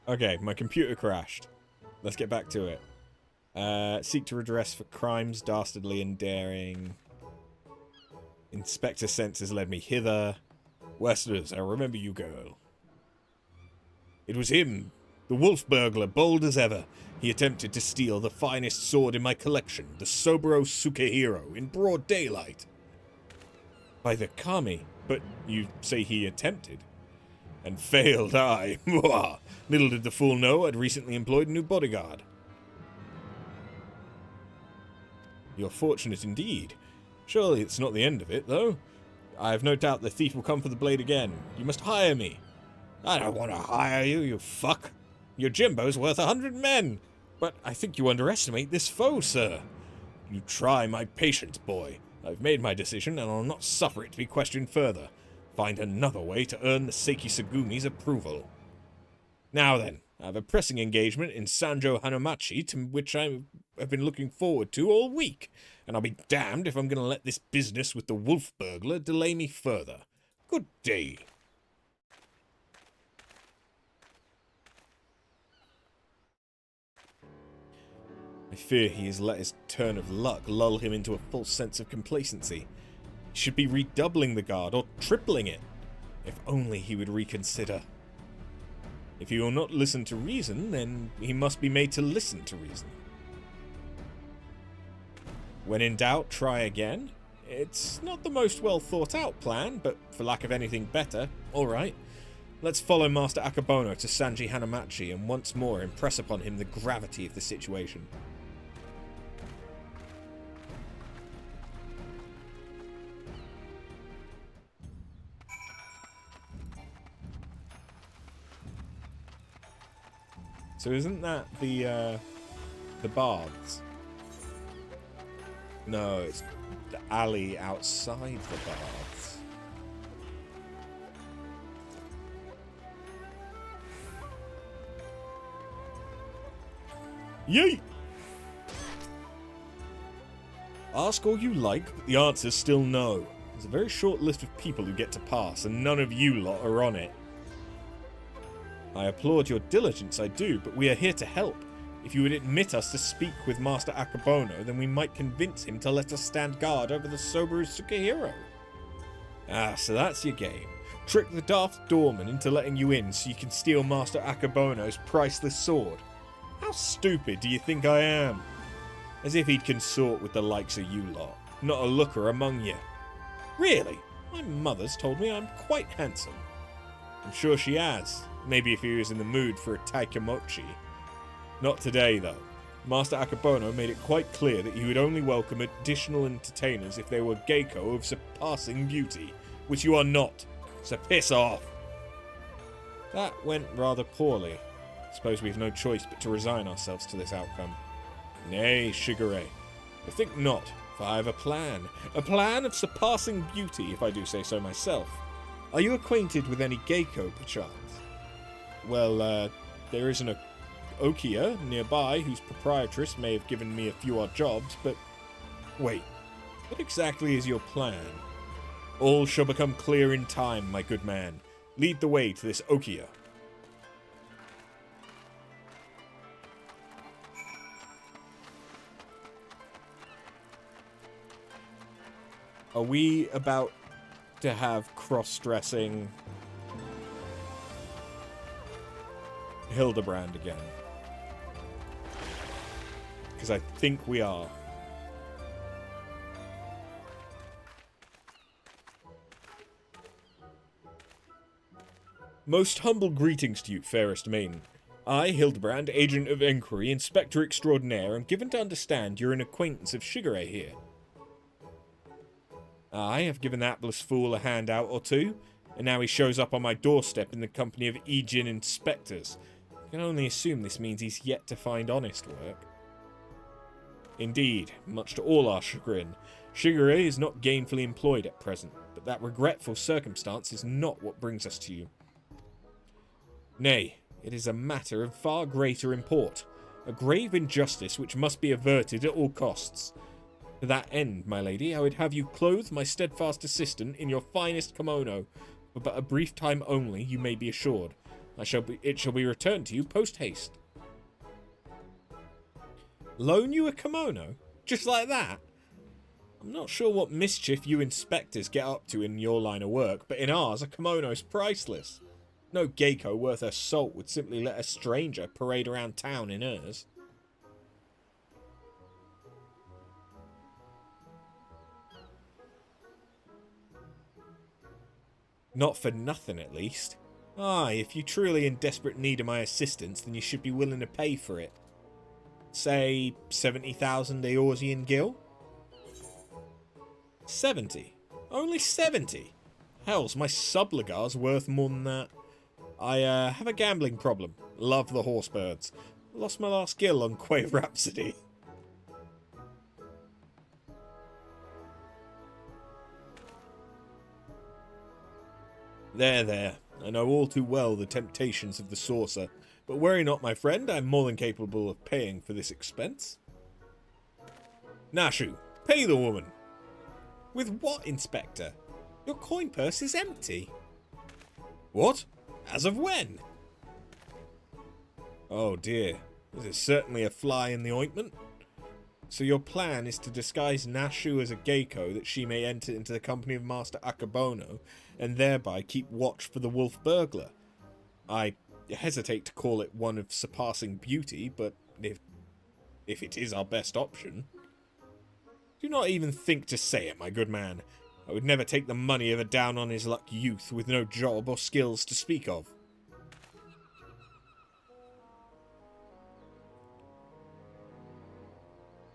Okay, my computer crashed. Let's get back to it. Seek to redress for crimes dastardly and daring. Inspector sense has led me hither. Westerners, I remember you, girl. It was him, the wolf burglar, bold as ever. He attempted to steal the finest sword in my collection, the Soboro Sukehiro, in broad daylight. By the Kami, but you say he attempted. And failed, aye. Little did the fool know I'd recently employed a new bodyguard. You're fortunate indeed. Surely it's not the end of it, though. I have no doubt the thief will come for the blade again. You must hire me. I don't want to hire you, you fuck. Your Jimbo's worth 100 men. But I think you underestimate this foe, sir. You try my patience, boy. I've made my decision, and I'll not suffer it to be questioned further. Find another way to earn the Seiki Sugumi's approval. Now then, I have a pressing engagement in Sanjo Hanamachi to which I have been looking forward to all week, and I'll be damned if I'm going to let this business with the wolf burglar delay me further. Good day. I fear he has let his turn of luck lull him into a false sense of complacency. He should be redoubling the guard, or tripling it. If only he would reconsider. If he will not listen to reason, then he must be made to listen to reason. When in doubt, try again. It's not the most well thought out plan, but for lack of anything better, alright. Let's follow Master Akabono to Sanji Hanamachi and once more impress upon him the gravity of the situation. So isn't that the baths? No, it's the alley outside the baths. Yeet! Ask all you like, but the answer's still no. There's a very short list of people who get to pass, and none of you lot are on it. I applaud your diligence, I do, but we are here to help. If you would admit us to speak with Master Akabono, then we might convince him to let us stand guard over the Soboro Sukehiro. Ah, so that's your game. Trick the daft doorman into letting you in so you can steal Master Akabono's priceless sword. How stupid do you think I am? As if he'd consort with the likes of you lot, not a looker among you. Really? My mother's told me I'm quite handsome. I'm sure she has. Maybe if he was in the mood for a taikamochi. Not today, though. Master Akabono made it quite clear that he would only welcome additional entertainers if they were geiko of surpassing beauty, which you are not, so piss off. That went rather poorly. Suppose we've no choice but to resign ourselves to this outcome. Nay, Shigure, I think not, for I have a plan of surpassing beauty, if I do say so myself. Are you acquainted with any geiko, perchance? Well, there is an Okia nearby whose proprietress may have given me a few odd jobs, but... Wait, what exactly is your plan? All shall become clear in time, my good man. Lead the way to this Okia. Are we about to have cross-dressing Hildibrand again? Because I think we are. Most humble greetings to you, fairest maiden. I, Hildibrand, agent of inquiry, inspector extraordinaire, am given to understand you're an acquaintance of Shigure here. I have given the hapless fool a handout or two, and now he shows up on my doorstep in the company of Ejin inspectors. I can only assume this means he's yet to find honest work. Indeed, much to all our chagrin, Shigure is not gainfully employed at present, but that regretful circumstance is not what brings us to you. Nay, it is a matter of far greater import, a grave injustice which must be averted at all costs. To that end, my lady, I would have you clothe my steadfast assistant in your finest kimono, for but a brief time only, you may be assured, It shall be returned to you post-haste. Loan you a kimono? Just like that? I'm not sure what mischief you inspectors get up to in your line of work, but in ours, a kimono's priceless. No geiko worth her salt would simply let a stranger parade around town in hers. Not for nothing, at least. Aye, if you're truly in desperate need of my assistance, then you should be willing to pay for it. Say, 70,000 Eorzean gil? 70? Only 70? Hells, my subligar's worth more than that. I have a gambling problem. Love the horsebirds. Lost my last gil on Quay Rhapsody. There. I know all too well the temptations of the saucer, but worry not, my friend, I'm more than capable of paying for this expense. Nashu, pay the woman. With what, Inspector? Your coin purse is empty. What? As of when? Oh dear, this is certainly a fly in the ointment. So your plan is to disguise Nashu as a geiko that she may enter into the company of Master Akabono and thereby keep watch for the wolf burglar. I hesitate to call it one of surpassing beauty, but if it is our best option. Do not even think to say it, my good man. I would never take the money of a down-on-his-luck youth with no job or skills to speak of.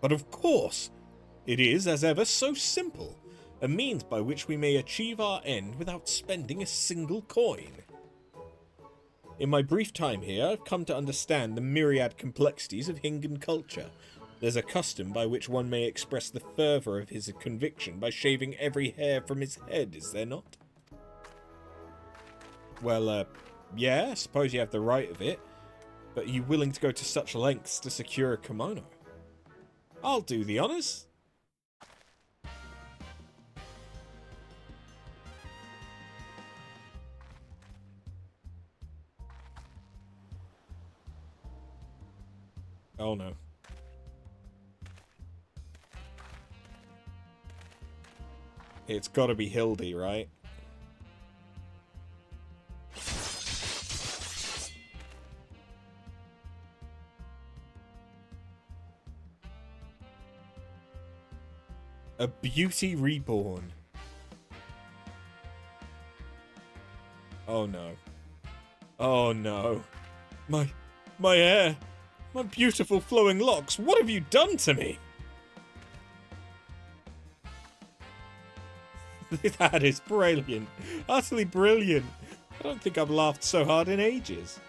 But of course, it is, as ever, so simple, a means by which we may achieve our end without spending a single coin. In my brief time here, I've come to understand the myriad complexities of Hingan culture. There's a custom by which one may express the fervour of his conviction by shaving every hair from his head, is there not? Well, yeah, I suppose you have the right of it, but are you willing to go to such lengths to secure a kimono? I'll do the honours. Oh no. It's gotta be Hildy, right? A beauty reborn. Oh no. Oh no. My hair. My beautiful flowing locks. What have you done to me? That is brilliant. Utterly brilliant. I don't think I've laughed so hard in ages.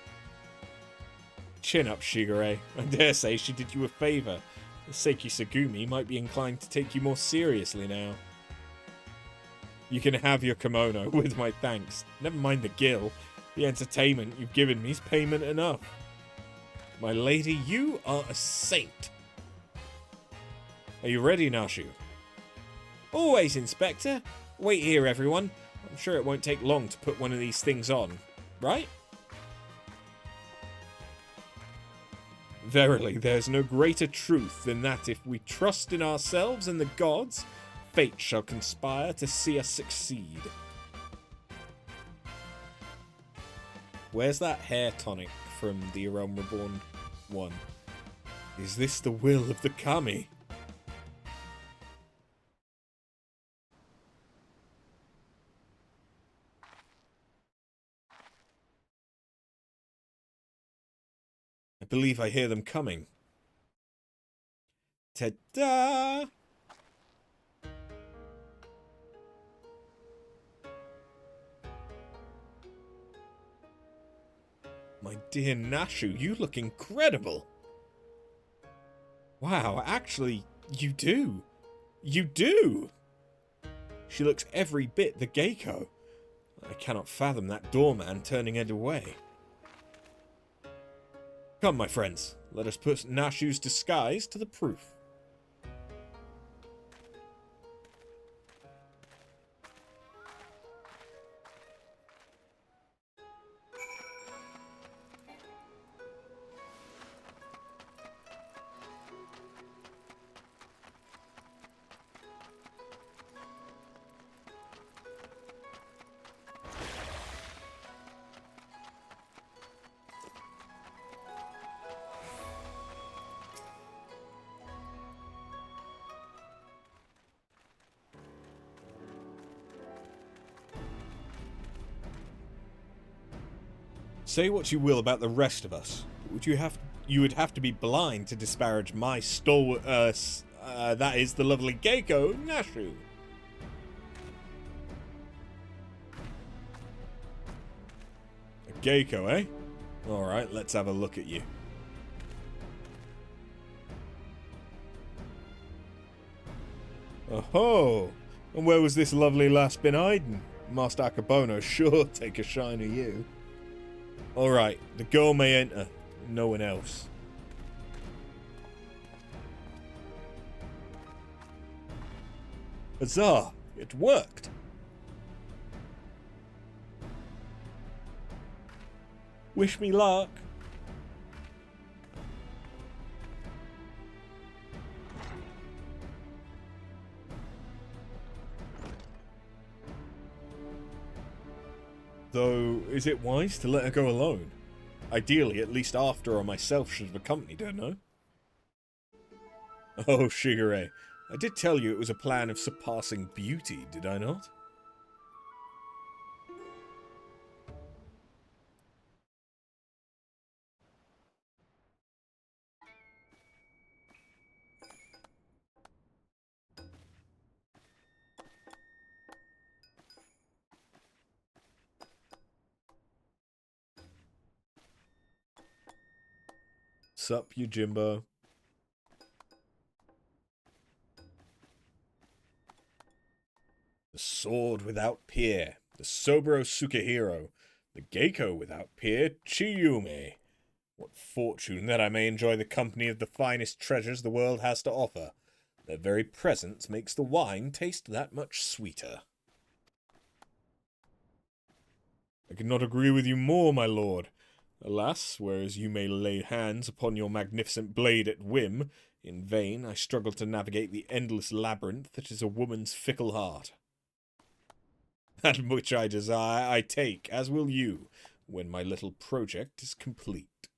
Chin up, Shigure. I dare say she did you a favour. Seiki Sagumi might be inclined to take you more seriously now. You can have your kimono, with my thanks. Never mind the gil. The entertainment you've given me is payment enough. My lady, you are a saint. Are you ready, Nashu? Always, Inspector. Wait here, everyone. I'm sure it won't take long to put one of these things on. Right? Verily, there's no greater truth than that if we trust in ourselves and the gods, fate shall conspire to see us succeed. Where's that hair tonic from the Realm Reborn one? Is this the will of the Kami? I believe I hear them coming. Ta-da! My dear Nashu, you look incredible. Wow, actually, you do. You do! She looks every bit the Geiko. I cannot fathom that doorman turning it away. Come, my friends, let us put Nashu's disguise to the proof. Say what you will about the rest of us. You would have to be blind to disparage my stalwart, that is the lovely Geiko Nashu. A Geiko, eh? Alright, let's have a look at you. Oh, and where was this lovely lass been hiding? Master Akabono sure take a shine of you. Alright, the girl may enter, no one else. Huzzah! It worked! Wish me luck! Though, is it wise to let her go alone? Ideally, at least after or myself should have accompanied her, no? Oh, Shigure, I did tell you it was a plan of surpassing beauty, did I not? Sup, you Jimbo? The sword without peer, the Soburo Sukehiro, the Geiko without peer, Chiyume. What fortune that I may enjoy the company of the finest treasures the world has to offer. Their very presence makes the wine taste that much sweeter. I could not agree with you more, my lord. Alas, whereas you may lay hands upon your magnificent blade at whim, in vain I struggle to navigate the endless labyrinth that is a woman's fickle heart. That which I desire I take, as will you, when my little project is complete.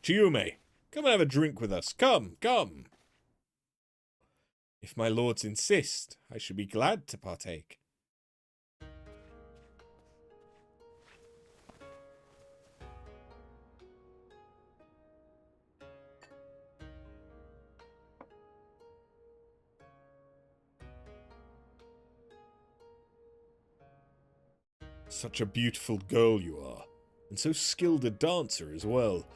Chiyume, come and have a drink with us. Come, come! If my lords insist, I should be glad to partake. Such a beautiful girl you are, and so skilled a dancer as well.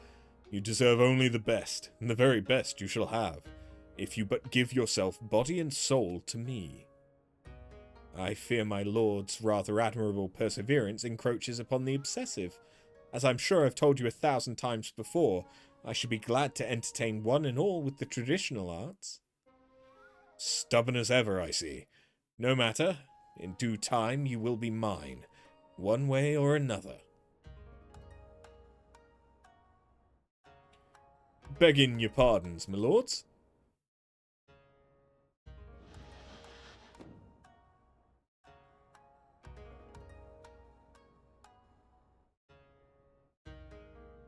You deserve only the best, and the very best you shall have, if you but give yourself body and soul to me. I fear my lord's rather admirable perseverance encroaches upon the obsessive. As I'm sure I've told you 1,000 times before, I should be glad to entertain one and all with the traditional arts. Stubborn as ever, I see. No matter, in due time you will be mine, one way or another. Begging your pardons, my lords.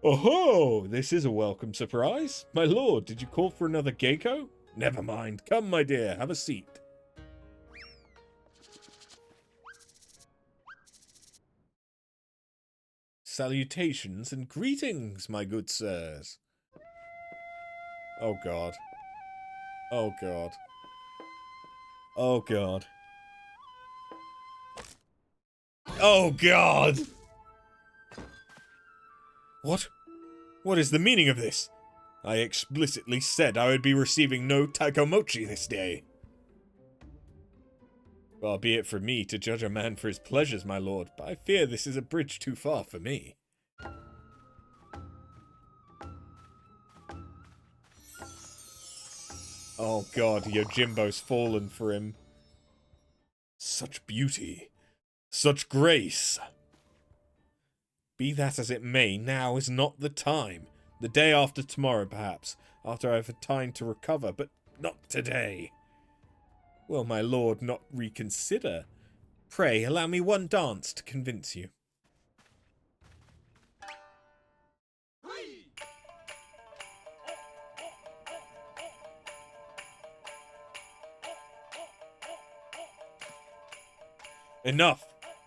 Oh-ho! This is a welcome surprise. My lord, did you call for another Geiko? Never mind. Come, my dear, have a seat. Salutations and greetings, my good sirs. Oh god. Oh god. Oh god. Oh god! What? What is the meaning of this? I explicitly said I would be receiving no taikomochi this day. Far be it from me to judge a man for his pleasures, my lord, but I fear this is a bridge too far for me. Oh god, Yojimbo's fallen for him. Such beauty. Such grace. Be that as it may, now is not the time. The day after tomorrow, perhaps, after I have had time to recover, but not today. Will my lord not reconsider? Pray, allow me one dance to convince you. Enough!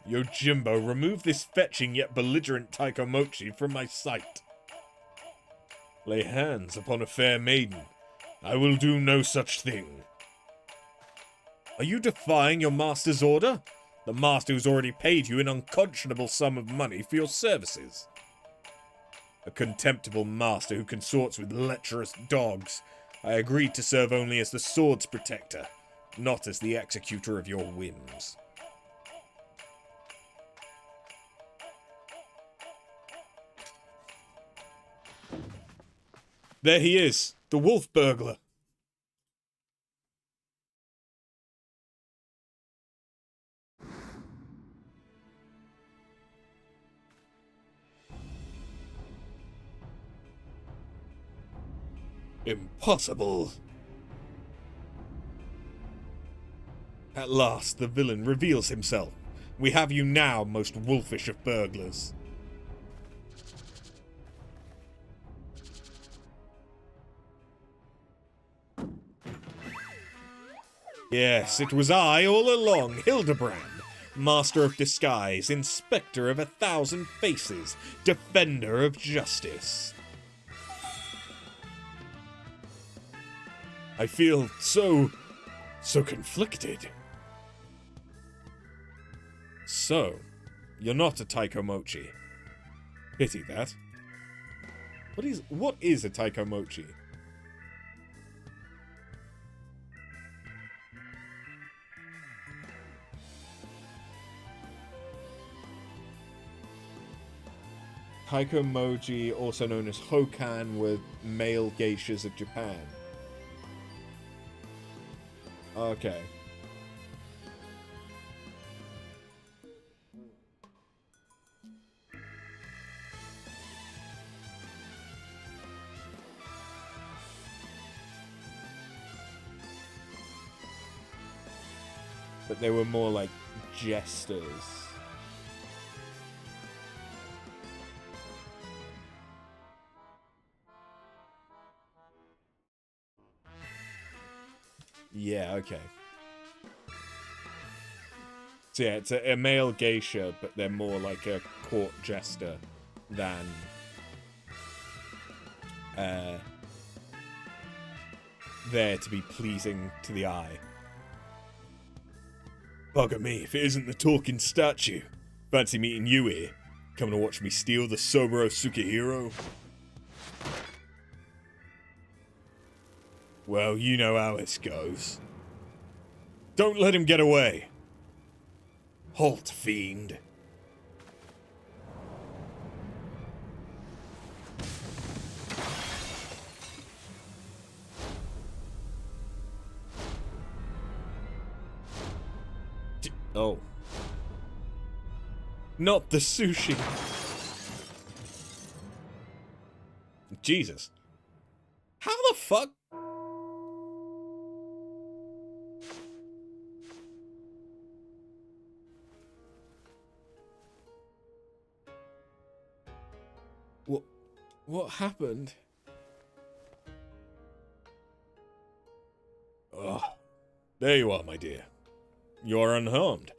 Yojimbo, remove this fetching yet belligerent Taikomochi from my sight. Lay hands upon a fair maiden. I will do no such thing. Are you defying your master's order? The master who's already paid you an unconscionable sum of money for your services. A contemptible master who consorts with lecherous dogs. I agreed to serve only as the sword's protector, not as the executor of your whims. There he is, the wolf burglar. Impossible. At last, the villain reveals himself. We have you now, most wolfish of burglars. Yes, it was I all along, Hildibrand, master of disguise, inspector of 1,000 faces, defender of justice. I feel so conflicted. So, you're not a Taikomochi. Pity that. What is a Taikomochi? Taikomochi, also known as Hokan, were male geishas of Japan. Okay. But they were more like jesters. Yeah, okay. So yeah, it's a male geisha, but they're more like a court jester than there to be pleasing to the eye. Bugger me if it isn't the talking statue. Fancy meeting you here. Coming to watch me steal the Soboro Tsukihiro? Well, you know how this goes. Don't let him get away. Halt, fiend. Oh. Not the sushi. Jesus. How the fuck? What happened? Oh, there you are, my dear. You are unharmed.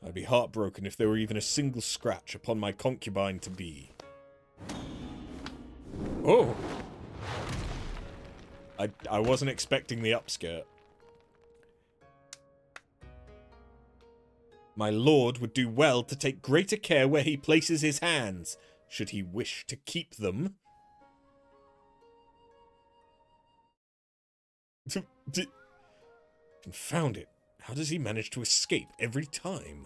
I'd be heartbroken if there were even a single scratch upon my concubine-to-be. Oh! I wasn't expecting the upskirt. My lord would do well to take greater care where he places his hands, should he wish to keep them. Confound it. How does he manage to escape every time?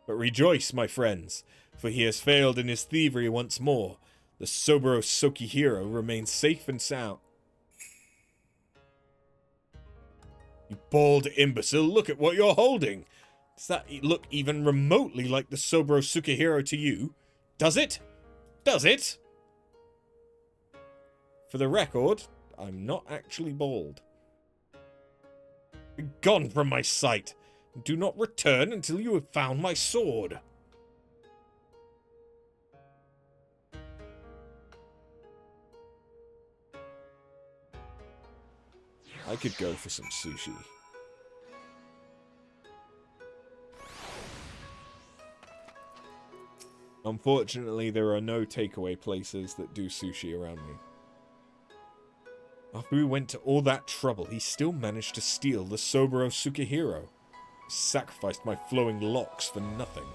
But rejoice, my friends, for he has failed in his thievery once more. The Soboro Tsukihiro remains safe and sound. You bald imbecile, look at what you're holding. Does that look even remotely like the Soboro Tsukihiro to you? Does it? Does it? For the record, I'm not actually bald. Be gone from my sight. Do not return until you have found my sword. I could go for some sushi. Unfortunately, there are no takeaway places that do sushi around me. After we went to all that trouble, he still managed to steal the Soboro Sukihiro. Sacrificed my flowing locks for nothing.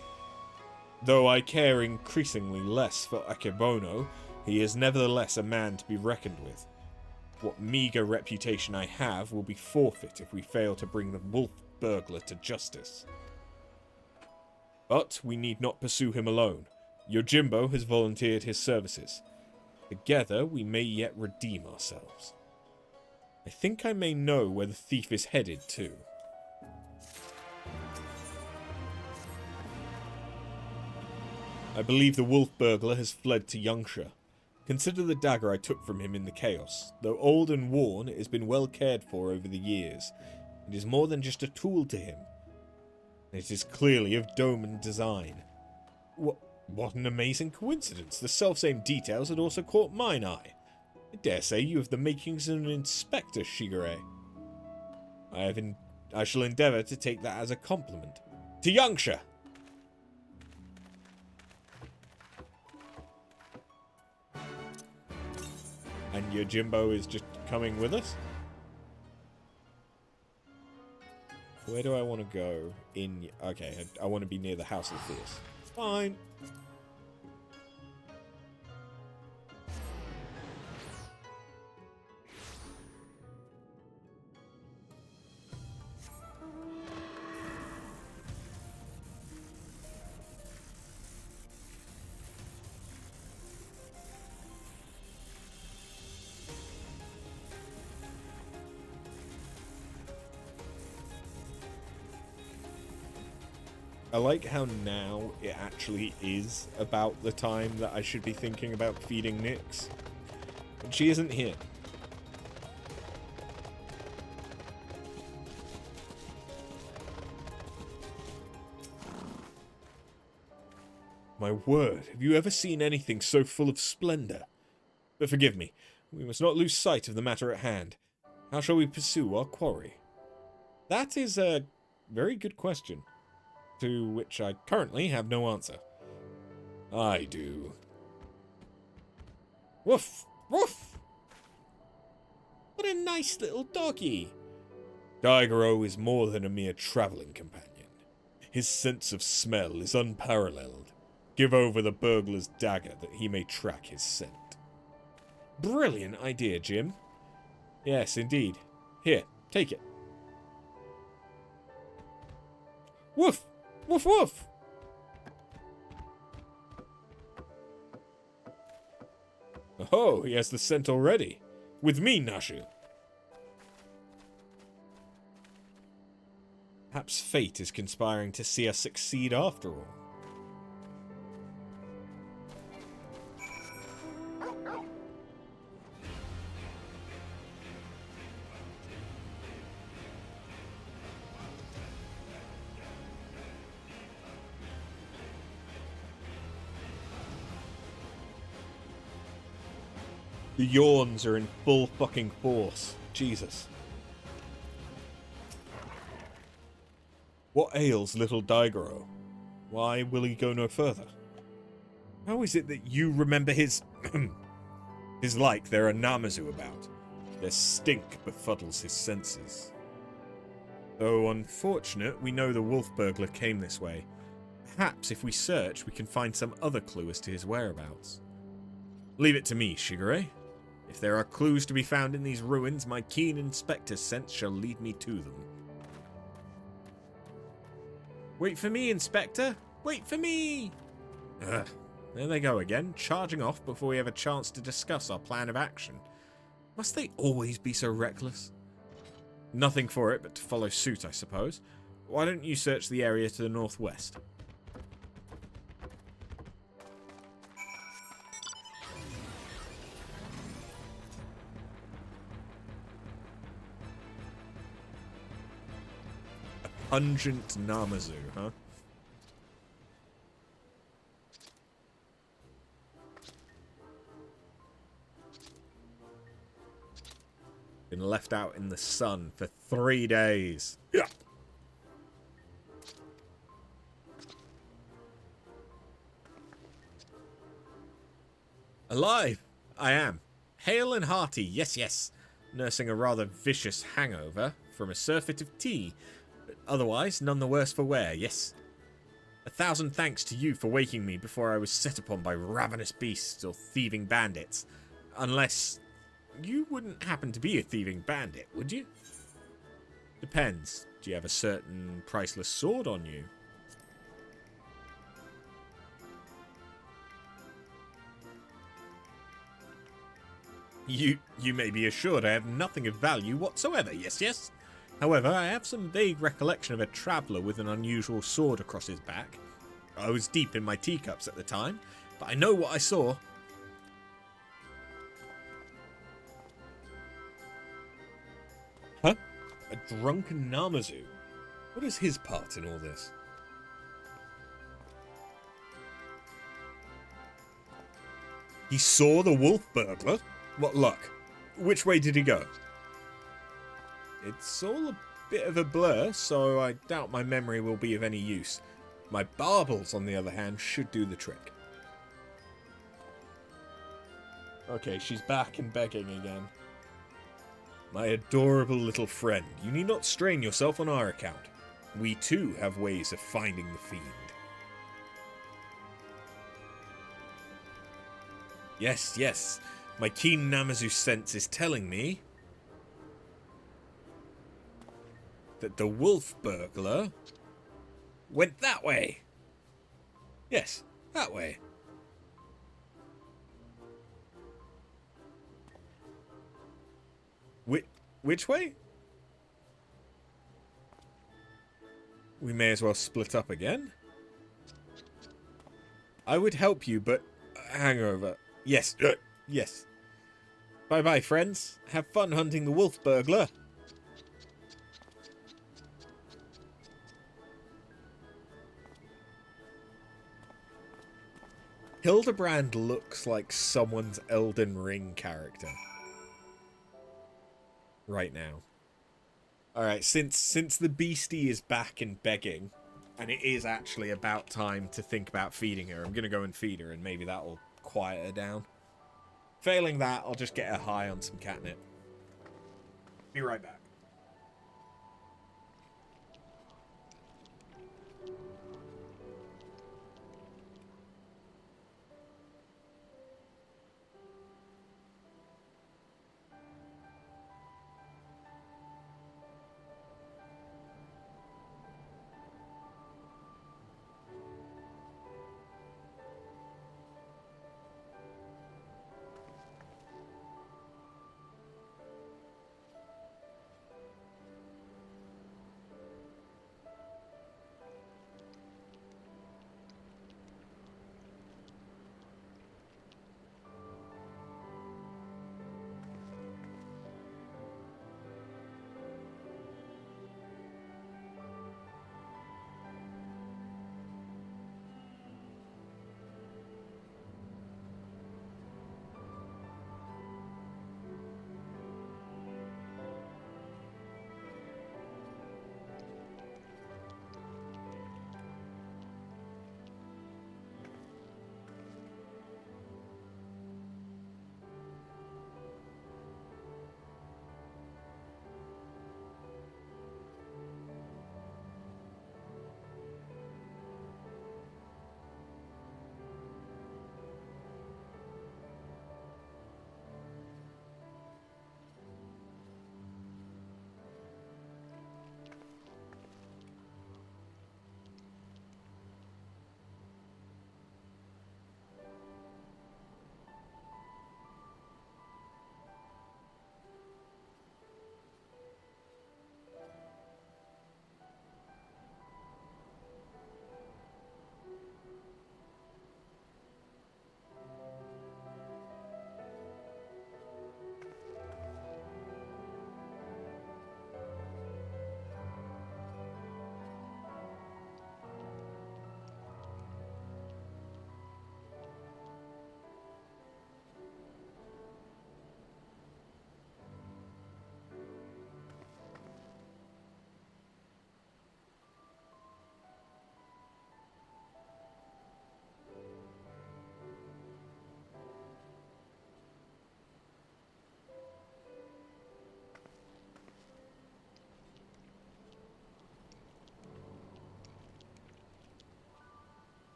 Though I care increasingly less for Akebono, he is nevertheless a man to be reckoned with. What meagre reputation I have will be forfeit if we fail to bring the wolf burglar to justice. But we need not pursue him alone. Yojimbo has volunteered his services. Together we may yet redeem ourselves. I think I may know where the thief is headed too. I believe the wolf burglar has fled to Yangsha. Consider the dagger I took from him in the chaos. Though old and worn, it has been well cared for over the years. It is more than just a tool to him. It is clearly of Doman design. What an amazing coincidence. The selfsame details had also caught mine eye. I dare say you have the makings of an inspector, Shigure. I shall endeavour to take that as a compliment. To Yangsha! And Yojimbo is just coming with us? Where do I want to go? Okay, I want to be near the House of Fierce. Fine. I like how now it actually is about the time that I should be thinking about feeding Nyx. And she isn't here. My word, have you ever seen anything so full of splendor? But forgive me, we must not lose sight of the matter at hand. How shall we pursue our quarry? That is a very good question, to which I currently have no answer. I do. Woof! Woof! What a nice little doggy! Daigoro is more than a mere travelling companion. His sense of smell is unparalleled. Give over the burglar's dagger that he may track his scent. Brilliant idea, Jim. Yes, indeed. Here, take it. Woof! Woof woof! Oh, he has the scent already. With me, Nashu. Perhaps fate is conspiring to see us succeed after all. The yawns are in full fucking force. Jesus. What ails little Daigoro? Why will he go no further? How is it that you remember his... his like there are Namazu about? Their stink befuddles his senses. Though unfortunate, we know the wolf burglar came this way. Perhaps if we search, we can find some other clue as to his whereabouts. Leave it to me, Shigure. If there are clues to be found in these ruins, my keen inspector's sense shall lead me to them. Wait for me, Inspector! Wait for me! Ugh. There they go again, charging off before we have a chance to discuss our plan of action. Must they always be so reckless? Nothing for it but to follow suit, I suppose. Why don't you search the area to the northwest? Pungent Namazu, huh? Been left out in the sun for 3 days. Yeah. Alive! I am. Hale and hearty, yes, yes. Nursing a rather vicious hangover from a surfeit of tea. But otherwise, none the worse for wear, yes. 1,000 thanks to you for waking me before I was set upon by ravenous beasts or thieving bandits. Unless you wouldn't happen to be a thieving bandit, would you? Depends. Do you have a certain priceless sword on you? You may be assured I have nothing of value whatsoever, yes, yes. However, I have some vague recollection of a traveller with an unusual sword across his back. I was deep in my teacups at the time, but I know what I saw. Huh? A drunken Namazu? What is his part in all this? He saw the wolf burglar? What luck? Which way did he go? It's all a bit of a blur, so I doubt my memory will be of any use. My baubles, on the other hand, should do the trick. Okay, she's back and begging again. My adorable little friend, you need not strain yourself on our account. We too have ways of finding the fiend. Yes, yes, my keen Namazu sense is telling me that the wolf burglar went that way. Yes, that way. Which way? We may as well split up again. I would help you, but hangover. Yes, yes. Bye-bye, friends. Have fun hunting the wolf burglar. Hildibrand looks like someone's Elden Ring character. Right now. Alright, since the beastie is back and begging, and it is actually about time to think about feeding her, I'm going to go and feed her, and maybe that'll quiet her down. Failing that, I'll just get her high on some catnip. Be right back.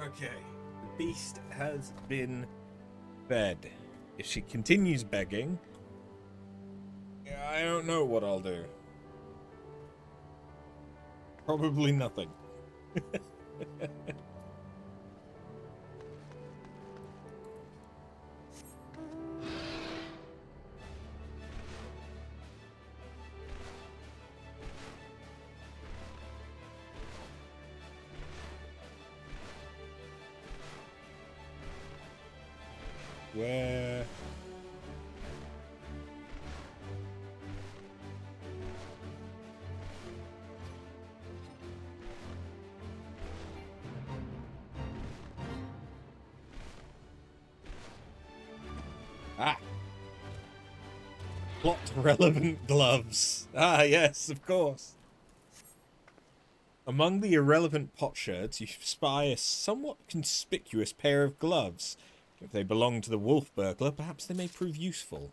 Okay. The beast has been fed. If she continues begging, I don't know what I'll do. Probably nothing. Where? Ah! Plot relevant gloves. Ah, yes, of course. Among the irrelevant potsherds, you spy a somewhat conspicuous pair of gloves. If they belong to the wolf burglar, perhaps they may prove useful.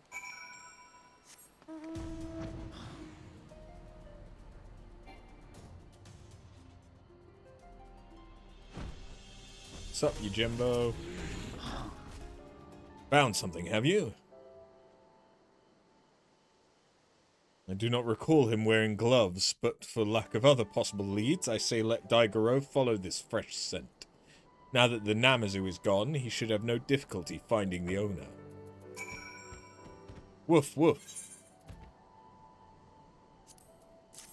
What's up, you Jimbo? Found something, have you? I do not recall him wearing gloves, but for lack of other possible leads, I say let Daigoro follow this fresh scent. Now that the Namazu is gone, he should have no difficulty finding the owner. Woof, woof.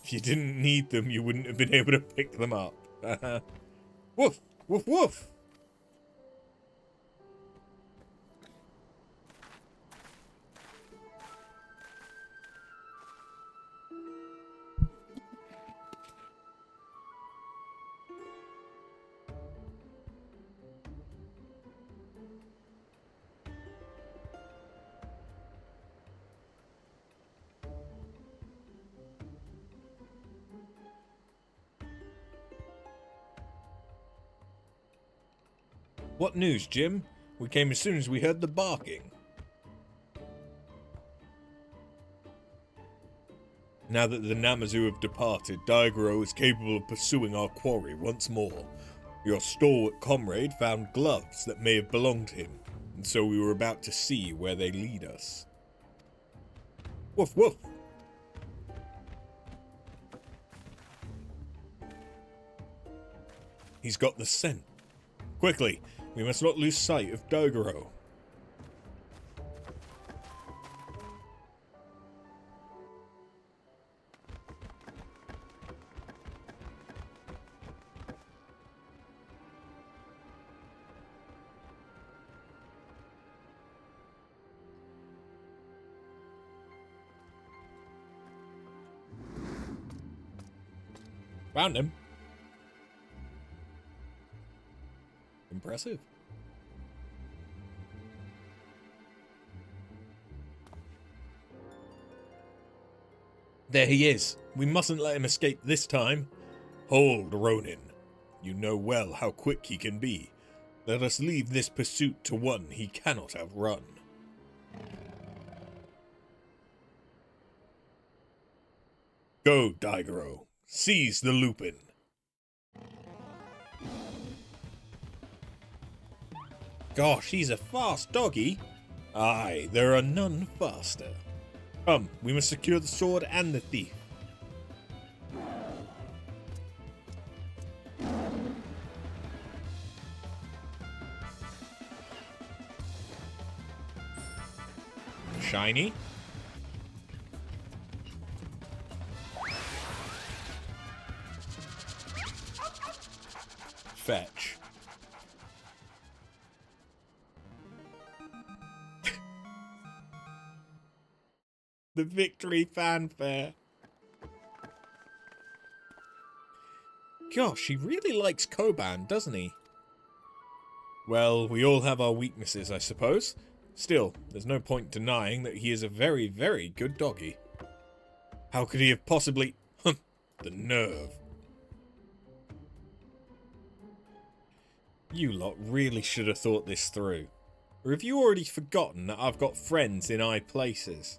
If you didn't need them, you wouldn't have been able to pick them up. Woof, woof, woof. What news, Jim? We came as soon as we heard the barking. Now that the Namazu have departed, Daigoro is capable of pursuing our quarry once more. Your stalwart comrade found gloves that may have belonged to him, and so we were about to see where they lead us. Woof woof! He's got the scent. Quickly! We must not lose sight of Daigoro. Found him. Impressive. There he is. We mustn't let him escape this time. Hold, Ronin. You know well how quick he can be. Let us leave this pursuit to one he cannot outrun. Go, Daigoro. Seize the Lupin. Gosh, he's a fast doggy. Aye, there are none faster. Come, we must secure the sword and the thief. Shiny. Fetch. The victory fanfare. Gosh, he really likes Koban, doesn't he? Well, we all have our weaknesses, I suppose. Still, there's no point denying that he is a very, very good doggy. How could he have possibly... the nerve. You lot really should have thought this through. Or have you already forgotten that I've got friends in high places?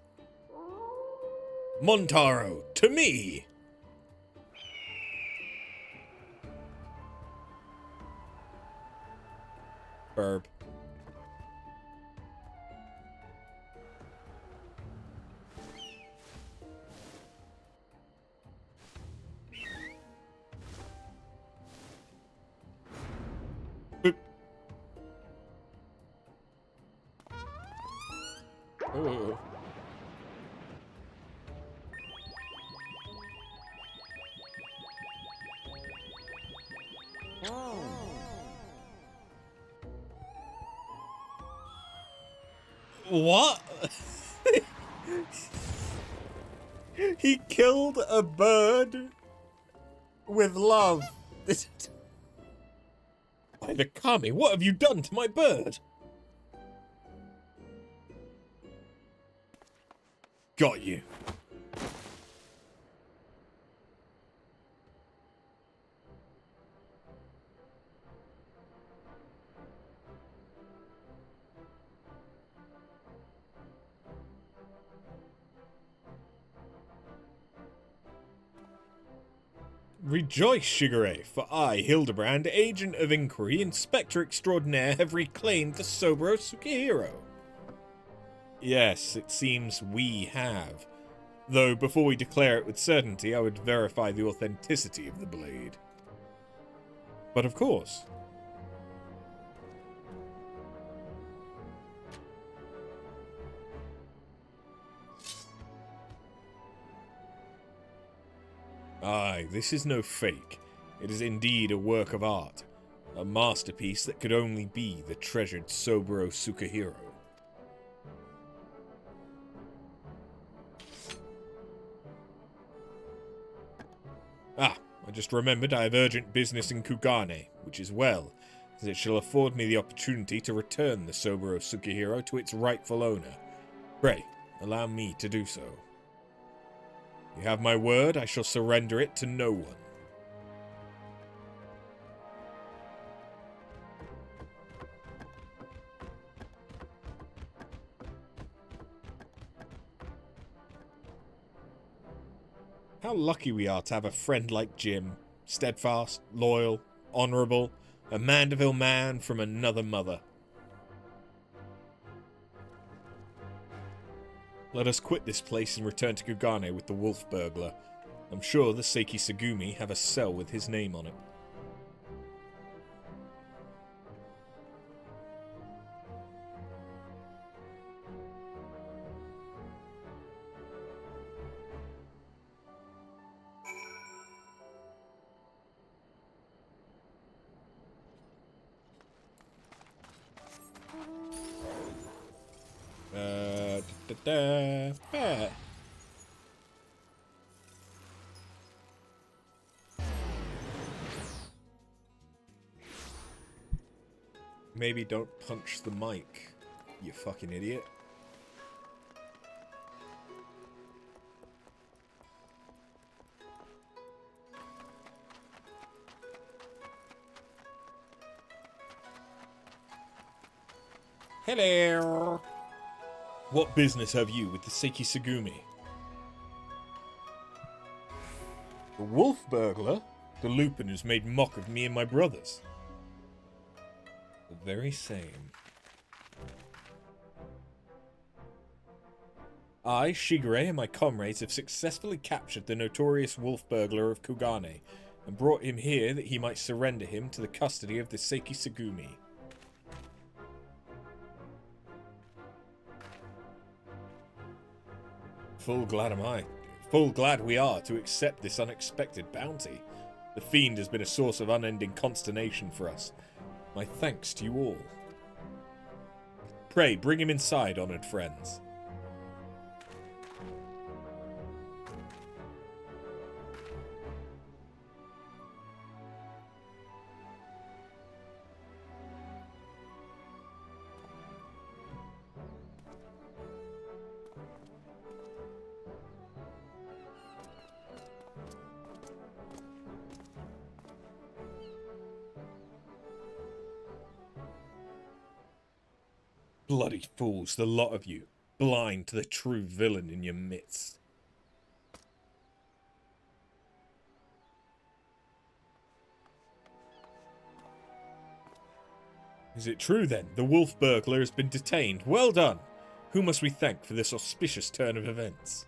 Montaro, to me! Superb. Boop. Oh. What? He killed a bird with love. By the Kami, what have you done to my bird? Got you. Rejoice, Shigure, for I, Hildibrand, Agent of Inquiry, Inspector Extraordinaire, have reclaimed the Soburo Tsukihiro. Yes, it seems we have. Though before we declare it with certainty, I would verify the authenticity of the blade. But of course. Aye, this is no fake. It is indeed a work of art. A masterpiece that could only be the treasured Soburo Tsukihiro. Ah, I just remembered I have urgent business in Kugane, which is well, as it shall afford me the opportunity to return the Soburo Tsukihiro to its rightful owner. Pray, allow me to do so. You have my word, I shall surrender it to no one. How lucky we are to have a friend like Jim. Steadfast, loyal, honourable, a Mandeville man from another mother. Let us quit this place and return to Kugane with the wolf burglar. I'm sure the Seiki Sagumi have a cell with his name on it. Maybe don't punch the mic, you fucking idiot. Hello. What business have you with the Seiki Sagumi? The wolf burglar? The Lupin who's made mock of me and my brothers. The very same. I, Shigure, and my comrades have successfully captured the notorious wolf burglar of Kugane, and brought him here that he might surrender him to the custody of the Seiki Sagumi. Full glad we are to accept this unexpected bounty. The fiend has been a source of unending consternation for us. My thanks to you all. Pray, bring him inside, honoured friends. Bloody fools, the lot of you, blind to the true villain in your midst. Is it true then? The wolf burglar has been detained. Well done! Who must we thank for this auspicious turn of events?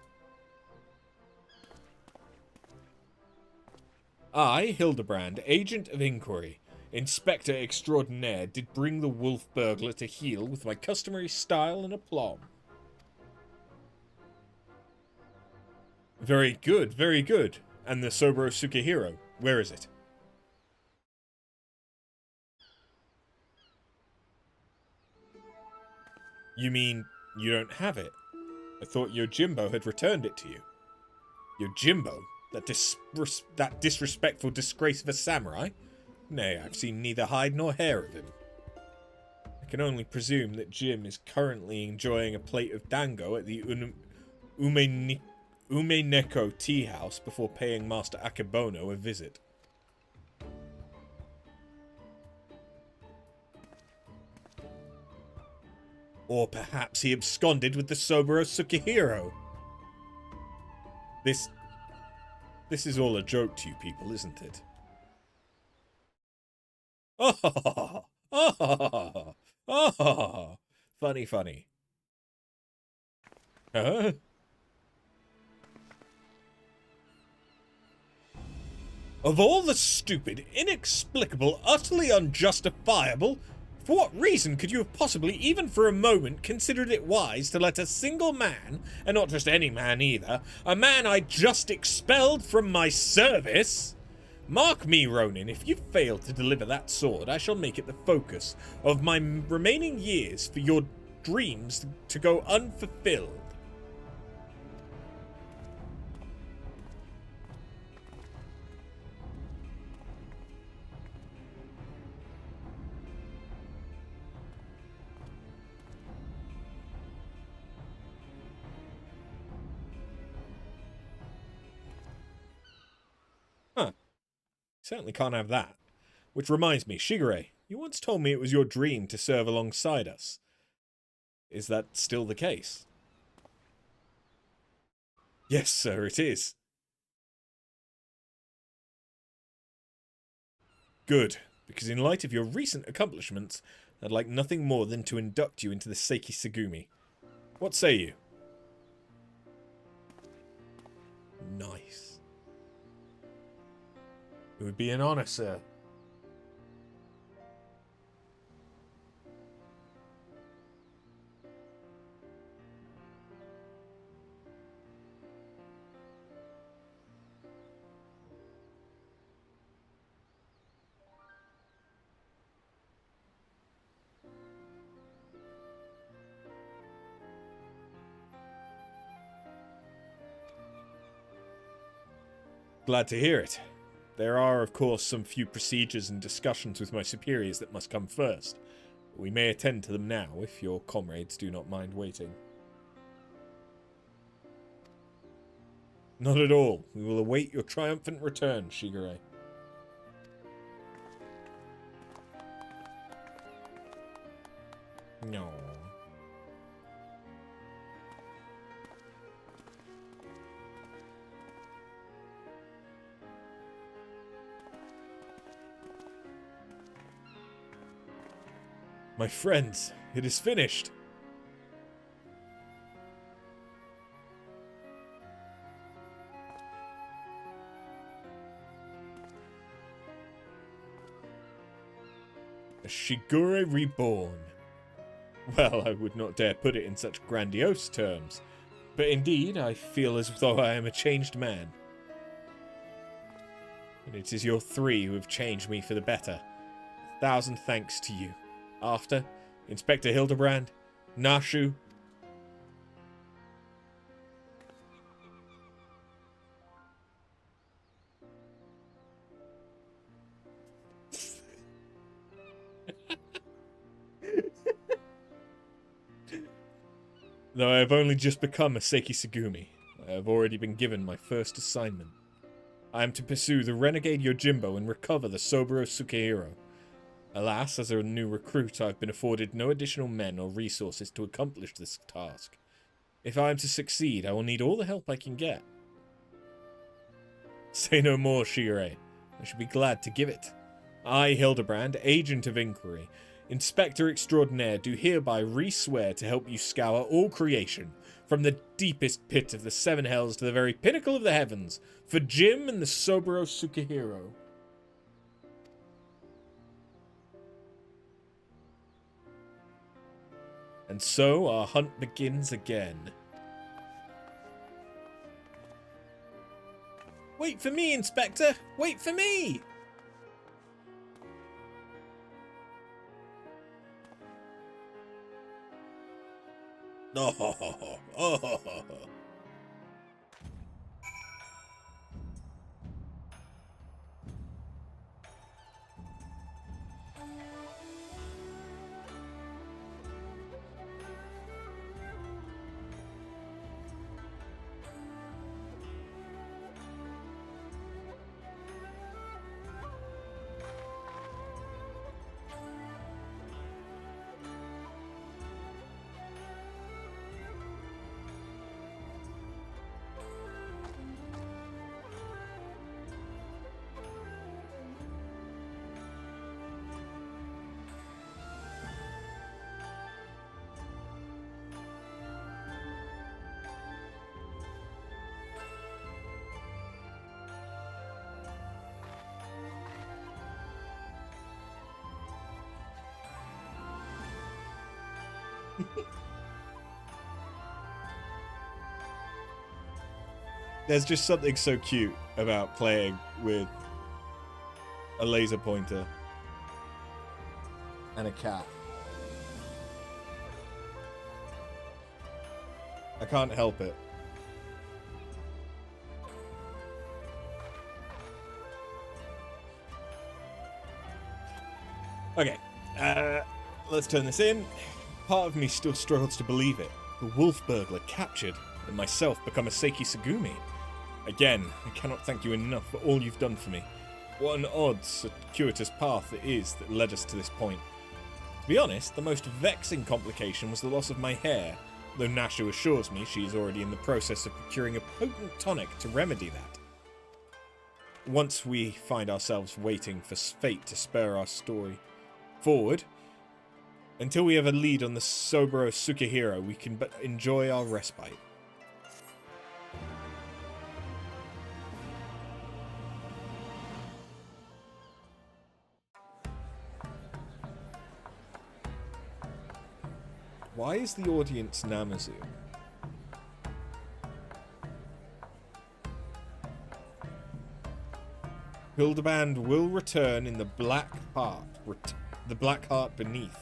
I, Hildibrand, Agent of Inquiry, Inspector Extraordinaire, did bring the wolf burglar to heel with my customary style and aplomb. Very good, very good. And the Soboro Sukehiro, where is it? You mean you don't have it? I thought Yojimbo had returned it to you. Yojimbo? That disrespectful disgrace of a samurai? Nay, I've seen neither hide nor hair of him. I can only presume that Jim is currently enjoying a plate of dango at the Umeneko tea house before paying Master Akebono a visit. Or perhaps he absconded with the Soboro Sukehiro. This is all a joke to you people, isn't it? Oh, oh, oh, funny, funny. Huh? Of all the stupid, inexplicable, utterly unjustifiable, for what reason could you have possibly, even for a moment, considered it wise to let a single man, and not just any man either, a man I just expelled from my service? Mark me, Ronin, if you fail to deliver that sword, I shall make it the focus of my remaining years for your dreams to go unfulfilled. Huh. Certainly can't have that. Which reminds me, Shigure, you once told me it was your dream to serve alongside us. Is that still the case? Yes, sir, it is. Good, because in light of your recent accomplishments, I'd like nothing more than to induct you into the Seiki Segumi. What say you? Nice. It would be an honor, sir. Glad to hear it. There are, of course, some few procedures and discussions with my superiors that must come first. We may attend to them now, if your comrades do not mind waiting. Not at all. We will await your triumphant return, Shigure. No. My friends, it is finished. A Shigure reborn. Well, I would not dare put it in such grandiose terms, but indeed I feel as though I am a changed man. And it is your three who have changed me for the better. 1,000 thanks to you. After, Inspector Hildibrand, Nashu. Though I have only just become a Seiki Segumi, I have already been given my first assignment. I am to pursue the renegade Yojimbo and recover the Soboro Sukehiro. Alas, as a new recruit, I have been afforded no additional men or resources to accomplish this task. If I am to succeed, I will need all the help I can get. Say no more, Shigure. I should be glad to give it. I, Hildibrand, Agent of Inquiry, Inspector Extraordinaire, do hereby re-swear to help you scour all creation, from the deepest pit of the seven hells to the very pinnacle of the heavens, for Jim and the Soboro Sukihiro. And so our hunt begins again. Wait for me, Inspector! Wait for me! Oh. There's just something so cute about playing with a laser pointer and a cat. I can't help it. Okay, let's turn this in. Part of me still struggles to believe it. The wolf burglar captured, and myself become a Seiki Sugumi. Again, I cannot thank you enough for all you've done for me. What an odd, circuitous path it is that led us to this point. To be honest, the most vexing complication was the loss of my hair, though Nashu assures me she is already in the process of procuring a potent tonic to remedy that. Once we find ourselves waiting for fate to spur our story forward, until we have a lead on the Soboro Sukihiro, we can but enjoy our respite. Why is the audience Namazu? Hildibrand will return in the Black Heart. The Black Heart beneath.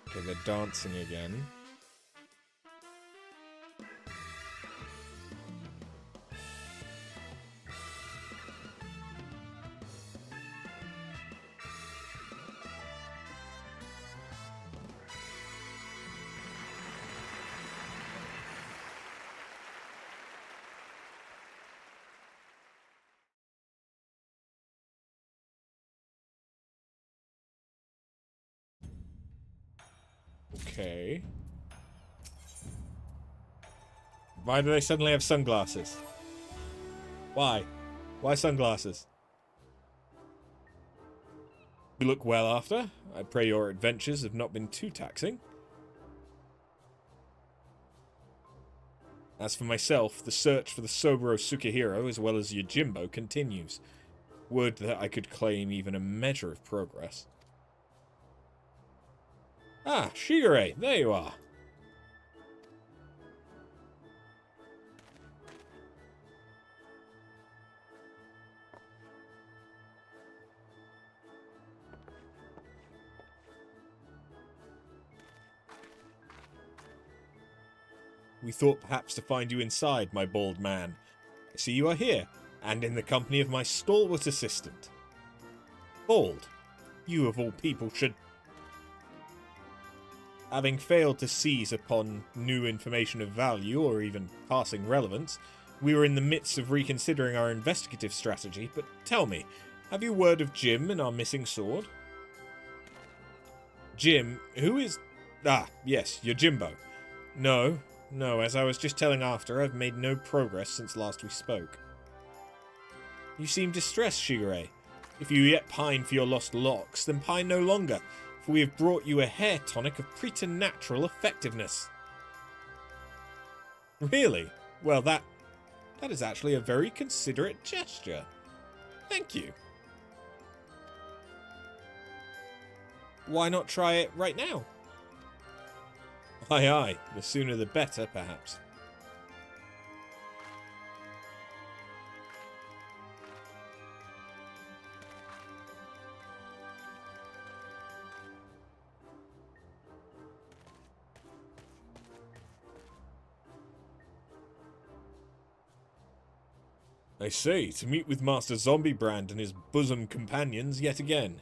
Okay, they're dancing again. Okay. Why do they suddenly have sunglasses? Why? Why sunglasses? You look well after. I pray your adventures have not been too taxing. As for myself, the search for the Soboro Sukihiro as well as Yojimbo continues. Would that I could claim even a measure of progress. Ah, Shigure, there you are. We thought perhaps to find you inside, my bald man. I see you are here, and in the company of my stalwart assistant. Bald, you of all people should... Having failed to seize upon new information of value or even passing relevance, we were in the midst of reconsidering our investigative strategy, but tell me, have you word of Jim and our missing sword? Jim, who is... Ah, yes, Yojimbo. No, No, as I was just telling After, I've made no progress since last we spoke. You seem distressed, Shigure. If you yet pine for your lost locks, then pine no longer, for we have brought you a hair tonic of preternatural effectiveness. Really? Well, that is actually a very considerate gesture. Thank you. Why not try it right now? Aye, aye. The sooner the better, perhaps. I say, to meet with Master Zombiebrand and his bosom companions yet again.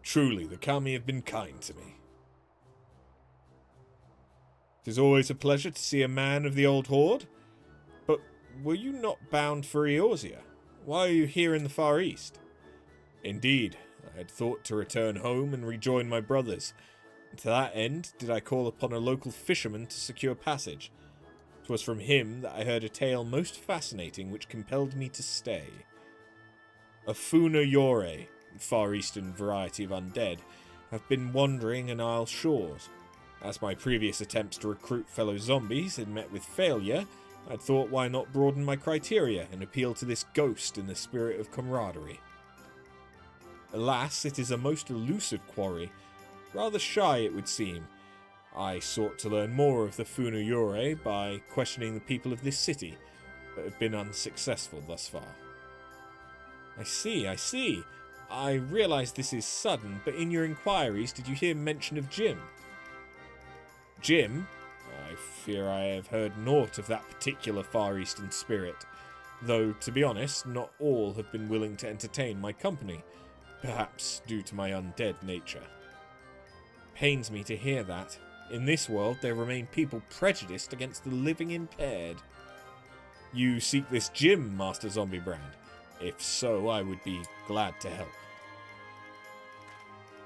Truly, the Kami have been kind to me. It is always a pleasure to see a man of the old horde. But were you not bound for Eorzea? Why are you here in the Far East? Indeed, I had thought to return home and rejoin my brothers. And to that end did I call upon a local fisherman to secure passage. 'Twas from him that I heard a tale most fascinating which compelled me to stay. A Funa Yore, Far Eastern variety of undead, have been wandering in Isle shores. As my previous attempts to recruit fellow zombies had met with failure, I'd thought why not broaden my criteria and appeal to this ghost in the spirit of camaraderie. Alas, it is a most elusive quarry, rather shy it would seem. I sought to learn more of the Funa Yore by questioning the people of this city, but have been unsuccessful thus far. I see. I realise this is sudden, but in your inquiries did you hear mention of Jim? Jim? I fear I have heard naught of that particular Far Eastern spirit, though, to be honest, not all have been willing to entertain my company, perhaps due to my undead nature. Pains me to hear that. In this world, there remain people prejudiced against the living impaired. You seek this Jim, Master Zombiebrand? If so, I would be glad to help.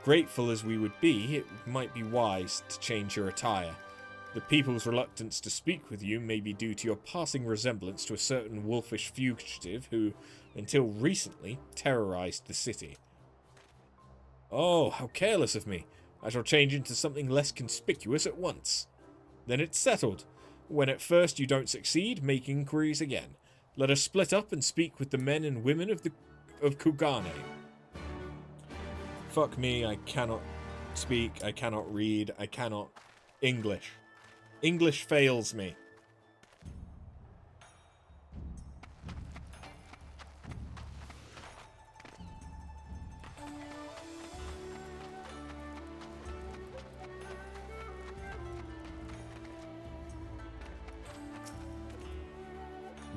Grateful as we would be, it might be wise to change your attire. The people's reluctance to speak with you may be due to your passing resemblance to a certain wolfish fugitive who, until recently, terrorized the city. Oh, how careless of me. I shall change into something less conspicuous at once. Then it's settled. When at first you don't succeed, make inquiries again. Let us split up and speak with the men and women of Kugane. Fuck me, I cannot speak, I cannot read, I cannot... English. English fails me.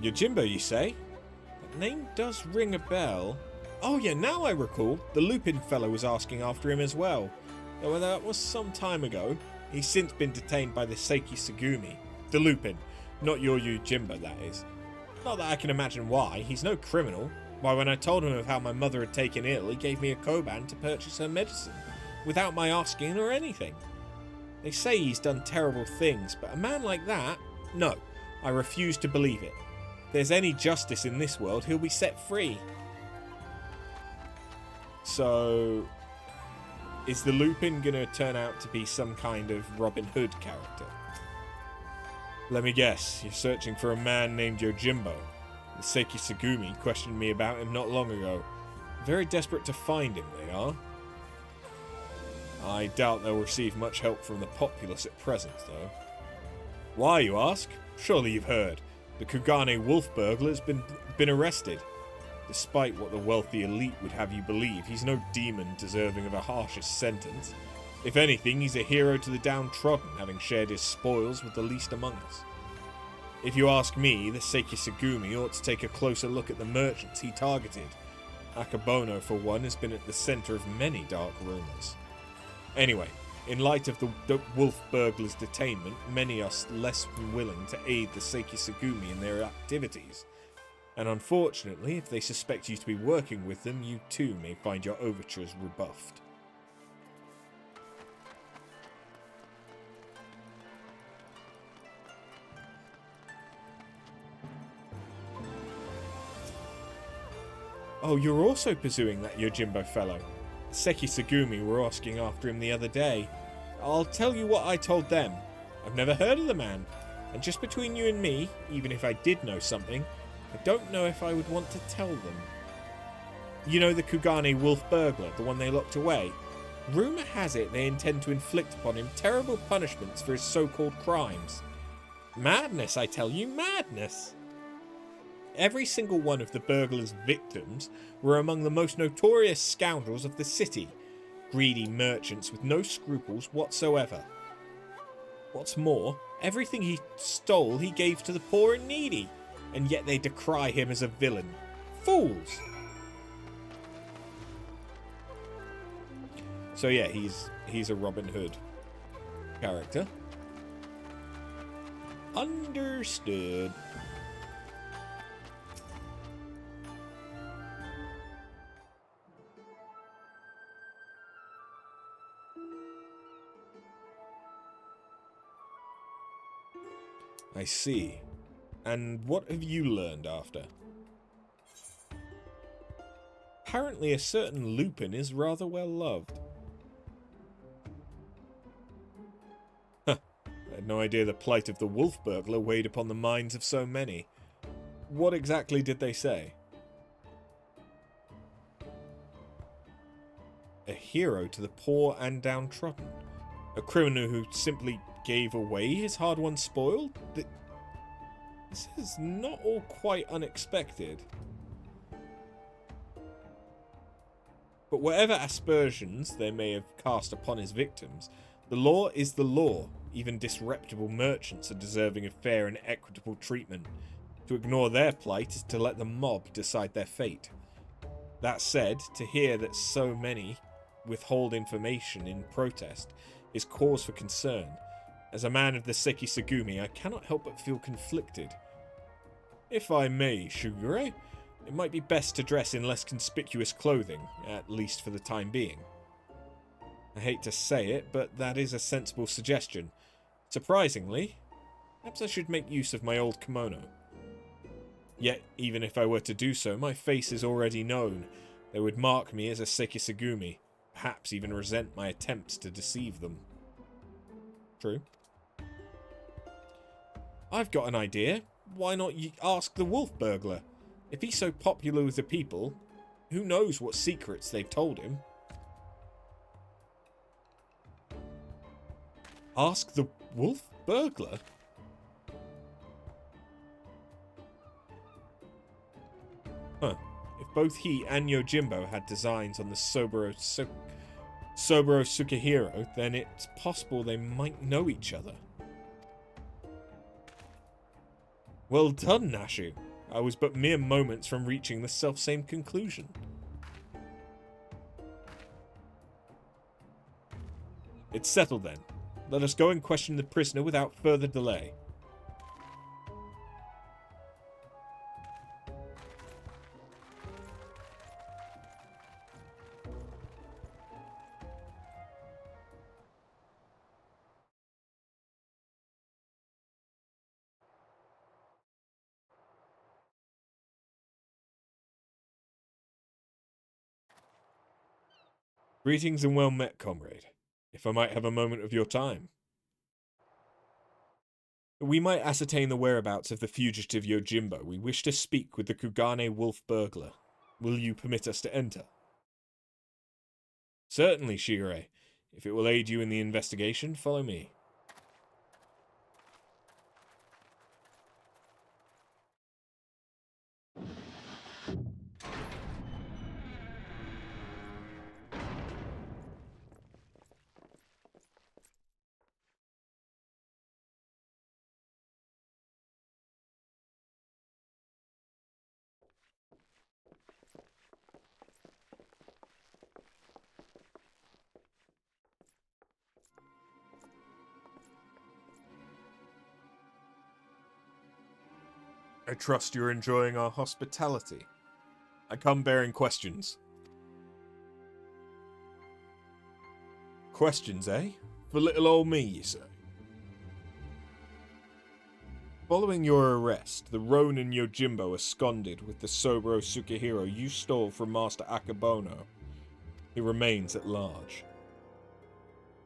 Yojimbo, you say? That name does ring a bell. Oh yeah, now I recall. The Lupin fellow was asking after him as well. Though that was some time ago. He's since been detained by the Seiki Sugumi. The Lupin. Not your Yojimbo, that is. Not that I can imagine why. He's no criminal. Why, when I told him of how my mother had taken ill, he gave me a koban to purchase her medicine. Without my asking or anything. They say he's done terrible things, but a man like that? No. I refuse to believe it. If there's any justice in this world, he'll be set free. So, is the Lupin going to turn out to be some kind of Robin Hood character? Let me guess, you're searching for a man named Yojimbo. The Seiki Sugumi questioned me about him not long ago. Very desperate to find him, they are. I doubt they'll receive much help from the populace at present, though. Why, you ask? Surely you've heard. The Kugane wolf burglar's been arrested. Despite what the wealthy elite would have you believe, he's no demon deserving of a harshest sentence. If anything, he's a hero to the downtrodden, having shared his spoils with the least among us. If you ask me, the Seiki Sugumi ought to take a closer look at the merchants he targeted. Akabono, for one, has been at the centre of many dark rumours. Anyway, in light of the wolf burglar's detainment, many are less than willing to aid the Seiki Sugumi in their activities. And unfortunately, if they suspect you to be working with them, you too may find your overtures rebuffed. Oh, you're also pursuing that Yojimbo fellow. Seki Sagumi were asking after him the other day. I'll tell you what I told them. I've never heard of the man. And just between you and me, even if I did know something, I don't know if I would want to tell them. You know the Kugane wolf burglar, the one they locked away? Rumour has it they intend to inflict upon him terrible punishments for his so-called crimes. Madness, I tell you, madness! Every single one of the burglar's victims were among the most notorious scoundrels of the city, greedy merchants with no scruples whatsoever. What's more, everything he stole he gave to the poor and needy, and yet they decry him as a villain. Fools! So yeah, he's a Robin Hood character. Understood. I see. And what have you learned after? Apparently a certain Lupin is rather well loved. Huh. I had no idea the plight of the wolf burglar weighed upon the minds of so many. What exactly did they say? A hero to the poor and downtrodden. A criminal who simply gave away his hard-won spoil? This is not all quite unexpected. But whatever aspersions they may have cast upon his victims, the law is the law. Even disreputable merchants are deserving of fair and equitable treatment. To ignore their plight is to let the mob decide their fate. That said, to hear that so many withhold information in protest is cause for concern. As a man of the Seki Sagumi, I cannot help but feel conflicted. If I may, Shugure, it might be best to dress in less conspicuous clothing, at least for the time being. I hate to say it, but that is a sensible suggestion. Surprisingly, perhaps I should make use of my old kimono. Yet, even if I were to do so, my face is already known. They would mark me as a Seki Sagumi, perhaps even resent my attempts to deceive them. True. I've got an idea. Why not ask the wolf burglar? If he's so popular with the people, who knows what secrets they've told him? Ask the wolf burglar? Huh. If both he and Yojimbo had designs on the Soboro Sukehiro, then it's possible they might know each other. Well done, Nashu. I was but mere moments from reaching the selfsame conclusion. It's settled then. Let us go and question the prisoner without further delay. Greetings and well met, comrade. If I might have a moment of your time. We might ascertain the whereabouts of the fugitive Yojimbo. We wish to speak with the Kugane wolf burglar. Will you permit us to enter? Certainly, Shigure. If it will aid you in the investigation, follow me. I trust you're enjoying our hospitality. I come bearing questions. Questions, eh? For little old me, you say? Following your arrest, the Ronin Yojimbo absconded with the Sobro Tsukihiro you stole from Master Akabono. He remains at large.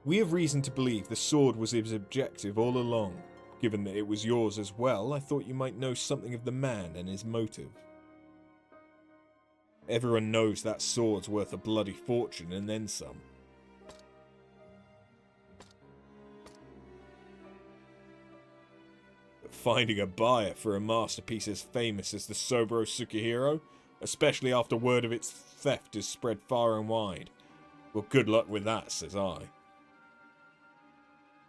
We have reason to believe the sword was his objective all along. Given that it was yours as well, I thought you might know something of the man and his motive. Everyone knows that sword's worth a bloody fortune and then some. But finding a buyer for a masterpiece as famous as the Sobro Tsukihiro, especially after word of its theft is spread far and wide, well, good luck with that, says I.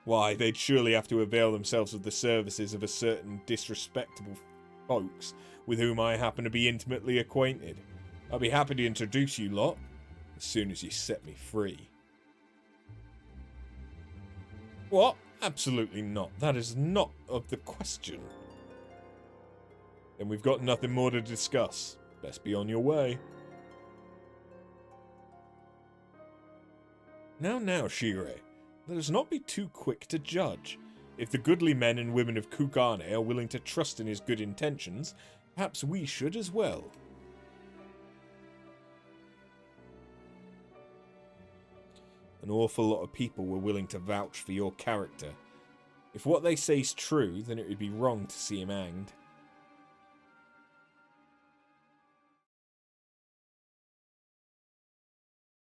Why, they'd surely have to avail themselves of the services of a certain disrespectable folks with whom I happen to be intimately acquainted. I'll be happy to introduce you lot, as soon as you set me free. What? Absolutely not. That is not of the question. Then we've got nothing more to discuss. Best be on your way. Now, Shigure, let us not be too quick to judge. If the goodly men and women of Kukane are willing to trust in his good intentions, perhaps we should as well. An awful lot of people were willing to vouch for your character. If what they say's true, then it would be wrong to see him hanged.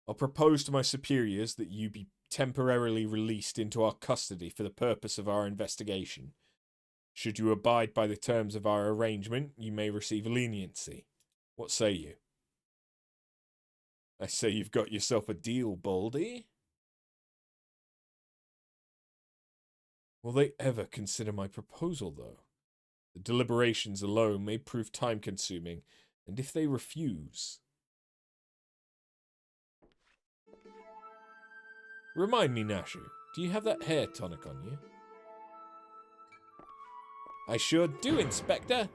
I'll propose to my superiors that you be temporarily released into our custody for the purpose of our investigation. Should you abide by the terms of our arrangement, you may receive leniency. What say you? I say you've got yourself a deal, Baldy. Will they ever consider my proposal, though? The deliberations alone may prove time-consuming, and if they refuse... Remind me, Nashu, do you have that hair tonic on you? I sure do, Inspector.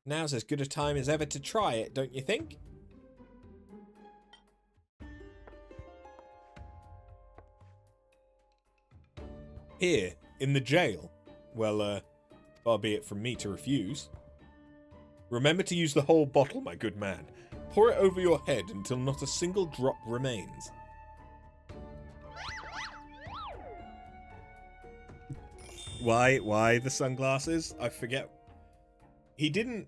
Now's as good a time as ever to try it, don't you think? Here, in the jail? Well, far be it from me to refuse. Remember to use the whole bottle, my good man. Pour it over your head until not a single drop remains. Why the sunglasses? I forget. He didn't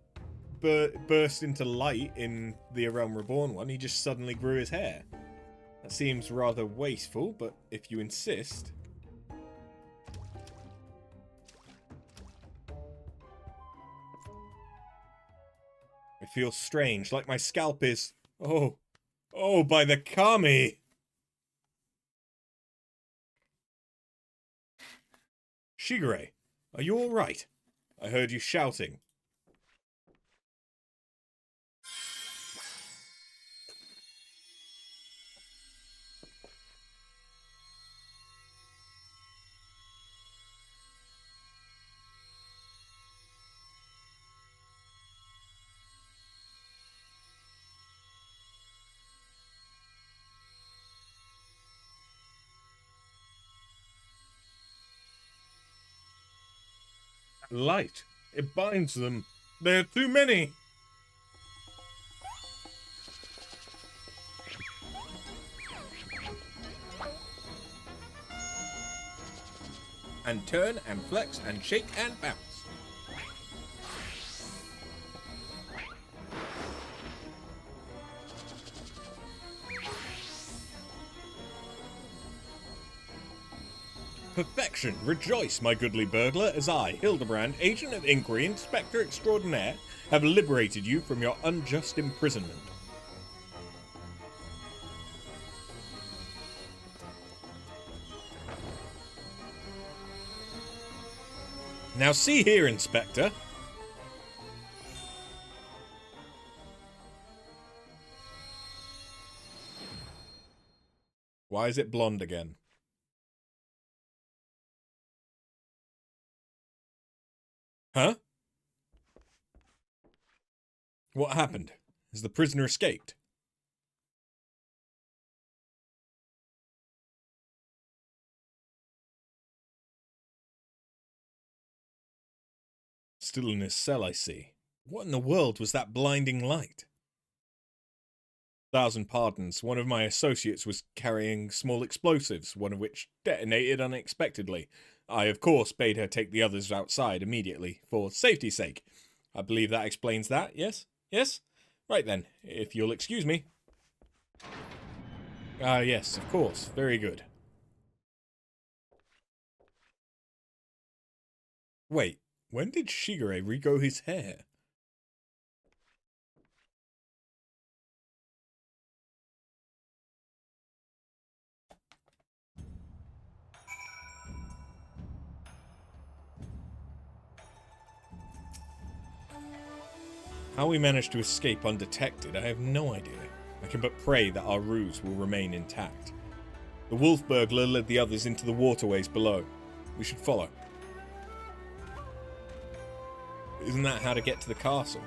burst into light in the A Realm Reborn one, he just suddenly grew his hair. That seems rather wasteful, but if you insist... I feel strange, like my scalp is... Oh, by the kami! Shigure, are you alright? I heard you shouting. Light. It binds them. There are too many. And turn and flex and shake and bounce. Perfection! Rejoice, my goodly burglar, as I, Hildibrand, Agent of Inquiry, Inspector Extraordinaire, have liberated you from your unjust imprisonment. Now see here, Inspector. Why is it blonde again? Huh? What happened? Has the prisoner escaped? Still in his cell, I see. What in the world was that blinding light? 1,000 pardons. One of my associates was carrying small explosives, one of which detonated unexpectedly. I, of course, bade her take the others outside immediately, for safety's sake. I believe that explains that, yes? Yes? Right then, if you'll excuse me. Yes, of course. Very good. Wait, when did Shigure regrow his hair? How we managed to escape undetected, I have no idea. I can but pray that our ruse will remain intact. The wolf burglar led the others into the waterways below. We should follow. Isn't that how to get to the castle?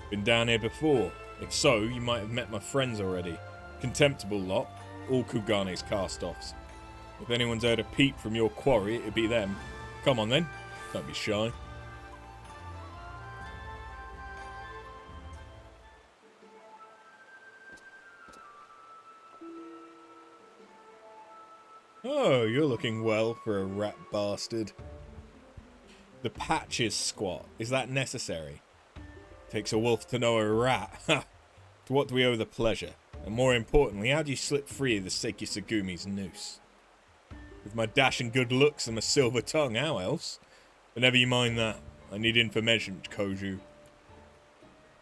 Been down here before. If so, you might have met my friends already. Contemptible lot, all Kugane's cast-offs. If anyone's heard a peep from your quarry, it'd be them. Come on then, don't be shy. Oh, you're looking well for a rat bastard. The patches squat, is that necessary? Takes a wolf to know a rat. Ha! To what do we owe the pleasure? And more importantly, how do you slip free of the Seiki Tsugumi's noose? With my dash and good looks and my silver tongue, how else? But never you mind that. I need information, Koju.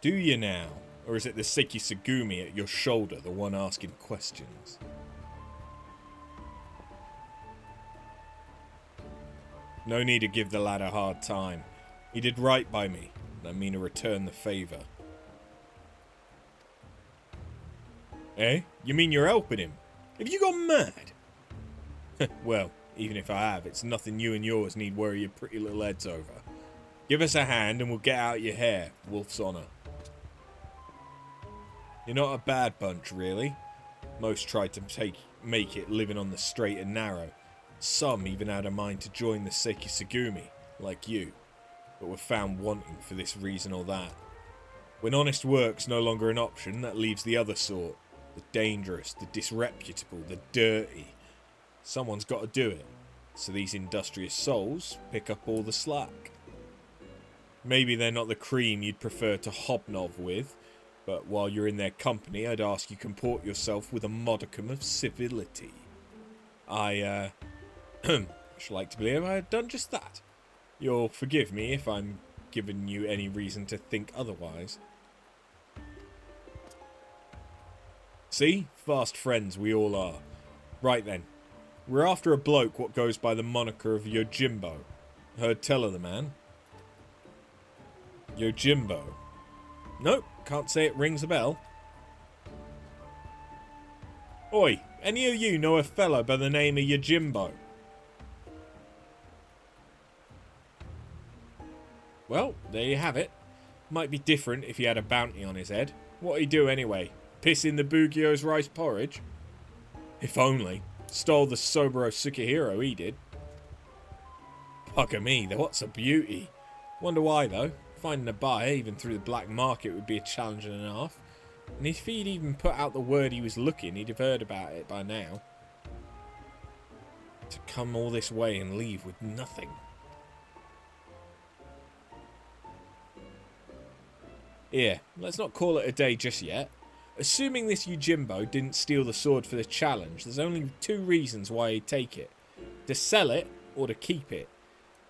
Do you now? Or is it the Seiki Tsugumi at your shoulder, the one asking questions? No need to give the lad a hard time. He did right by me, and I mean to return the favour. Eh? You mean you're helping him? Have you gone mad? Well, even if I have, it's nothing you and yours need worry your pretty little heads over. Give us a hand and we'll get out your hair, Wolf's honour. You're not a bad bunch, really. Most tried to make it living on the straight and narrow. Some even had a mind to join the Seiki Tsugumi, like you, but were found wanting for this reason or that. When honest work's no longer an option, that leaves the other sort. The dangerous, the disreputable, the dirty. Someone's got to do it, so these industrious souls pick up all the slack. Maybe they're not the cream you'd prefer to hobnob with, but while you're in their company, I'd ask you comport yourself with a modicum of civility. I should like to believe I have done just that. You'll forgive me if I'm giving you any reason to think otherwise. See? Fast friends we all are. Right then. We're after a bloke what goes by the moniker of Yojimbo. Heard tell of the man? Yojimbo? Nope, can't say it rings a bell. Oi, any of you know a fellow by the name of Yojimbo? Well, there you have it. Might be different if he had a bounty on his head. What'd he do anyway? Piss in the Bugio's rice porridge? If only. Stole the Soboro Sukihiro, he did. Bugger me, what's a beauty. Wonder why, though. Finding a buyer, even through the black market, would be a challenge and a half. And if he'd even put out the word he was looking, he'd have heard about it by now. To come all this way and leave with nothing. Here, let's not call it a day just yet. Assuming this Yojimbo didn't steal the sword for the challenge, there's only two reasons why he'd take it. To sell it, or to keep it.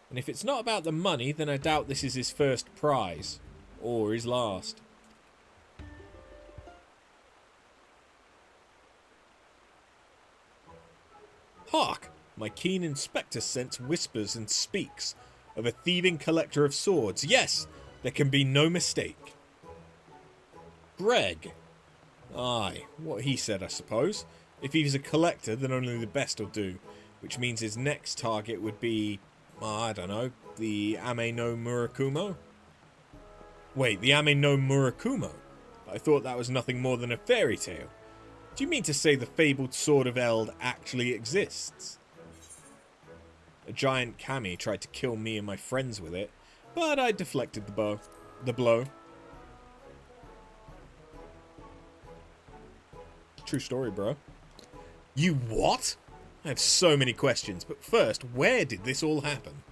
And if it's not about the money, then I doubt this is his first prize. Or his last. Hark! My keen inspector sense whispers and speaks of a thieving collector of swords. Yes! There can be no mistake. Greg. Aye, what he said, I suppose. If he's a collector, then only the best will do, which means his next target would be, I don't know, the Ame no Murakumo? Wait, the Ame no Murakumo? I thought that was nothing more than a fairy tale. Do you mean to say the fabled Sword of Eld actually exists? A giant kami tried to kill me and my friends with it, but I deflected the blow. True story, bro. You what? I have so many questions, but first, where did this all happen?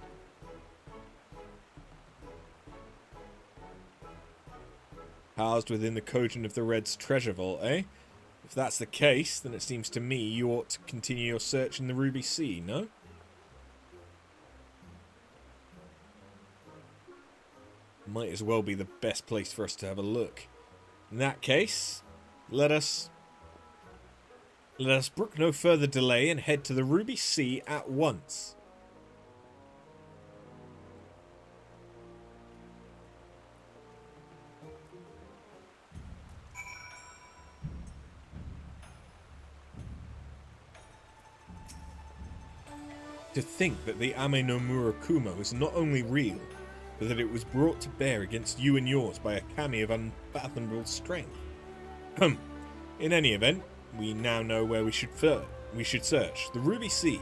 Housed within the cogent of the Red's treasure vault, eh? If that's the case, then it seems to me you ought to continue your search in the Ruby Sea, no? Might as well be the best place for us to have a look. In that case, let us brook no further delay and head to the Ruby Sea at once. To think that the Ame no Murakumo is not only real, but that it was brought to bear against you and yours by a kami of unfathomable strength. In any event, we now know where we should search, the Ruby Sea.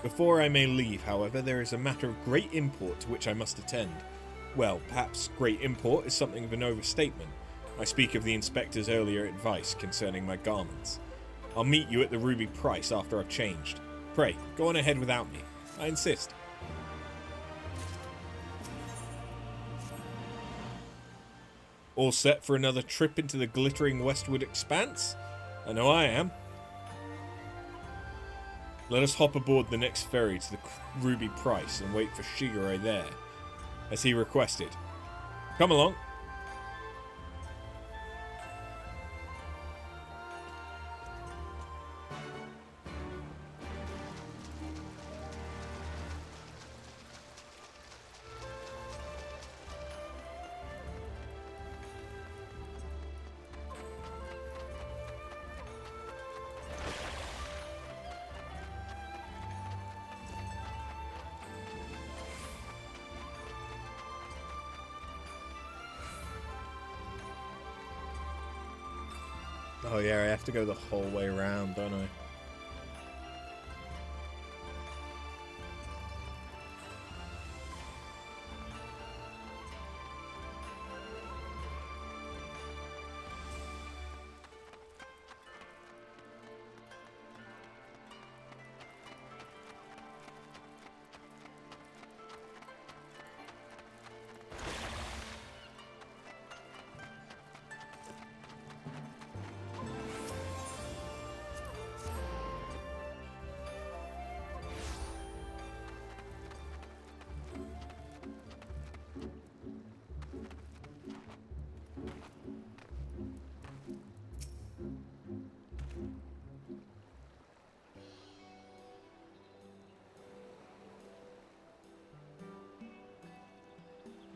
Before I may leave, however, there is a matter of great import to which I must attend. Well, perhaps great import is something of an overstatement. I speak of the inspector's earlier advice concerning my garments. I'll meet you at the Ruby Price after I've changed. Pray, go on ahead without me. I insist. All set for another trip into the glittering westward expanse? I know I am. Let us hop aboard the next ferry to the Ruby Price and wait for Shigure there, as he requested. Come along. Oh yeah, I have to go the whole way around, don't I?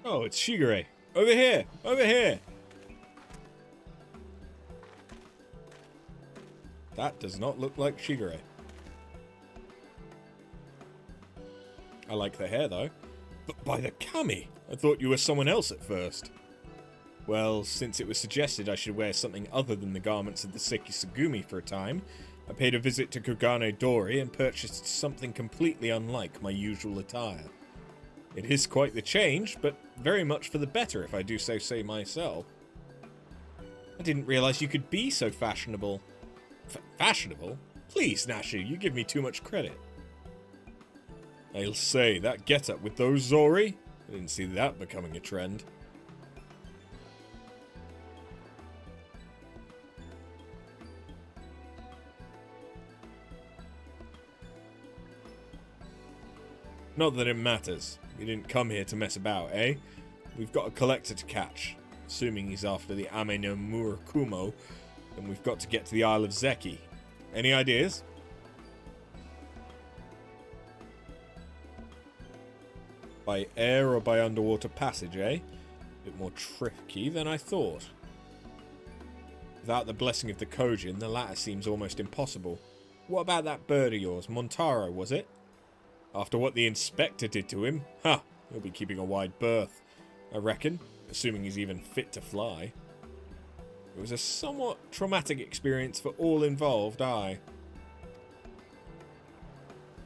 Oh, it's Shigure. Over here! Over here! That does not look like Shigure. I like the hair, though. But by the kami! I thought you were someone else at first. Well, since it was suggested I should wear something other than the garments of the Sekisugumi for a time, I paid a visit to Kugane Dori and purchased something completely unlike my usual attire. It is quite the change, but very much for the better if I do so say myself. I didn't realize you could be so fashionable. Fashionable? Please, Nashu, you give me too much credit. I'll say, that get-up with those Zori? I didn't see that becoming a trend. Not that it matters. We didn't come here to mess about, eh? We've got a collector to catch. Assuming he's after the Ame no Murakumo, then we've got to get to the Isle of Zeki. Any ideas? By air or by underwater passage, eh? A bit more tricky than I thought. Without the blessing of the Kojin, the latter seems almost impossible. What about that bird of yours, Montaro, was it? After what the inspector did to him, he'll be keeping a wide berth, I reckon, assuming he's even fit to fly. It was a somewhat traumatic experience for all involved, aye.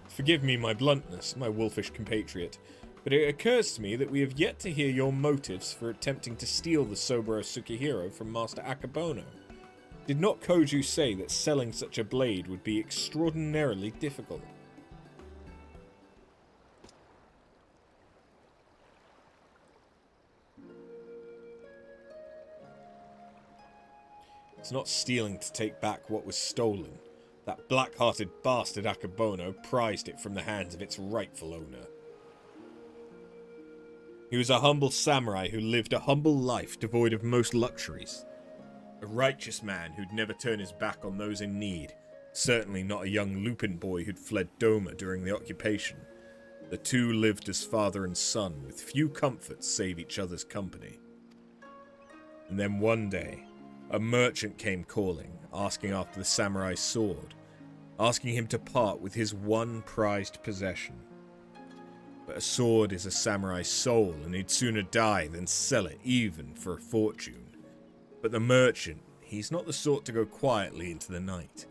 Forgive me my bluntness, my wolfish compatriot, but it occurs to me that we have yet to hear your motives for attempting to steal the Soboro Tsukihiro from Master Akebono. Did not Koju say that selling such a blade would be extraordinarily difficult? It's not stealing to take back what was stolen. That black-hearted bastard Akebono prized it from the hands of its rightful owner. He was a humble samurai who lived a humble life devoid of most luxuries. A righteous man who'd never turn his back on those in need. Certainly not a young Lupin boy who'd fled Doma during the occupation. The two lived as father and son, with few comforts save each other's company. And then one day, a merchant came calling, asking after the samurai's sword, asking him to part with his one prized possession. But a sword is a samurai's soul, and he'd sooner die than sell it, even for a fortune. But the merchant, he's not the sort to go quietly into the night.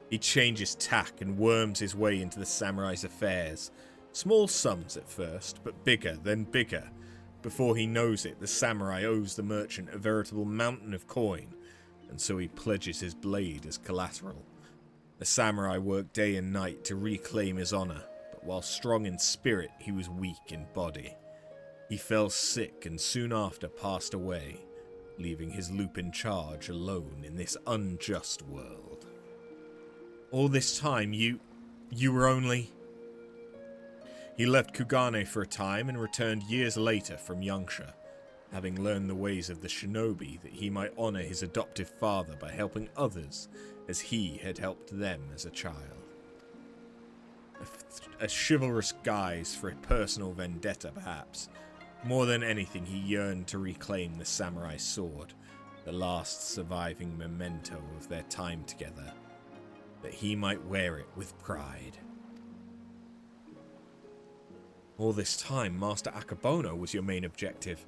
He changes tack and worms his way into the samurai's affairs. Small sums at first, but bigger, then bigger. Before he knows it, the samurai owes the merchant a veritable mountain of coin, and so he pledges his blade as collateral. The samurai worked day and night to reclaim his honor, but while strong in spirit, he was weak in body. He fell sick and soon after passed away, leaving his Lupin charge alone in this unjust world. All this time, you were only... He left Kugane for a time and returned years later from Yangsha, having learned the ways of the shinobi that he might honor his adoptive father by helping others as he had helped them as a child. A chivalrous guise for a personal vendetta, perhaps. More than anything, he yearned to reclaim the samurai sword, the last surviving memento of their time together, that he might wear it with pride. All this time, Master Akebono was your main objective.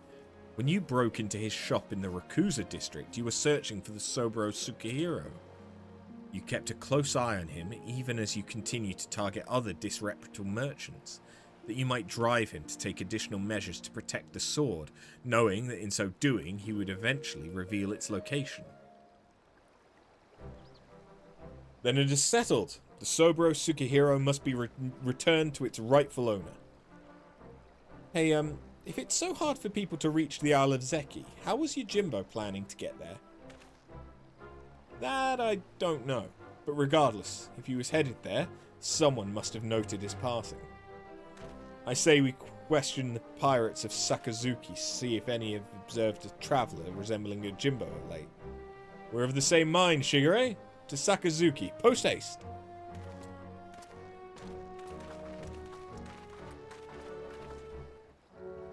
When you broke into his shop in the Rakusa district, you were searching for the Soboro Tsukihiro. You kept a close eye on him, even as you continued to target other disreputable merchants, that you might drive him to take additional measures to protect the sword, knowing that in so doing he would eventually reveal its location. Then it is settled. The Soboro Tsukihiro must be returned to its rightful owner. Hey, if it's so hard for people to reach the Isle of Zeki, how was Yojimbo planning to get there? That I don't know, but regardless, if he was headed there, someone must have noted his passing. I say we question the pirates of Sakazuki, see if any have observed a traveller resembling Yojimbo of late. We're of the same mind, Shigure. To Sakazuki, post haste!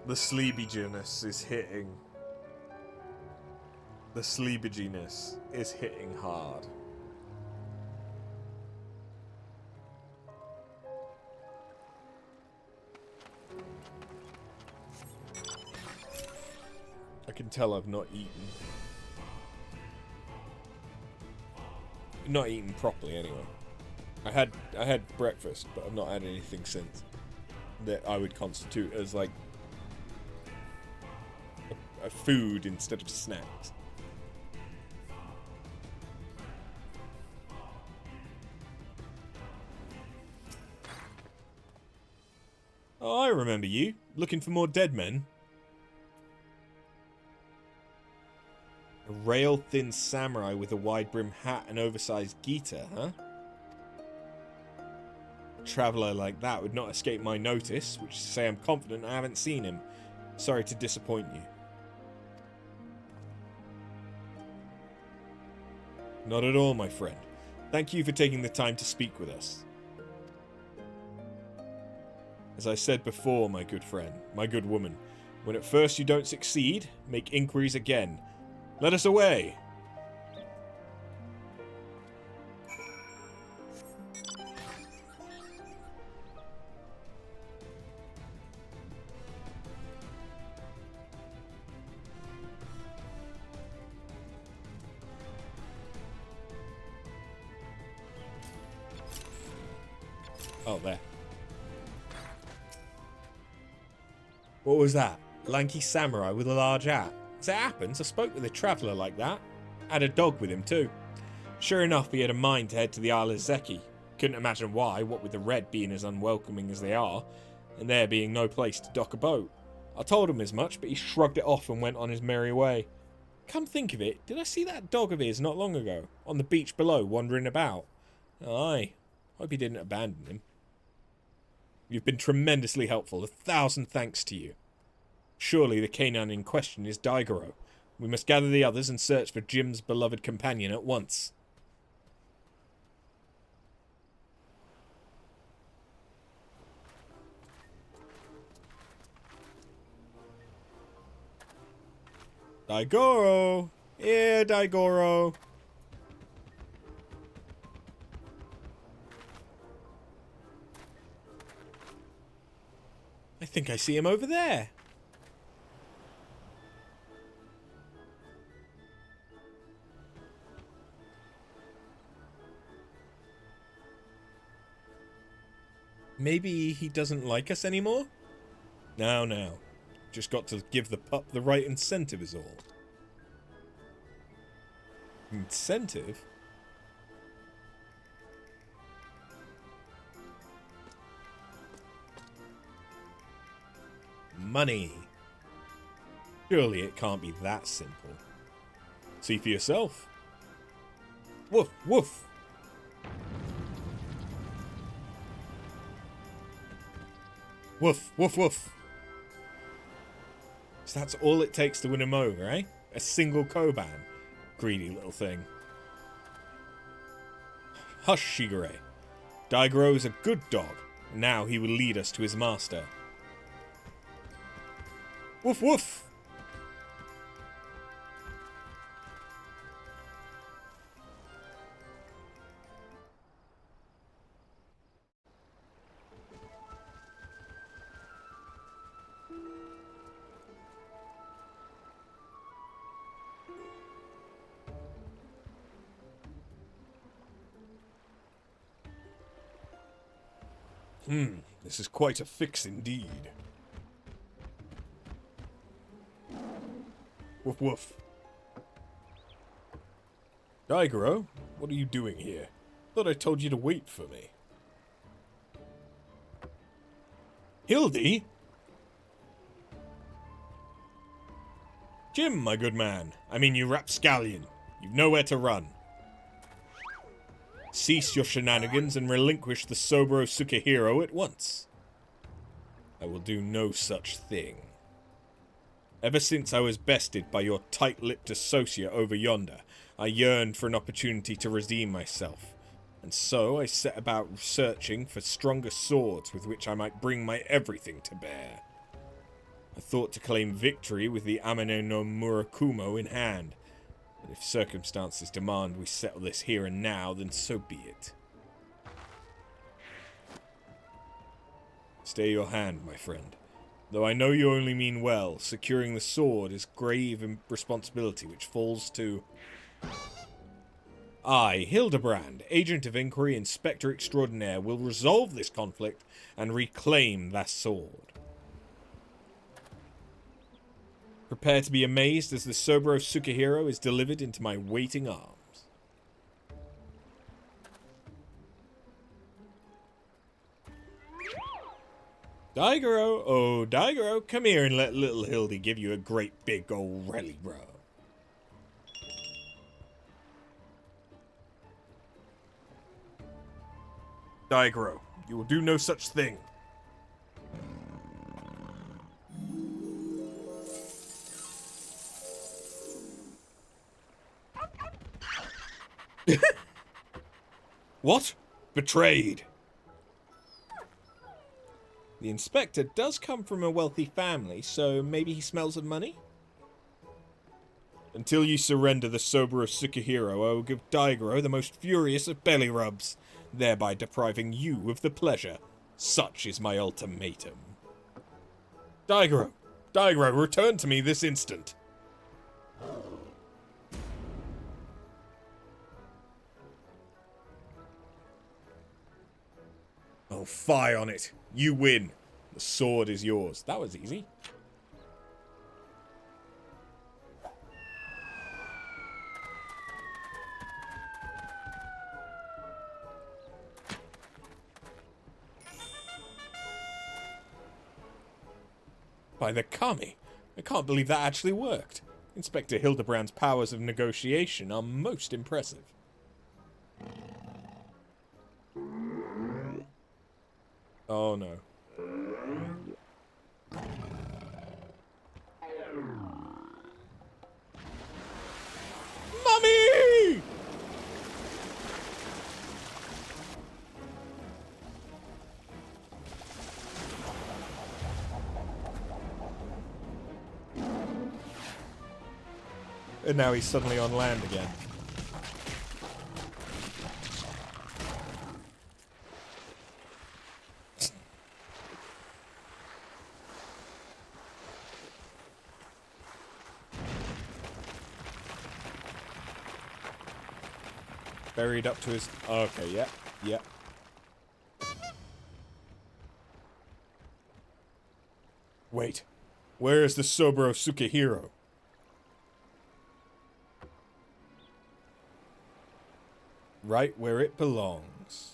The sleepiness is hitting. The sleepiness is hitting hard. I can tell I've not eaten. Not eaten properly anyway. I had breakfast, but I've not had anything since that I would constitute as like a food instead of snacks. Oh, I remember you. Looking for more dead men. A rail-thin samurai with a wide-brimmed hat and oversized gita, huh? A traveller like that would not escape my notice, which is to say I'm confident I haven't seen him. Sorry to disappoint you. Not at all, my friend. Thank you for taking the time to speak with us. As I said before, my good friend, my good woman, when at first you don't succeed, make inquiries again. Let us away! Oh, there. What was that? Lanky samurai with a large hat. As it happens, I spoke with a traveller like that. Had a dog with him too. Sure enough, he had a mind to head to the Isle of Zeki. Couldn't imagine why, what with the Red being as unwelcoming as they are, and there being no place to dock a boat. I told him as much, but he shrugged it off and went on his merry way. Come think of it, did I see that dog of his not long ago, on the beach below, wandering about? Aye, hope he didn't abandon him. You've been tremendously helpful. 1,000 thanks to you. Surely the canine in question is Daigoro. We must gather the others and search for Jim's beloved companion at once. Daigoro! Here, Daigoro! I think I see him over there. Maybe he doesn't like us anymore? No. Just got to give the pup the right incentive is all. Incentive? Money. Surely it can't be that simple. See for yourself. Woof, woof. Woof, woof, woof. So that's all it takes to win him over, eh? A single Koban. Greedy little thing. Hush, Shigure. Daigoro is a good dog, and now he will lead us to his master. Woof, woof. This is quite a fix indeed. Woof woof. Daigoro, what are you doing here? Thought I told you to wait for me. Hildy? Jim, my good man. I mean, you rapscallion. You've nowhere to run. Cease your shenanigans and relinquish the Soboro Sukehiro at once. I will do no such thing. Ever since I was bested by your tight-lipped associate over yonder, I yearned for an opportunity to redeem myself, and so I set about searching for stronger swords with which I might bring my everything to bear. I thought to claim victory with the Amane no Murakumo in hand, but if circumstances demand we settle this here and now, then so be it. Stay your hand, my friend. Though I know you only mean well, securing the sword is grave responsibility which falls to... I, Hildibrand, Agent of Inquiry, Inspector Extraordinaire, will resolve this conflict and reclaim that sword. Prepare to be amazed as the Soboro Sukehiro is delivered into my waiting arms. Daigoro, oh Daigoro, come here and let little Hildy give you a great big old rally rub. Daigoro, you will do no such thing. What? Betrayed. The inspector does come from a wealthy family, so maybe he smells of money? Until you surrender the Soboro Sukehiro, I will give Daigoro the most furious of belly rubs. thereby depriving you of the pleasure. Such is my ultimatum. Daigoro! Daigoro, return to me this instant! Oh, fie on it. You win. The sword is yours. That was easy. By the Kami, I can't believe that actually worked. Inspector Hildibrand's powers of negotiation are most impressive. Oh no. Mummy! And now he's suddenly on land again. Buried up to his... Okay, yeah, yeah. Wait, where is the Soburo Sukehiro? Right where it belongs.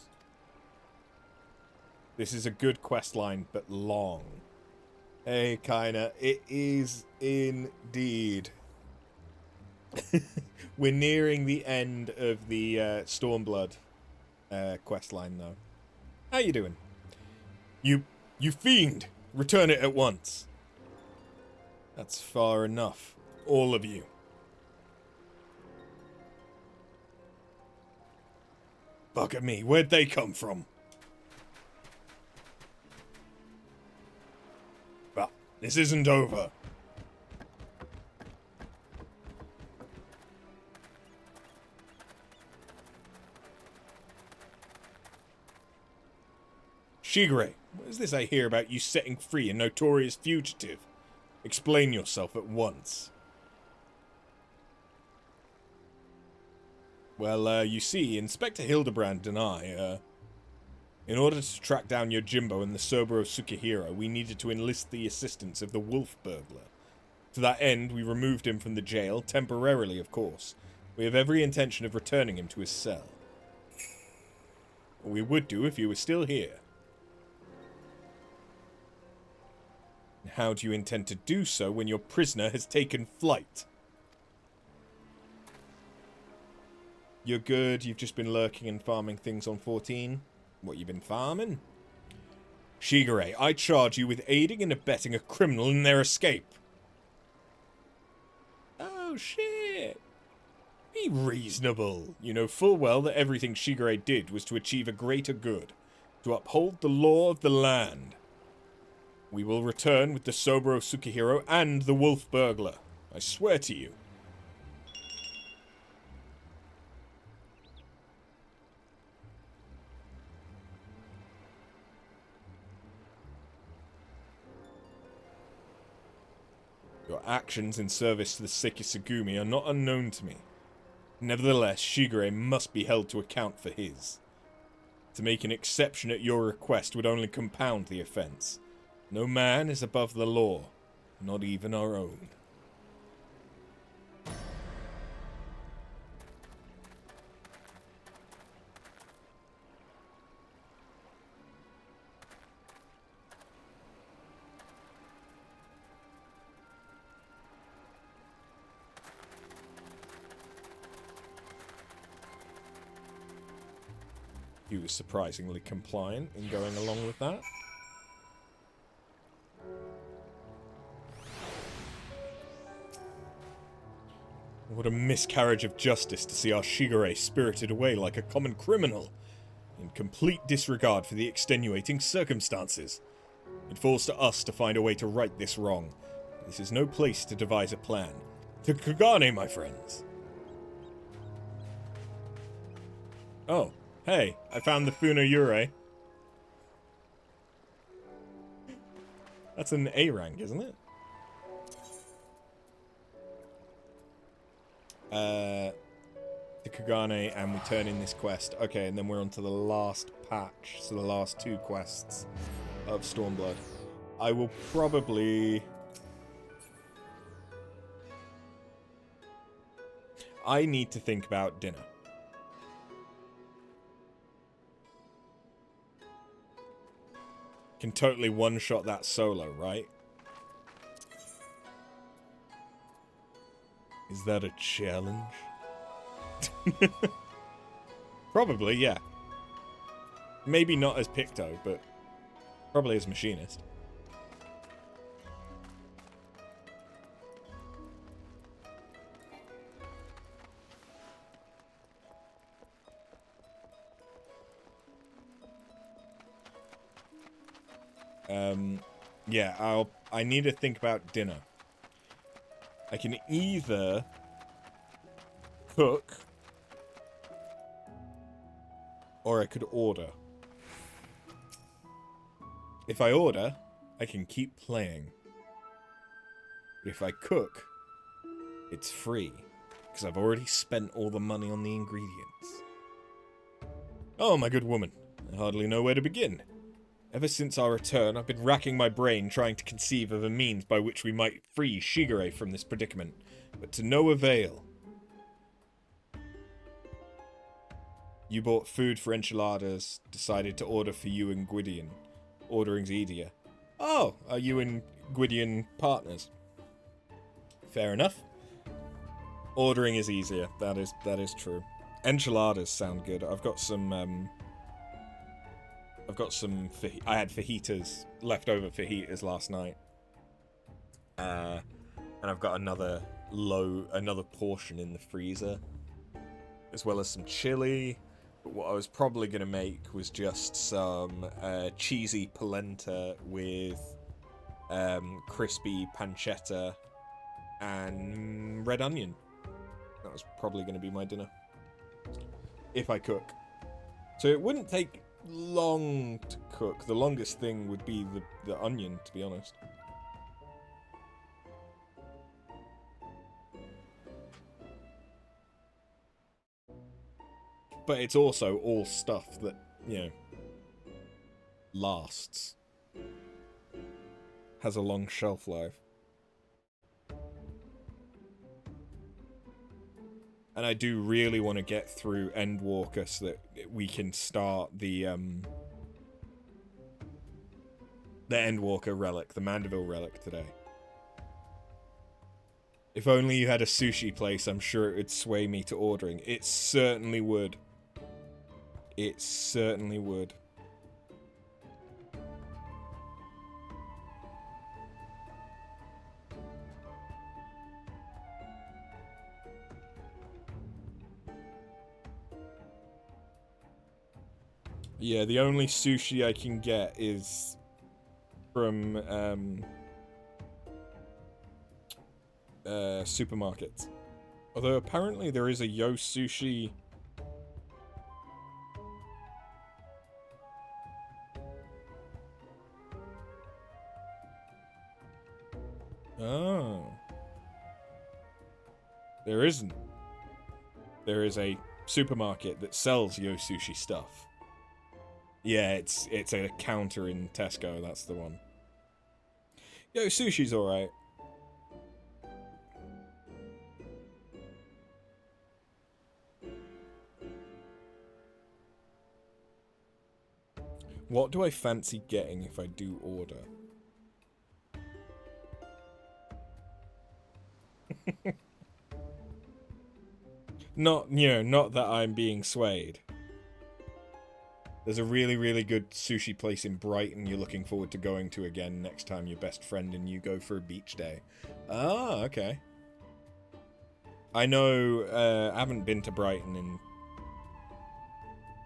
This is a good quest line, but long. Hey, kinda. It is indeed. We're nearing the end of the Stormblood quest line, though. How you doing? You fiend! Return it at once. That's far enough. All of you. Bugger me, where'd they come from? Well, this isn't over. Shigure, what is this I hear about you setting free a notorious fugitive? Explain yourself at once. Well, you see, Inspector Hildibrand and I, in order to track down Yojimbo and the Soburo Sukehiro, we needed to enlist the assistance of the wolf burglar. To that end, we removed him from the jail, temporarily, of course. We have every intention of returning him to his cell. We would do if he were still here. How do you intend to do so when your prisoner has taken flight? You're good, you've just been lurking and farming things on 14. What you been farming? Shigure, I charge you with aiding and abetting a criminal in their escape. Oh, shit. Be reasonable. You know full well that everything Shigure did was to achieve a greater good, to uphold the law of the land. We will return with the Soburo Sukehiro and the wolf burglar. I swear to you. Your actions in service to the Sekisugumi are not unknown to me. Nevertheless, Shigure must be held to account for his. To make an exception at your request would only compound the offense. No man is above the law, not even our own. He was surprisingly compliant in going along with that. What a miscarriage of justice to see our Shigure spirited away like a common criminal, in complete disregard for the extenuating circumstances. It falls to us to find a way to right this wrong. This is no place to devise a plan. To Kagane, my friends! Oh, Hey, I found the Funo Yurei. That's an A rank, isn't it? The Kagane, and we turn in this quest. Okay, and then we're on to the last patch, so the last 2 quests of Stormblood. I will probably... I need to think about dinner. Can totally one-shot that solo, right? Is that a challenge? Probably, yeah. Maybe not as Picto, but probably as Machinist. Yeah, I need to think about dinner. I can either cook or I could order. If I order, I can keep playing. But if I cook, it's free, because I've already spent all the money on the ingredients. Oh, my good woman, I hardly know where to begin. Ever since our return, I've been racking my brain trying to conceive of a means by which we might free Shigure from this predicament, but to no avail. You bought food for enchiladas, decided to order for you and Gwydion. Ordering's easier. Oh, are you and Gwydion partners? Fair enough. Ordering is easier. That is true. Enchiladas sound good. I've got some I had fajitas, leftover fajitas last night. And I've got another portion in the freezer, as well as some chili. But what I was probably going to make was just some cheesy polenta with crispy pancetta and red onion. That was probably going to be my dinner, if I cook. So it wouldn't take long to cook. The longest thing would be the onion, to be honest. But it's also all stuff that, you know, lasts. Has a long shelf life. And I do really want to get through Endwalker so that we can start the Endwalker relic, the Mandeville relic today. If only you had a sushi place, I'm sure it would sway me to ordering. It certainly would. It certainly would. Yeah, the only sushi I can get is from supermarkets. Although apparently there is a Yo Sushi. Oh. There isn't. There is a supermarket that sells Yo Sushi stuff. Yeah, it's a counter in Tesco, that's the one. Yo Sushi's alright. What do I fancy getting if I do order? Not, you know, not that I'm being swayed. There's a really, really good sushi place in Brighton you're looking forward to going to again next time your best friend and you go for a beach day. Ah, okay. I know, I haven't been to Brighton in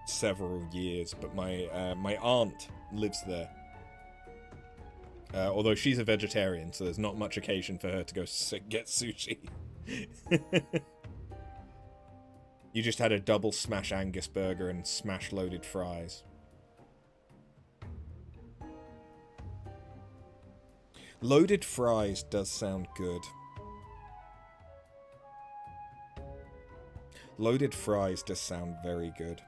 several years, but my aunt lives there. Although she's a vegetarian, so there's not much occasion for her to go get sushi. You just had a double smash Angus burger and smash loaded fries. Loaded fries does sound good. Loaded fries does sound very good.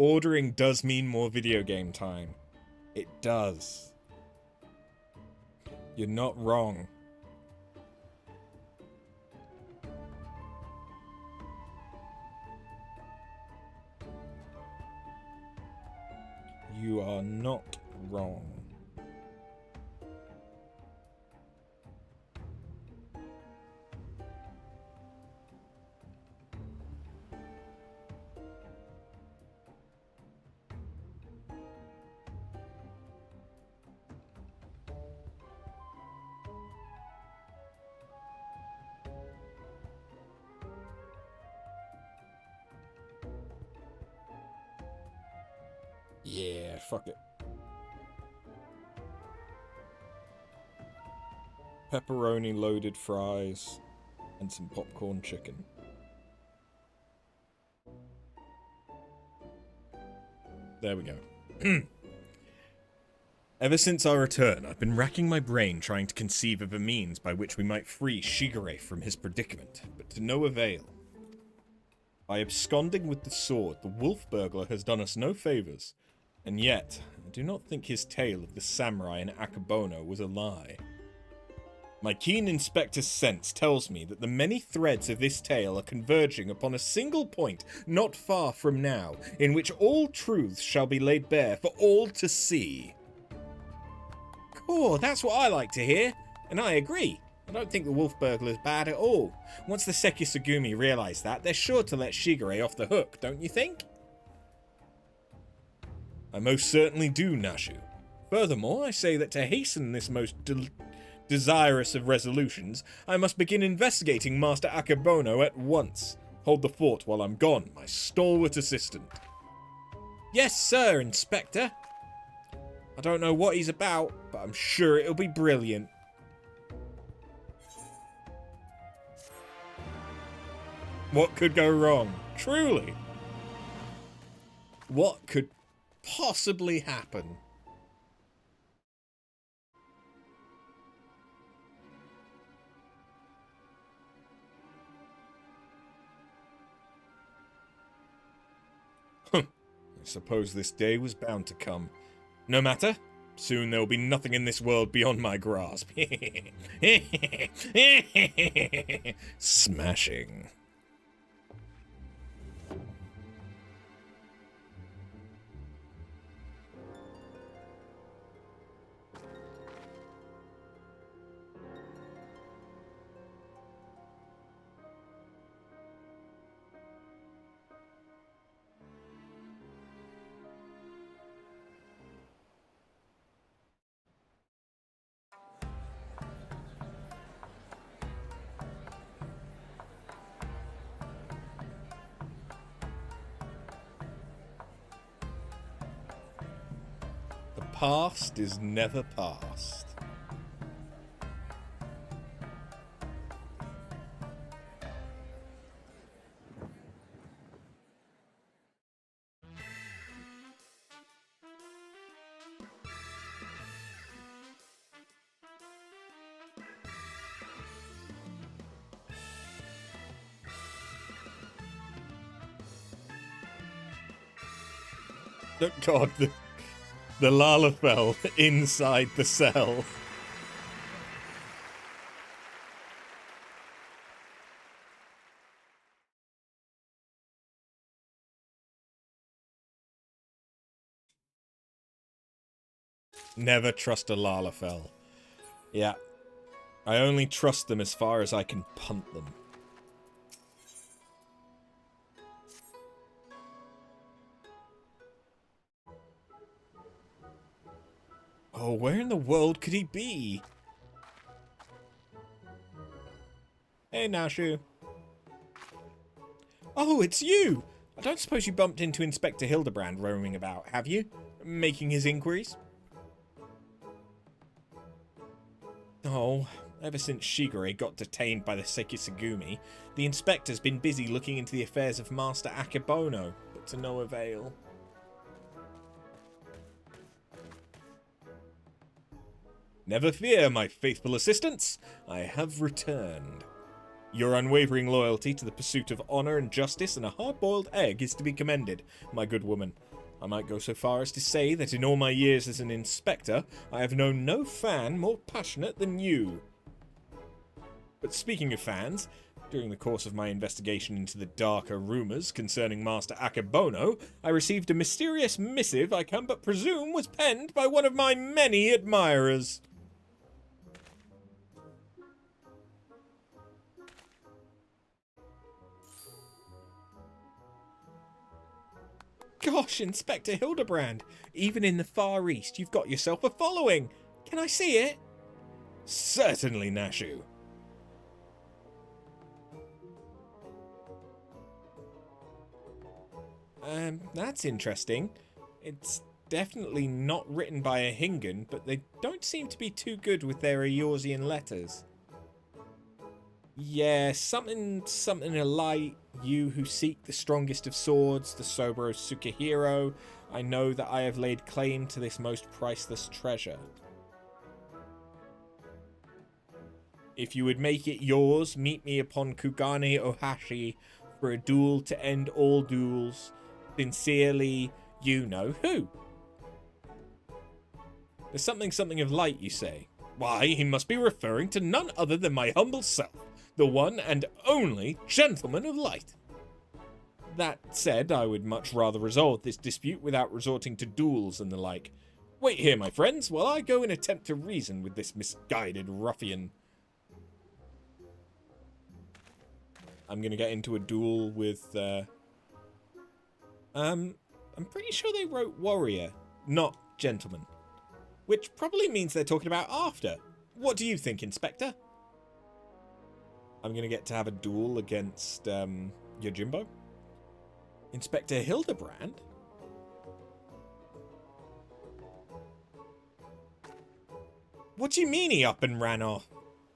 Ordering does mean more video game time. It does. You're not wrong. You are not wrong. Yeah, fuck it. Pepperoni loaded fries and some popcorn chicken. There we go. Ever since our return, I've been racking my brain trying to conceive of a means by which we might free Shigure from his predicament, but to no avail. By absconding with the sword, the wolf burglar has done us no favours, and yet, I do not think his tale of the samurai in Akebono was a lie. My keen inspector's sense tells me that the many threads of this tale are converging upon a single point not far from now, in which all truths shall be laid bare for all to see. Cool, that's what I like to hear, and I agree. I don't think the wolf burglar's bad at all. Once the Sekisugumi realise that, they're sure to let Shigure off the hook, don't you think? I most certainly do, Nashu. Furthermore, I say that to hasten this most desirous of resolutions, I must begin investigating Master Akebono at once. Hold the fort while I'm gone, my stalwart assistant. Yes, sir, Inspector. I don't know what he's about, but I'm sure it'll be brilliant. What could go wrong? Truly. What could possibly happen? I suppose this day was bound to come. No matter. Soon there will be nothing in this world beyond my grasp. Smashing. Past is never past. Oh God, the Lalafell inside the cell. Never trust a Lalafell. Yeah. I only trust them as far as I can punt them. Oh, where in the world could he be? Hey, Nashu. Oh, it's you! I don't suppose you bumped into Inspector Hildibrand roaming about, have you? Making his inquiries? Oh, ever since Shigure got detained by the Sekisagumi, the Inspector's been busy looking into the affairs of Master Akebono, but to no avail. Never fear, my faithful assistants. I have returned. Your unwavering loyalty to the pursuit of honor and justice and a hard-boiled egg is to be commended, my good woman. I might go so far as to say that in all my years as an inspector, I have known no fan more passionate than you. But speaking of fans, during the course of my investigation into the darker rumors concerning Master Akebono, I received a mysterious missive I can but presume was penned by one of my many admirers. Gosh, Inspector Hildibrand, even in the Far East, you've got yourself a following. Can I see it? Certainly, Nashu. That's interesting. It's definitely not written by a Hingan, but they don't seem to be too good with their Eorzean letters. Yeah, something alike. You who seek the strongest of swords, the Sobro Sukahiro, I know that I have laid claim to this most priceless treasure. If you would make it yours, meet me upon Kugane Ohashi for a duel to end all duels. Sincerely, you know who. There's something of light, you say. Why, he must be referring to none other than my humble self, the one and only Gentleman of Light. That said, I would much rather resolve this dispute without resorting to duels and the like. Wait here, my friends, while I go and attempt to reason with this misguided ruffian. I'm gonna get into a duel with, I'm pretty sure they wrote warrior, not gentleman. Which probably means they're talking about after. What do you think, Inspector? I'm gonna get to have a duel against, Yojimbo. Inspector Hildibrand? What do you mean he up and ran off?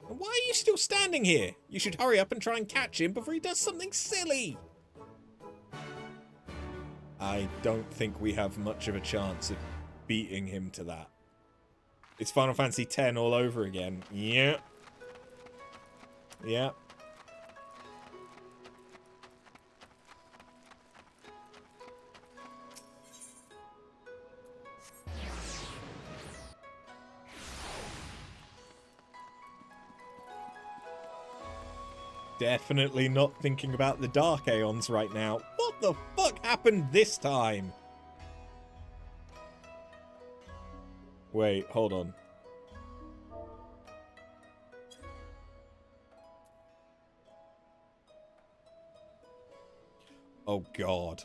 Why are you still standing here? You should hurry up and try and catch him before he does something silly. I don't think we have much of a chance of beating him to that. It's Final Fantasy X all over again. Yeah. Yeah. Definitely not thinking about the Dark Aeons right now. What the fuck happened this time? Wait, hold on. Oh god.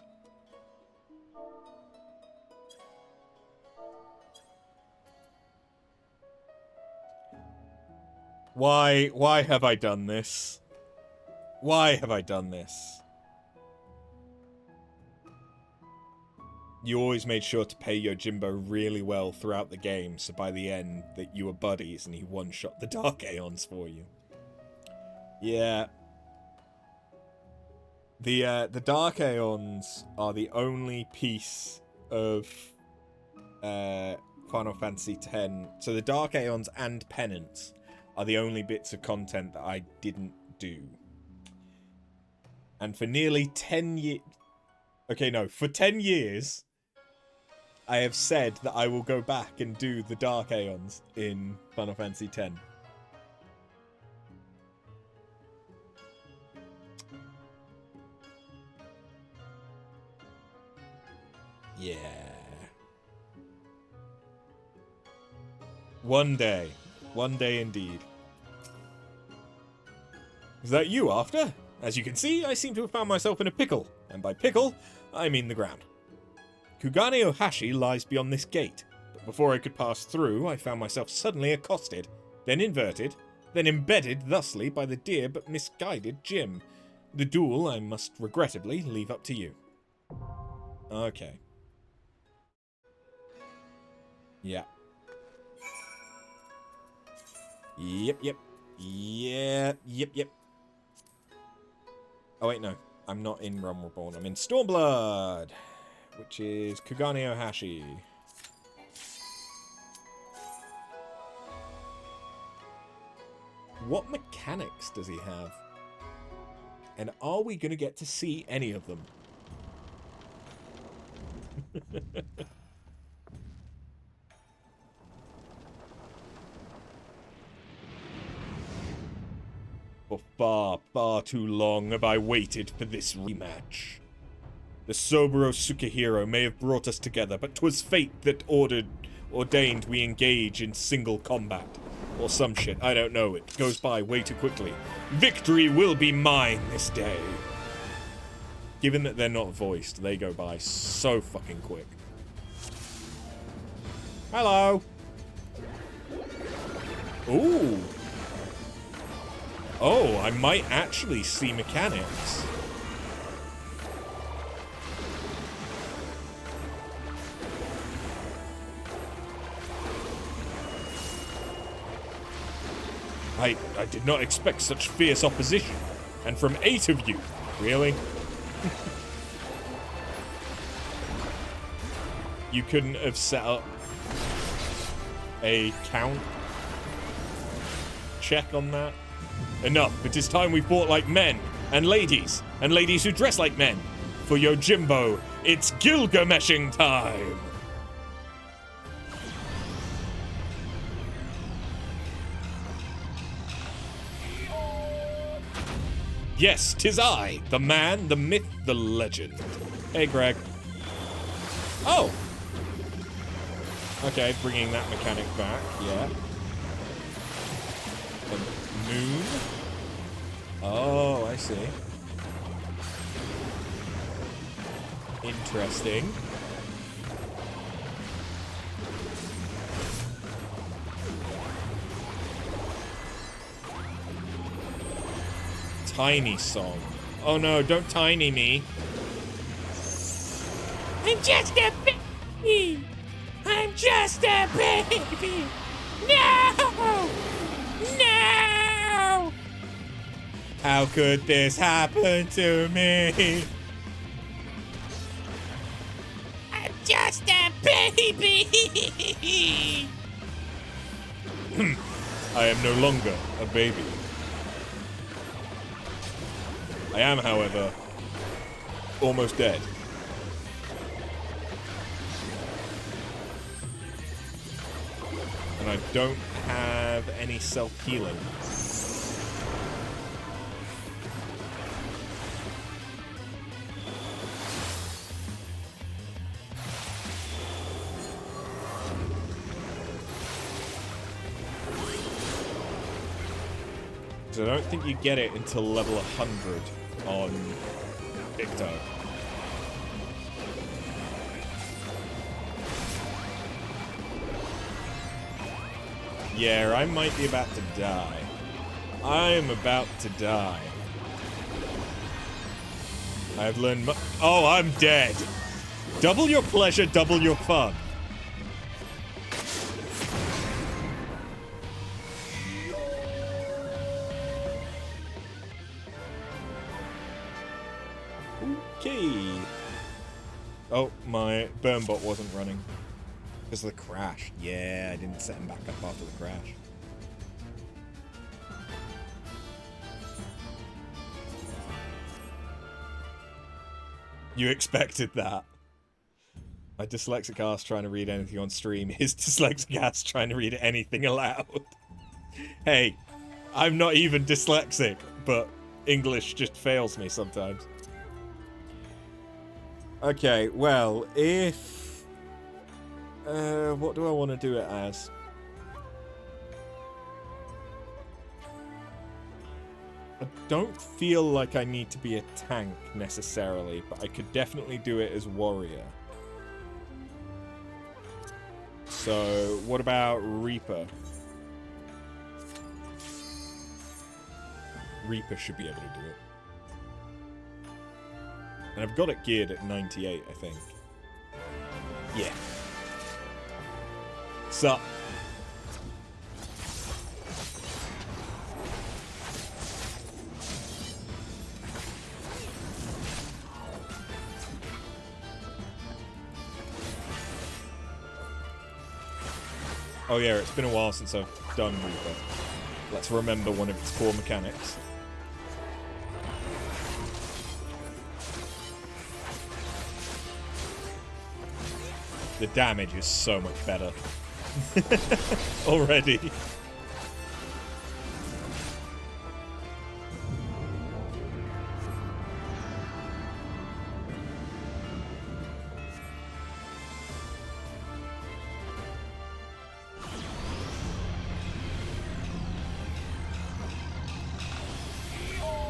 Why have I done this? Why have I done this? You always made sure to pay Yojimbo really well throughout the game, so by the end that you were buddies and he one-shot the Dark Aeons for you. Yeah. The Dark Aeons are the only piece of Final Fantasy X. So the Dark Aeons and Penance are the only bits of content that I didn't do. And for nearly 10 years... Okay, no. For 10 years, I have said that I will go back and do the Dark Aeons in Final Fantasy X. Yeah. One day. One day indeed. Is that you, After? As you can see, I seem to have found myself in a pickle. And by pickle, I mean the ground. Kugane Ohashi lies beyond this gate. But before I could pass through, I found myself suddenly accosted, then inverted, then embedded thusly by the dear but misguided Jim. The duel I must regrettably leave up to you. Okay. Yeah. Yep. Oh wait, no. I'm not in Realm Reborn. I'm in Stormblood, which is Kugane Ohashi. What mechanics does he have? And are we going to get to see any of them? For far, far too long have I waited for this rematch. The Soburo Sukehiro may have brought us together, but 'twas fate that ordained we engage in single combat. Or some shit, I don't know, it goes by way too quickly. Victory will be mine this day. Given that they're not voiced, they go by so fucking quick. Hello! Ooh! Oh, I might actually see mechanics. I did not expect such fierce opposition. And from 8 of you. Really? You couldn't have set up a count check on that? Enough. It is time we fought like men. And ladies who dress like men. For Yojimbo, it's Gilgameshing time! Yes, 'tis I, the man, the myth, the legend. Hey, Greg. Oh! Okay, bringing that mechanic back, yeah. The moon? Oh, I see. Interesting. Tiny song. Oh no, don't tiny me. I'm just a baby! I'm just a baby! No! No! How could this happen to me? I'm just a baby! I am no longer a baby. I am, however, almost dead. And I don't have any self-healing. So I don't think you get it until level 100 on Victor. Yeah, I might be about to die. I am about to die. I have learned oh, I'm dead. Double your pleasure, double your fun. Okay. Oh, my burn bot wasn't running. Because of the crash. Yeah, I didn't set him back up after the crash. You expected that. My dyslexic ass trying to read anything on stream. His dyslexic ass trying to read anything aloud. Hey, I'm not even dyslexic, but English just fails me sometimes. Okay, well, if... what do I want to do it as? I don't feel like I need to be a tank necessarily, but I could definitely do it as warrior. So, what about Reaper? Reaper should be able to do it. And I've got it geared at 98, I think. Yeah. Sup? Oh yeah, it's been a while since I've done Reaper. Let's remember one of its core mechanics. The damage is so much better. Already.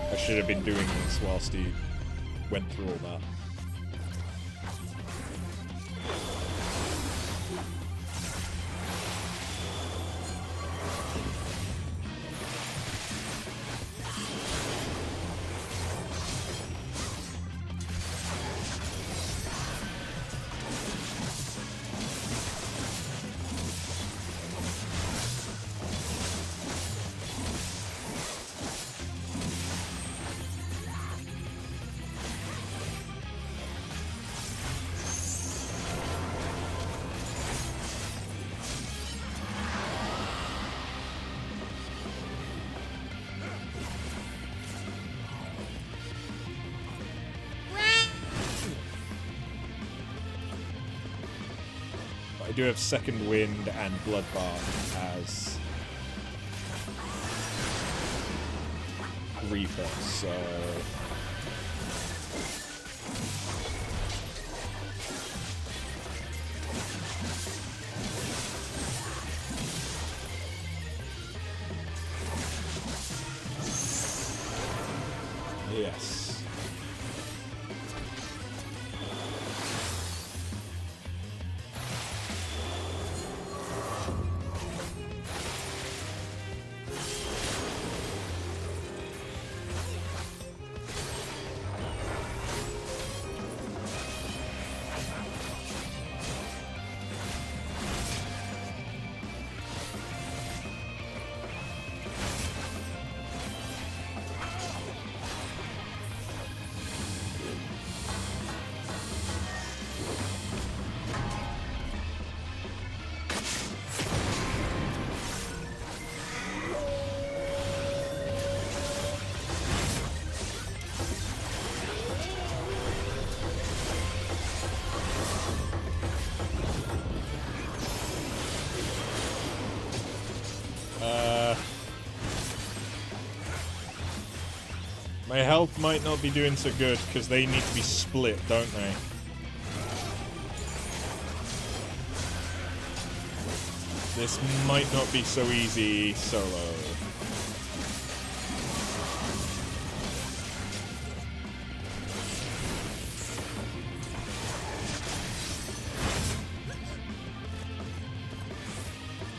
I should have been doing this whilst he went through all that. I do have Second Wind and Bloodbath as Reaper, so... Yes. My health might not be doing so good because they need to be split, don't they? This might not be so easy solo.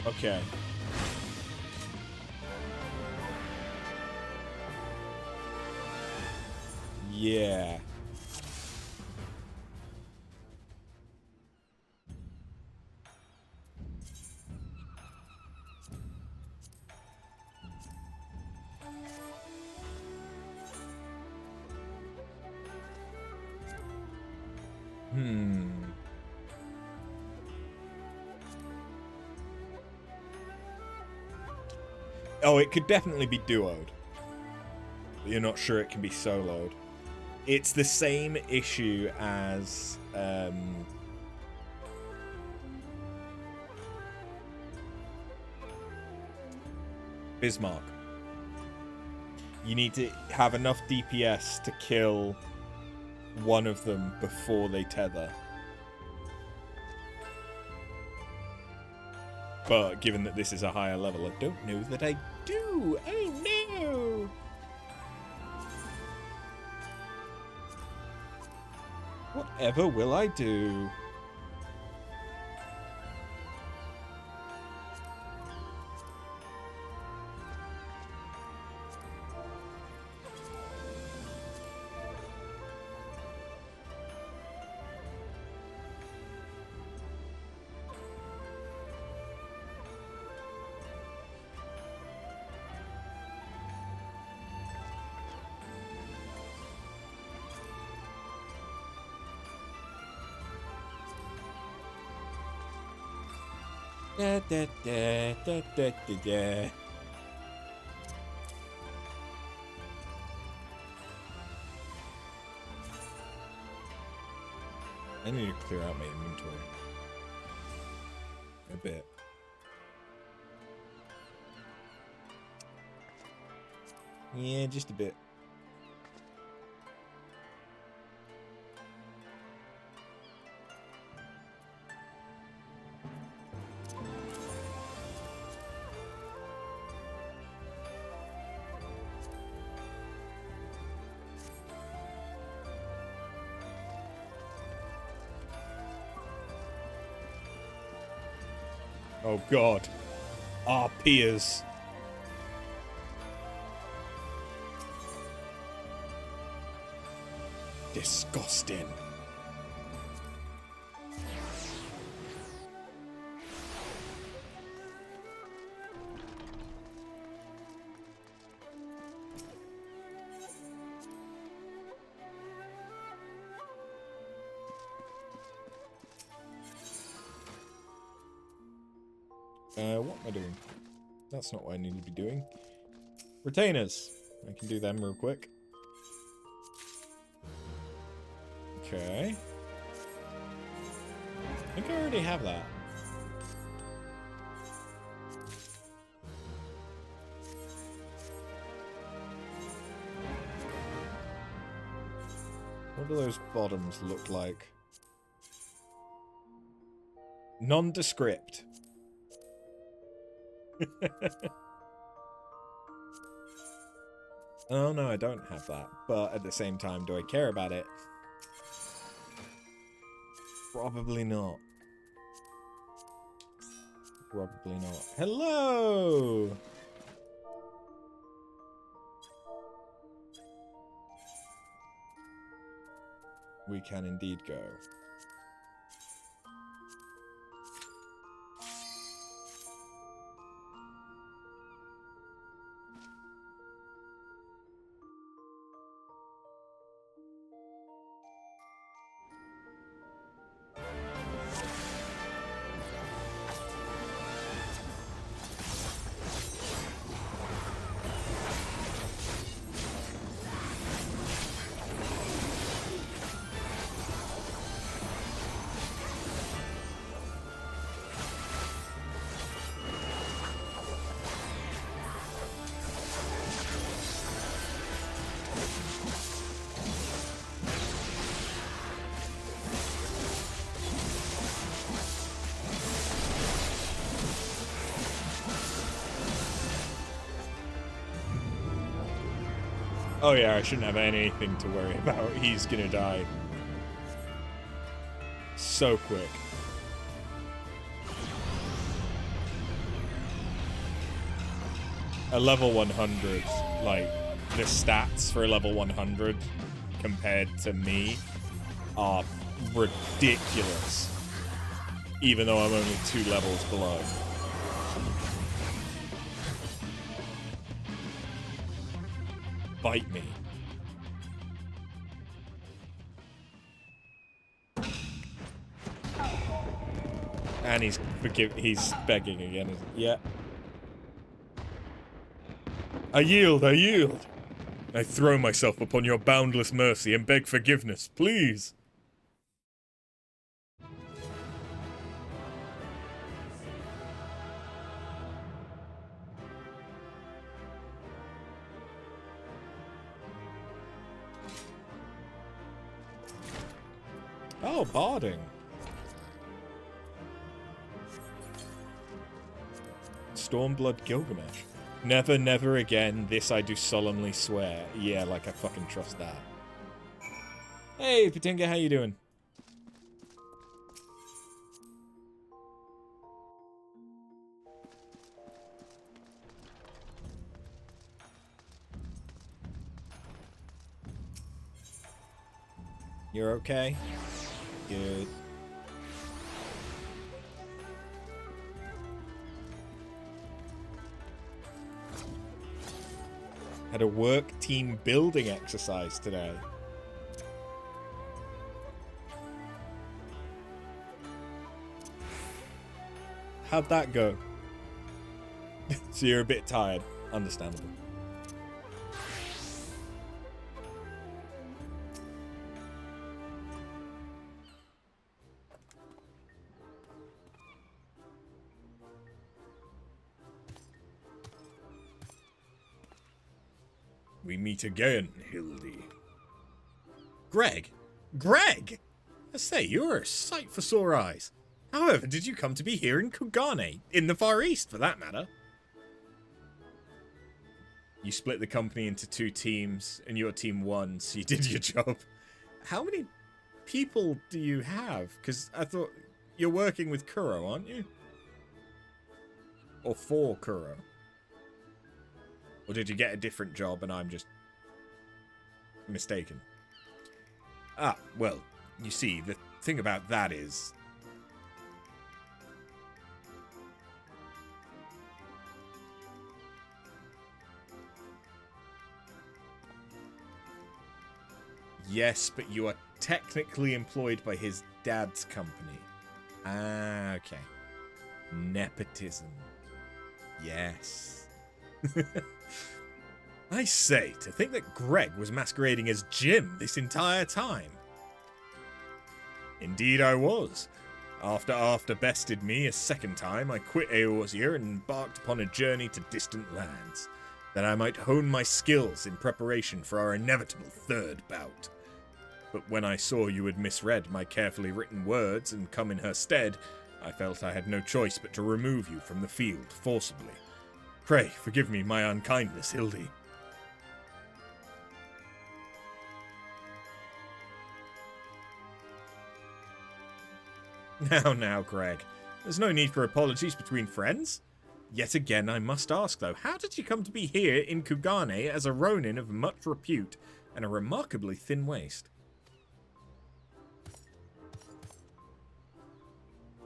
Okay. Yeah. Oh, it could definitely be duoed. But you're not sure it can be soloed. It's the same issue as Bismarck. You need to have enough DPS to kill one of them before they tether. But given that this is a higher level, I don't know that I do. Oh no! Whatever will I do? Da, da, da, da, da, da, da. I need to clear out my inventory. A bit. Yeah, just a bit. Oh god. Our peers. Disgusting. What am I doing? That's not what I need to be doing. Retainers. I can do them real quick. Okay. I think I already have that. What do those bottoms look like? Nondescript. Oh no, I don't have that. But at the same time, do I care about it? Probably not. Probably not. Hello! We can indeed go. Oh yeah, I shouldn't have anything to worry about. He's gonna die. So quick. A level 100, like, the stats for a level 100 compared to me are ridiculous. Even though I'm only 2 levels below. Bite me. And he's begging again. Yeah. I yield, I yield. I throw myself upon your boundless mercy and beg forgiveness, please. Oh, barding. Stormblood Gilgamesh. Never, never again. This I do solemnly swear. Yeah, like I fucking trust that. Hey, Patinga, how you doing? You're okay? Good. Had a work team building exercise today. How'd that go? So you're a bit tired. Understandable. We meet again, Hildy. Greg? Greg! I say, you're a sight for sore eyes. However, did you come to be here in Kugane? In the Far East, for that matter. You split the company into 2 teams, and your team won, so you did your job. How many people do you have? Because I thought you're working with Kuro, aren't you? Or for Kuro? Or did you get a different job and I'm just mistaken? Ah, well, you see, the thing about that is... Yes, but you are technically employed by his dad's company. Ah, okay. Nepotism. Yes. I say, to think that Greg was masquerading as Jim this entire time. Indeed I was. After bested me a second time, I quit Eorzea and embarked upon a journey to distant lands, that I might hone my skills in preparation for our inevitable third bout. But when I saw you had misread my carefully written words and come in her stead, I felt I had no choice but to remove you from the field forcibly. Pray forgive me my unkindness, Hildy. Now, Greg. There's no need for apologies between friends. Yet again, I must ask, though, how did you come to be here in Kugane as a Ronin of much repute and a remarkably thin waist?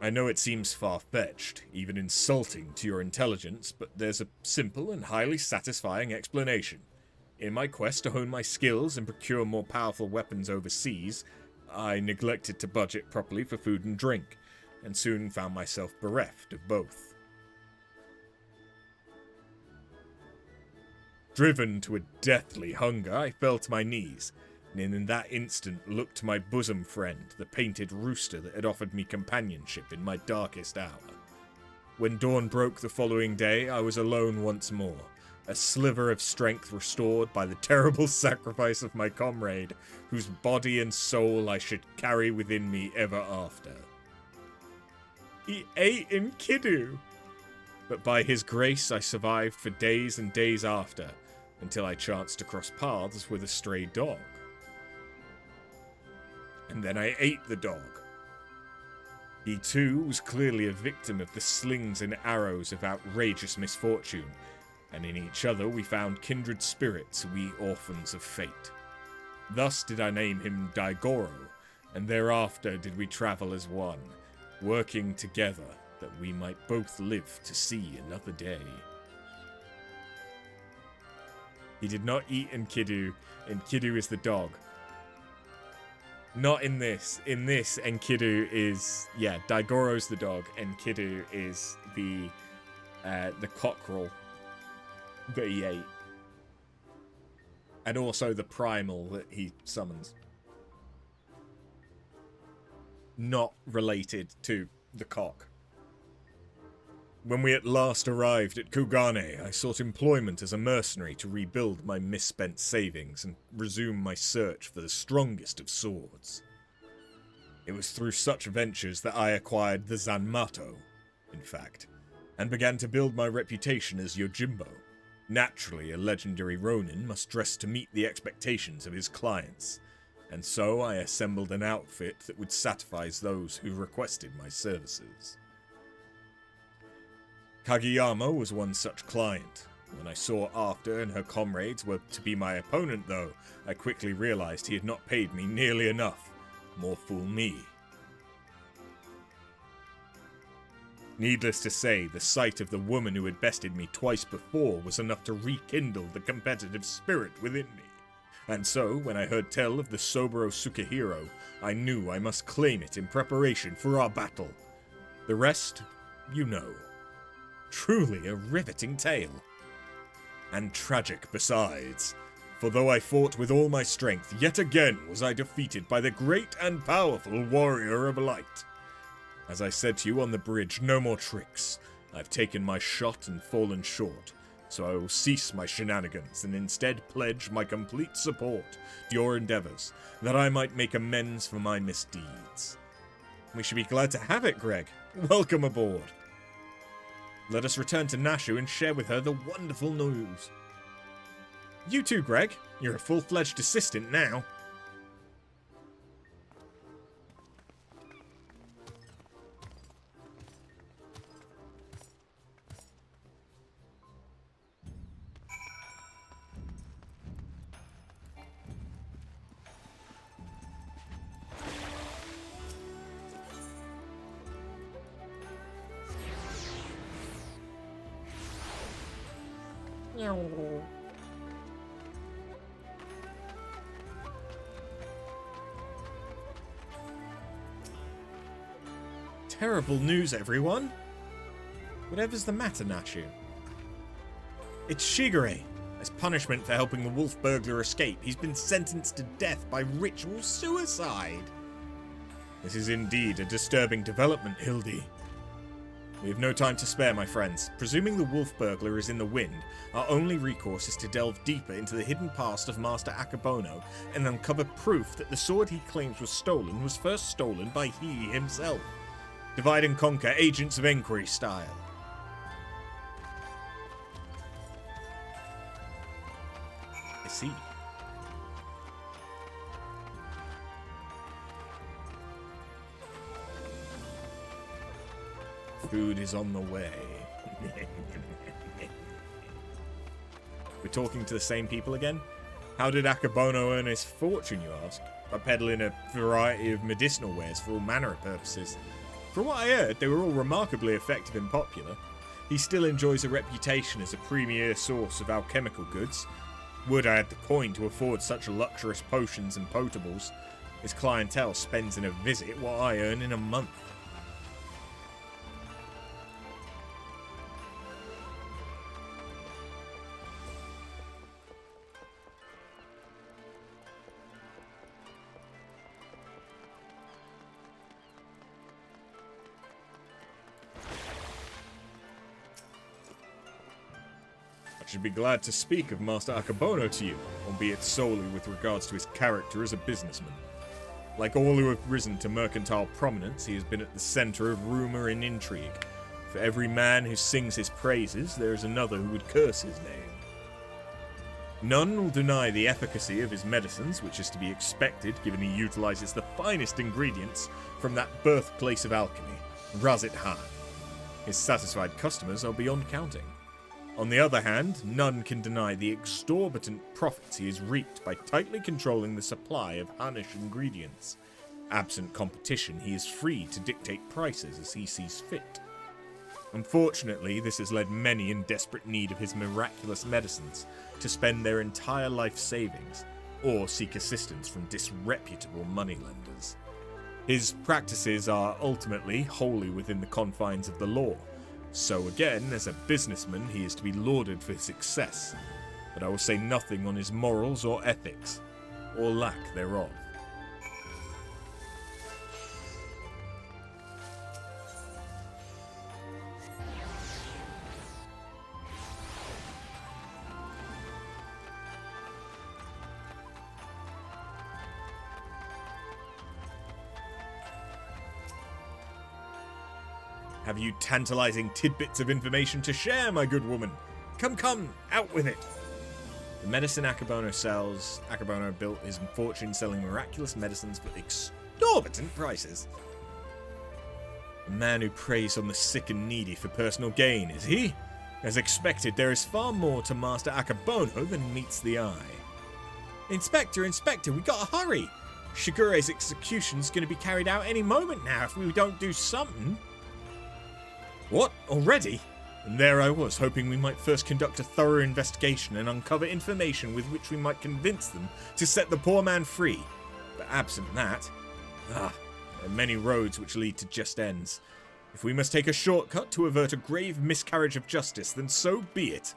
I know it seems far-fetched, even insulting to your intelligence, but there's a simple and highly satisfying explanation. In my quest to hone my skills and procure more powerful weapons overseas, I neglected to budget properly for food and drink, and soon found myself bereft of both. Driven to a deathly hunger, I fell to my knees, and in that instant looked to my bosom friend, the painted rooster that had offered me companionship in my darkest hour. When dawn broke the following day, I was alone once more, a sliver of strength restored by the terrible sacrifice of my comrade, whose body and soul I should carry within me ever after. He ate Enkidu! But by his grace I survived for days and days after, until I chanced to cross paths with a stray dog. And then I ate the dog. He too was clearly a victim of the slings and arrows of outrageous misfortune, and in each other we found kindred spirits, we orphans of fate. Thus did I name him Daigoro, and thereafter did we travel as one, working together that we might both live to see another day. He did not eat Enkidu. Enkidu is the dog. Not in this. In this, Enkidu is... Yeah, Daigoro's the dog. Enkidu is the cockerel that he ate. And also the primal that he summons. Not related to the cock. When we at last arrived at Kugane, I sought employment as a mercenary to rebuild my misspent savings and resume my search for the strongest of swords. It was through such ventures that I acquired the Zanmato, in fact, and began to build my reputation as Yojimbo. Naturally, a legendary Ronin must dress to meet the expectations of his clients, and so I assembled an outfit that would satisfy those who requested my services. Kageyama was one such client. When I saw After and her comrades were to be my opponent, though, I quickly realized he had not paid me nearly enough, more fool me. Needless to say, the sight of the woman who had bested me twice before was enough to rekindle the competitive spirit within me. And so, when I heard tell of the Soboro Sukehiro, I knew I must claim it in preparation for our battle. The rest, you know. Truly a riveting tale. And tragic besides, for though I fought with all my strength, yet again was I defeated by the great and powerful Warrior of Light. As I said to you on the bridge, no more tricks. I've taken my shot and fallen short, so I will cease my shenanigans and instead pledge my complete support to your endeavors, that I might make amends for my misdeeds. We should be glad to have it, Greg. Welcome aboard. Let us return to Nashu and share with her the wonderful news. You too, Greg. You're a full-fledged assistant now. Terrible news, everyone. Whatever's the matter, Nashu? It's Shigure. As punishment for helping the wolf burglar escape, he's been sentenced to death by ritual suicide. This is indeed a disturbing development, Hildy. We have no time to spare, my friends. Presuming the wolf burglar is in the wind, our only recourse is to delve deeper into the hidden past of Master Akebono and uncover proof that the sword he claims was stolen was first stolen by he himself. Divide and conquer, Agents of Enquiry style. I see. Food is on the way. We're talking to the same people again? How did Akebono earn his fortune, you ask? By peddling a variety of medicinal wares for all manner of purposes. From what I heard, they were all remarkably effective and popular. He still enjoys a reputation as a premier source of alchemical goods. Would I had the coin to afford such luxurious potions and potables. His clientele spends in a visit what I earn in a month. I should be glad to speak of Master Akebono to you, albeit solely with regards to his character as a businessman. Like all who have risen to mercantile prominence, he has been at the center of rumor and intrigue. For every man who sings his praises, there is another who would curse his name. None will deny the efficacy of his medicines, which is to be expected given he utilizes the finest ingredients from that birthplace of alchemy, Razit Han. His satisfied customers are beyond counting. On the other hand, none can deny the exorbitant profits he has reaped by tightly controlling the supply of Hanish ingredients. Absent competition, he is free to dictate prices as he sees fit. Unfortunately, this has led many in desperate need of his miraculous medicines to spend their entire life savings, or seek assistance from disreputable moneylenders. His practices are ultimately wholly within the confines of the law. So again, as a businessman, he is to be lauded for his success, but I will say nothing on his morals or ethics, or lack thereof. Have you tantalizing tidbits of information to share, my good woman? Come, out with it! The medicine Akebono sells. Akebono built his fortune selling miraculous medicines for exorbitant prices. A man who preys on the sick and needy for personal gain, is he? As expected, there is far more to Master Akebono than meets the eye. Inspector, we gotta hurry! Shigure's execution's going to be carried out any moment now if we don't do something. What? Already? And there I was, hoping we might first conduct a thorough investigation and uncover information with which we might convince them to set the poor man free. But absent that, there are many roads which lead to just ends. If we must take a shortcut to avert a grave miscarriage of justice, then so be it.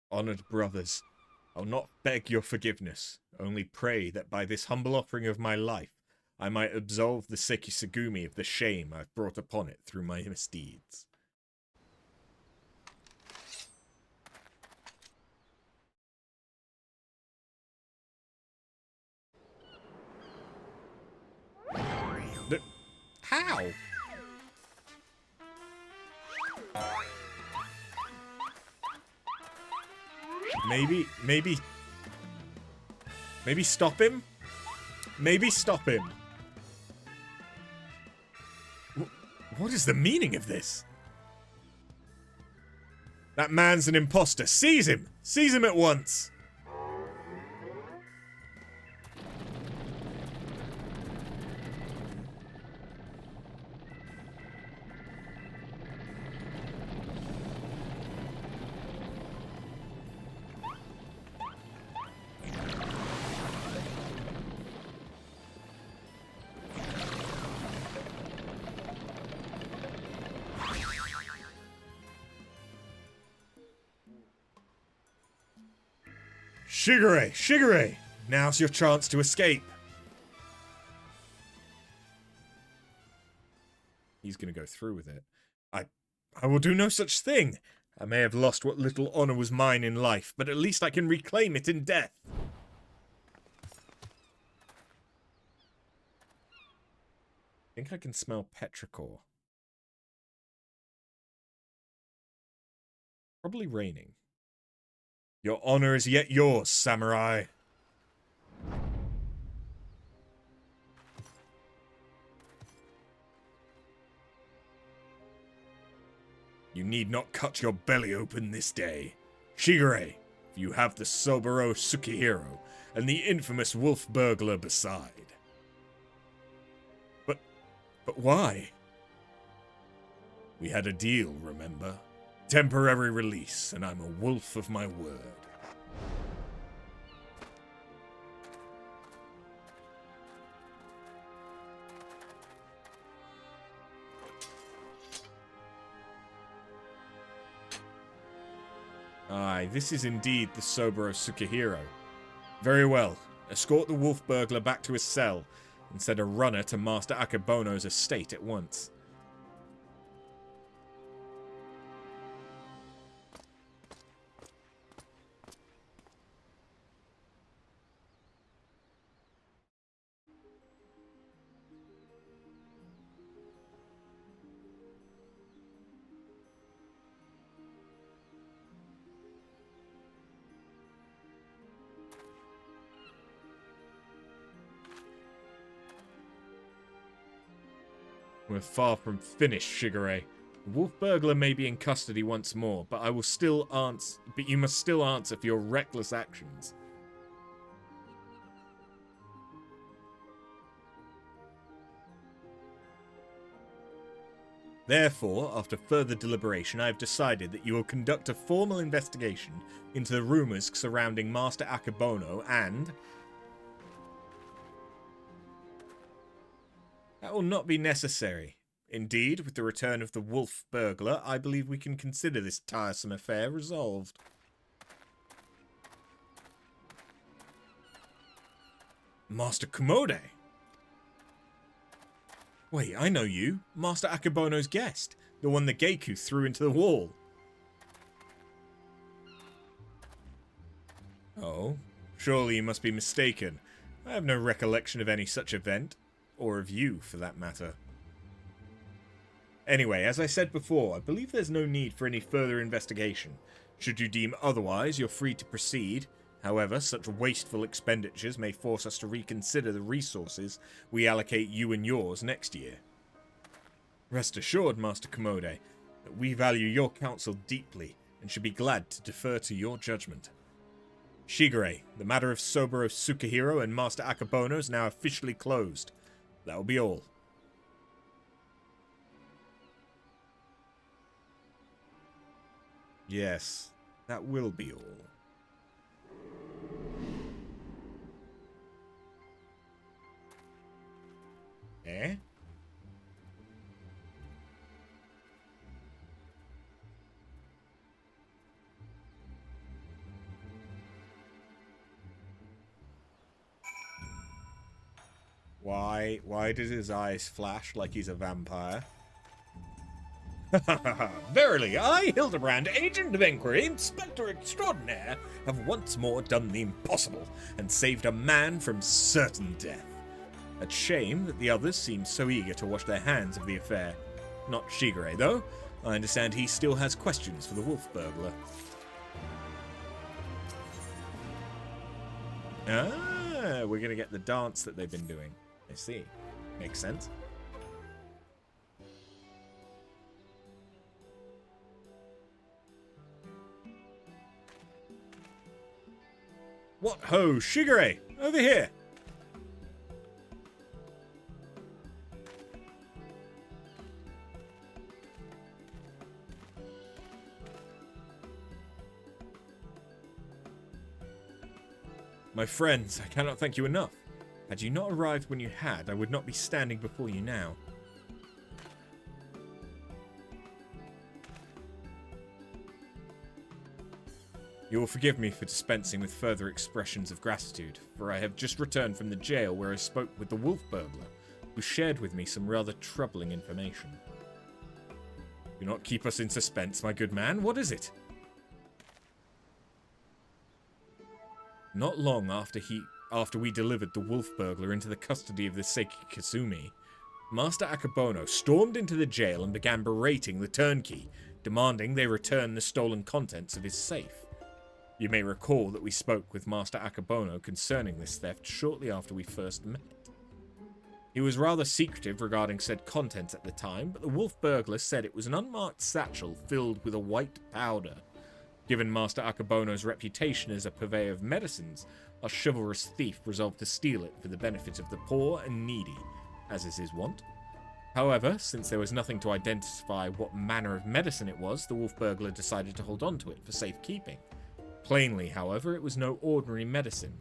Honoured brothers, I'll not beg your forgiveness, only pray that by this humble offering of my life, I might absolve the Sekisagumi of the shame I've brought upon it through my misdeeds. How? Maybe stop him? Maybe stop him. What is the meaning of this? That man's an imposter. Seize him! Seize him at once! Shigure! Shigure! Now's your chance to escape. He's gonna go through with it. I will do no such thing. I may have lost what little honor was mine in life, but at least I can reclaim it in death. I think I can smell petrichor. Probably raining. Your honor is yet yours, samurai. You need not cut your belly open this day. Shigure, you have the Soboro Tsukihiro and the infamous wolf burglar beside. But why? We had a deal, remember? Temporary release, and I'm a wolf of my word. Aye, this is indeed the Soboro Tsukihiro. Very well. Escort the wolf burglar back to his cell, and send a runner to Master Akebono's estate at once. We're far from finished, Shigure. The wolf burglar may be in custody once more, but you must still answer for your reckless actions. Therefore, after further deliberation, I have decided that you will conduct a formal investigation into the rumors surrounding Master Akebono and... That will not be necessary. Indeed, with the return of the wolf burglar, I believe we can consider this tiresome affair resolved. Master Komode? Wait, I know you. Master Akebono's guest. The one that Geiku threw into the wall. Oh, Surely you must be mistaken. I have no recollection of any such event, or of you, for that matter. Anyway, as I said before, I believe there's no need for any further investigation. Should you deem otherwise, you're free to proceed. However, such wasteful expenditures may force us to reconsider the resources we allocate you and yours next year. Rest assured, Master Commode, that we value your counsel deeply and should be glad to defer to your judgment. Shigure, the matter of Soboro Tsukahiro and Master Akabono is now officially closed. That will be all. Yes, that will be all. Eh? Why does his eyes flash like he's a vampire? Verily, I, Hildibrand, Agent of Inquiry, Inspector Extraordinaire, have once more done the impossible and saved a man from certain death. A shame that the others seem so eager to wash their hands of the affair. Not Shigure, though. I understand he still has questions for the wolf burglar. Ah, we're going to get the dance that they've been doing. I see. Makes sense. What ho, Shigure! Over here! My friends, I cannot thank you enough. Had you not arrived when you had, I would not be standing before you now. You will forgive me for dispensing with further expressions of gratitude, for I have just returned from the jail where I spoke with the wolf burglar, who shared with me some rather troubling information. Do not keep us in suspense, my good man. What is it? Not long after we delivered the wolf burglar into the custody of the Seiki Kasumi, Master Akabono stormed into the jail and began berating the turnkey, demanding they return the stolen contents of his safe. You may recall that we spoke with Master Akabono concerning this theft shortly after we first met. He was rather secretive regarding said contents at the time, but the wolf burglar said it was an unmarked satchel filled with a white powder. Given Master Akabono's reputation as a purveyor of medicines, our chivalrous thief resolved to steal it for the benefit of the poor and needy, as is his wont. However, since there was nothing to identify what manner of medicine it was, the wolf burglar decided to hold on to it for safekeeping. Plainly, however, it was no ordinary medicine.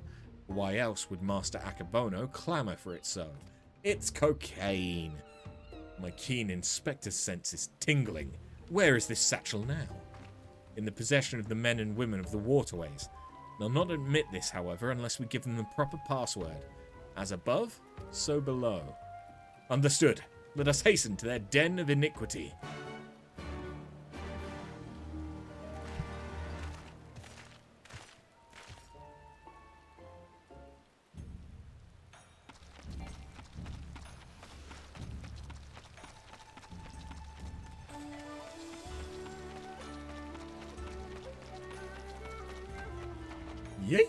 Why else would Master Akabono clamour for it so? It's cocaine! My keen inspector's sense is tingling. Where is this satchel now? In the possession of the men and women of the waterways. They'll not admit this, however, unless we give them the proper password. As above, so below. Understood. Let us hasten to their den of iniquity. Yay!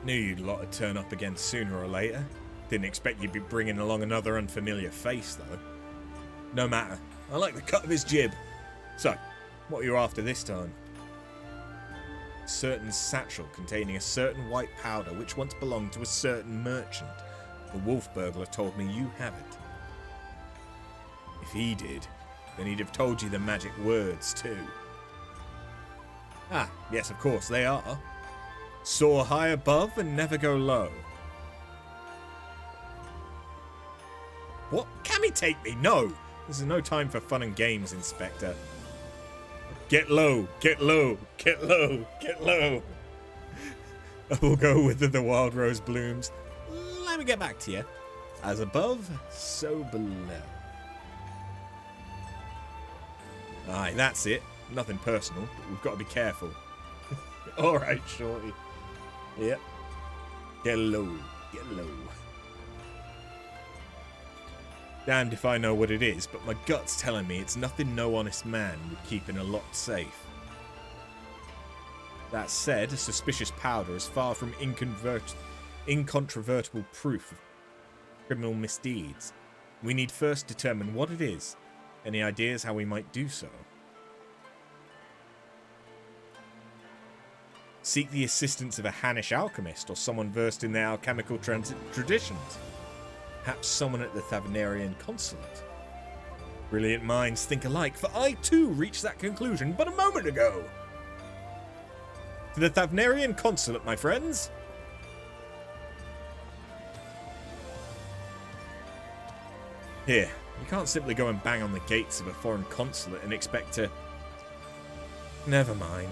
Knew you'd lot to turn up again sooner or later. Didn't expect you'd be bringing along another unfamiliar face, though. No matter. I like the cut of his jib. So, what are you after this time? A certain satchel containing a certain white powder which once belonged to a certain merchant. The wolf burglar told me you have it. If he did, then he'd have told you the magic words too. Ah, yes, of course, they are. Soar high above and never go low. What? Cammy take me? No! This is no time for fun and games, Inspector. Get low, get low, get low, get low. We'll go whither the wild rose blooms. Let me get back to you. As above, so below. Aye, that's it. Nothing personal, but we've got to be careful. Alright, shorty. Yep. Get low. Get low. Damned if I know what it is, but my gut's telling me it's nothing no honest man would keep in a locked safe. That said, a suspicious powder is far from incontrovertible proof of criminal misdeeds. We need first determine what it is. Any ideas how we might do so? Seek the assistance of a Hannish alchemist or someone versed in the alchemical traditions. Perhaps someone at the Thavnarian consulate. Brilliant minds think alike, for I too reached that conclusion but a moment ago. To the Thavnarian consulate, my friends. Here, you can't simply go and bang on the gates of a foreign consulate and expect to... Never mind.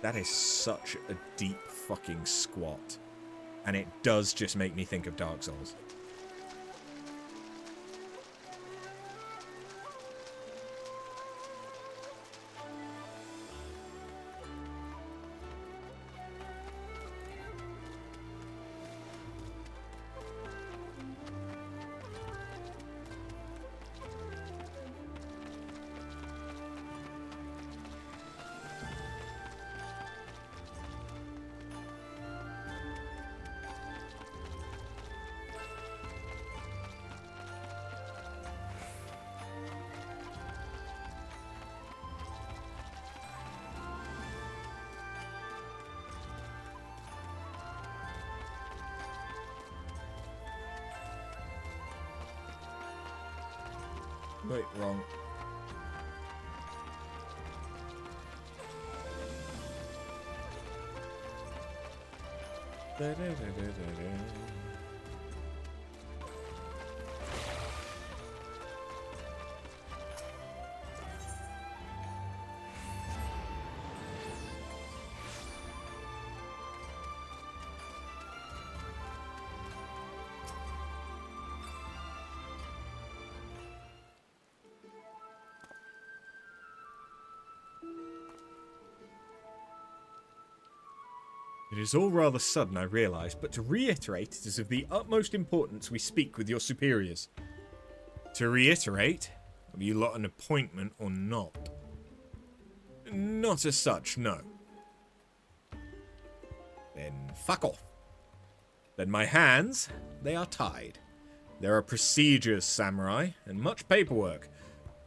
That is such a deep fucking squat. And it does just make me think of Dark Souls. Wait, wrong. It is all rather sudden, I realise, but to reiterate, it is of the utmost importance we speak with your superiors. To reiterate, have you lot an appointment or not? Not as such, no. Then fuck off. Then my hands, they are tied. There are procedures, samurai, and much paperwork.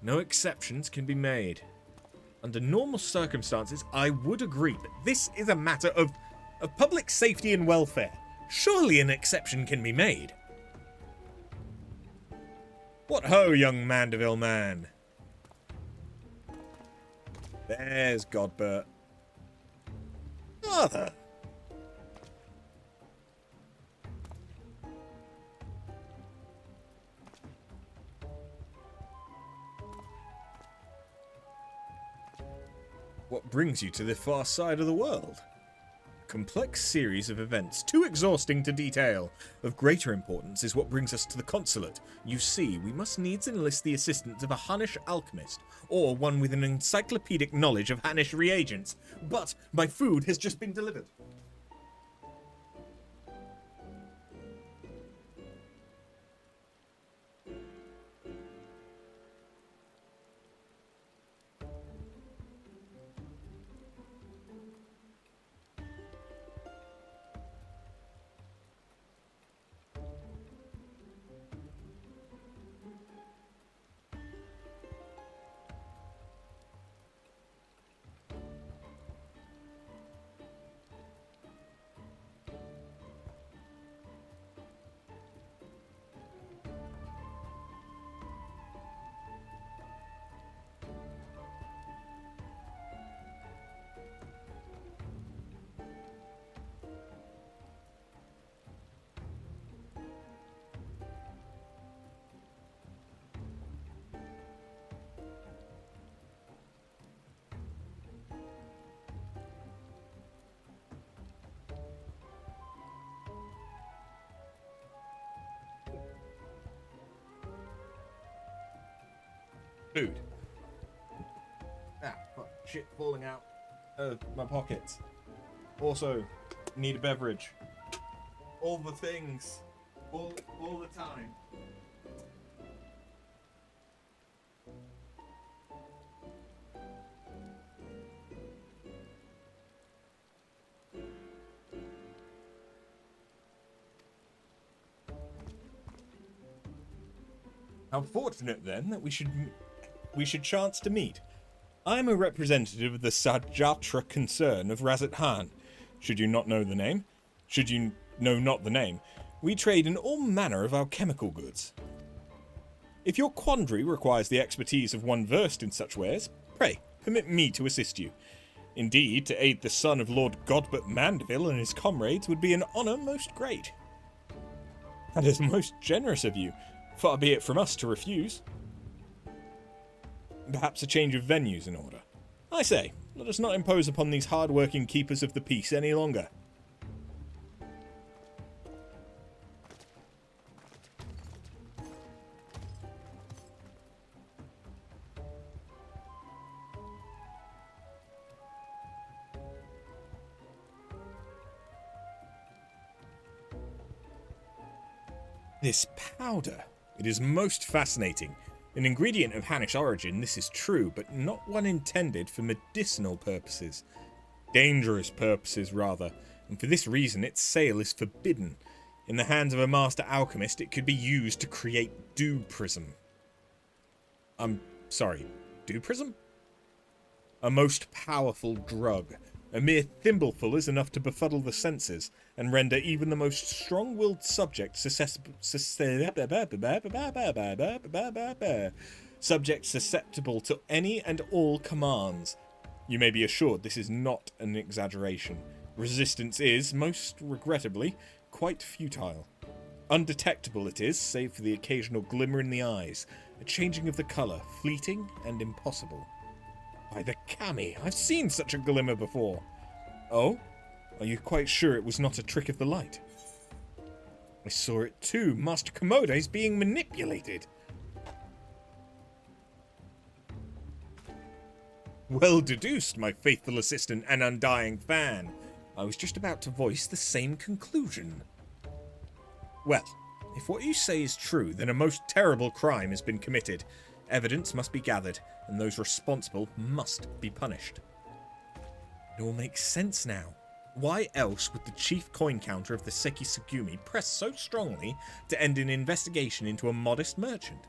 No exceptions can be made. Under normal circumstances, I would agree, but this is a matter of public safety and welfare. Surely an exception can be made. What ho, young Mandeville man? There's Godbert. Arthur. What brings you to the far side of the world? Complex series of events, too exhausting to detail. Of greater importance is what brings us to the consulate. You see, we must needs enlist the assistance of a Hannish alchemist, or one with an encyclopedic knowledge of Hannish reagents. But my food has just been delivered. food. Ah, fuck, shit falling out of my pockets. Also, need a beverage. All the things. All the time. How fortunate, then, that we should chance to meet. I am a representative of the Sajatra concern of Razat-Han. Should you not know the name? Should you know not the name? We trade in all manner of alchemical goods. If your quandary requires the expertise of one versed in such wares, pray, permit me to assist you. Indeed, to aid the son of Lord Godbert Mandeville and his comrades would be an honour most great. That is most generous of you. Far be it from us to refuse. Perhaps a change of venues in order. I say, let us not impose upon these hard-working keepers of the peace any longer. This powder. It is most fascinating. An ingredient of Hannish origin, this is true, but not one intended for medicinal purposes. Dangerous purposes, rather, and for this reason its sale is forbidden. In the hands of a master alchemist, it could be used to create dew prism. Dew prism? A most powerful drug. A mere thimbleful is enough to befuddle the senses, and render even the most strong-willed subject susceptible to any and all commands. You may be assured this is not an exaggeration. Resistance is, most regrettably, quite futile. Undetectable it is, save for the occasional glimmer in the eyes, a changing of the colour, fleeting and impossible. By the Kami, I've seen such a glimmer before. Oh? Are you quite sure it was not a trick of the light? I saw it too. Master Komoda is being manipulated. Well deduced, my faithful assistant and undying fan. I was just about to voice the same conclusion. Well, if what you say is true, then a most terrible crime has been committed. Evidence must be gathered, and those responsible must be punished. It all makes sense now. Why else would the chief coin counter of the Seki Tsugumi press so strongly to end an investigation into a modest merchant?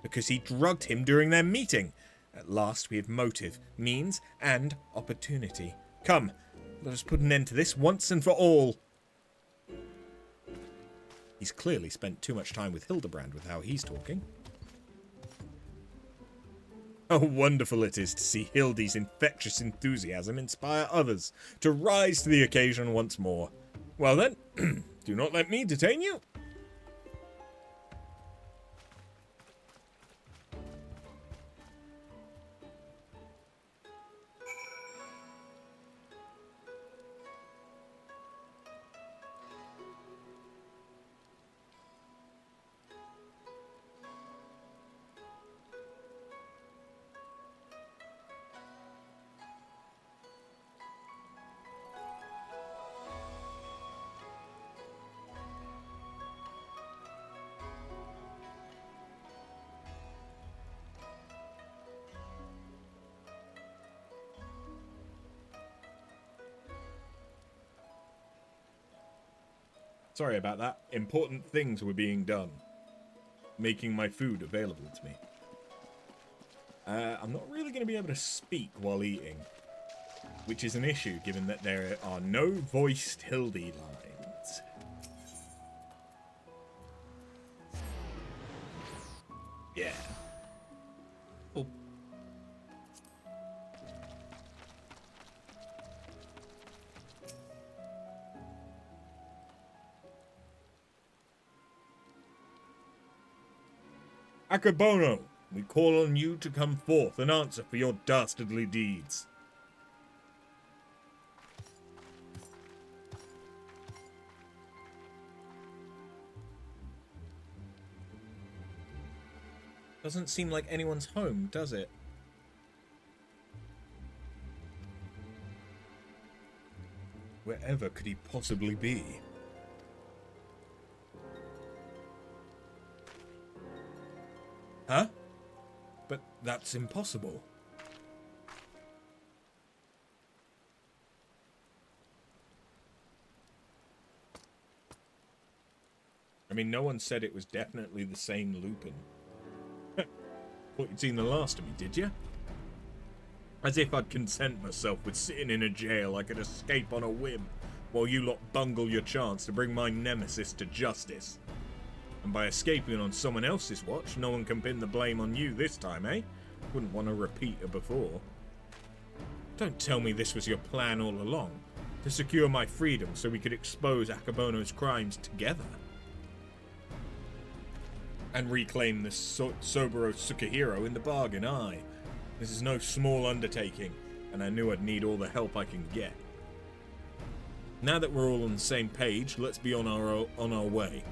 Because he drugged him during their meeting. At last we have motive, means, and opportunity. Come, let us put an end to this once and for all. He's clearly spent too much time with Hildibrand with how he's talking. How wonderful it is to see Hildy's infectious enthusiasm inspire others to rise to the occasion once more. Well then, do not let me detain you. Sorry about that. Important things were being done. Making my food available to me. I'm not really going to be able to speak while eating. Which is an issue, given that there are no voiced Hildy lines. Yeah. Oh. Akabono, we call on you to come forth and answer for your dastardly deeds. Doesn't seem like anyone's home, does it? Wherever could he possibly be? Huh? But that's impossible. I mean, no one said it was definitely the same Lupin. Thought you'd seen the last of me, did you? As if I'd content myself with sitting in a jail I could escape on a whim, while you lot bungle your chance to bring my nemesis to justice. And by escaping on someone else's watch, no one can pin the blame on you this time, eh? Wouldn't want a repeat of before. Don't tell me this was your plan all along, to secure my freedom so we could expose Akebono's crimes together. And reclaim the Soburo Tsukahiro in the bargain, aye. This is no small undertaking, and I knew I'd need all the help I can get. Now that we're all on the same page, let's be on our way.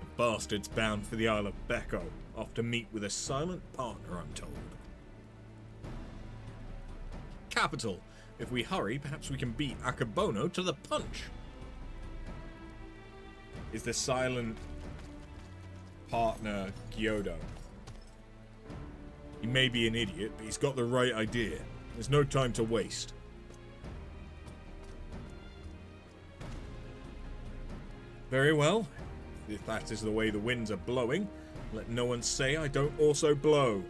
The bastard's bound for the Isle of Becco, off to meet with a silent partner, I'm told. Capital. If we hurry, perhaps we can beat Akebono to the punch. Is the silent partner Gyodo? He may be an idiot, but he's got the right idea. There's no time to waste. Very well. If that is the way the winds are blowing, let no one say I don't also blow.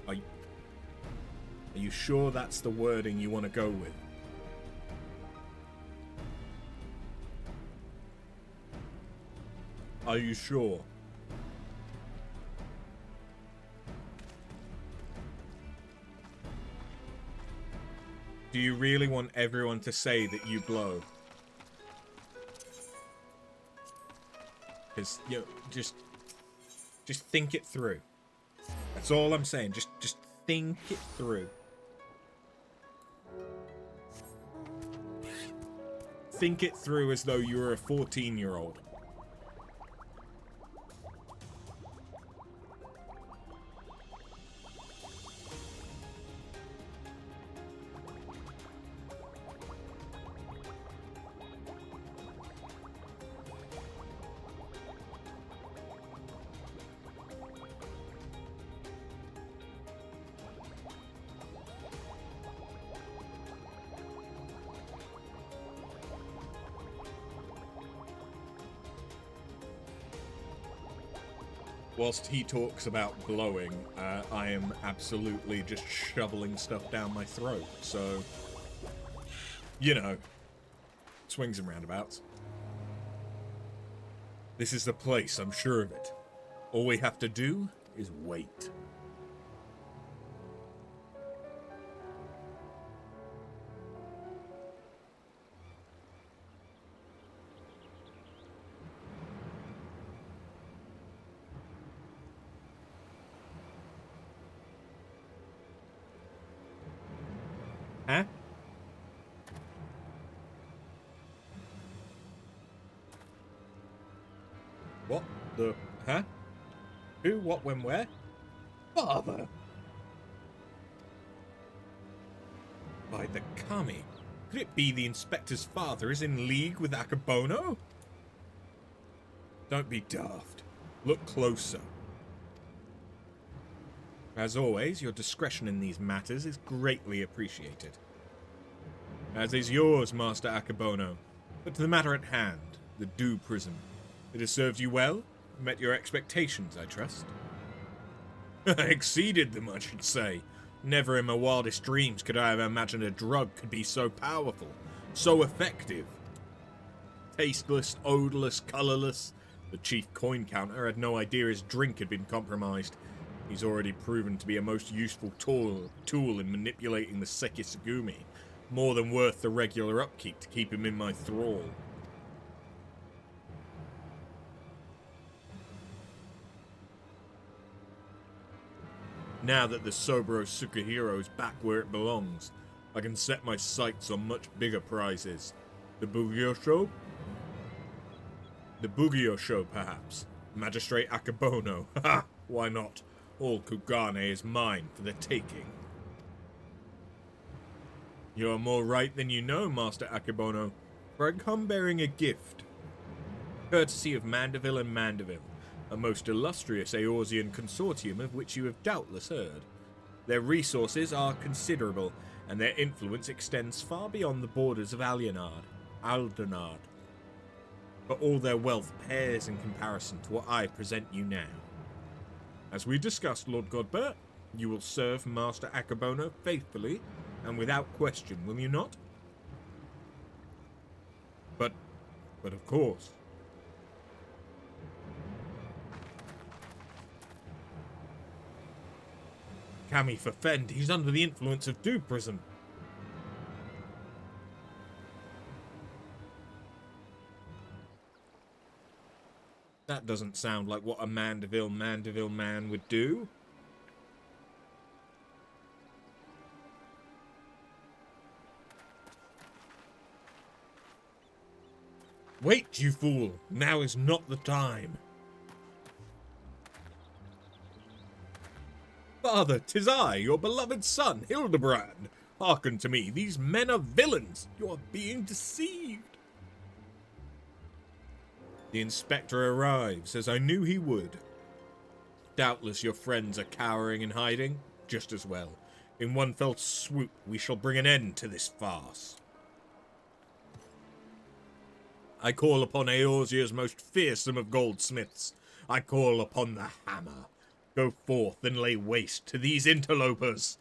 Are you sure that's the wording you want to go with? Are you sure? Do you really want everyone to say that you blow? Because, you know, just think it through. That's all I'm saying. Just think it through. Think it through as though you were a 14-year-old. Whilst he talks about blowing, I am absolutely just shoveling stuff down my throat. So, you know, swings and roundabouts. This is the place, I'm sure of it. All we have to do is wait. Huh? What the... Huh? Who, what, when, where? Father! By the Kami, could it be the Inspector's father is in league with Akebono? Don't be daft. Look closer. As always, your discretion in these matters is greatly appreciated. As is yours, Master Akebono. But to the matter at hand, the Dew Prism. It has served you well? Met your expectations, I trust? I exceeded them, I should say. Never in my wildest dreams could I have imagined a drug could be so powerful, so effective. Tasteless, odorless, colourless, the chief coin counter had no idea his drink had been compromised. He's already proven to be a most useful tool in manipulating the Sekisugumi, more than worth the regular upkeep to keep him in my thrall. Now that the Soburo Tsukahiro is back where it belongs, I can set my sights on much bigger prizes. The Bugyo-sho? The Bugyo-sho, perhaps. Magistrate Akebono. Ha! Why not? All Kugane is mine for the taking. You are more right than you know, Master Akebono, for I come bearing a gift. Courtesy of Mandeville and Mandeville, a most illustrious Eorzean consortium of which you have doubtless heard. Their resources are considerable, and their influence extends far beyond the borders of Aldenard. But all their wealth pales in comparison to what I present you now. As we discussed, Lord Godbert, you will serve Master Akebono faithfully and without question, will you not? But of course. Kami for Fend, he's under the influence of Duprism. That doesn't sound like what a Mandeville man would do. Wait, you fool! Now is not the time. Father, 'tis I, your beloved son, Hildibrand. Hearken to me, these men are villains. You are being deceived. The inspector arrives, as I knew he would. Doubtless your friends are cowering and hiding, just as well. In one fell swoop, we shall bring an end to this farce. I call upon Eorzea's most fearsome of goldsmiths. I call upon the hammer. Go forth and lay waste to these interlopers.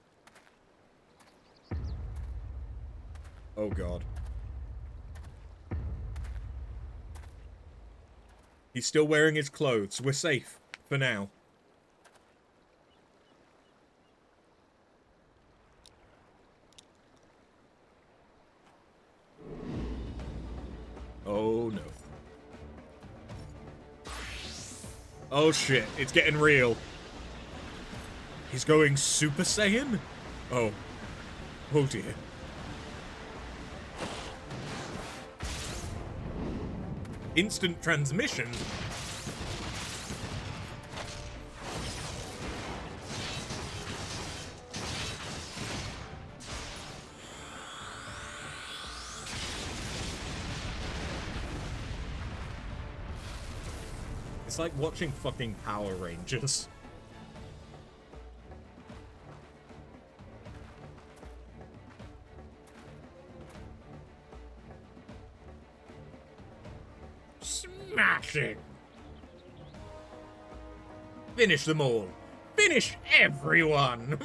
Oh God. He's still wearing his clothes. We're safe. For now. Oh no. Oh shit, it's getting real. He's going Super Saiyan? Oh. Oh dear. Instant transmission? It's like watching fucking Power Rangers. Smash it! Finish them all! Finish everyone!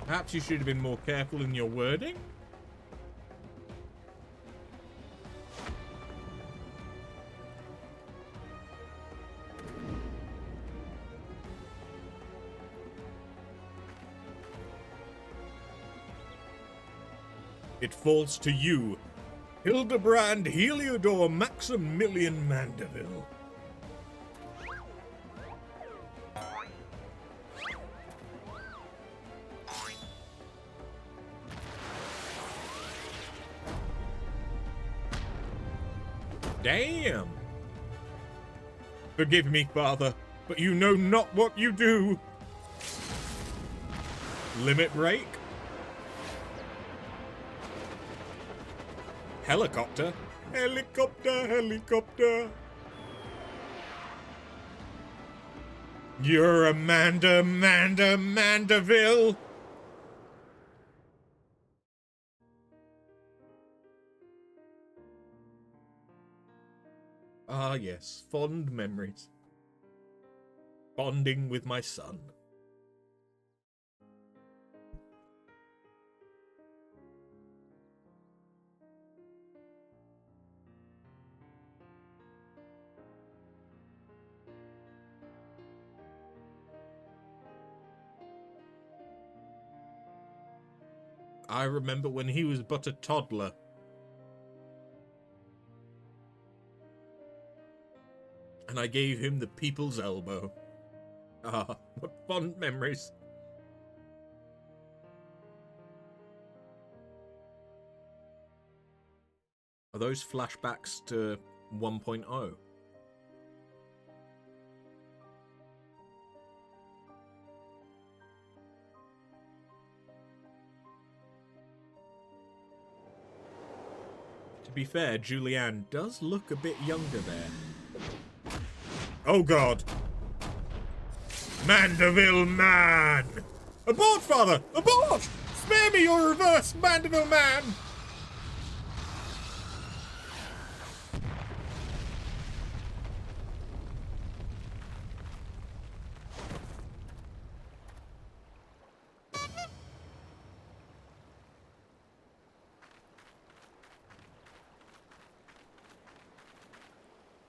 Perhaps you should have been more careful in your wording? It falls to you, Hildibrand Heliodor Maximilian Mandeville. Damn. Forgive me, Father, but you know not what you do. Limit break? Helicopter? Helicopter, helicopter. You're Amanda Mandeville. Ah, yes, fond memories. Bonding with my son. I remember when he was but a toddler. And I gave him the people's elbow. Ah, what fond memories. Are those flashbacks to 1.0? To be fair, Julianne does look a bit younger there. Oh god! Mandeville man! Abort, father! Abort! Spare me your reverse, Mandeville man!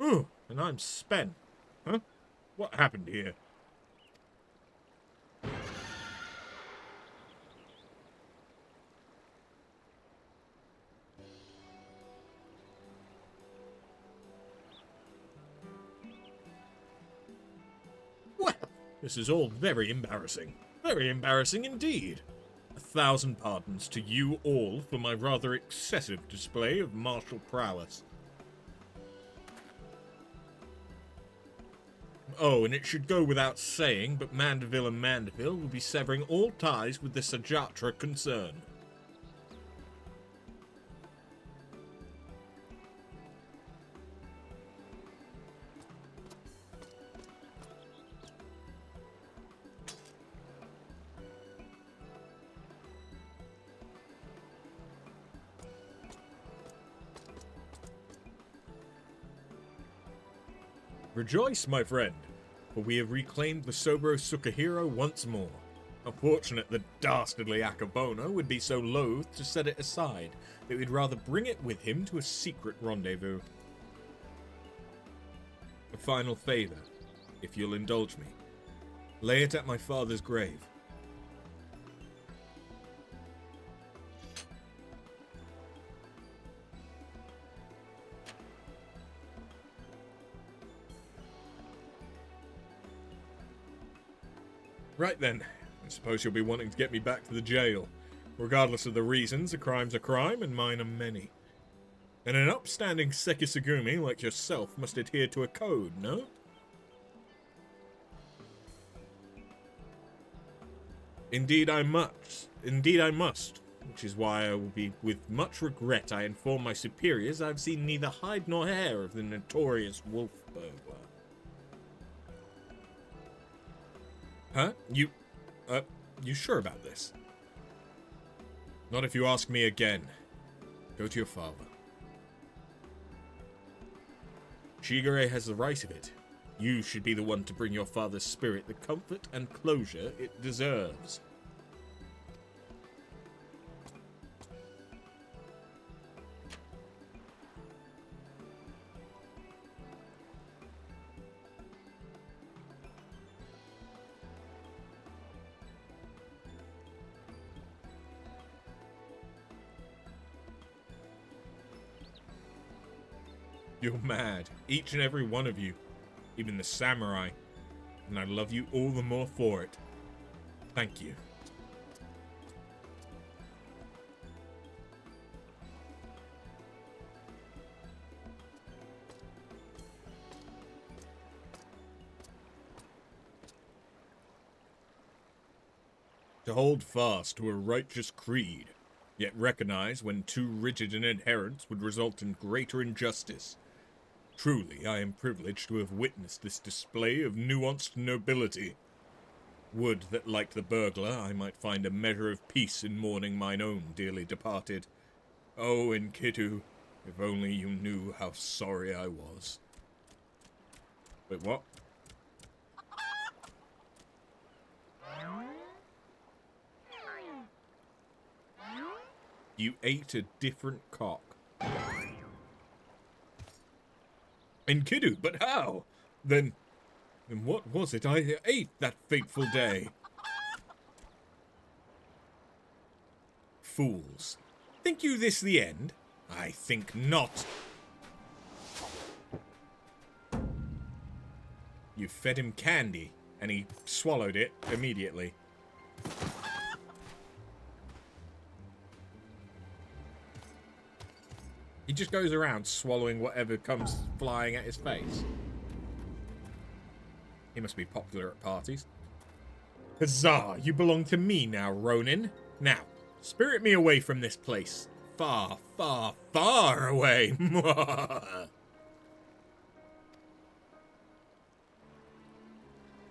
Ooh, and I'm spent. Huh? What happened here? Well, this is all very embarrassing. Very embarrassing indeed. 1,000 pardons to you all for my rather excessive display of martial prowess. Oh, and it should go without saying, but Mandeville and Mandeville will be severing all ties with the Sajatra concerned. Rejoice, my friend, for we have reclaimed the Sobro Sukahiro once more. Unfortunate that dastardly Akabona would be so loath to set it aside that we'd rather bring it with him to a secret rendezvous. A final favour, if you'll indulge me. Lay it at my father's grave. Right then, I suppose you'll be wanting to get me back to the jail. Regardless of the reasons, a crime's a crime, and mine are many. And an upstanding Sekisugumi like yourself must adhere to a code, no? Indeed I must. Indeed I must. Which is why I will be with much regret I inform my superiors I've seen neither hide nor hair of the notorious wolf burglar. Huh? You sure about this? Not if you ask me again. Go to your father. Shigure has the right of it. You should be the one to bring your father's spirit the comfort and closure it deserves. You're mad, each and every one of you, even the samurai, and I love you all the more for it. Thank you. To hold fast to a righteous creed, yet recognize when too rigid an adherence would result in greater injustice. Truly, I am privileged to have witnessed this display of nuanced nobility. Would that, like the burglar, I might find a measure of peace in mourning mine own dearly departed. Oh, Enkidu, if only you knew how sorry I was. Wait, what? You ate a different cock. Enkidu, but how? Then what was it I ate that fateful day? Fools. Think you this the end? I think not. You fed him candy, And he swallowed it immediately. He just goes around swallowing whatever comes flying at his face. He must be popular at parties. Huzzah! You belong to me now, Ronin. Now, spirit me away from this place. Far, far, far away.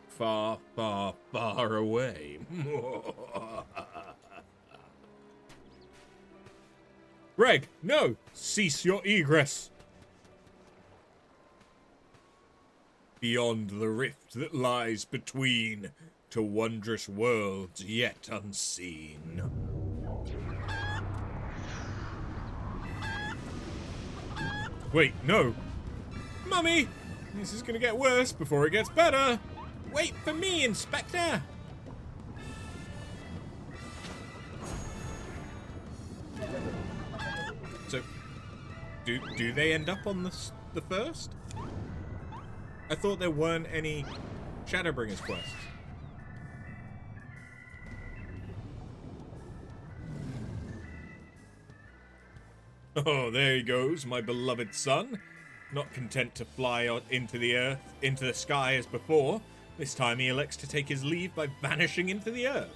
Far, far, far away. Greg, no! Cease your egress! Beyond the rift that lies between, to wondrous worlds yet unseen. Wait, no! Mummy! This is gonna get worse before it gets better! Wait for me, Inspector! So, do they end up on the first? I thought there weren't any Shadowbringers quests. Oh, there he goes, my beloved son. Not content to fly out into the sky as before. This time he elects to take his leave by vanishing into the earth.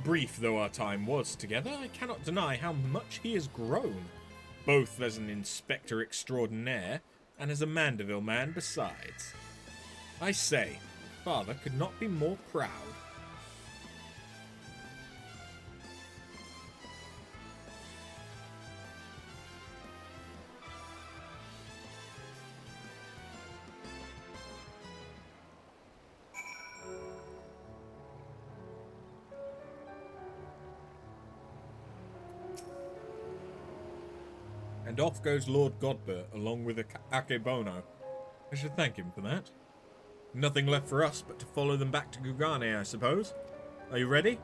Brief though our time was together, I cannot deny how much he has grown, both as an inspector extraordinaire and as a Mandeville man besides. I say, father could not be more proud. And off goes Lord Godbert, along with Akebono. I should thank him for that. Nothing left for us but to follow them back to Gugane, I suppose. Are you ready?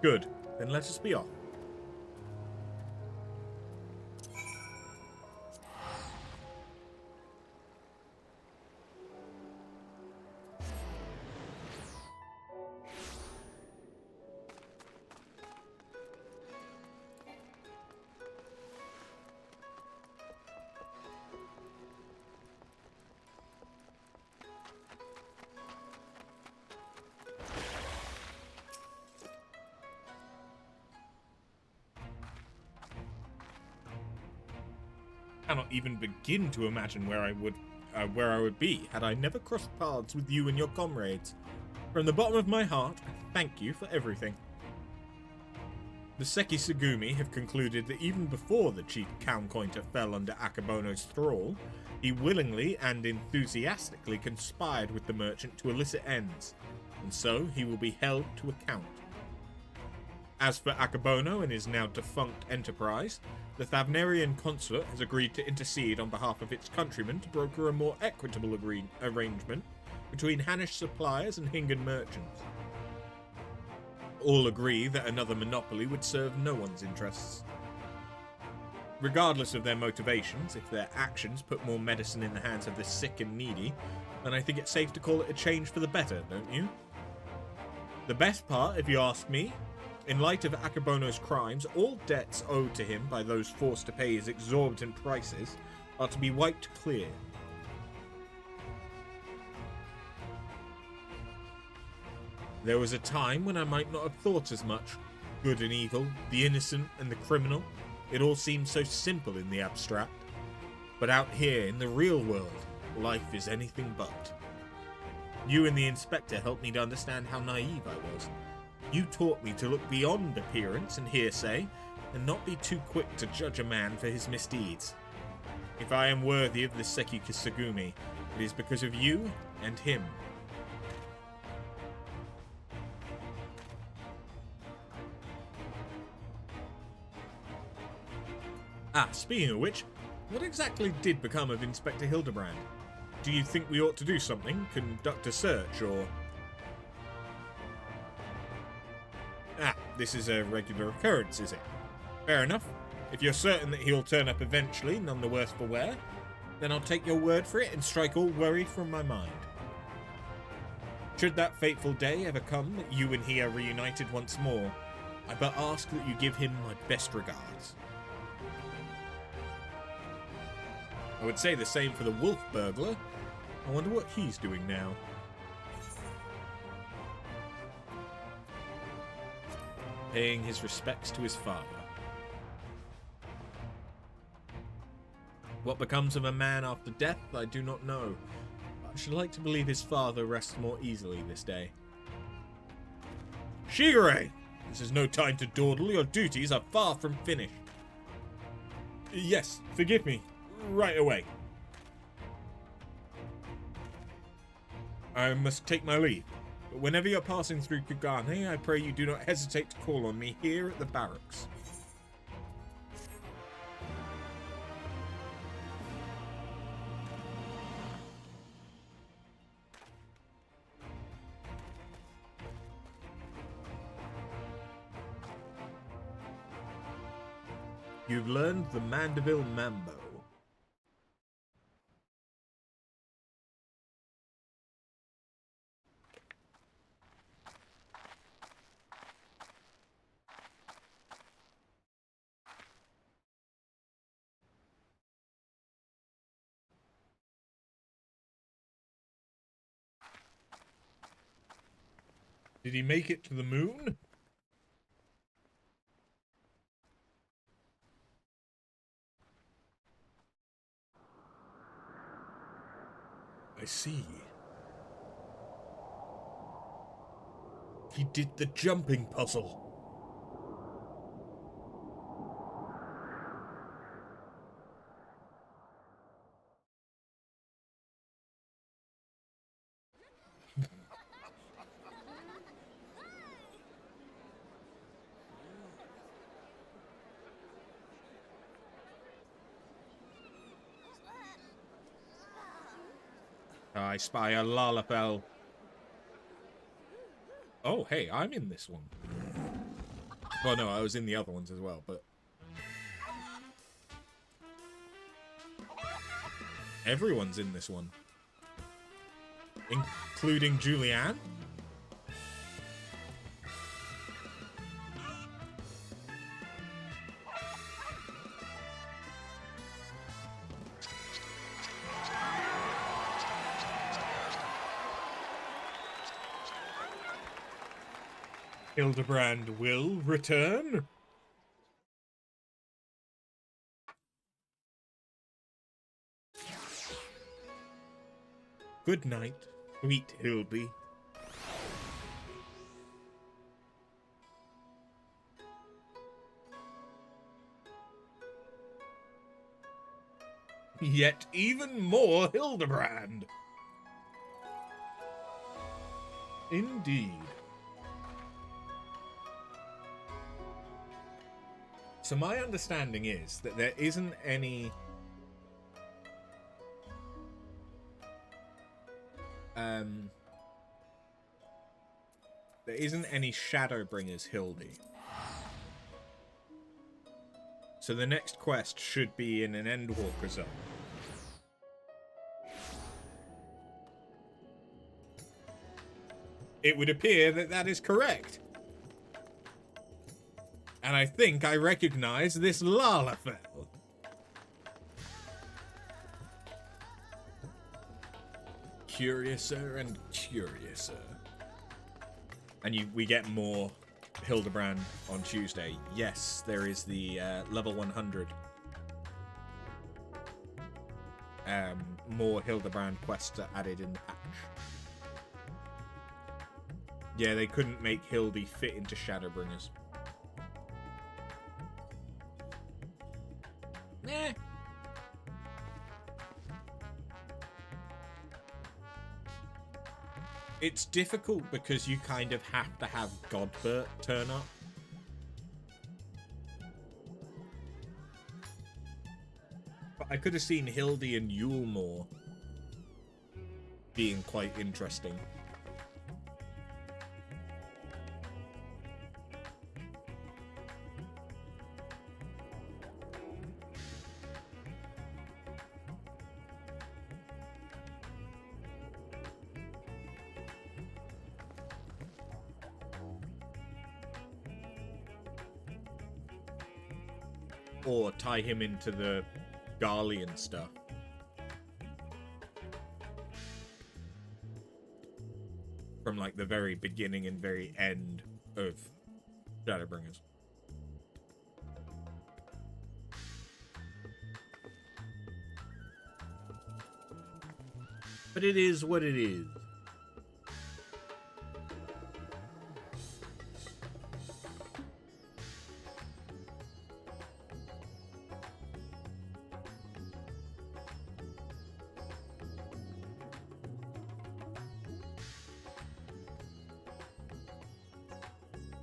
Good. Then let us be off. Cannot even begin to imagine where I would be had I never crossed paths with you and your comrades. From the bottom of my heart, I thank you for everything. The Seki Tsugumi have concluded that even before the chief Councointer fell under Akebono's thrall, he willingly and enthusiastically conspired with the merchant to illicit ends, and so he will be held to account. As for Akebono and his now defunct enterprise, the Thavnerian consulate has agreed to intercede on behalf of its countrymen to broker a more equitable arrangement between Hanish suppliers and Hingan merchants. All agree that another monopoly would serve no one's interests. Regardless of their motivations, if their actions put more medicine in the hands of the sick and needy, then I think it's safe to call it a change for the better, don't you? The best part, if you ask me, in light of Akebono's crimes, all debts owed to him by those forced to pay his exorbitant prices are to be wiped clear. There was a time when I might not have thought as much. Good and evil, the innocent and the criminal, it all seemed so simple in the abstract. But out here in the real world, life is anything but. You and the inspector helped me to understand how naive I was. You taught me to look beyond appearance and hearsay, and not be too quick to judge a man for his misdeeds. If I am worthy of the Seki Tsugumi, it is because of you and him. Ah, speaking of which, what exactly did become of Inspector Hildibrand? Do you think we ought to do something? Conduct a search, or... Ah, this is a regular occurrence, is it? Fair enough. If you're certain that he'll turn up eventually, none the worse for wear. Then I'll take your word for it and strike all worry from my mind. Should that fateful day ever come that you and he are reunited once more, I but ask that you give him my best regards. I would say the same for the wolf burglar. I wonder what he's doing now. Paying his respects to his father. What becomes of a man after death, I do not know. I should like to believe his father rests more easily this day. Shigure! This is no time to dawdle. Your duties are far from finished. Yes, forgive me. Right away. I must take my leave. But whenever you're passing through Kugane, I pray you do not hesitate to call on me here at the barracks. You've learned the Mandeville Mambo. Did he make it to the moon? I see. He did the jumping puzzle. I spy a Lalafell. Oh, hey, I'm in this one. Well, no, I was in the other ones as well, but... Everyone's in this one. Including Julianne? Hildibrand will return? Good night, sweet Hildy. Yet even more Hildibrand. Indeed. So my understanding is that there isn't any Shadowbringers Hildy. So the next quest should be in an Endwalker zone. It would appear that that is correct. And I think I recognize this Lalafell. Curiouser and curiouser. And we get more Hildibrand on Tuesday. Yes, there is the level 100. More Hildibrand quests are added in the patch. Yeah, they couldn't make Hildy fit into Shadowbringers. Eh. It's difficult because you kind of have to have Godbert turn up. But I could have seen Hildy and Yulmore being quite interesting. or tie him into the Garlean stuff. From like the very beginning and very end of Shadowbringers. But it is what it is.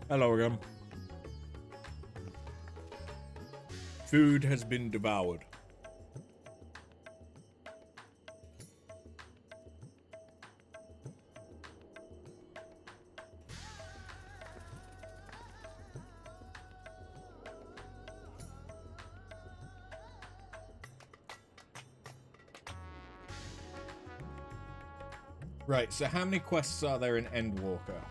Hello again. Food has been devoured. Right, so how many quests are there in Endwalker?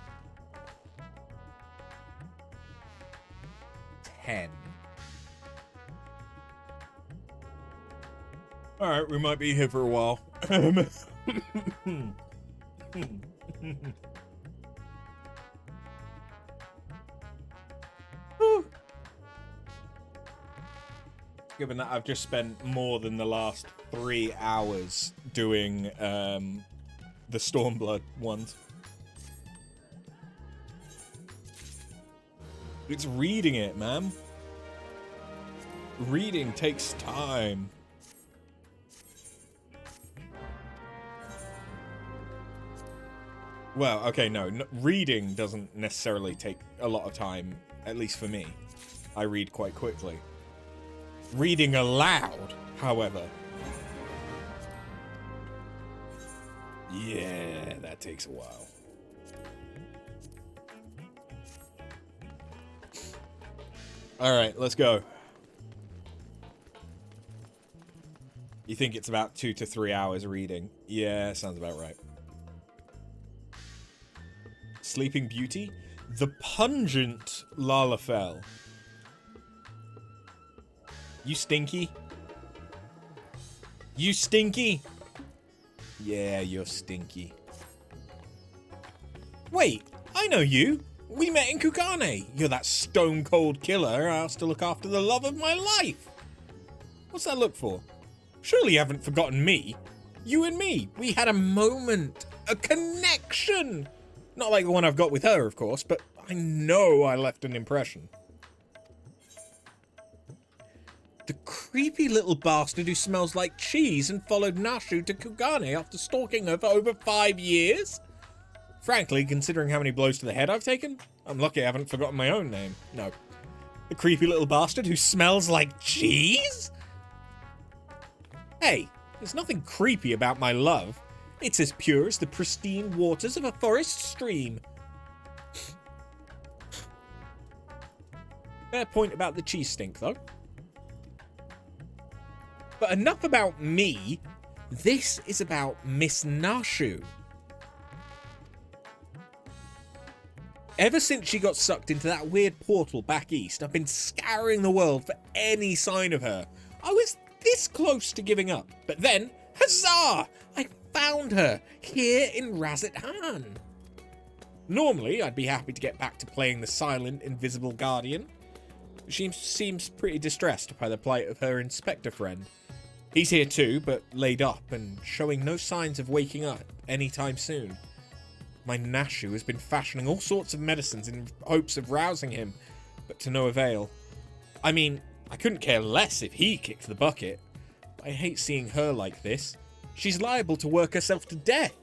10. Alright, we might be here for a while. Given that I've just spent more than the last 3 hours doing the Stormblood ones. It's reading it, man. Reading takes time. Well, okay, no, reading doesn't necessarily take a lot of time, at least for me. I read quite quickly. Reading aloud, however. Yeah, that takes a while. Alright, let's go. You think it's about 2 to 3 hours reading? Yeah, sounds about right. Sleeping Beauty? The pungent Lalafell. You stinky? You stinky? Yeah, you're stinky. Wait, I know you. We met in Kugane. You're that stone-cold killer asked to look after the love of my life. What's that look for? Surely you haven't forgotten me. You and me, we had a moment. A connection. Not like the one I've got with her, of course, but I know I left an impression. The creepy little bastard who smells like cheese and followed Nashu to Kugane after stalking her for over 5 years? Frankly, considering how many blows to the head I've taken, I'm lucky I haven't forgotten my own name. No. The creepy little bastard who smells like cheese? Hey, there's nothing creepy about my love. It's as pure as the pristine waters of a forest stream. Fair point about the cheese stink, though. But enough about me. This is about Miss Nashu. Ever since she got sucked into that weird portal back east, I've been scouring the world for any sign of her. I was this close to giving up. But then, huzzah! I found her here in Razet-Han. Normally, I'd be happy to get back to playing the silent, invisible guardian. She seems pretty distressed by the plight of her inspector friend. He's here too, but laid up and showing no signs of waking up anytime soon. My Nashu has been fashioning all sorts of medicines in hopes of rousing him, but to no avail. I mean, I couldn't care less if he kicked the bucket. But I hate seeing her like this. She's liable to work herself to death.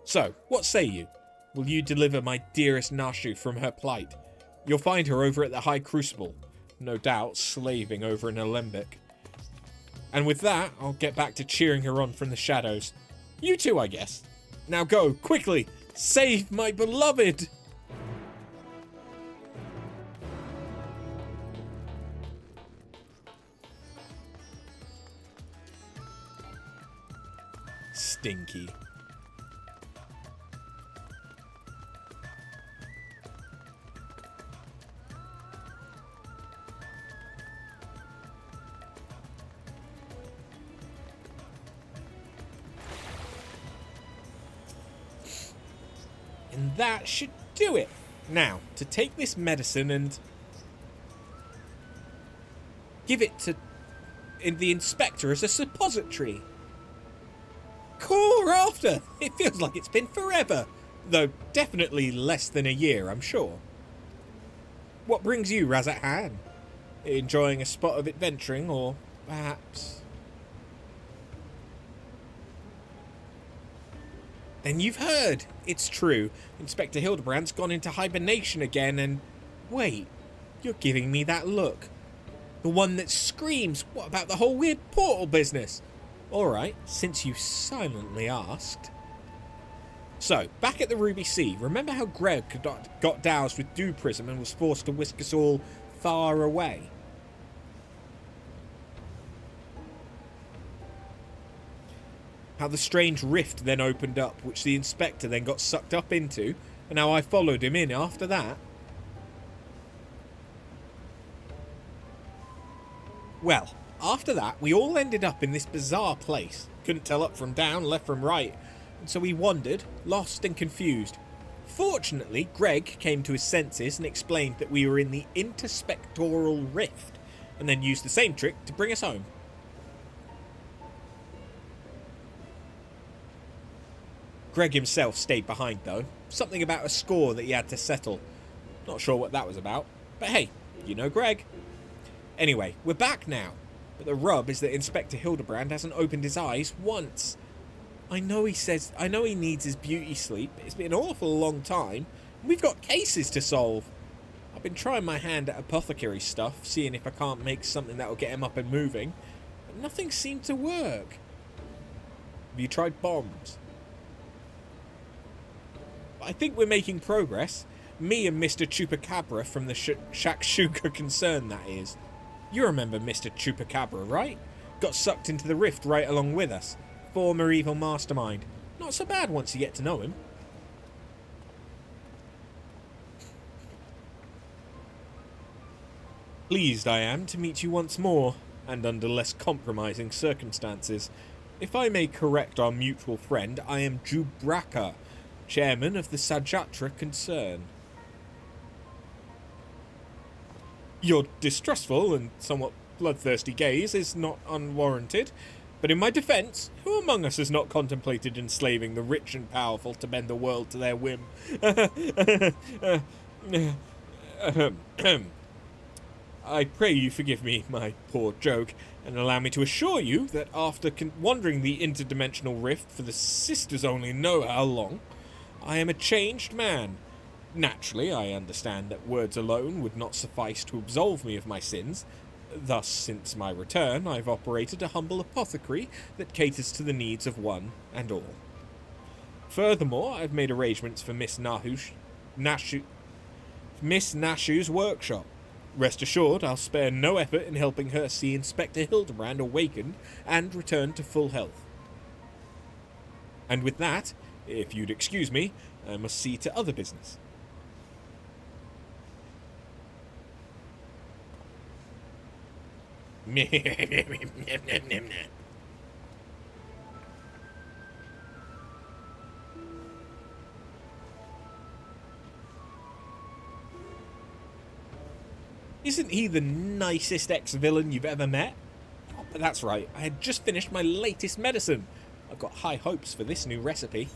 So, what say you? Will you deliver my dearest Nashu from her plight? You'll find her over at the High Crucible, no doubt slaving over an alembic. And with that, I'll get back to cheering her on from the shadows. You too, I guess. Now go, quickly! Save my beloved! Stinky. that should do it. Now, to take this medicine and give it to the inspector as a suppository. Cool, after. It feels like it's been forever. Though definitely less than a year, I'm sure. What brings you, Razat-Han? Enjoying a spot of adventuring, or perhaps... Then you've heard. It's true. Inspector Hildibrand's gone into hibernation again and... Wait, you're giving me that look. The one that screams, what about the whole weird portal business? Alright, since you silently asked. So, back at the Ruby Sea, remember how Greg got doused with dew prism and was forced to whisk us all far away? How the strange rift then opened up, which the inspector then got sucked up into, and how I followed him in after that? Well, after that, we all ended up in this bizarre place. Couldn't tell up from down, left from right, and so we wandered, lost and confused. Fortunately, Greg came to his senses and explained that we were in the interspectoral rift, and then used the same trick to bring us home. Greg himself stayed behind though. Something about a score that he had to settle. Not sure what that was about, but hey, you know Greg. Anyway, we're back now, but the rub is that Inspector Hildibrand hasn't opened his eyes once. I know he needs his beauty sleep, but it's been an awful long time, and we've got cases to solve. I've been trying my hand at apothecary stuff, seeing if I can't make something that'll get him up and moving, but nothing seemed to work. Have you tried bombs? I think we're making progress. Me and Mr. Chupacabra from the Shakshuka concern, that is. You remember Mr. Chupacabra, right? Got sucked into the rift right along with us. Former evil mastermind. Not so bad once you get to know him. Pleased I am to meet you once more, and under less compromising circumstances. If I may correct our mutual friend, I am Jubraka, chairman of the Sajatra concern. Your distrustful and somewhat bloodthirsty gaze is not unwarranted, but in my defence, who among us has not contemplated enslaving the rich and powerful to bend the world to their whim? I pray you forgive me my poor joke, and allow me to assure you that after wandering the interdimensional rift for the sisters only know how long, I am a changed man. Naturally, I understand that words alone would not suffice to absolve me of my sins. Thus, since my return, I've operated a humble apothecary that caters to the needs of one and all. Furthermore, I've made arrangements for Miss Nashu's workshop. Rest assured, I'll spare no effort in helping her see Inspector Hildibrand awakened and return to full health. And with that, if you'd excuse me, I must see to other business. Isn't he the nicest ex-villain you've ever met? Oh, but that's right, I had just finished my latest medicine. I've got high hopes for this new recipe.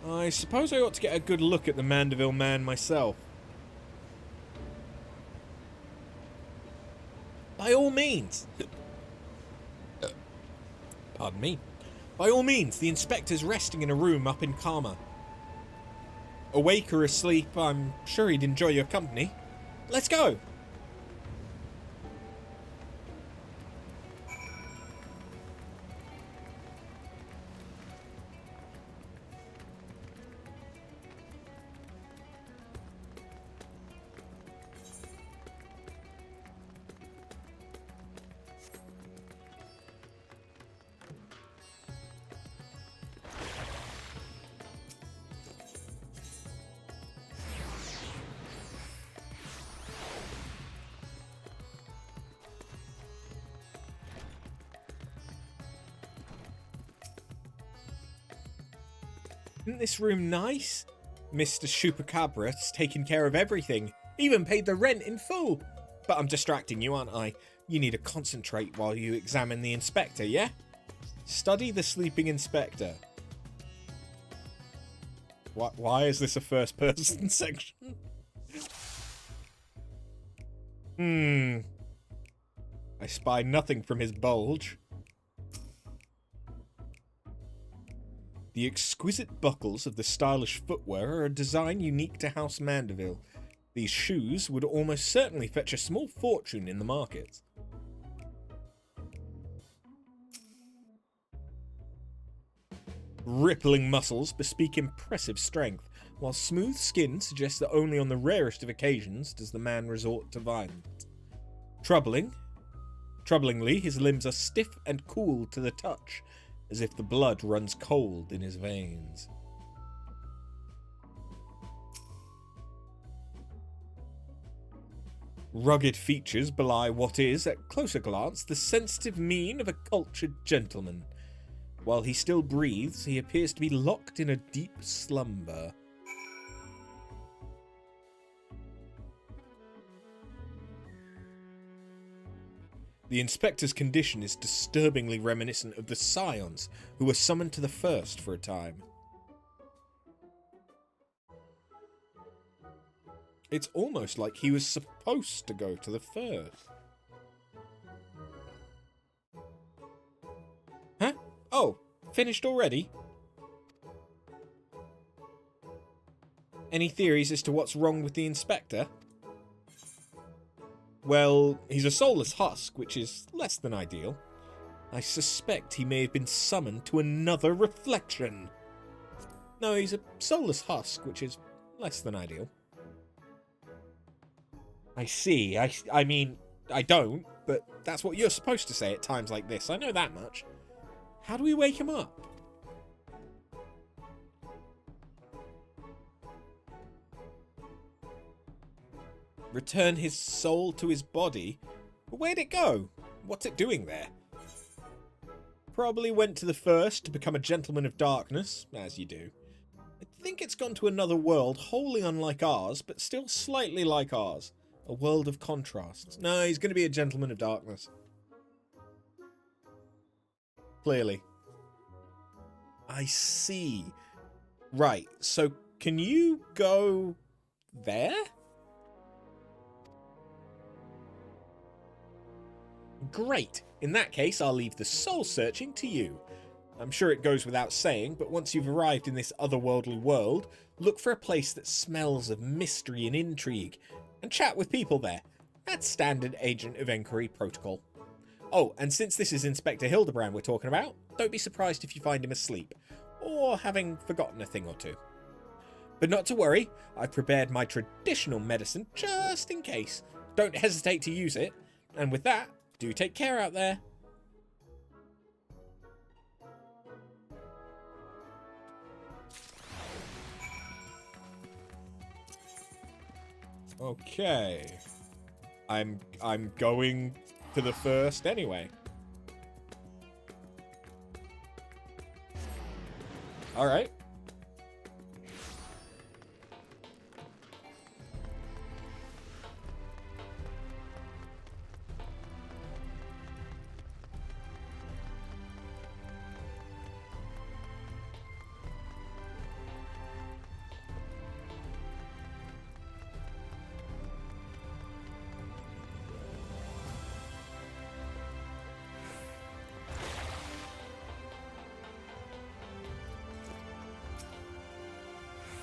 I suppose I ought to get a good look at the Mandeville man myself. By all means. Pardon me. By all means, the inspector's resting in a room up in Karma. Awake or asleep, I'm sure he'd enjoy your company. Let's go! Isn't this room nice? Mr. Chupacabra's taken care of everything, even paid the rent in full. But I'm distracting you, aren't I? You need to concentrate while you examine the inspector, yeah? Study the sleeping inspector. Why is this a first-person section? I spy nothing from his bulge. The exquisite buckles of the stylish footwear are a design unique to House Mandeville. These shoes would almost certainly fetch a small fortune in the market. Rippling muscles bespeak impressive strength, while smooth skin suggests that only on the rarest of occasions does the man resort to violence. Troublingly, his limbs are stiff and cool to the touch, as if the blood runs cold in his veins. Rugged features belie what is, at closer glance, the sensitive mien of a cultured gentleman. While he still breathes, he appears to be locked in a deep slumber. The inspector's condition is disturbingly reminiscent of the Scions, who were summoned to the First for a time. It's almost like he was supposed to go to the First. Huh? Oh, finished already? Any theories as to what's wrong with the inspector? Well, he's a soulless husk, which is less than ideal. I suspect he may have been summoned to another reflection. No, he's a soulless husk, which is less than ideal. I see. I mean, I don't, but that's what you're supposed to say at times like this. I know that much. How do we wake him up? Return his soul to his body? But where'd it go? What's it doing there? Probably went to the First to become a gentleman of darkness, as you do. I think it's gone to another world wholly unlike ours, but still slightly like ours. A world of contrasts. No, he's going to be a gentleman of darkness. Clearly. I see. Right, so can you go there? Great. In that case, I'll leave the soul searching to you. I'm sure it goes without saying, but once you've arrived in this otherworldly world, look for a place that smells of mystery and intrigue, and chat with people there. That's standard Agent of Inquiry protocol. Oh, and since this is Inspector Hildibrand we're talking about, don't be surprised if you find him asleep, or having forgotten a thing or two. But not to worry, I've prepared my traditional medicine just in case. Don't hesitate to use it, and with that, do take care out there. Okay. I'm going to the First anyway. All right.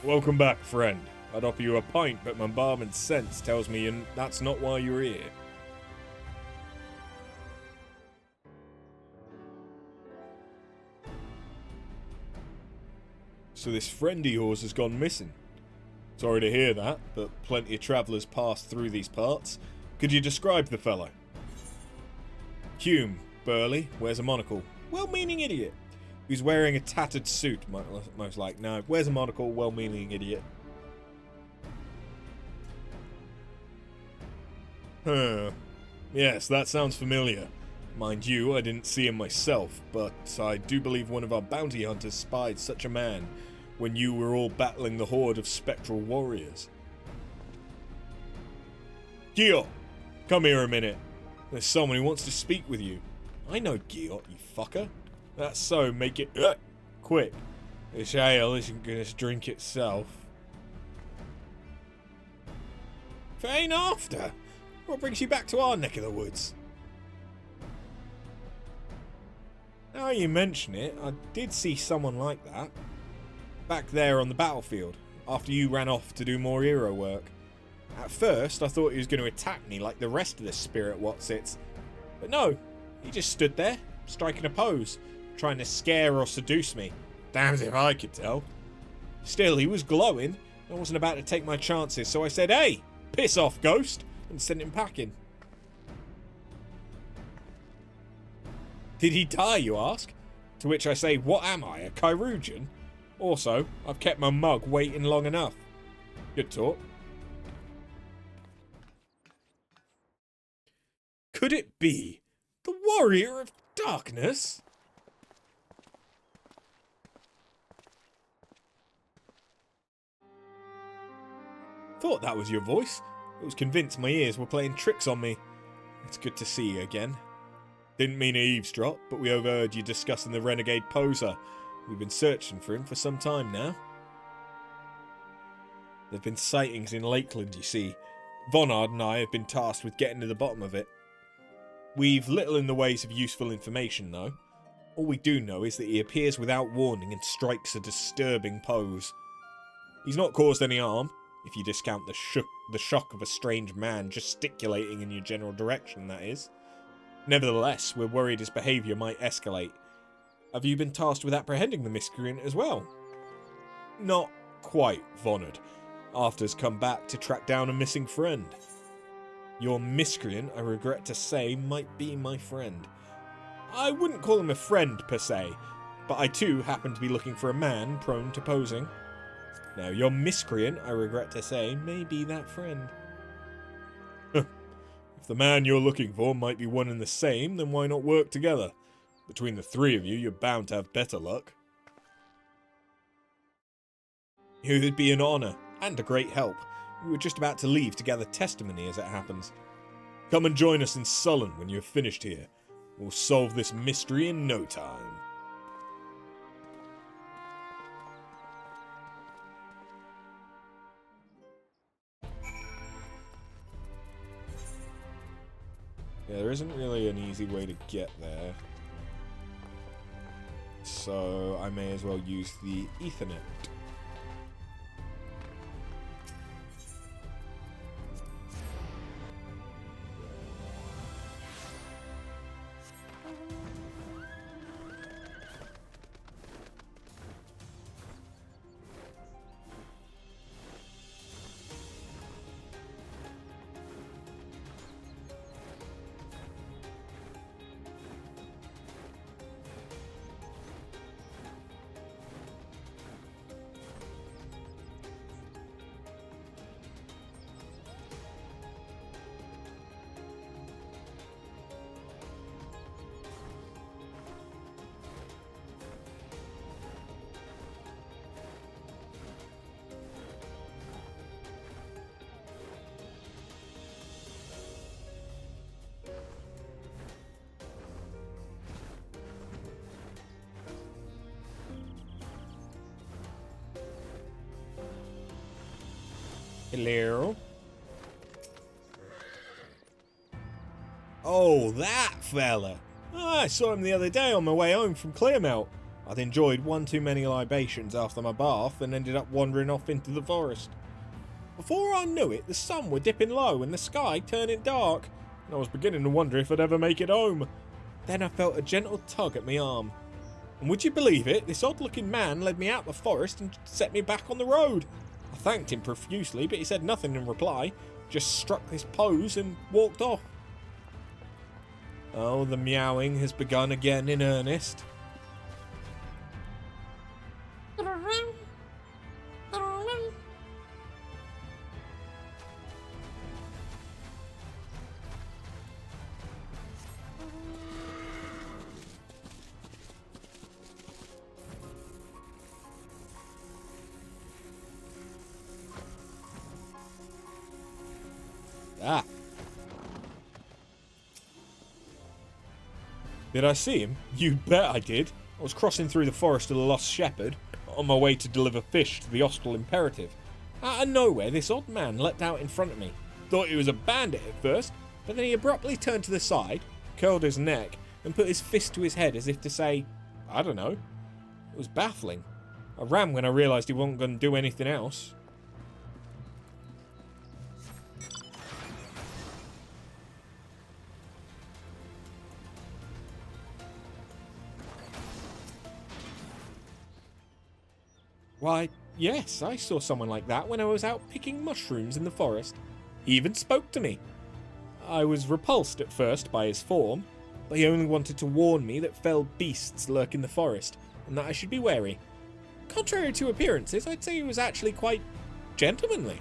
Welcome back, friend. I'd offer you a pint, but my barman's sense tells me that's not why you're here. So this friend of yours has gone missing. Sorry to hear that, but plenty of travellers pass through these parts. Could you describe the fellow? Hume, burly, wears a monocle. Well-meaning idiot. Who's wearing a tattered suit, most like. No, wears a monocle, well-meaning idiot. Huh. Yes, that sounds familiar. Mind you, I didn't see him myself, but I do believe one of our bounty hunters spied such a man. when you were all battling the horde of spectral warriors. Giot, come here a minute. There's someone who wants to speak with you. I know Giot, you fucker. That's so, make it quick. This ale isn't gonna drink itself. If it ain't after, what brings you back to our neck of the woods? Now you mention it, I did see someone like that. Back there on the battlefield, after you ran off to do more hero work. At first, I thought he was going to attack me like the rest of the spirit whatsits. But no, he just stood there, striking a pose, trying to scare or seduce me. Damned if I could tell. Still, he was glowing. I wasn't about to take my chances, so I said, "Hey, piss off, ghost," and sent him packing. Did he die, you ask? To which I say, what am I, a Chirurgeon? Also, I've kept my mug waiting long enough. Good talk. Could it be the Warrior of Darkness? Thought that was your voice. I was convinced my ears were playing tricks on me. It's good to see you again. Didn't mean to eavesdrop, but we overheard you discussing the renegade poser. We've been searching for him for some time now. There have been sightings in Lakeland, you see. Vonard and I have been tasked with getting to the bottom of it. We've little in the ways of useful information, though. All we do know is that he appears without warning and strikes a disturbing pose. He's not caused any harm, if you discount the shock of a strange man gesticulating in your general direction, that is. Nevertheless, we're worried his behaviour might escalate. Have you been tasked with apprehending the miscreant as well? Not quite, Vonard. Arthur's come back to track down a missing friend. Your miscreant, I regret to say, might be my friend. I wouldn't call him a friend per se, but I too happen to be looking for a man prone to posing. Now, your miscreant, I regret to say, may be that friend. If the man you're looking for might be one and the same, then why not work together? Between the three of you, you're bound to have better luck. It would be an honour, and a great help. We were just about to leave to gather testimony as it happens. Come and join us in Sullen when you're finished here. We'll solve this mystery in no time. Yeah, there isn't really an easy way to get there. So I may as well use the Ethernet. Hello? Oh, that fella! I saw him the other day on my way home from Clearmelt. I'd enjoyed one too many libations after my bath and ended up wandering off into the forest. Before I knew it, the sun were dipping low and the sky turning dark, and I was beginning to wonder if I'd ever make it home. Then I felt a gentle tug at my arm. And would you believe it, this odd-looking man led me out the forest and set me back on the road. I thanked him profusely, but he said nothing in reply, just struck this pose and walked off. Oh, the meowing has begun again in earnest. Ah. Did I see him? You bet I did. I was crossing through the forest of the Lost Shepherd, on my way to deliver fish to the Austral Imperative. Out of nowhere, this odd man leapt out in front of me. Thought he was a bandit at first, but then he abruptly turned to the side, curled his neck, and put his fist to his head as if to say, I don't know. It was baffling. I ran when I realised he wasn't going to do anything else. Why, yes, I saw someone like that when I was out picking mushrooms in the forest. He even spoke to me. I was repulsed at first by his form, but he only wanted to warn me that fell beasts lurk in the forest, and that I should be wary. Contrary to appearances, I'd say he was actually quite gentlemanly.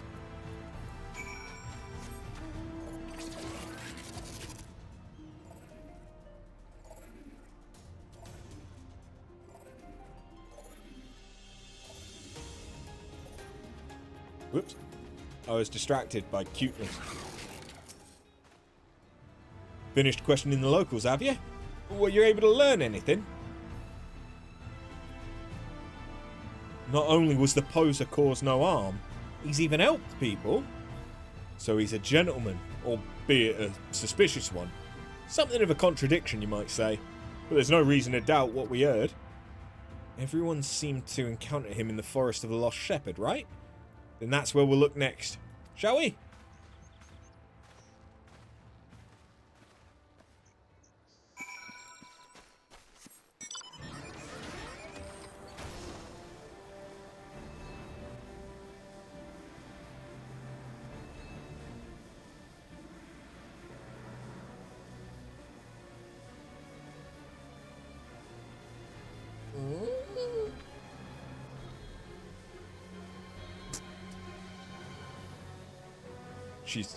Whoops. I was distracted by cuteness. Finished questioning the locals, have you? Were you able to learn anything? Not only was the poser caused no harm, he's even helped people. So he's a gentleman, albeit a suspicious one. Something of a contradiction, you might say. But there's no reason to doubt what we heard. Everyone seemed to encounter him in the Forest of the Lost Shepherd, right? Then that's where we'll look next. Shall we?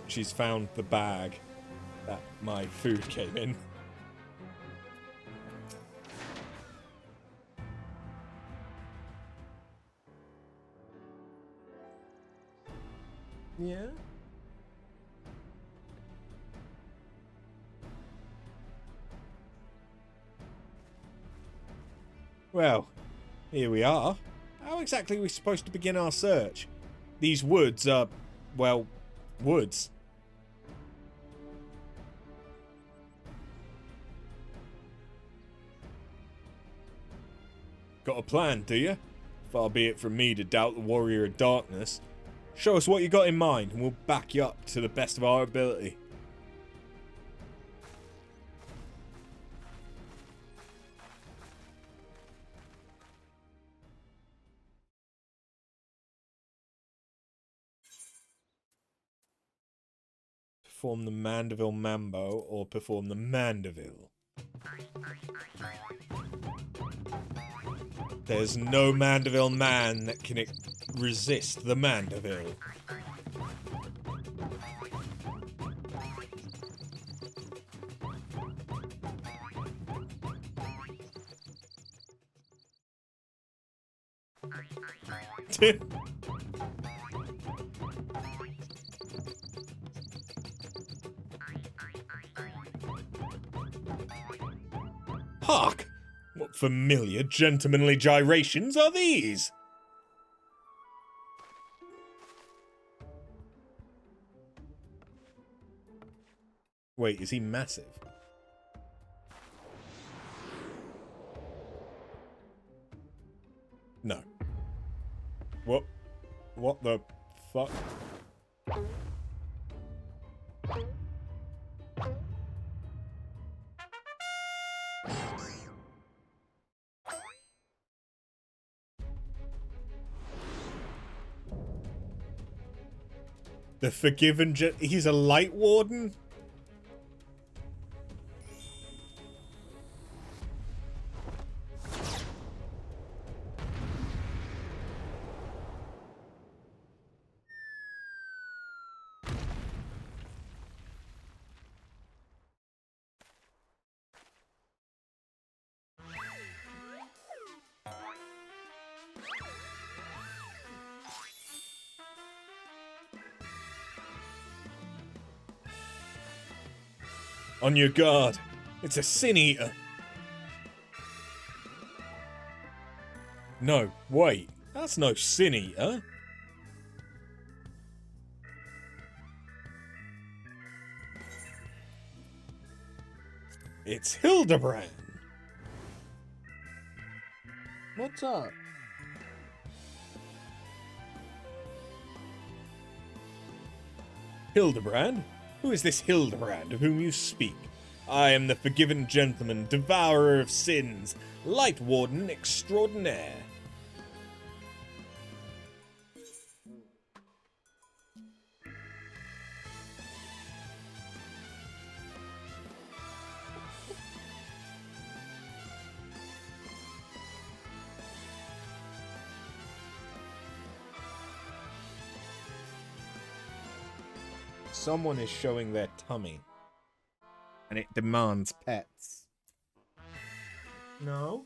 She's found the bag that my food came in. Yeah. Well, here we are. How exactly are we supposed to begin our search? These woods are, well, woods. Got a plan, do you? Far be it from me to doubt the warrior of darkness. Show us what you got in mind and we'll back you up to the best of our ability. Perform the Mandeville Mambo or perform the Mandeville. There's no Mandeville man that can resist the Mandeville. Hark! What familiar gentlemanly gyrations are these? Wait, is he massive? No. What the fuck? The Forgiven he's a light warden? On your guard. It's a sin eater. No, wait. That's no sin eater. It's Hildibrand. What's up? Hildibrand? Who is this Hildibrand of whom you speak? I am the forgiven gentleman, devourer of sins, light warden extraordinaire. Someone is showing their tummy. And it demands pets. No?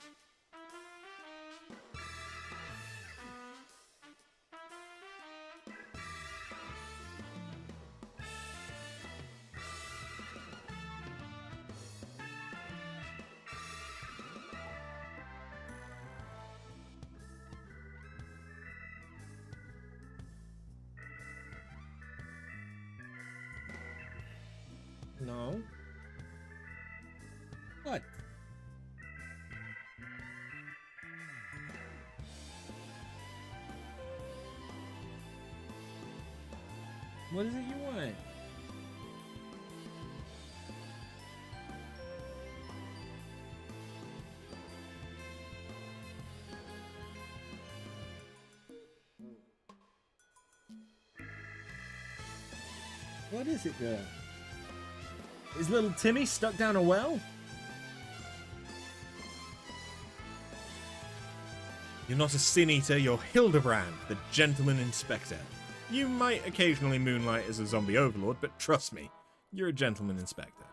No? What? What is it you want? What is it, girl? Is little Timmy stuck down a well? You're not a sin eater, you're Hildibrand, the gentleman inspector. You might occasionally moonlight as a zombie overlord, but trust me, you're a gentleman inspector.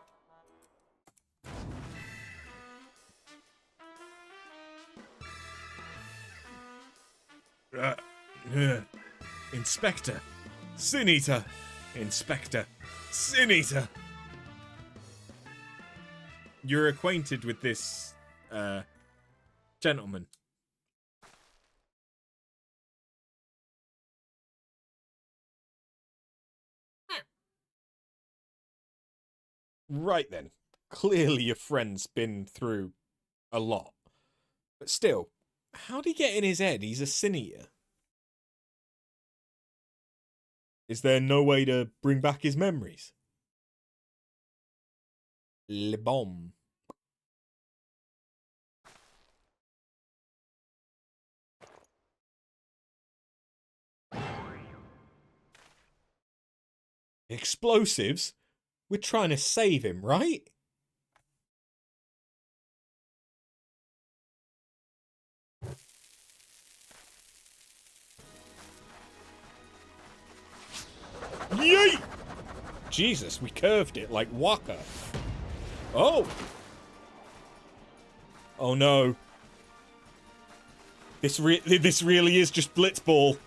Inspector. Sin eater. Inspector. Sin eater. You're acquainted with this, gentleman. Right then. Clearly your friend's been through a lot. But still, how'd he get in his head he's a sin eater? Is there no way to bring back his memories? Le bomb. Explosives? We're trying to save him, right? Yeet! Jesus, we curved it like Waka. Oh! Oh no. This really is just Blitzball.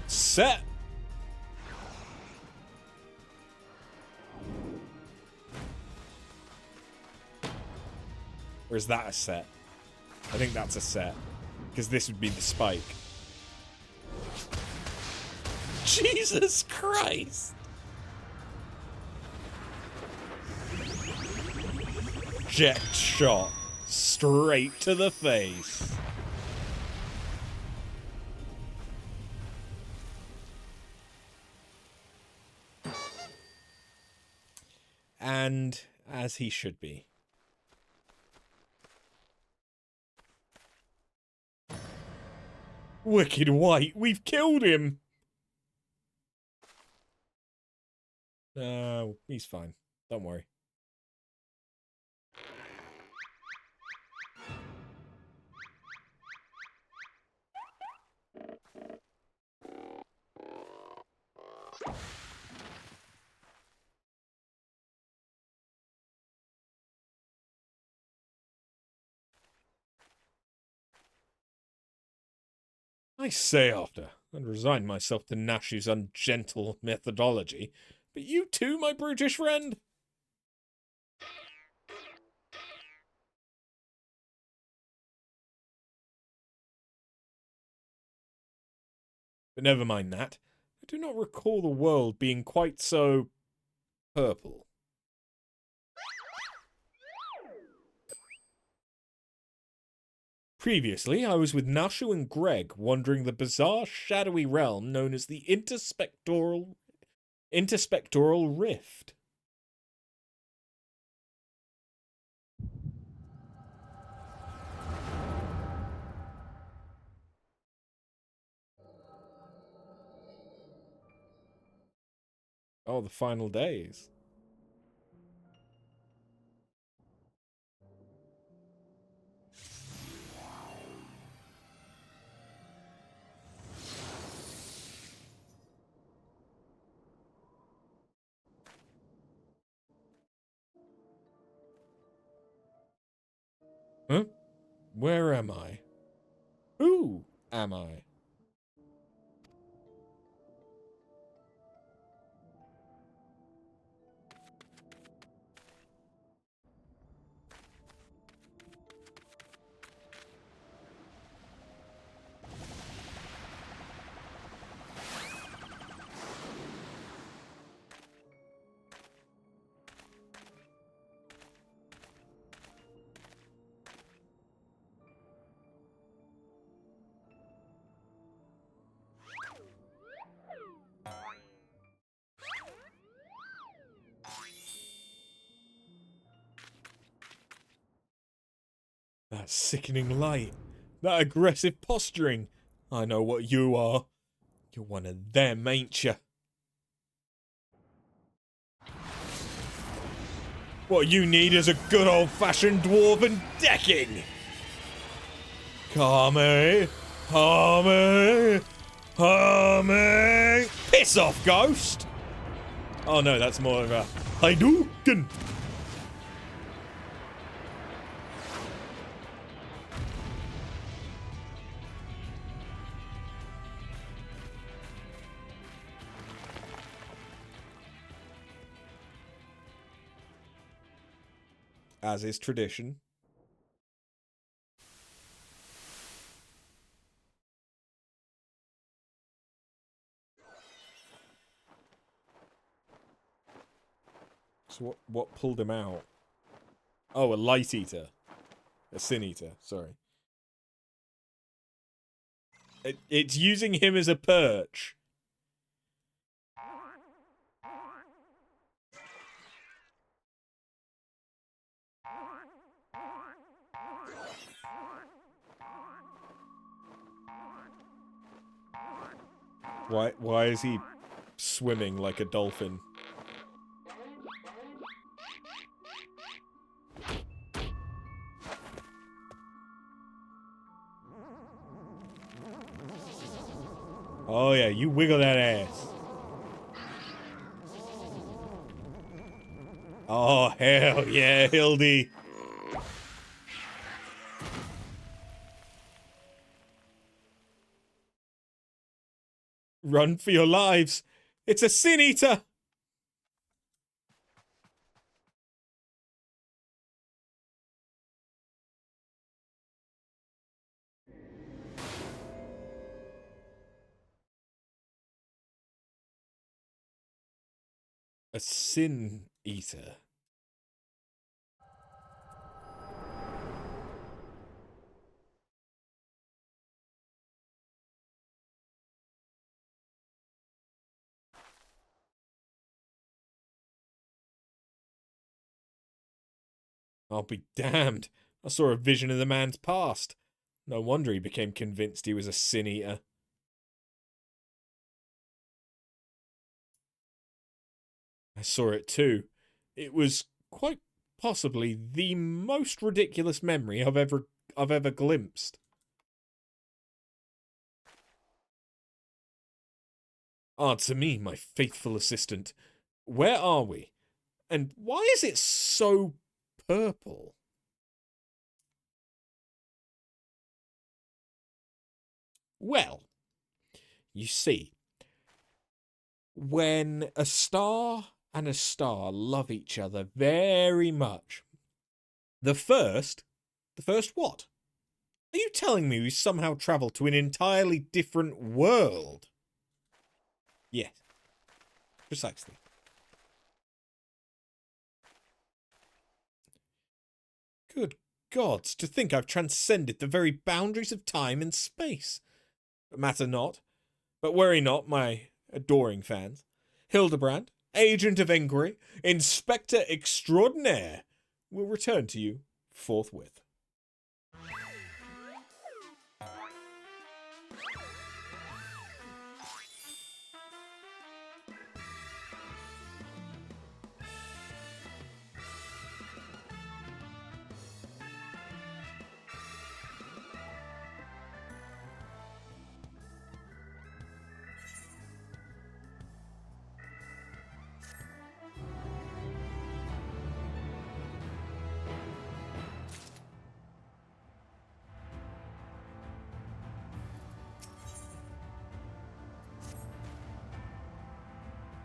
Set. Or is that a set? I think that's a set. Because this would be the spike. Jesus Christ! Jet shot. Straight to the face. And as he should be. Wicked White, we've killed him! No, he's fine. Don't worry. I say, after I'd resigned myself to Nashu's ungentle methodology. But you too, my brutish friend? But never mind that. I do not recall the world being quite so purple. Previously, I was with Nashu and Greg, wandering the bizarre, shadowy realm known as the Interspectoral Rift. Oh, the final days. Huh? Where am I? Who am I? That sickening light. That aggressive posturing. I know what you are. You're one of them, ain't you? What you need is a good old-fashioned dwarven decking! Kame! Kame! Kame! Piss off, ghost! Oh no, that's more of a Hadouken! As is tradition. So what pulled him out? Oh, a light eater. A sin eater, sorry. It's using him as a perch. Why is he swimming like a dolphin? Oh yeah, you wiggle that ass. Oh hell yeah, Hildy. Run for your lives. It's a sin eater. A sin eater. I'll be damned. I saw a vision of the man's past. No wonder he became convinced he was a sin eater. I saw it too. It was quite possibly the most ridiculous memory I've ever glimpsed. Answer me, my faithful assistant. Where are we? And why is it so purple? Well, You see, when a star and a star love each other very much, the first what? Are you telling me we somehow travelled to an entirely different world? Yes, precisely. Good gods, to think I've transcended the very boundaries of time and space. But matter not. But worry not, my adoring fans. Hildibrand, agent of inquiry, inspector extraordinaire, will return to you forthwith.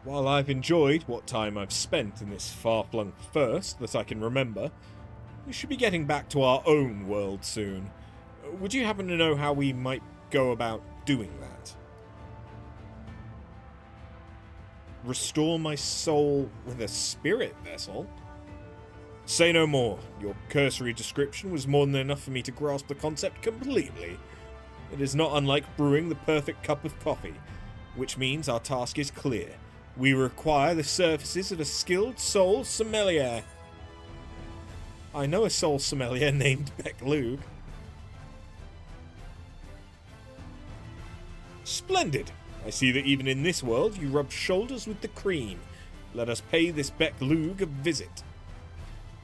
While I've enjoyed what time I've spent in this far-flung first that I can remember, we should be getting back to our own world soon. Would you happen to know how we might go about doing that? Restore my soul with a spirit vessel? Say no more. Your cursory description was more than enough for me to grasp the concept completely. It is not unlike brewing the perfect cup of coffee, which means our task is clear. We require the services of a skilled soul sommelier. I know a soul sommelier named Beck-Lug. Splendid! I see that even in this world you rub shoulders with the cream. Let us pay this Beck-Lug a visit.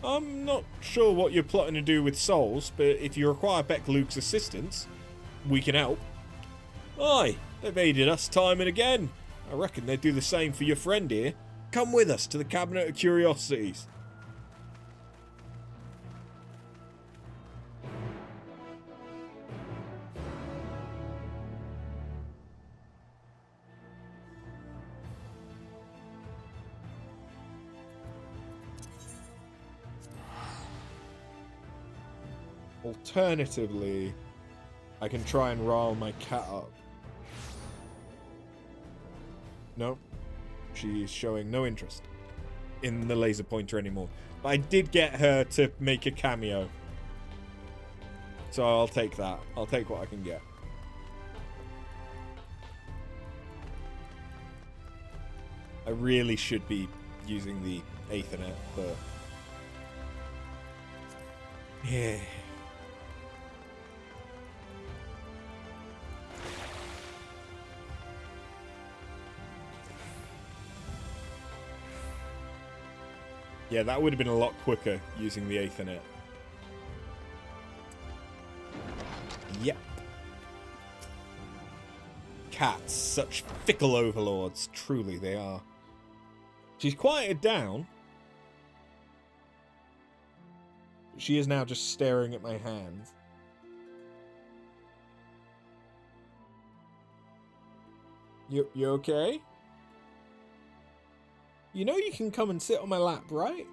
I'm not sure what you're plotting to do with souls, but if you require Beck-Lug's assistance, we can help. Aye, they've aided us time and again. I reckon they'd do the same for your friend here. Come with us to the Cabinet of Curiosities. Alternatively, I can try and rile my cat up. No, she's showing no interest in the laser pointer anymore. But I did get her to make a cameo. So I'll take that. I'll take what I can get. I really should be using the Ethernet, but... yeah. Yeah, that would have been a lot quicker using the Ethernet. Yep. Cats, such fickle overlords. Truly they are. She's quieted down. She is now just staring at my hands. You okay? You know you can come and sit on my lap, right?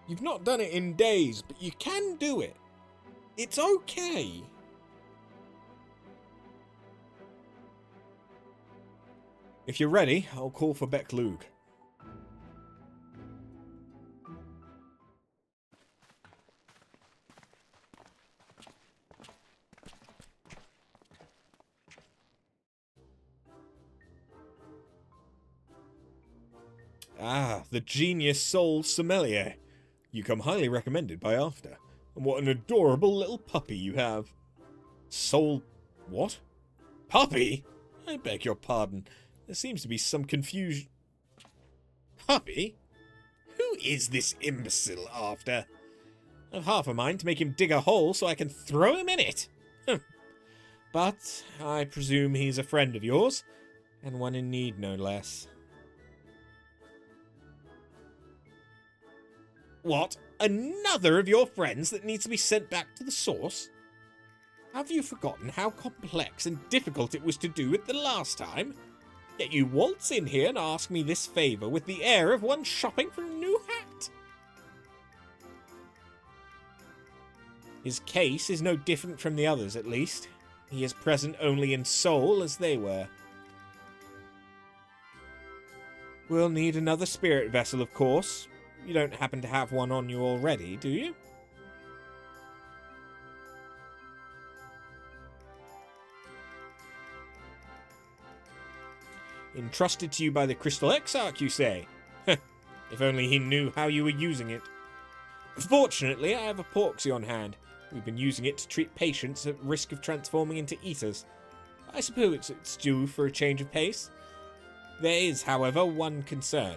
You've not done it in days, but you can do it. It's okay. If you're ready, I'll call for Beck-Lug. Ah, the genius soul sommelier. You come highly recommended by After. And what an adorable little puppy you have. Soul... what? Puppy? I beg your pardon. There seems to be some confusion. Puppy? Who is this imbecile After? I've half a mind to make him dig a hole so I can throw him in it. But I presume he's a friend of yours, and one in need no less. What? Another of your friends that needs to be sent back to the source? Have you forgotten how complex and difficult it was to do it the last time? Yet you waltz in here and ask me this favour with the air of one shopping for a new hat. His case is no different from the others, at least. He is present only in soul, as they were. We'll need another spirit vessel, of course. You don't happen to have one on you already, do you? Entrusted to you by the Crystal Exarch, you say? If only he knew how you were using it. Fortunately, I have a porxy on hand. We've been using it to treat patients at risk of transforming into eaters. I suppose it's due for a change of pace. There is, however, one concern.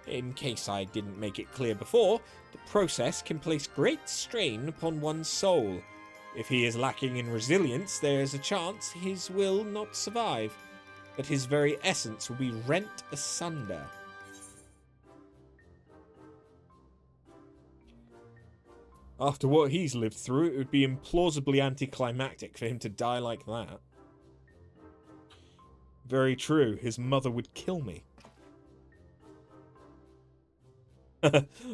In case I didn't make it clear before, the process can place great strain upon one's soul. If he is lacking in resilience, there is a chance his will not survive, that his very essence will be rent asunder. After what he's lived through, it would be implausibly anticlimactic for him to die like that. Very true, his mother would kill me.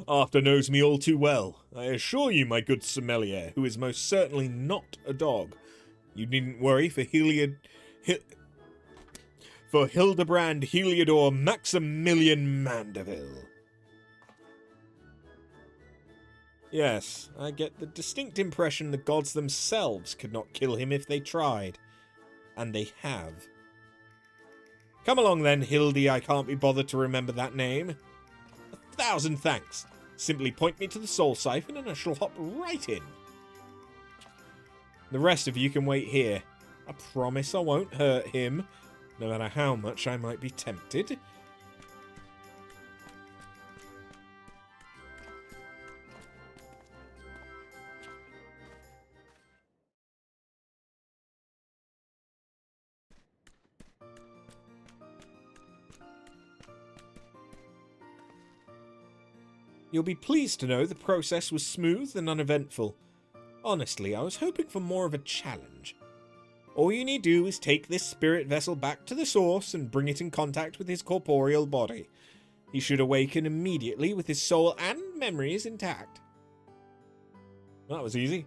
Arthur knows me all too well. I assure you, my good sommelier, who is most certainly not a dog. You needn't worry for Hildibrand Heliodor Maximilian Mandeville. Yes, I get the distinct impression the gods themselves could not kill him if they tried. And they have. Come along then, Hildy, I can't be bothered to remember that name. 1,000 thanks. Simply point me to the soul siphon and I shall hop right in. The rest of you can wait here. I promise I won't hurt him, no matter how much I might be tempted. You'll be pleased to know the process was smooth and uneventful. Honestly, I was hoping for more of a challenge. All you need do is take this spirit vessel back to the source and bring it in contact with his corporeal body. He should awaken immediately with his soul and memories intact. That was easy.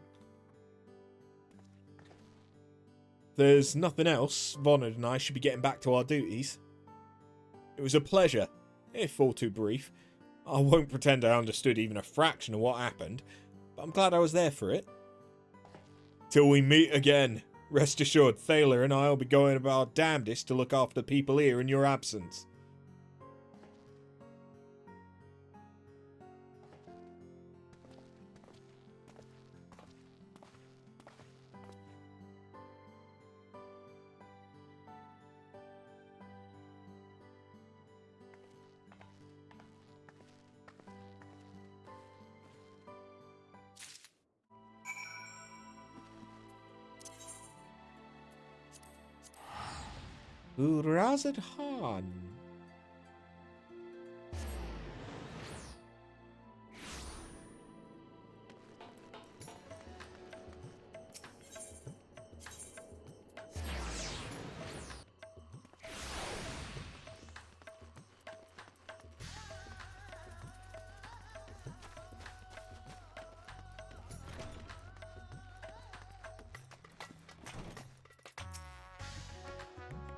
There's nothing else. Vonnegut and I should be getting back to our duties. It was a pleasure, if all too brief. I won't pretend I understood even a fraction of what happened, but I'm glad I was there for it. Till we meet again. Rest assured, Thaler and I will be going about our damnedest to look after the people here in your absence. Urazad Han.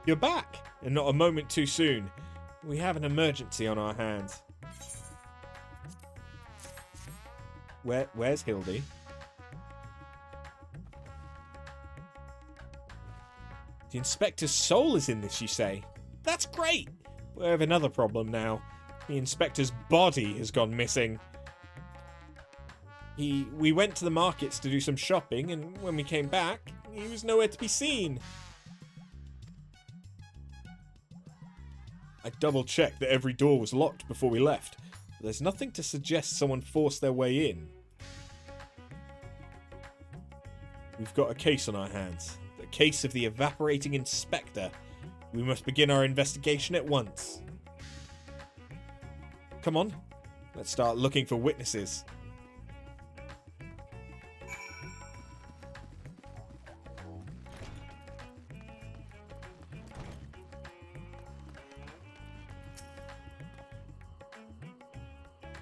You're back, and not a moment too soon. We have an emergency on our hands. Where's Hildy? The inspector's soul is in this, you say? That's great! We have another problem now. The inspector's body has gone missing. We went to the markets to do some shopping, and when we came back, he was nowhere to be seen. I double-checked that every door was locked before we left, but there's nothing to suggest someone forced their way in. We've got a case on our hands. The case of the evaporating inspector. We must begin our investigation at once. Come on, let's start looking for witnesses.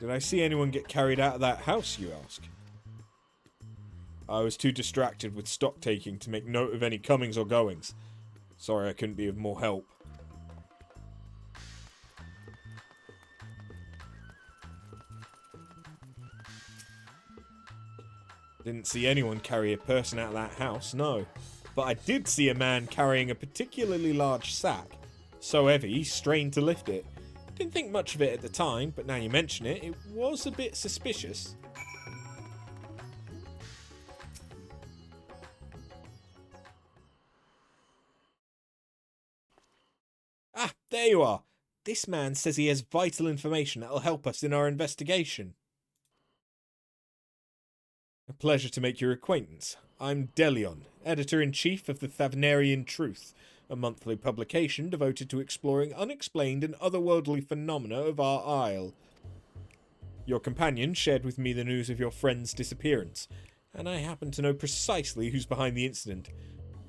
Did I see anyone get carried out of that house, you ask? I was too distracted with stock taking to make note of any comings or goings. Sorry I couldn't be of more help. Didn't see anyone carry a person out of that house, no. But I did see a man carrying a particularly large sack. So heavy, he strained to lift it. Didn't think much of it at the time, but now you mention it, it was a bit suspicious. Ah, there you are. This man says he has vital information that'll help us in our investigation. A pleasure to make your acquaintance. I'm Delion, Editor-in-Chief of the Thavnarian Truth, a monthly publication devoted to exploring unexplained and otherworldly phenomena of our isle. Your companion shared with me the news of your friend's disappearance, and I happen to know precisely who's behind the incident.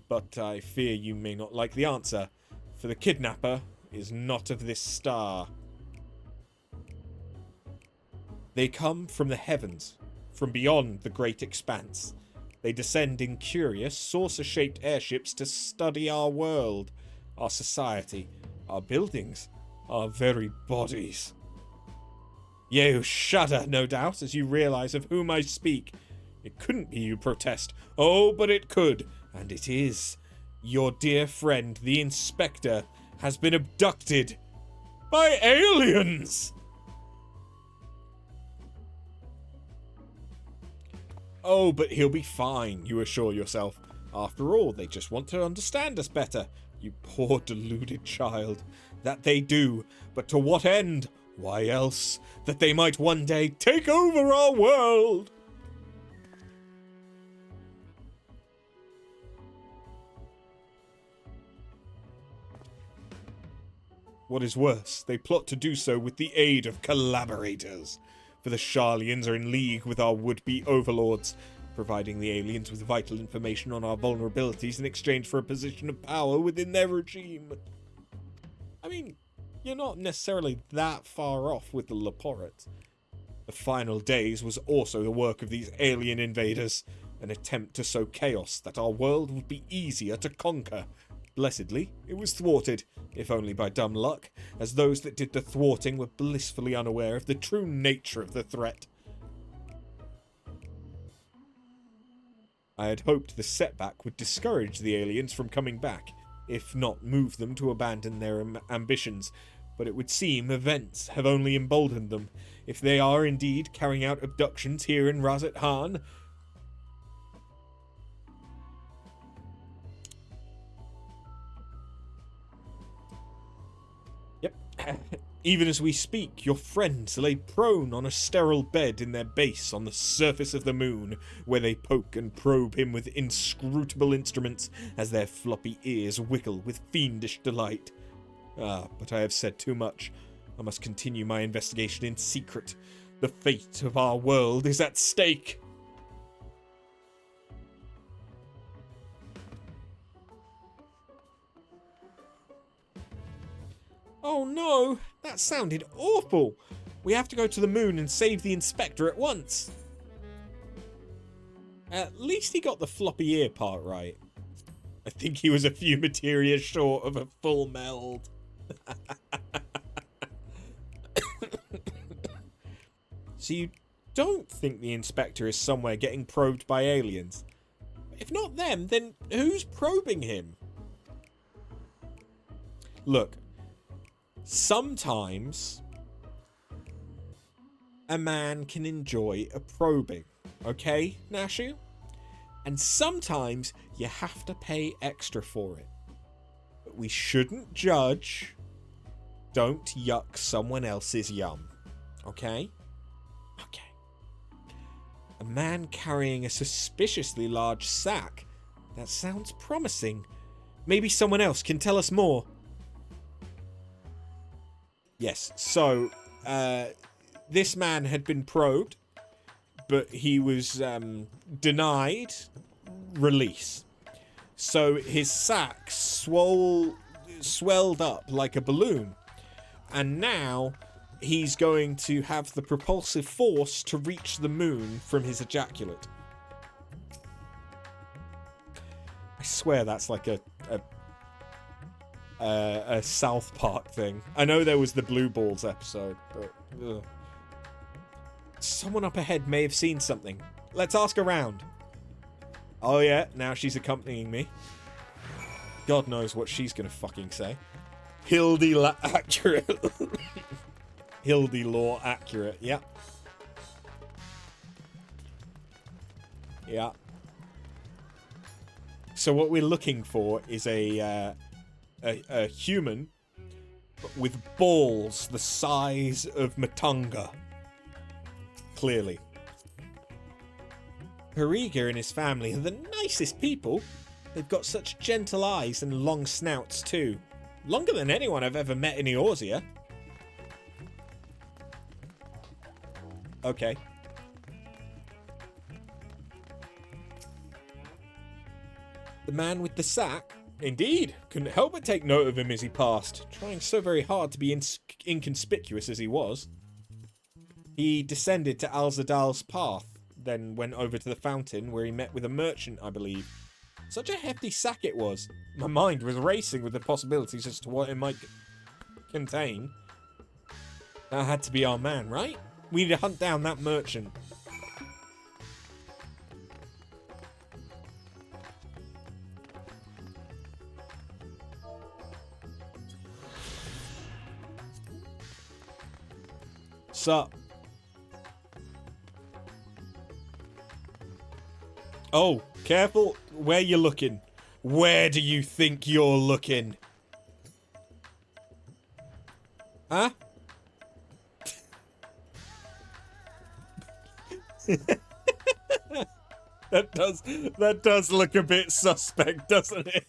But I fear you may not like the answer, for the kidnapper is not of this star. They come from the heavens, from beyond the great expanse. They descend in curious, saucer-shaped airships to study our world, our society, our buildings, our very bodies. You shudder, no doubt, as you realise of whom I speak. It couldn't be, you protest. Oh, but it could, and it is. Your dear friend, the Inspector, has been abducted by aliens! Oh, but he'll be fine, you assure yourself. After all, they just want to understand us better. You poor deluded child. That they do, but to what end? Why else? That they might one day take over our world! What is worse, they plot to do so with the aid of collaborators. For the Sharlians are in league with our would-be overlords, providing the aliens with vital information on our vulnerabilities in exchange for a position of power within their regime. I mean, you're not necessarily that far off with the Laporte. The final days was also the work of these alien invaders, an attempt to sow chaos that our world would be easier to conquer. Blessedly, it was thwarted, if only by dumb luck, as those that did the thwarting were blissfully unaware of the true nature of the threat. I had hoped the setback would discourage the aliens from coming back, if not move them to abandon their ambitions, but it would seem events have only emboldened them. If they are indeed carrying out abductions here in Razat Han, even as we speak, your friends lay prone on a sterile bed in their base on the surface of the moon, where they poke and probe him with inscrutable instruments as their floppy ears wiggle with fiendish delight. Ah, but I have said too much. I must continue my investigation in secret. The fate of our world is at stake. Oh no, that sounded awful. We have to go to the moon and save the Inspector at once. At least he got the floppy ear part right. I think he was a few materia short of a full meld. So you don't think the Inspector is somewhere getting probed by aliens? If not them, then who's probing him? Look. Sometimes a man can enjoy a probing, okay, Nashu? And sometimes you have to pay extra for it. But we shouldn't judge. Don't yuck someone else's yum, okay? Okay. A man carrying a suspiciously large sack. That sounds promising. Maybe someone else can tell us more. Yes, so, this man had been probed, but he was, denied release. So his sack swelled up like a balloon, and now he's going to have the propulsive force to reach the moon from his ejaculate. I swear that's like a South Park thing. I know there was the Blue Balls episode, but ugh. Someone up ahead may have seen something. Let's ask around. Oh yeah, now she's accompanying me. God knows what she's gonna fucking say. Accurate. Hildy law accurate. Yeah. Yeah. So what we're looking for is a human with balls the size of Matunga. Clearly. Hariga and his family are the nicest people. They've got such gentle eyes and long snouts too. Longer than anyone I've ever met in Eorzea. Okay. The man with the sack? Indeed. Couldn't help but take note of him as he passed, trying so very hard to be inconspicuous as he was. He descended to Alzadal's path, then went over to the fountain where he met with a merchant, I believe. Such a hefty sack it was. My mind was racing with the possibilities as to what it might contain. That had to be our man, right? We need to hunt down that merchant. Sup? Oh, careful where you're looking. Where do you think you're looking? Huh? That does look a bit suspect, doesn't it?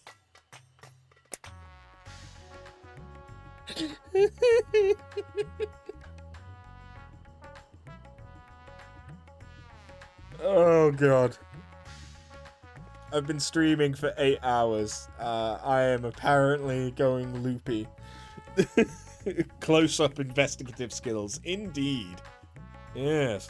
Oh god. I've been streaming for 8 hours. I am apparently going loopy. Close-up investigative skills, indeed. Yes.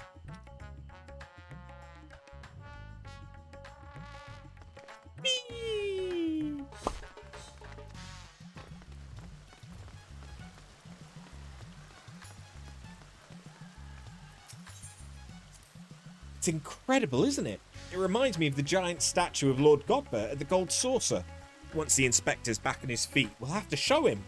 It's incredible, isn't it? It reminds me of the giant statue of Lord Godber at the Gold Saucer. Once the inspector's back on his feet, we'll have to show him.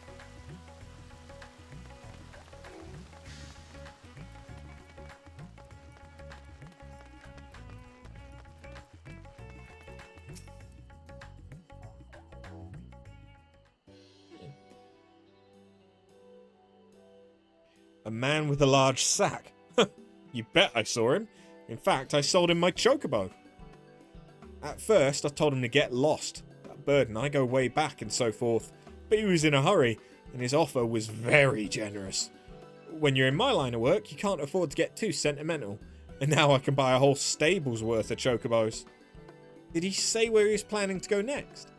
A man with a large sack. You bet I saw him. In fact, I sold him my chocobo. At first, I told him to get lost. That bird and I go way back and so forth. But he was in a hurry, and his offer was very generous. When you're in my line of work, you can't afford to get too sentimental. And now I can buy a whole stable's worth of chocobos. Did he say where he was planning to go next?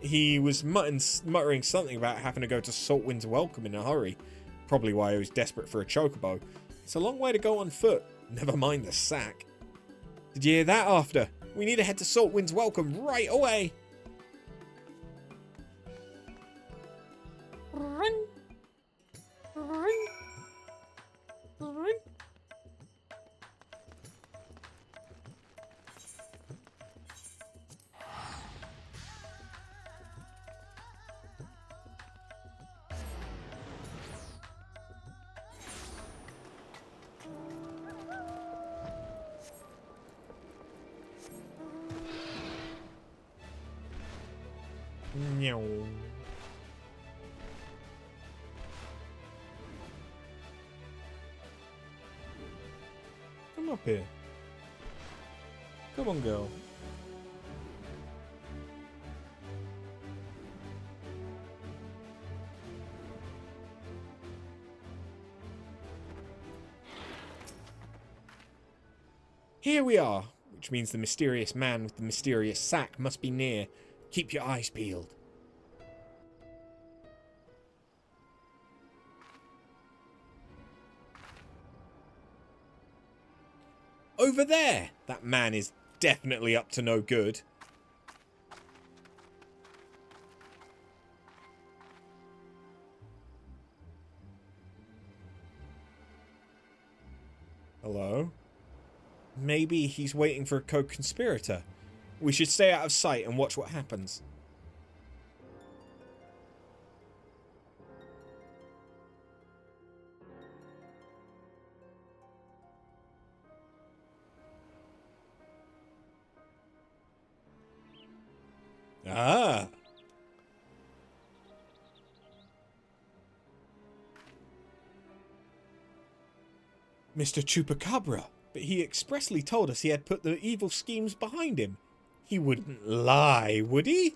He was muttering something about having to go to Saltwind's Welcome in a hurry. Probably why he was desperate for a chocobo. It's a long way to go on foot. Never mind the sack. Did you hear that, After? We need to head to Saltwind's Welcome right away. Ring. Ring. Ring. Meow. Come up here. Come on, girl. Here we are, which means the mysterious man with the mysterious sack must be near. Keep your eyes peeled. Over there! That man is definitely up to no good. Hello? Maybe he's waiting for a co-conspirator. We should stay out of sight and watch what happens. Ah! Mr. Chupacabra, but he expressly told us he had put the evil schemes behind him. He wouldn't lie, would he?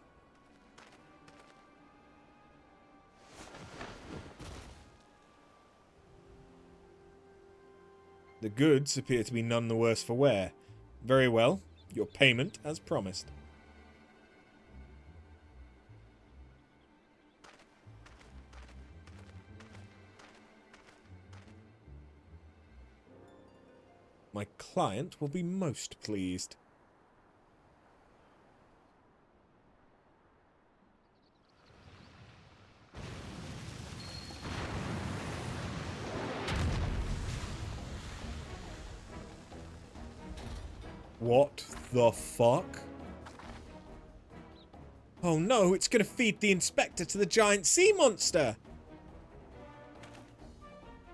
The goods appear to be none the worse for wear. Very well, your payment as promised. My client will be most pleased. What the fuck? Oh no, it's gonna feed the inspector to the giant sea monster!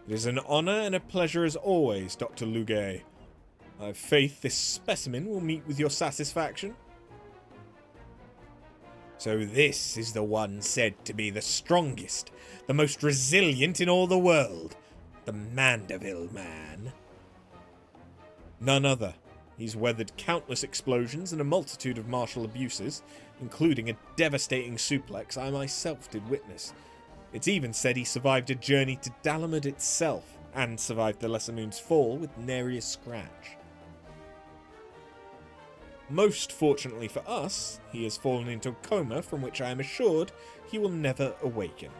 It is an honor and a pleasure as always, Dr. Luge. I have faith this specimen will meet with your satisfaction. So this is the one said to be the strongest, the most resilient in all the world. The Mandeville man. None other. He's weathered countless explosions and a multitude of martial abuses, including a devastating suplex I myself did witness. It's even said he survived a journey to Dalamud itself, and survived the Lesser Moon's fall with nary a scratch. Most fortunately for us, he has fallen into a coma from which I am assured he will never awaken.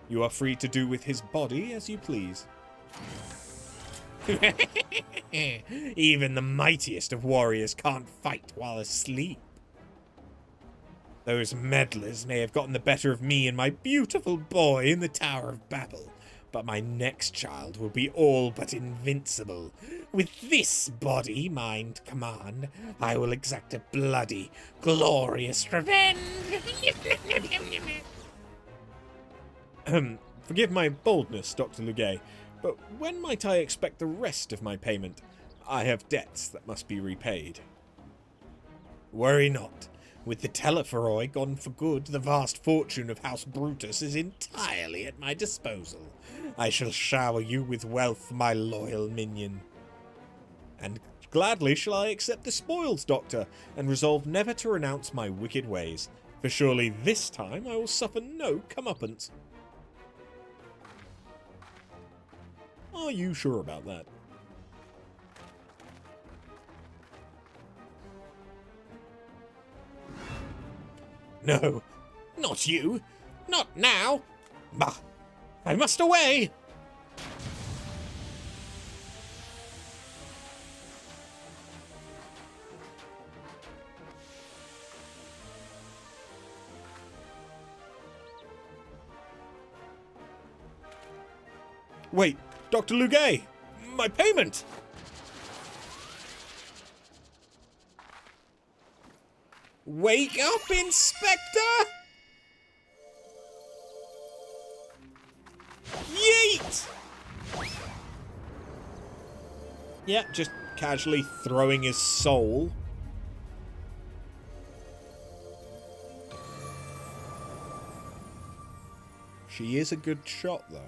You are free to do with his body as you please. Even the mightiest of warriors can't fight while asleep. Those meddlers may have gotten the better of me and my beautiful boy in the Tower of Babel, but my next child will be all but invincible. With this body, mind, command, I will exact a bloody, glorious revenge. Forgive my boldness, Dr. Luge, but when might I expect the rest of my payment? I have debts that must be repaid. Worry not. With the Telephoroi gone for good, the vast fortune of House Brutus is entirely at my disposal. I shall shower you with wealth, my loyal minion. And gladly shall I accept the spoils, Doctor, and resolve never to renounce my wicked ways, for surely this time I will suffer no comeuppance. Are you sure about that? No, not you. Not now. Bah, I must away. Wait, Dr. Luge, my payment! Wake up, Inspector! Yeet! Yeah, just casually throwing his soul. She is a good shot, though.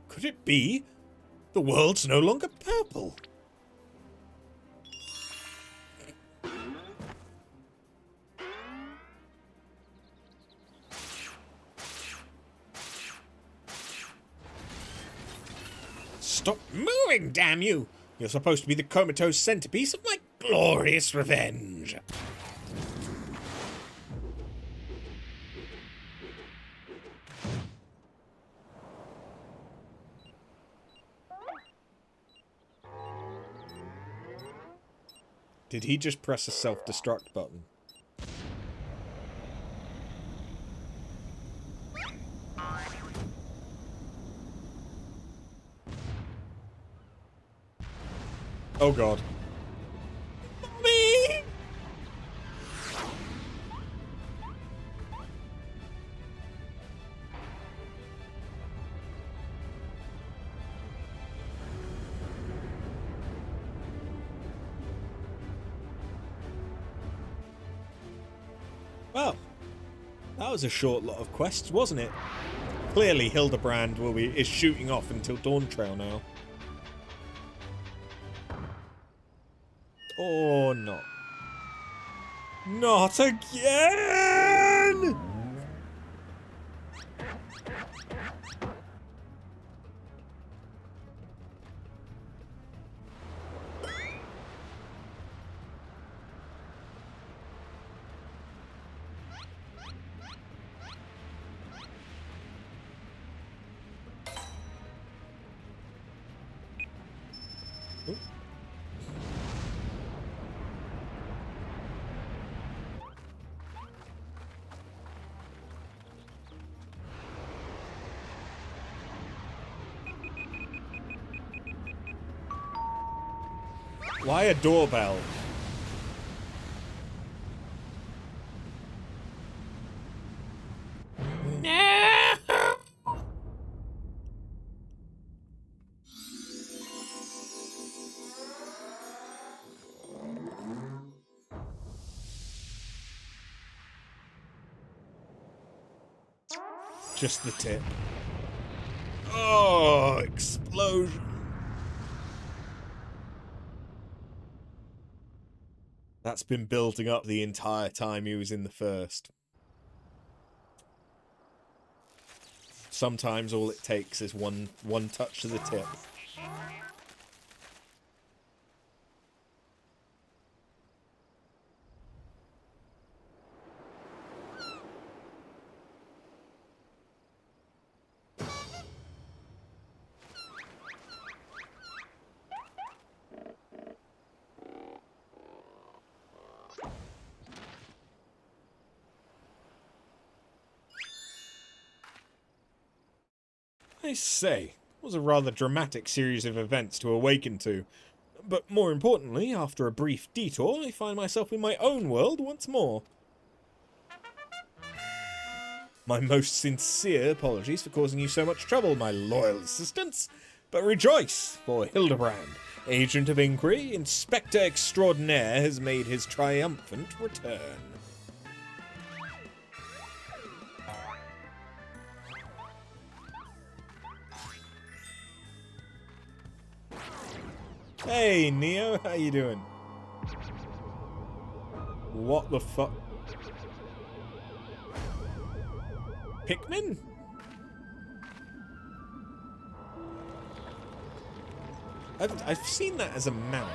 Could it be? The world's no longer purple. Stop moving, damn you! You're supposed to be the comatose centerpiece of my glorious revenge. Did he just press a self-destruct button? Oh god. Mommy! Well, that was a short lot of quests, wasn't it? Clearly Hildibrand is shooting off until Dawn Trail now. Or not. Not again! Why a doorbell? No! Just the tip. Oh, explosion. That's been building up the entire time he was in the first. Sometimes all it takes is one touch to the tip. I say, it was a rather dramatic series of events to awaken to. But more importantly, after a brief detour, I find myself in my own world once more. My most sincere apologies for causing you so much trouble, my loyal assistants. But rejoice, for Hildibrand, Agent of Inquiry, Inspector Extraordinaire, has made his triumphant return. Hey, Neo, how you doing? What the fuck? Pikmin? I've seen that as a mount.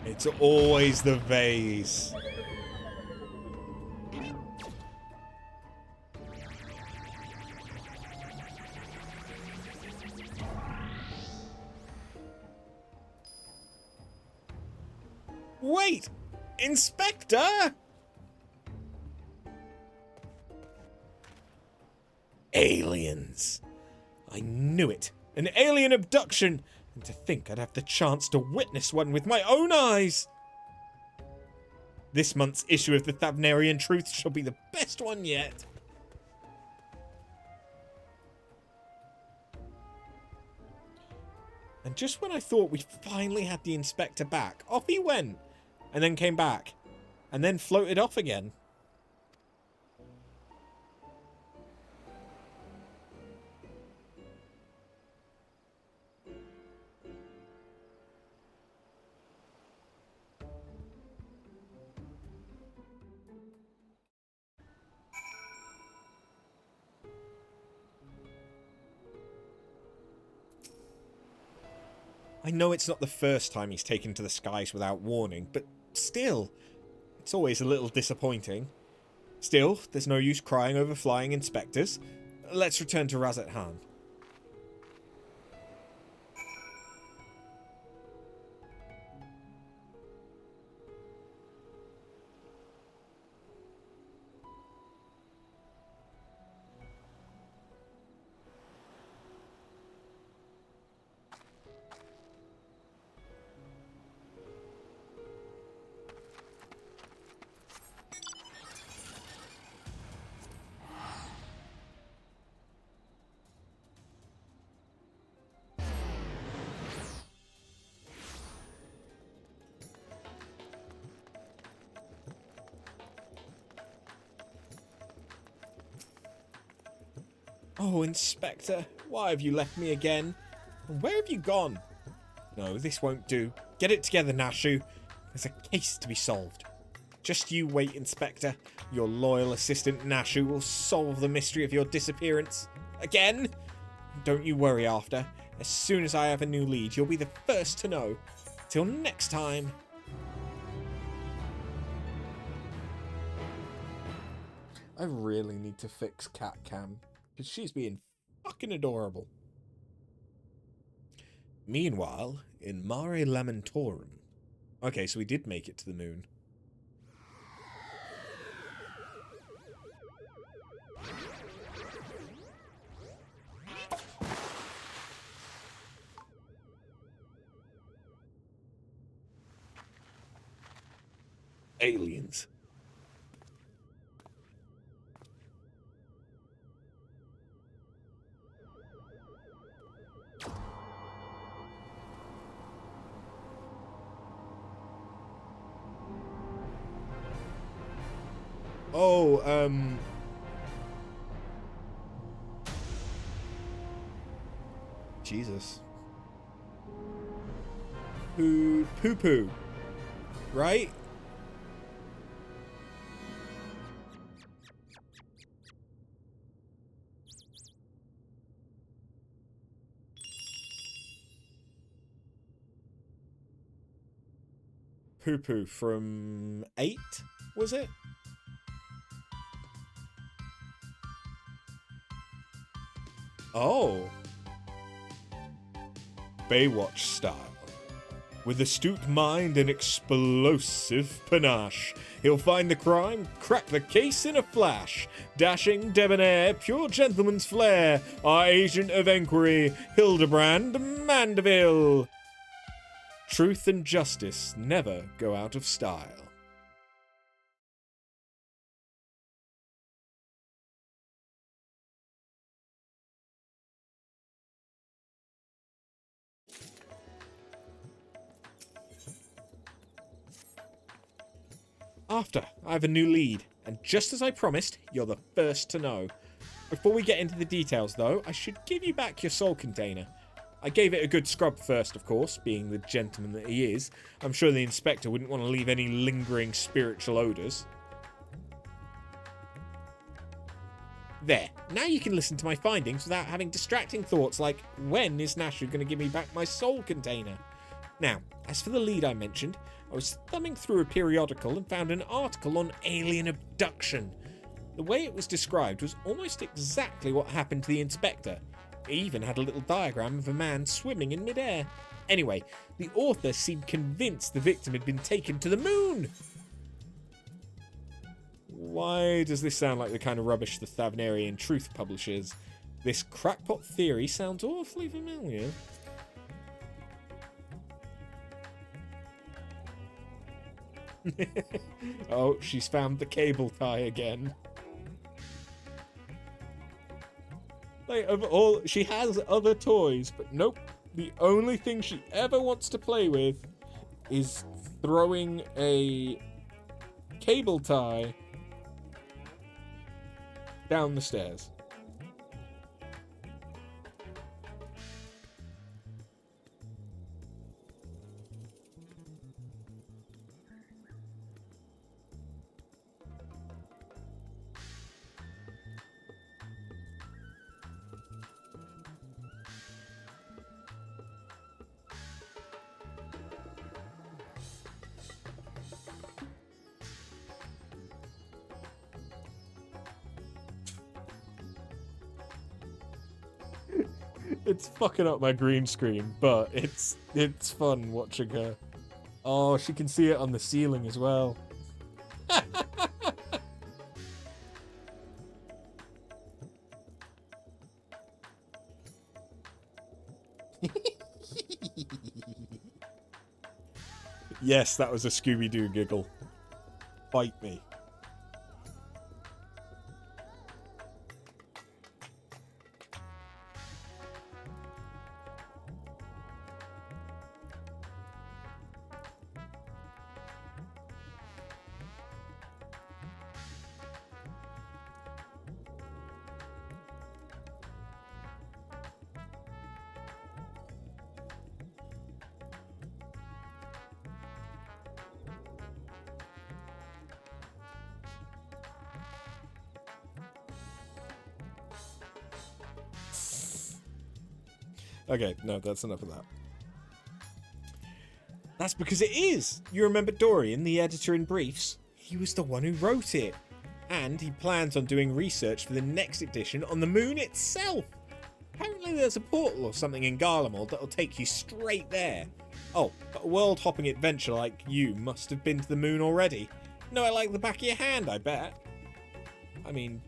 It's always the vase. Wait! Inspector? Aliens. I knew it. An alien abduction. And to think I'd have the chance to witness one with my own eyes. This month's issue of the Thavnarian Truth shall be the best one yet. And just when I thought we finally had the Inspector back, off he went. And then came back. And then floated off again. I know it's not the first time he's taken to the skies without warning, but still, it's always a little disappointing. Still, there's no use crying over flying inspectors. Let's return to Razat Han. Oh, Inspector, why have you left me again? And where have you gone? No, this won't do. Get it together, Nashu. There's a case to be solved. Just you wait, Inspector. Your loyal assistant Nashu will solve the mystery of your disappearance. Again? Don't you worry, After. As soon as I have a new lead, you'll be the first to know. Till next time. I really need to fix Cat Cam, because she's being fucking adorable. Meanwhile, in Mare Lamentorum. Okay, so we did make it to the moon. Aliens. Oh, Jesus. Poo-poo. Right? Poo-poo from 8, was it? Oh. Baywatch style. With astute mind and explosive panache, he'll find the crime, crack the case in a flash. Dashing, debonair, pure gentleman's flair, our agent of enquiry, Hildibrand Mandeville. Truth and justice never go out of style. After, I have a new lead, and just as I promised, you're the first to know. Before we get into the details, though, I should give you back your soul container. I gave it a good scrub first, of course, being the gentleman that he is. I'm sure the inspector wouldn't want to leave any lingering spiritual odours. There, now you can listen to my findings without having distracting thoughts like, when is Nashu going to give me back my soul container? Now, as for the lead I mentioned, I was thumbing through a periodical and found an article on alien abduction. The way it was described was almost exactly what happened to the inspector. It even had a little diagram of a man swimming in midair. Anyway, the author seemed convinced the victim had been taken to the moon. Why does this sound like the kind of rubbish the Thavnarian Truth publishes? This crackpot theory sounds awfully familiar. Oh, she's found the cable tie again. Like, of all, she has other toys, but nope. The only thing she ever wants to play with is throwing a cable tie down the stairs. It's fucking up my green screen, but it's fun watching her. Oh, she can see it on the ceiling as well. Yes, that was a Scooby-Doo giggle. Bite me. Okay, no, that's enough of that. That's because it is! You remember Dorian, the editor in briefs? He was the one who wrote it. And he plans on doing research for the next edition on the moon itself. Apparently there's a portal or something in Garlemald that'll take you straight there. Oh, but a world-hopping adventure like you must have been to the moon already. No, I like the back of your hand, I bet. I mean,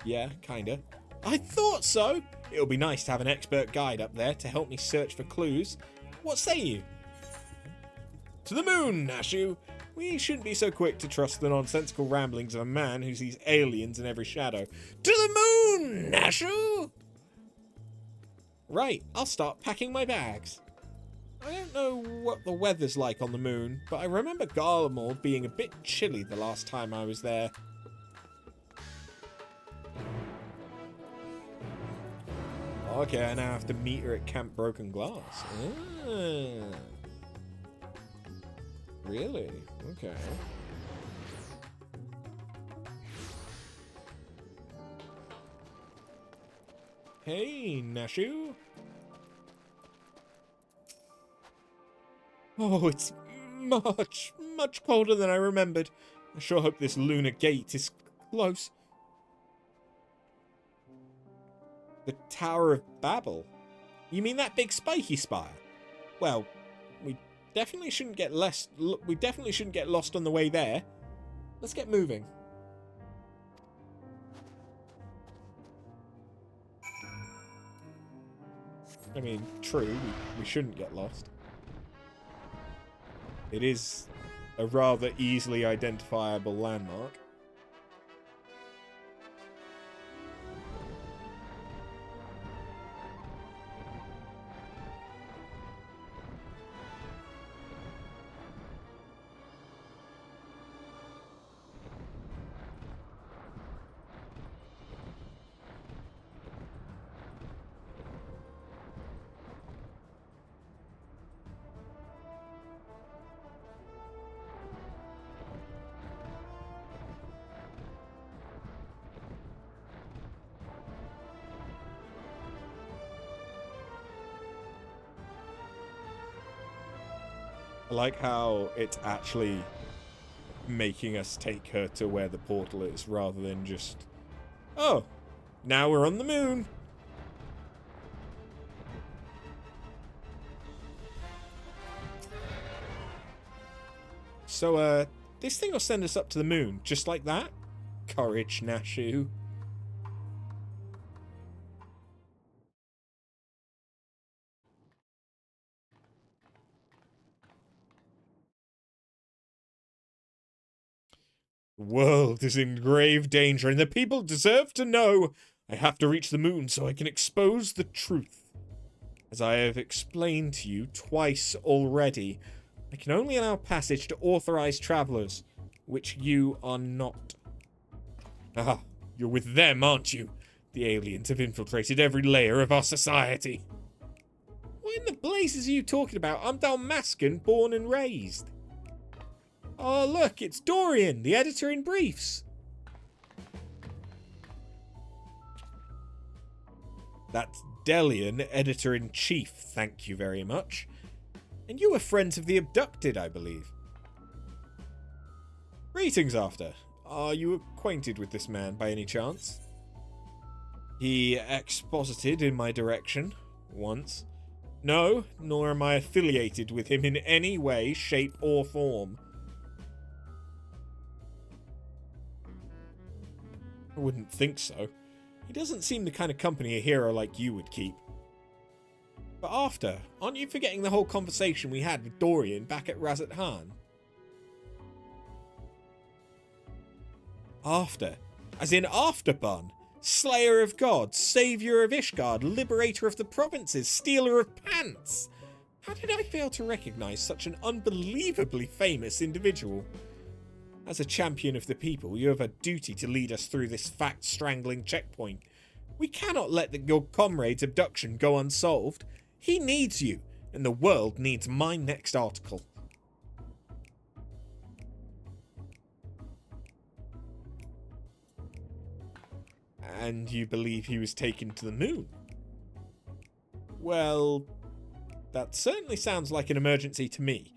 yeah, kinda. I thought so! It'll be nice to have an expert guide up there to help me search for clues. What say you? To the moon, Nashu! We shouldn't be so quick to trust the nonsensical ramblings of a man who sees aliens in every shadow. To the moon, Nashu! Right, I'll start packing my bags. I don't know what the weather's like on the moon, but I remember Garlemald being a bit chilly the last time I was there. Okay, I now have to meet her at Camp Broken Glass. Ah. Really? Okay. Hey, Nashu. Oh, it's much, much colder than I remembered. I sure hope this lunar gate is close. The Tower of Babel? You mean that big spiky spire? Well, we definitely shouldn't get lost on the way there. Let's get moving. I mean, true, we shouldn't get lost. It is a rather easily identifiable landmark. I like how it's actually making us take her to where the portal is, rather than just, oh, now we're on the moon. So, this thing will send us up to the moon, just like that? Courage, Nashu. The world is in grave danger, and the people deserve to know. I have to reach the moon so I can expose the truth. As I have explained to you twice already, I can only allow passage to authorized travelers, which you are not. Ah, you're with them, aren't you? The aliens have infiltrated every layer of our society. What in the blazes are you talking about? I'm Dalmascan, born and raised. Oh, look, it's Dorian, the editor in briefs. That's Delian, editor in chief, thank you very much. And you were friends of the abducted, I believe. Greetings, After. Are you acquainted with this man by any chance? He exposited in my direction. Once. No, nor am I affiliated with him in any way, shape, or form. I wouldn't think so. He doesn't seem the kind of company a hero like you would keep. But after, aren't you forgetting the whole conversation we had with Dorian back at Razat Han? After. As in Afterbun. Slayer of gods, saviour of Ishgard, liberator of the provinces, stealer of pants. How did I fail to recognise such an unbelievably famous individual? As a champion of the people, you have a duty to lead us through this fact-strangling checkpoint. We cannot let your comrade's abduction go unsolved. He needs you, and the world needs my next article. And you believe he was taken to the moon? Well, that certainly sounds like an emergency to me.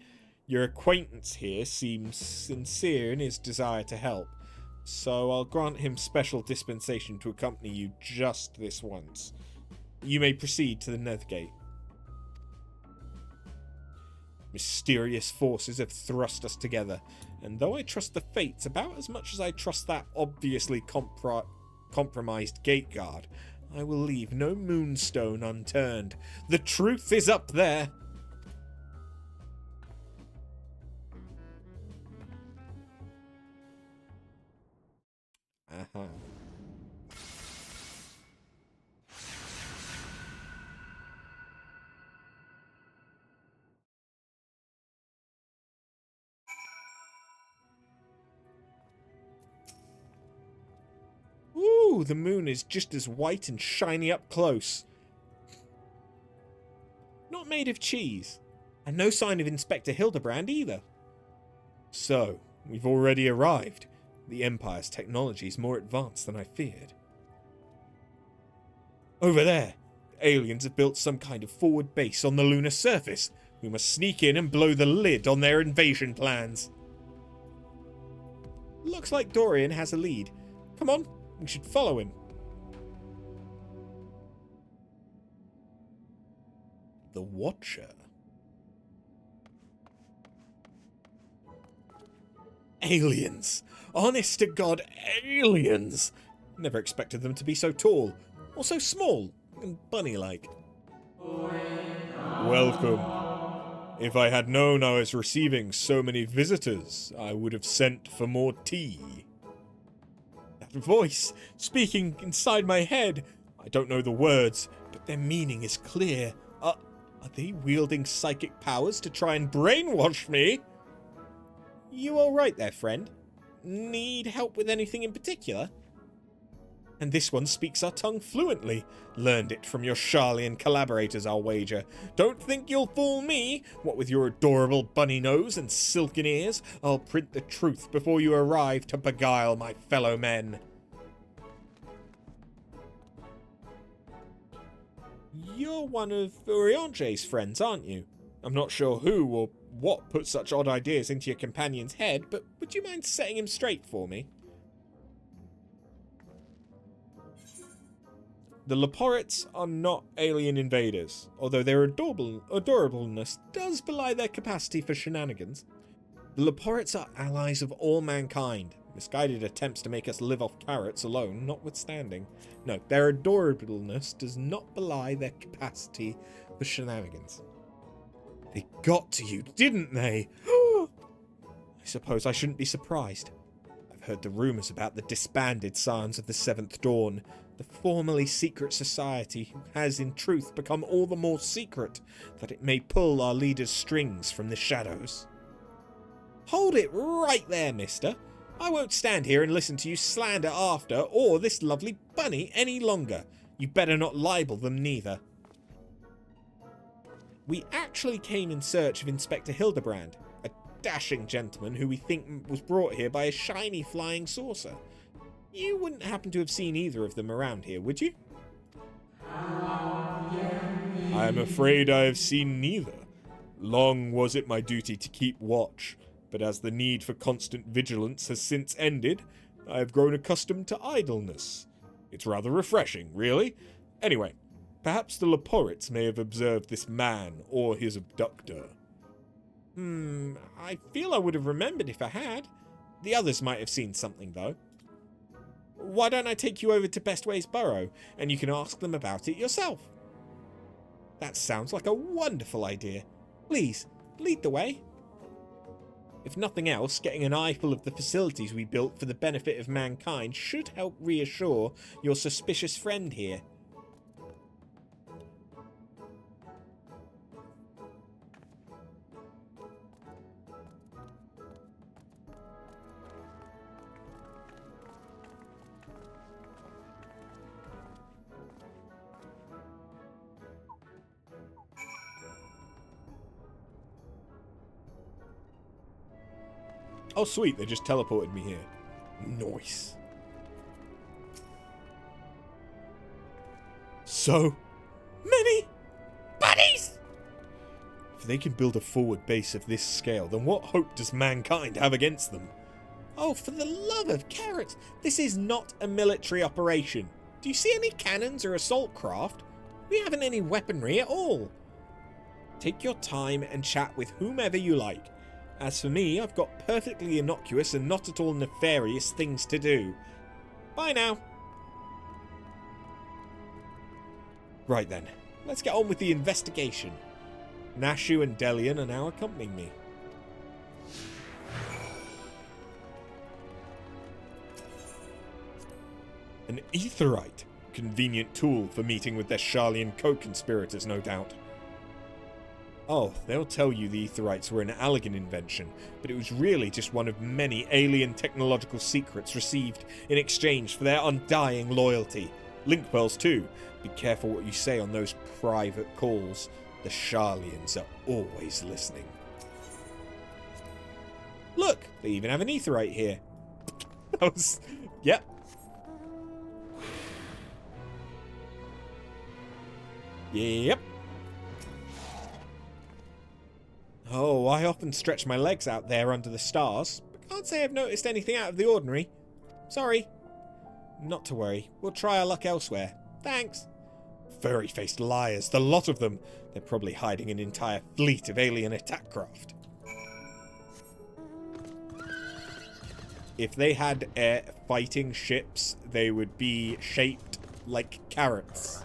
Your acquaintance here seems sincere in his desire to help, so I'll grant him special dispensation to accompany you just this once. You may proceed to the Nethergate. Mysterious forces have thrust us together, and though I trust the fates about as much as I trust that obviously compromised gate guard, I will leave no moonstone unturned. The truth is up there. Uh-huh. Ooh, the moon is just as white and shiny up close. Not made of cheese. And no sign of Inspector Hildibrand either. So, we've already arrived. The Empire's technology is more advanced than I feared. Over there, the aliens have built some kind of forward base on the lunar surface. We must sneak in and blow the lid on their invasion plans. Looks like Dorian has a lead. Come on, we should follow him. The Watcher. Aliens! Honest to God, aliens! Never expected them to be so tall, or so small, and bunny-like. Welcome. If I had known I was receiving so many visitors, I would have sent for more tea. That voice, speaking inside my head. I don't know the words, but their meaning is clear. Are they wielding psychic powers to try and brainwash me? You alright there, friend? Need help with anything in particular? And this one speaks our tongue fluently. Learned it from your Sharlayan collaborators, I'll wager. Don't think you'll fool me. What with your adorable bunny nose and silken ears, I'll print the truth before you arrive to beguile my fellow men. You're one of Uriange's friends, aren't you? I'm not sure who or what put such odd ideas into your companion's head, but would you mind setting him straight for me? The Leporites are not alien invaders, although their adorableness does belie their capacity for shenanigans. The Leporites are allies of all mankind, misguided attempts to make us live off carrots alone notwithstanding. No, their adorableness does not belie their capacity for shenanigans. They got to you, didn't they? I suppose I shouldn't be surprised. I've heard the rumours about the disbanded Scions of the Seventh Dawn, the formerly secret society who has in truth become all the more secret that it may pull our leaders' strings from the shadows. Hold it right there, mister. I won't stand here and listen to you slander After or this lovely bunny any longer. You better not libel them neither. We actually came in search of Inspector Hildibrand, a dashing gentleman who we think was brought here by a shiny flying saucer. You wouldn't happen to have seen either of them around here, would you? I am afraid I have seen neither. Long was it my duty to keep watch, but as the need for constant vigilance has since ended, I have grown accustomed to idleness. It's rather refreshing, really. Anyway, Perhaps the Leporites may have observed this man or his abductor. I feel I would have remembered if I had. The others might have seen something, though. Why don't I take you over to Bestway's Burrow, and you can ask them about it yourself? That sounds like a wonderful idea. Please, lead the way. If nothing else, getting an eyeful of the facilities we built for the benefit of mankind should help reassure your suspicious friend here. Oh sweet, they just teleported me here. Nice. So many buddies! If they can build a forward base of this scale, then what hope does mankind have against them? Oh, for the love of carrots, this is not a military operation. Do you see any cannons or assault craft? We haven't any weaponry at all. Take your time and chat with whomever you like. As for me, I've got perfectly innocuous and not at all nefarious things to do. Bye now. Right then, let's get on with the investigation. Nashu and Delian are now accompanying me. An aetherite. Convenient tool for meeting with their Sharlayan co-conspirators, no doubt. Oh, they'll tell you the aetherites were an Allegan invention, but it was really just one of many alien technological secrets received in exchange for their undying loyalty. Link pearls too. Be careful what you say on those private calls. The Sharlayans are always listening. Look, they even have an aetherite here. Yep. Yep. Oh, I often stretch my legs out there under the stars, but can't say I've noticed anything out of the ordinary. Sorry. Not to worry, we'll try our luck elsewhere. Thanks. Furry-faced liars, the lot of them. They're probably hiding an entire fleet of alien attack craft. If they had fighting ships, they would be shaped like carrots.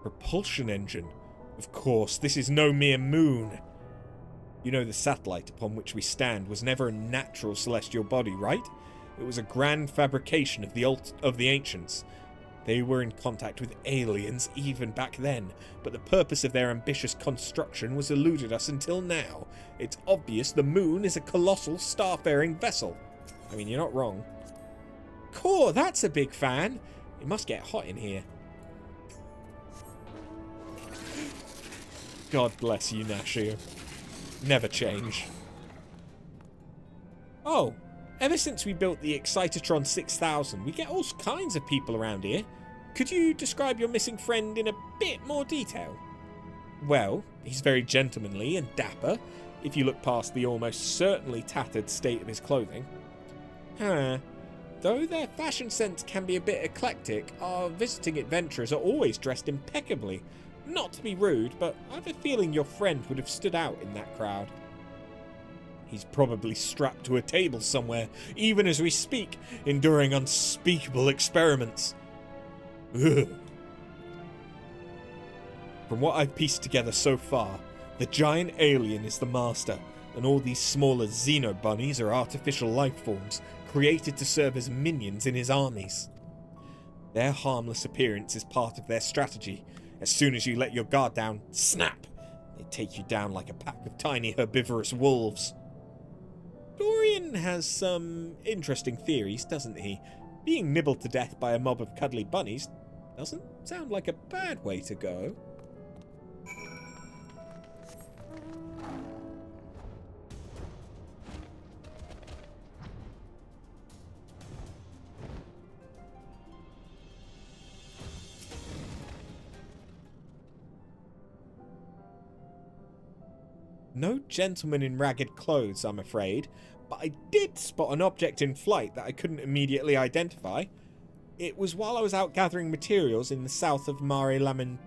Propulsion engine. Of course, this is no mere moon. You know the satellite upon which we stand was never a natural celestial body, right? It was a grand fabrication of the ancients. They were in contact with aliens even back then, but the purpose of their ambitious construction was eluded us until now. It's obvious the moon is a colossal starfaring vessel. I mean, you're not wrong. Cool, that's a big fan. It must get hot in here. God bless you, Nashu. Never change. Oh, ever since we built the Excitatron 6000, we get all kinds of people around here. Could you describe your missing friend in a bit more detail? Well, he's very gentlemanly and dapper, if you look past the almost certainly tattered state of his clothing. Though their fashion sense can be a bit eclectic, our visiting adventurers are always dressed impeccably. Not to be rude, but I have a feeling your friend would have stood out in that crowd. He's probably strapped to a table somewhere, even as we speak, enduring unspeakable experiments. Ugh. From what I've pieced together so far, the giant alien is the master, and all these smaller xenobunnies are artificial life forms, created to serve as minions in his armies. Their harmless appearance is part of their strategy. As soon as you let your guard down, snap! They take you down like a pack of tiny herbivorous wolves. Dorian has some interesting theories, doesn't he? Being nibbled to death by a mob of cuddly bunnies doesn't sound like a bad way to go. No gentleman in ragged clothes, I'm afraid, but I did spot an object in flight that I couldn't immediately identify. It was while I was out gathering materials in the south of Mare in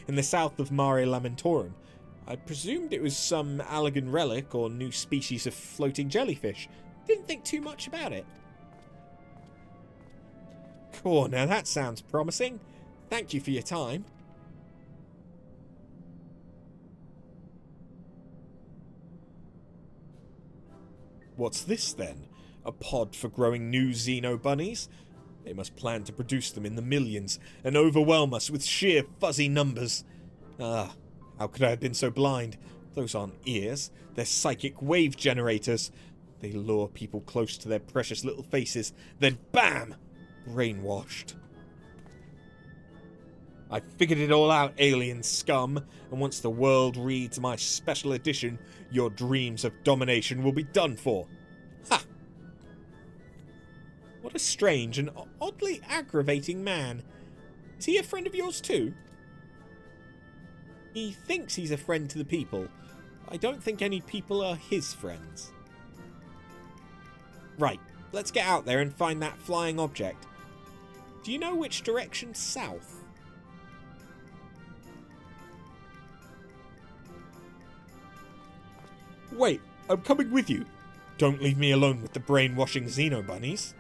the south of Mare Lamentorum. I presumed it was some Allagan relic or new species of floating jellyfish. Didn't think too much about it. Cool, now that sounds promising. Thank you for your time. What's this then? A pod for growing new Xeno bunnies? They must plan to produce them in the millions and overwhelm us with sheer fuzzy numbers. Ah, how could I have been so blind? Those aren't ears, they're psychic wave generators. They lure people close to their precious little faces, then BAM! Brainwashed. I figured it all out, alien scum, and once the world reads my special edition, your dreams of domination will be done for. Ha! What a strange and oddly aggravating man. Is he a friend of yours too? He thinks he's a friend to the people. I don't think any people are his friends. Right, let's get out there and find that flying object. Do you know which direction south? Wait, I'm coming with you. Don't leave me alone with the brainwashing Xeno bunnies.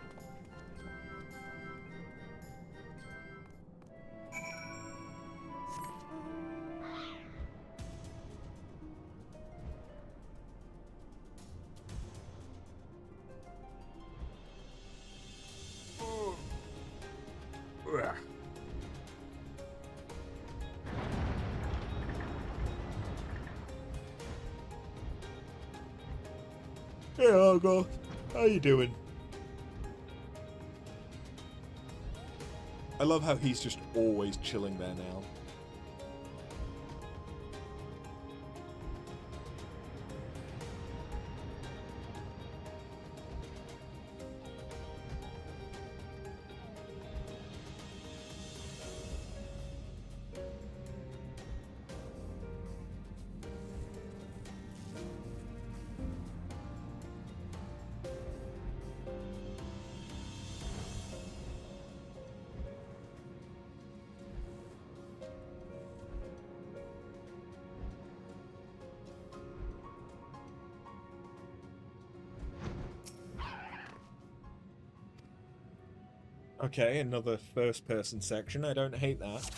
Hey Argo, how you doing? I love how he's just always chilling there now. Okay, another first-person section. I don't hate that.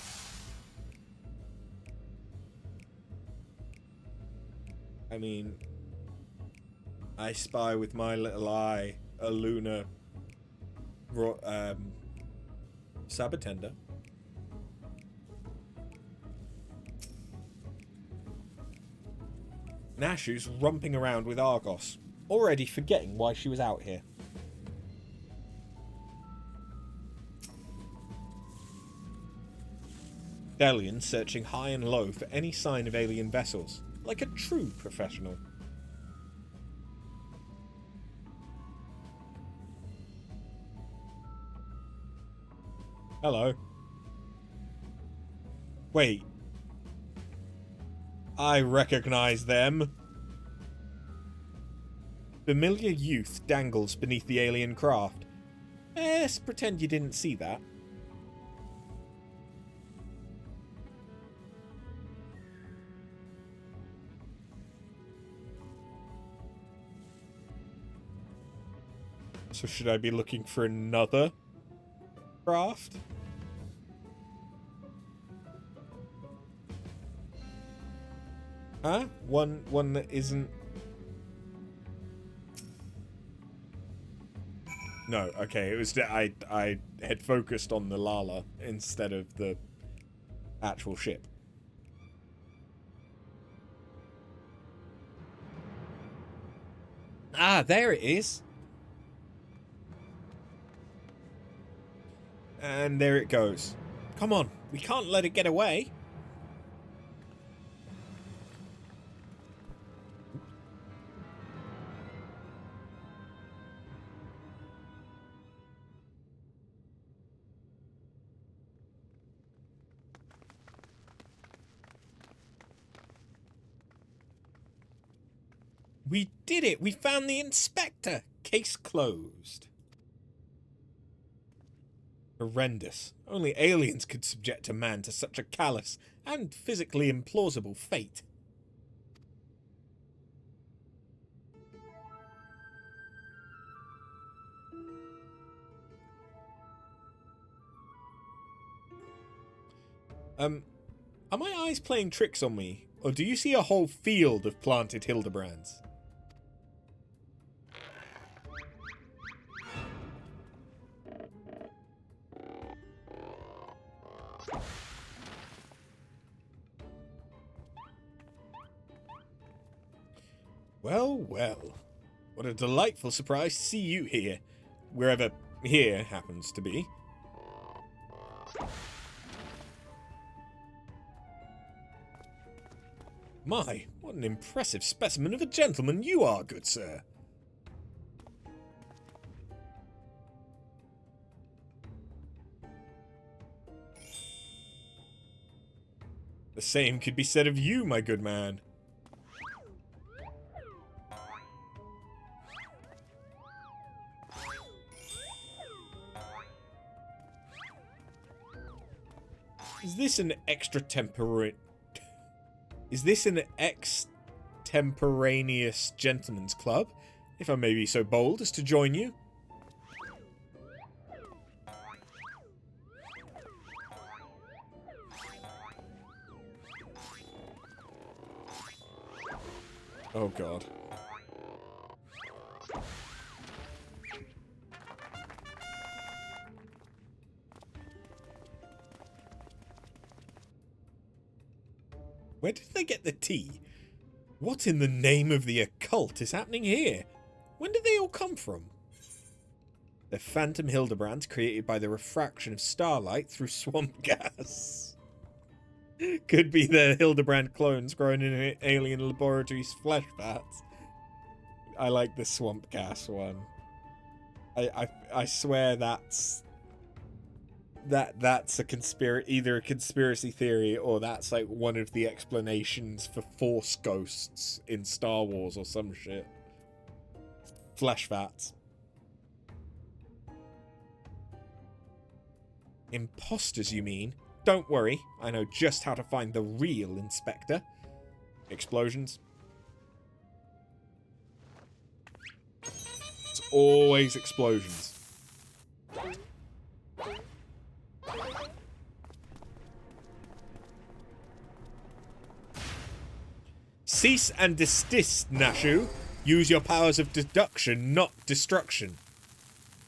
I mean, I spy with my little eye a lunar sabatender. Nashu's romping around with Argos, already forgetting why she was out here. Delian searching high and low for any sign of alien vessels, like a true professional. Hello. Wait. I recognize them. Familiar youth dangles beneath the alien craft. Let's pretend you didn't see that. So should I be looking for another craft? Huh? One that isn't... No, okay, it was... I had focused on the Lala instead of the actual ship. Ah, there it is! And there it goes. Come on, we can't let it get away. We did it! We found the inspector! Case closed. Horrendous. Only aliens could subject a man to such a callous and physically implausible fate. Are my eyes playing tricks on me, or do you see a whole field of planted Hildibrands? Well, well. What a delightful surprise to see you here. Wherever here happens to be. My, what an impressive specimen of a gentleman you are, good sir. The same could be said of you, my good man. Is this an extemporaneous gentleman's club, if I may be so bold as to join you? Oh god. Where did they get the tea? What in the name of the occult is happening here? When did they all come from? The phantom Hildibrands created by the refraction of starlight through swamp gas. Could be the Hildibrand clones grown in an alien laboratory's flesh vats. I like the swamp gas one. I swear that's either a conspiracy theory or that's like one of the explanations for Force ghosts in Star Wars or some shit. Flesh vats. Imposters, you mean? Don't worry, I know just how to find the real Inspector. Explosions. It's always explosions. Cease and desist, Nashu. Use your powers of deduction, not destruction.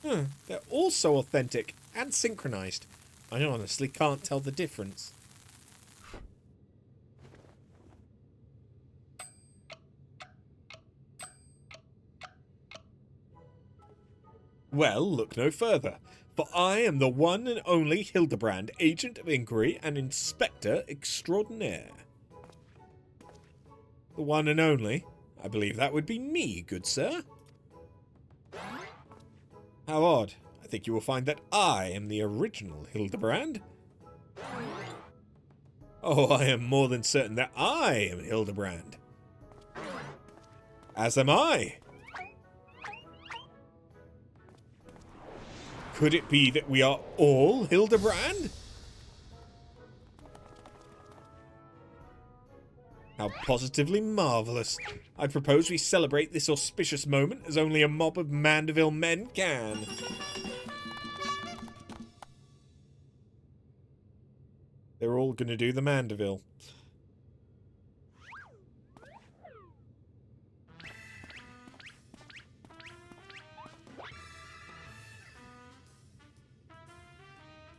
They're also authentic and synchronized. I honestly can't tell the difference. Well, look no further, for I am the one and only Hildibrand, Agent of Inquiry and Inspector Extraordinaire. The one and only? I believe that would be me, good sir. How odd. I think you will find that I am the original Hildibrand. Oh, I am more than certain that I am Hildibrand. As am I. Could it be that we are all Hildibrand? How positively marvellous. I propose we celebrate this auspicious moment as only a mob of Mandeville men can. They're all gonna do the Mandeville.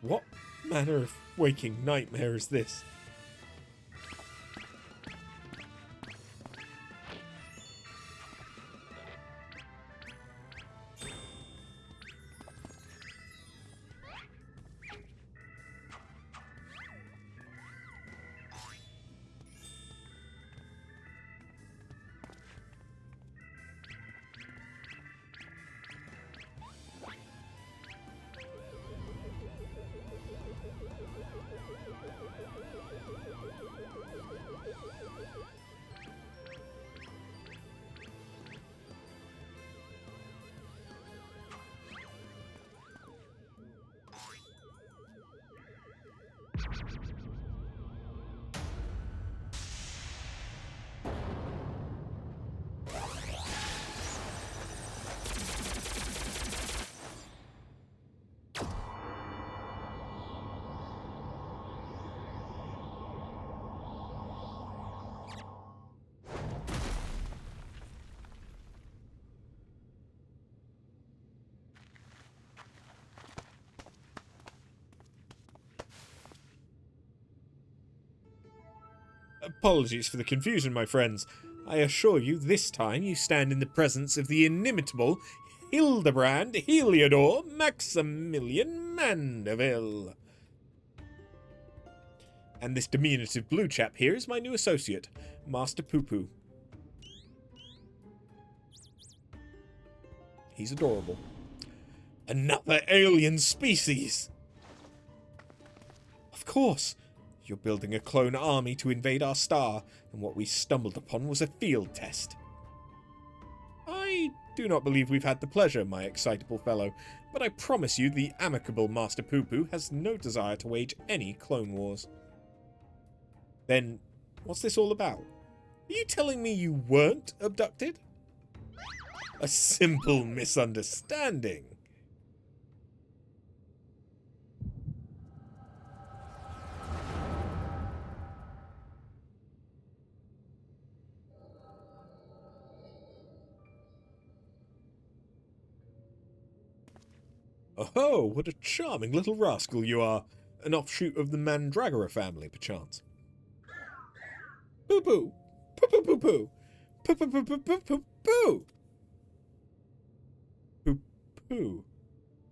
What manner of waking nightmare is this? Apologies for the confusion, my friends. I assure you, this time you stand in the presence of the inimitable Hildibrand Heliodor Maximilian Mandeville. And this diminutive blue chap here is my new associate, Master Poo-Poo. He's adorable. Another alien species! Of course! You're building a clone army to invade our star, and what we stumbled upon was a field test. I do not believe we've had the pleasure, my excitable fellow, but I promise you the amicable Master Poo-Poo has no desire to wage any clone wars. Then, what's this all about? Are you telling me you weren't abducted? A simple misunderstanding. Oh, what a charming little rascal you are. An offshoot of the Mandragora family, perchance. Poo-poo! Poo-poo-poo-poo! Poo-poo-poo-poo-poo-poo! Poo-poo.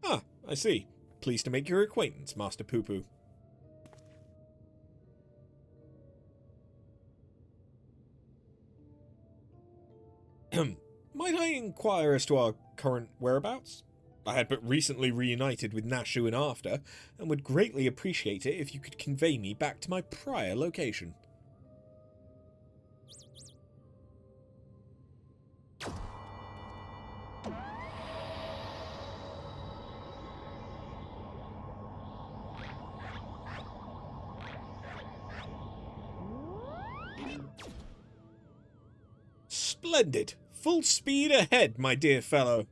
Ah, I see. Pleased to make your acquaintance, Master Poo-poo. Might I inquire as to our current whereabouts? I had but recently reunited with Nashu and After, and would greatly appreciate it if you could convey me back to my prior location. Splendid! Full speed ahead, my dear fellow!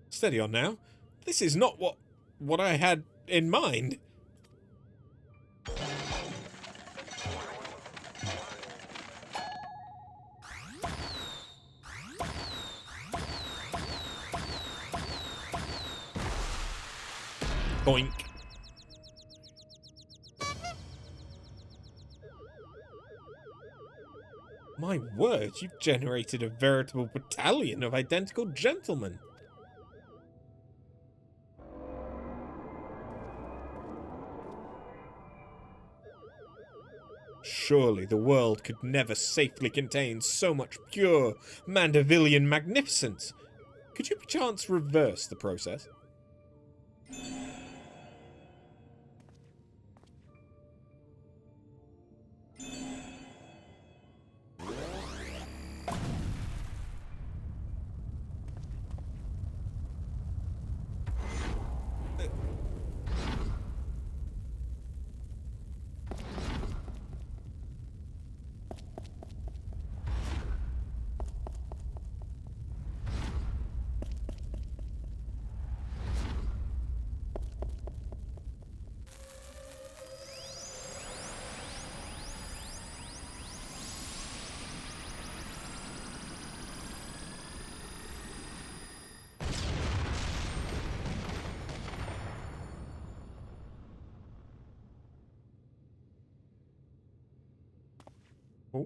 Steady on now. This is not what I had in mind. Boink. My word, you've generated a veritable battalion of identical gentlemen. Surely the world could never safely contain so much pure Mandevillian magnificence. Could you perchance reverse the process? Oh.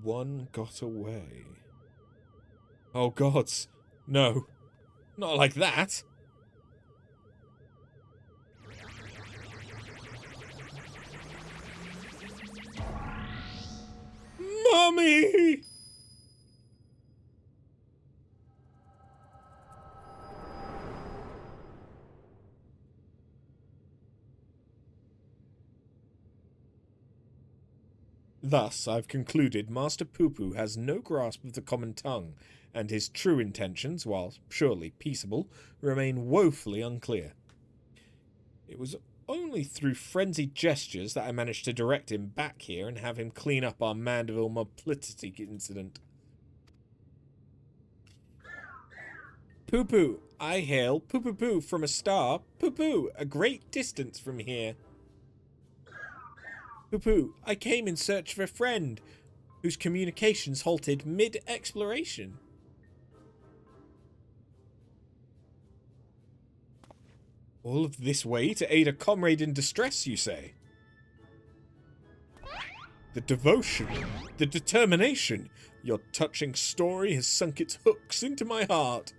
One got away. Oh gods, no, not like that. Mummy! Thus, I've concluded Master Poo-Poo has no grasp of the common tongue, and his true intentions, while surely peaceable, remain woefully unclear. It was only through frenzied gestures that I managed to direct him back here and have him clean up our Mandeville multiplicity incident. Poo-Poo, I hail Poo-Poo-Poo from a star. Poo-Poo, a great distance from here. Poo-Poo, I came in search of a friend whose communications halted mid-exploration. All of this way to aid a comrade in distress, you say? The devotion, the determination. Your touching story has sunk its hooks into my heart.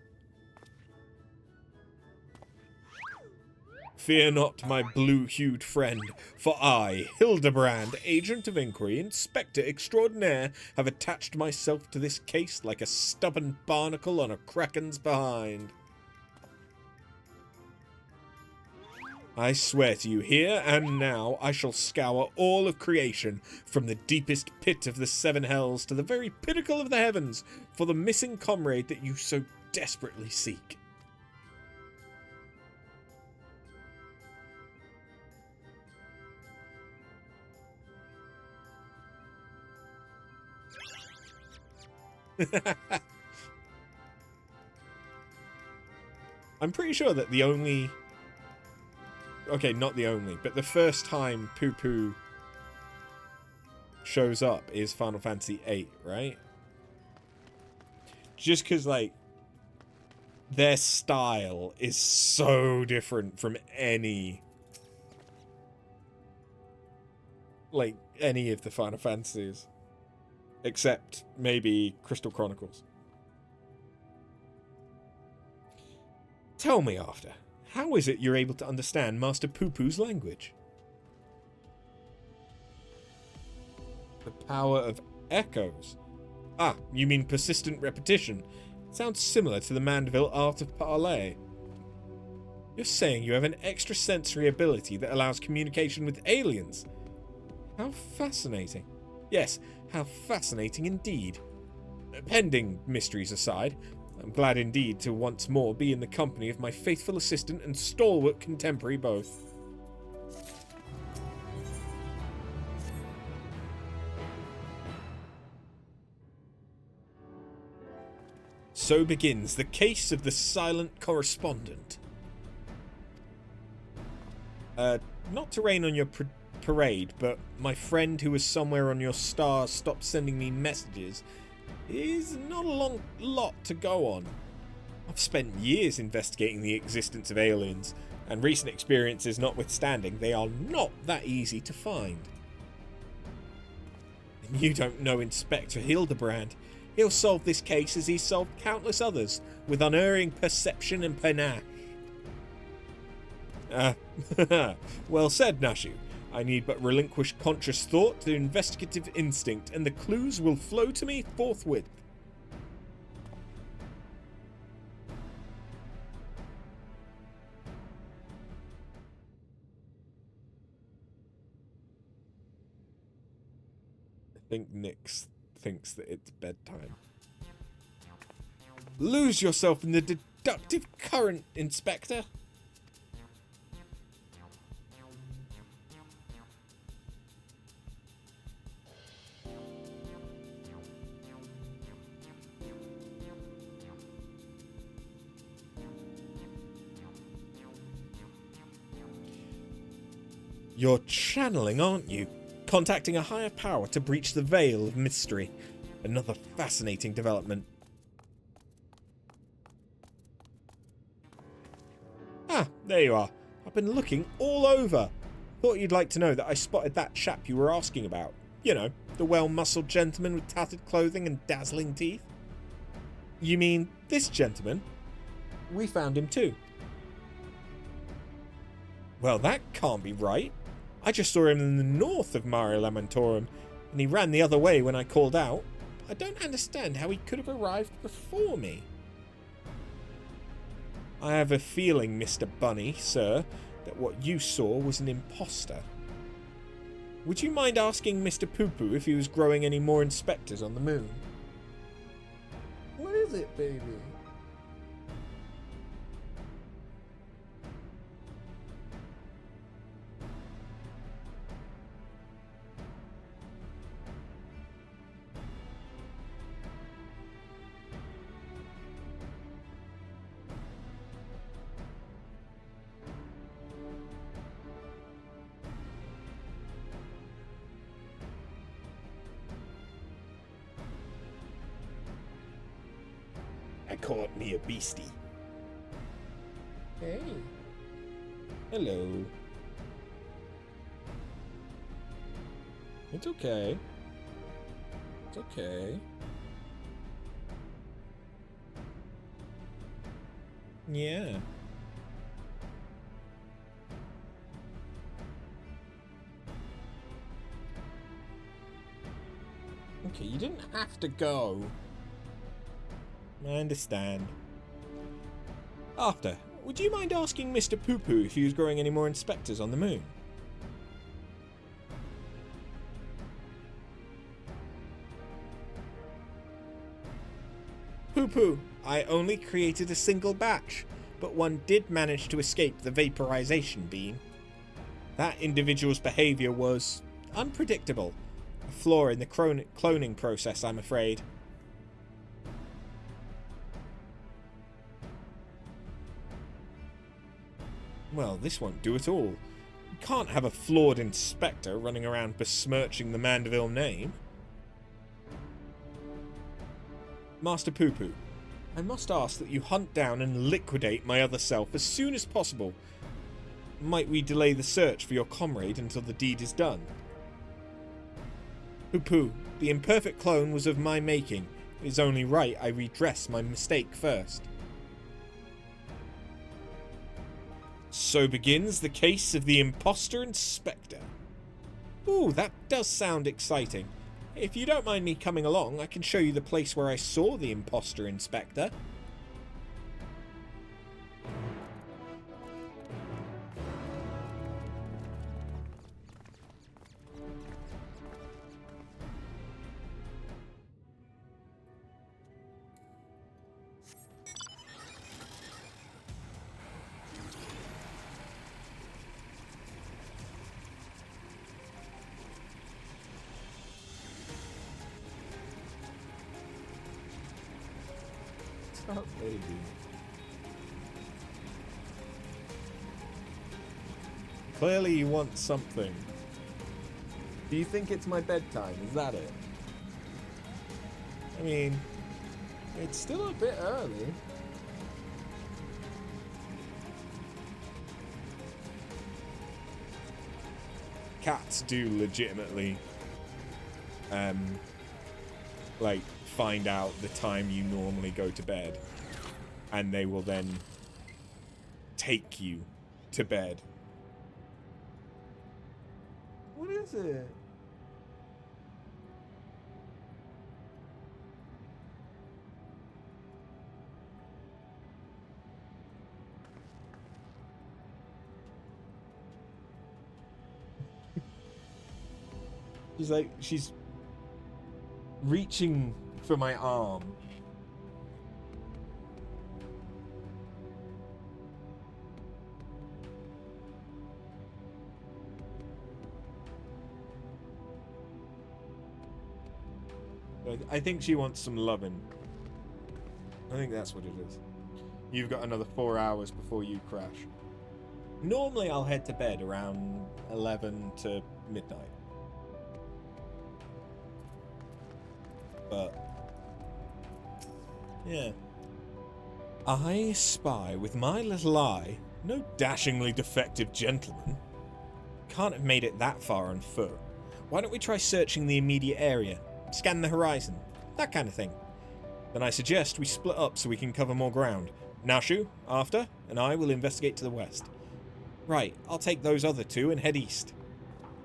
Fear not, my blue-hued friend, for I, Hildibrand, agent of inquiry, inspector extraordinaire, have attached myself to this case like a stubborn barnacle on a kraken's behind. I swear to you, here and now, I shall scour all of creation, from the deepest pit of the seven hells to the very pinnacle of the heavens, for the missing comrade that you so desperately seek. I'm pretty sure that the only... Okay, not the only, but the first time Poo Poo shows up is Final Fantasy VIII, right? Just because, like, their style is so different from any... like, any of the Final Fantasies. Except, maybe, Crystal Chronicles. Tell me after, how is it you're able to understand Master Poo Poo's language? The power of echoes. Ah, you mean persistent repetition. Sounds similar to the Mandeville art of parley. You're saying you have an extrasensory ability that allows communication with aliens. How fascinating. Yes, how fascinating indeed. Pending mysteries aside, I'm glad indeed to once more be in the company of my faithful assistant and stalwart contemporary both. So begins the case of the silent correspondent. Not to rain on your parade, but my friend who was somewhere on your star stopped sending me messages is not a lot to go on. I've spent years investigating the existence of aliens, and recent experiences notwithstanding, they are not that easy to find. And you don't know Inspector Hildibrand. He'll solve this case as he's solved countless others, with unerring perception and panache. Well said, Nashu. I need but relinquish conscious thought to investigative instinct, and the clues will flow to me forthwith. I think Nyx thinks that it's bedtime. Lose yourself in the deductive current, Inspector. You're channeling, aren't you? Contacting a higher power to breach the veil of mystery. Another fascinating development. Ah, there you are. I've been looking all over. Thought you'd like to know that I spotted that chap you were asking about. You know, the well-muscled gentleman with tattered clothing and dazzling teeth. You mean this gentleman? We found him too. Well, that can't be right. I just saw him in the north of Mare Lamentorum, and he ran the other way when I called out. I don't understand how he could have arrived before me. I have a feeling, Mr. Bunny, sir, that what you saw was an imposter. Would you mind asking Mr. Poo Poo if he was growing any more inspectors on the moon? What is it, baby? I caught me a beastie. Hey. Hello. It's okay. It's okay. Yeah. Okay, you didn't have to go. I understand. After, would you mind asking Mr. Poo-Poo if he was growing any more inspectors on the moon? Poo-Poo, I only created a single batch, but one did manage to escape the vaporization beam. That individual's behavior was unpredictable. A flaw in the cloning process, I'm afraid. Well, this won't do at all. You can't have a flawed inspector running around besmirching the Mandeville name. Master Poo-Poo, I must ask that you hunt down and liquidate my other self as soon as possible. Might we delay the search for your comrade until the deed is done? Poo-Poo, the imperfect clone was of my making. It is only right I redress my mistake first. So begins the case of the imposter inspector. Ooh, that does sound exciting. If you don't mind me coming along, I can show you the place where I saw the imposter inspector. Stop, baby. Clearly you want something. Do you think it's my bedtime? Is that it? I mean, it's still a bit early. Cats do legitimately, like, find out the time you normally go to bed, and they will then take you to bed. What is it? She's reaching for my arm. I think she wants some loving. I think that's what it is. You've got another 4 hours before you crash. Normally I'll head to bed around 11 to midnight. But yeah. I spy with my little eye no dashingly defective gentleman. Can't have made it that far on foot. Why don't we try searching the immediate area? Scan the horizon. That kind of thing. Then I suggest we split up so we can cover more ground. Nashu, after, and I will investigate to the west. Right, I'll take those other two and head east.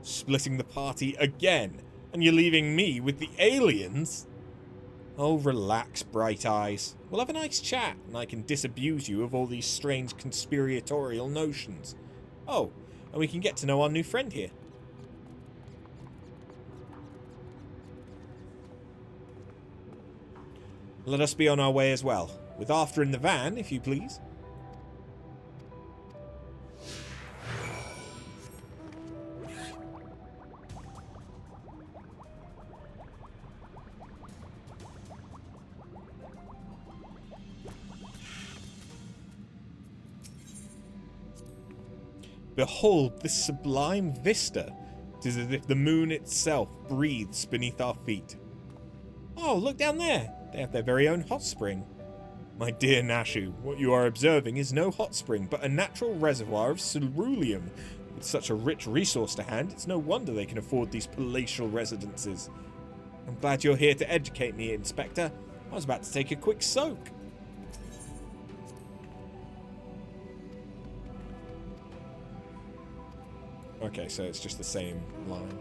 Splitting the party again, and you're leaving me with the aliens? Oh, relax, Bright Eyes. We'll have a nice chat, and I can disabuse you of all these strange conspiratorial notions. Oh, and we can get to know our new friend here. Let us be on our way as well. With After in the van, if you please. Behold this sublime vista. It is as if the moon itself breathes beneath our feet. Oh, look down there. They have their very own hot spring. My dear Nashu, what you are observing is no hot spring, but a natural reservoir of ceruleum. With such a rich resource to hand, it's no wonder they can afford these palatial residences. I'm glad you're here to educate me, Inspector. I was about to take a quick soak. Okay, so it's just the same line.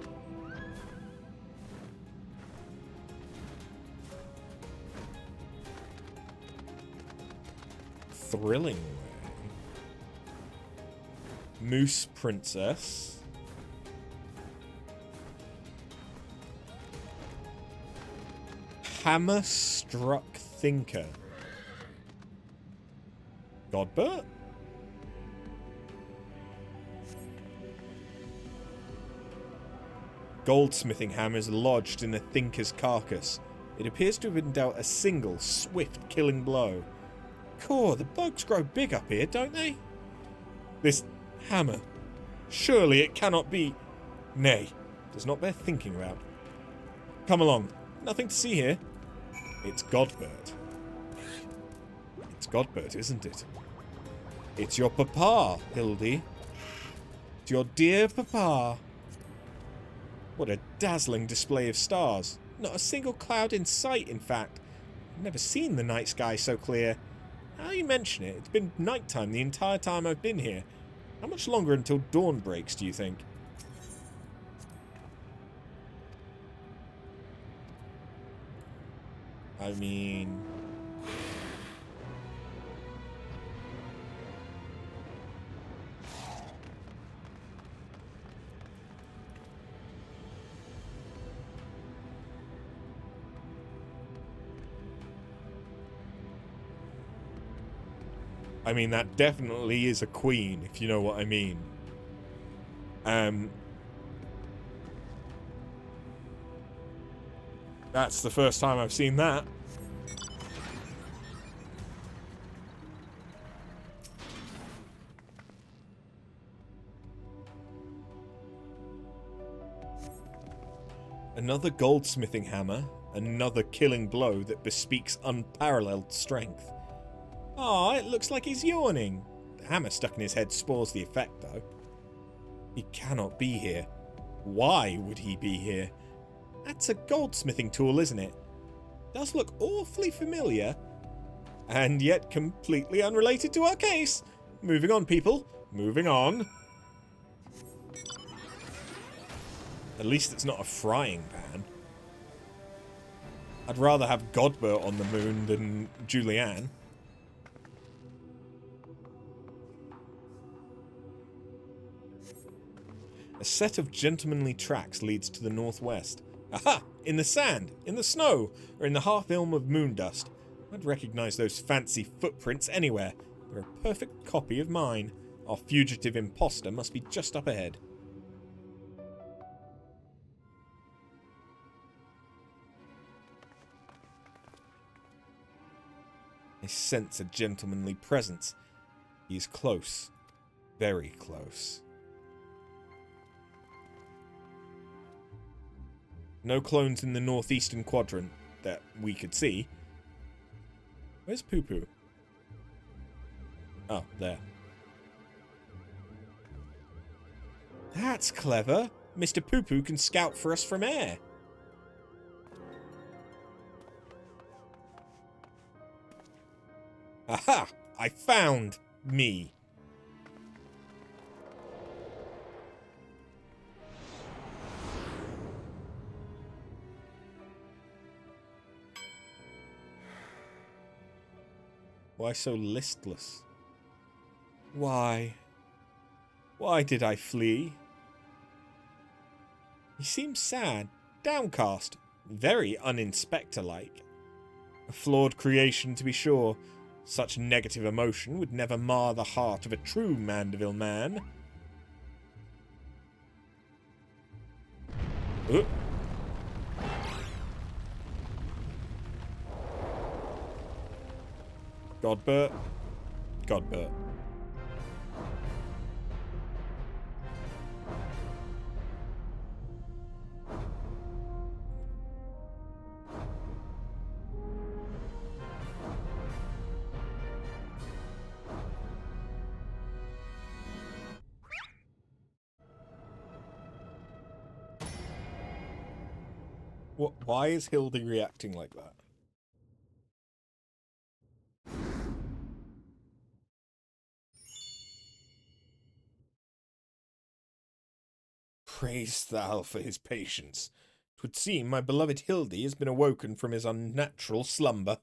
Thrilling way. Moose Princess. Hammer Struck Thinker. Godbert? Goldsmithing hammers lodged in a thinker's carcass. It appears to have been dealt a single, swift, killing blow. Core, the bugs grow big up here, don't they? This hammer. Surely it cannot be... Nay, does not bear thinking about. Come along. Nothing to see here. It's Godbert. It's Godbert, isn't it? It's your papa, Hildy. It's your dear papa. What a dazzling display of stars. Not a single cloud in sight, in fact. I've never seen the night sky so clear. Now you mention it, it's been nighttime the entire time I've been here. How much longer until dawn breaks, do you think? I mean... that definitely is a queen, if you know what I mean. That's the first time I've seen that. Another goldsmithing hammer, another killing blow that bespeaks unparalleled strength. Ah, it looks like he's yawning. The hammer stuck in his head spoils the effect, though. He cannot be here. Why would he be here? That's a goldsmithing tool, isn't it? Does look awfully familiar. And yet completely unrelated to our case. Moving on, people. Moving on. At least it's not a frying pan. I'd rather have Godbert on the moon than Julianne. A set of gentlemanly tracks leads to the northwest. Aha! In the sand, in the snow, or in the half-ilm of moondust. I'd recognise those fancy footprints anywhere. They're a perfect copy of mine. Our fugitive imposter must be just up ahead. I sense a gentlemanly presence. He is close. Very close. No clones in the northeastern quadrant that we could see. Where's Poo Poo? Oh, there. That's clever. Mr. Poo Poo can scout for us from air. Aha! I found me. Why so listless? Why? Why did I flee? He seems sad, downcast, very un-Inspector-like. A flawed creation, to be sure. Such negative emotion would never mar the heart of a true Mandeville man. Godbert. Godbert. Why is Hildy reacting like that? Praise thou for his patience. 'Twould seem my beloved Hildy has been awoken from his unnatural slumber.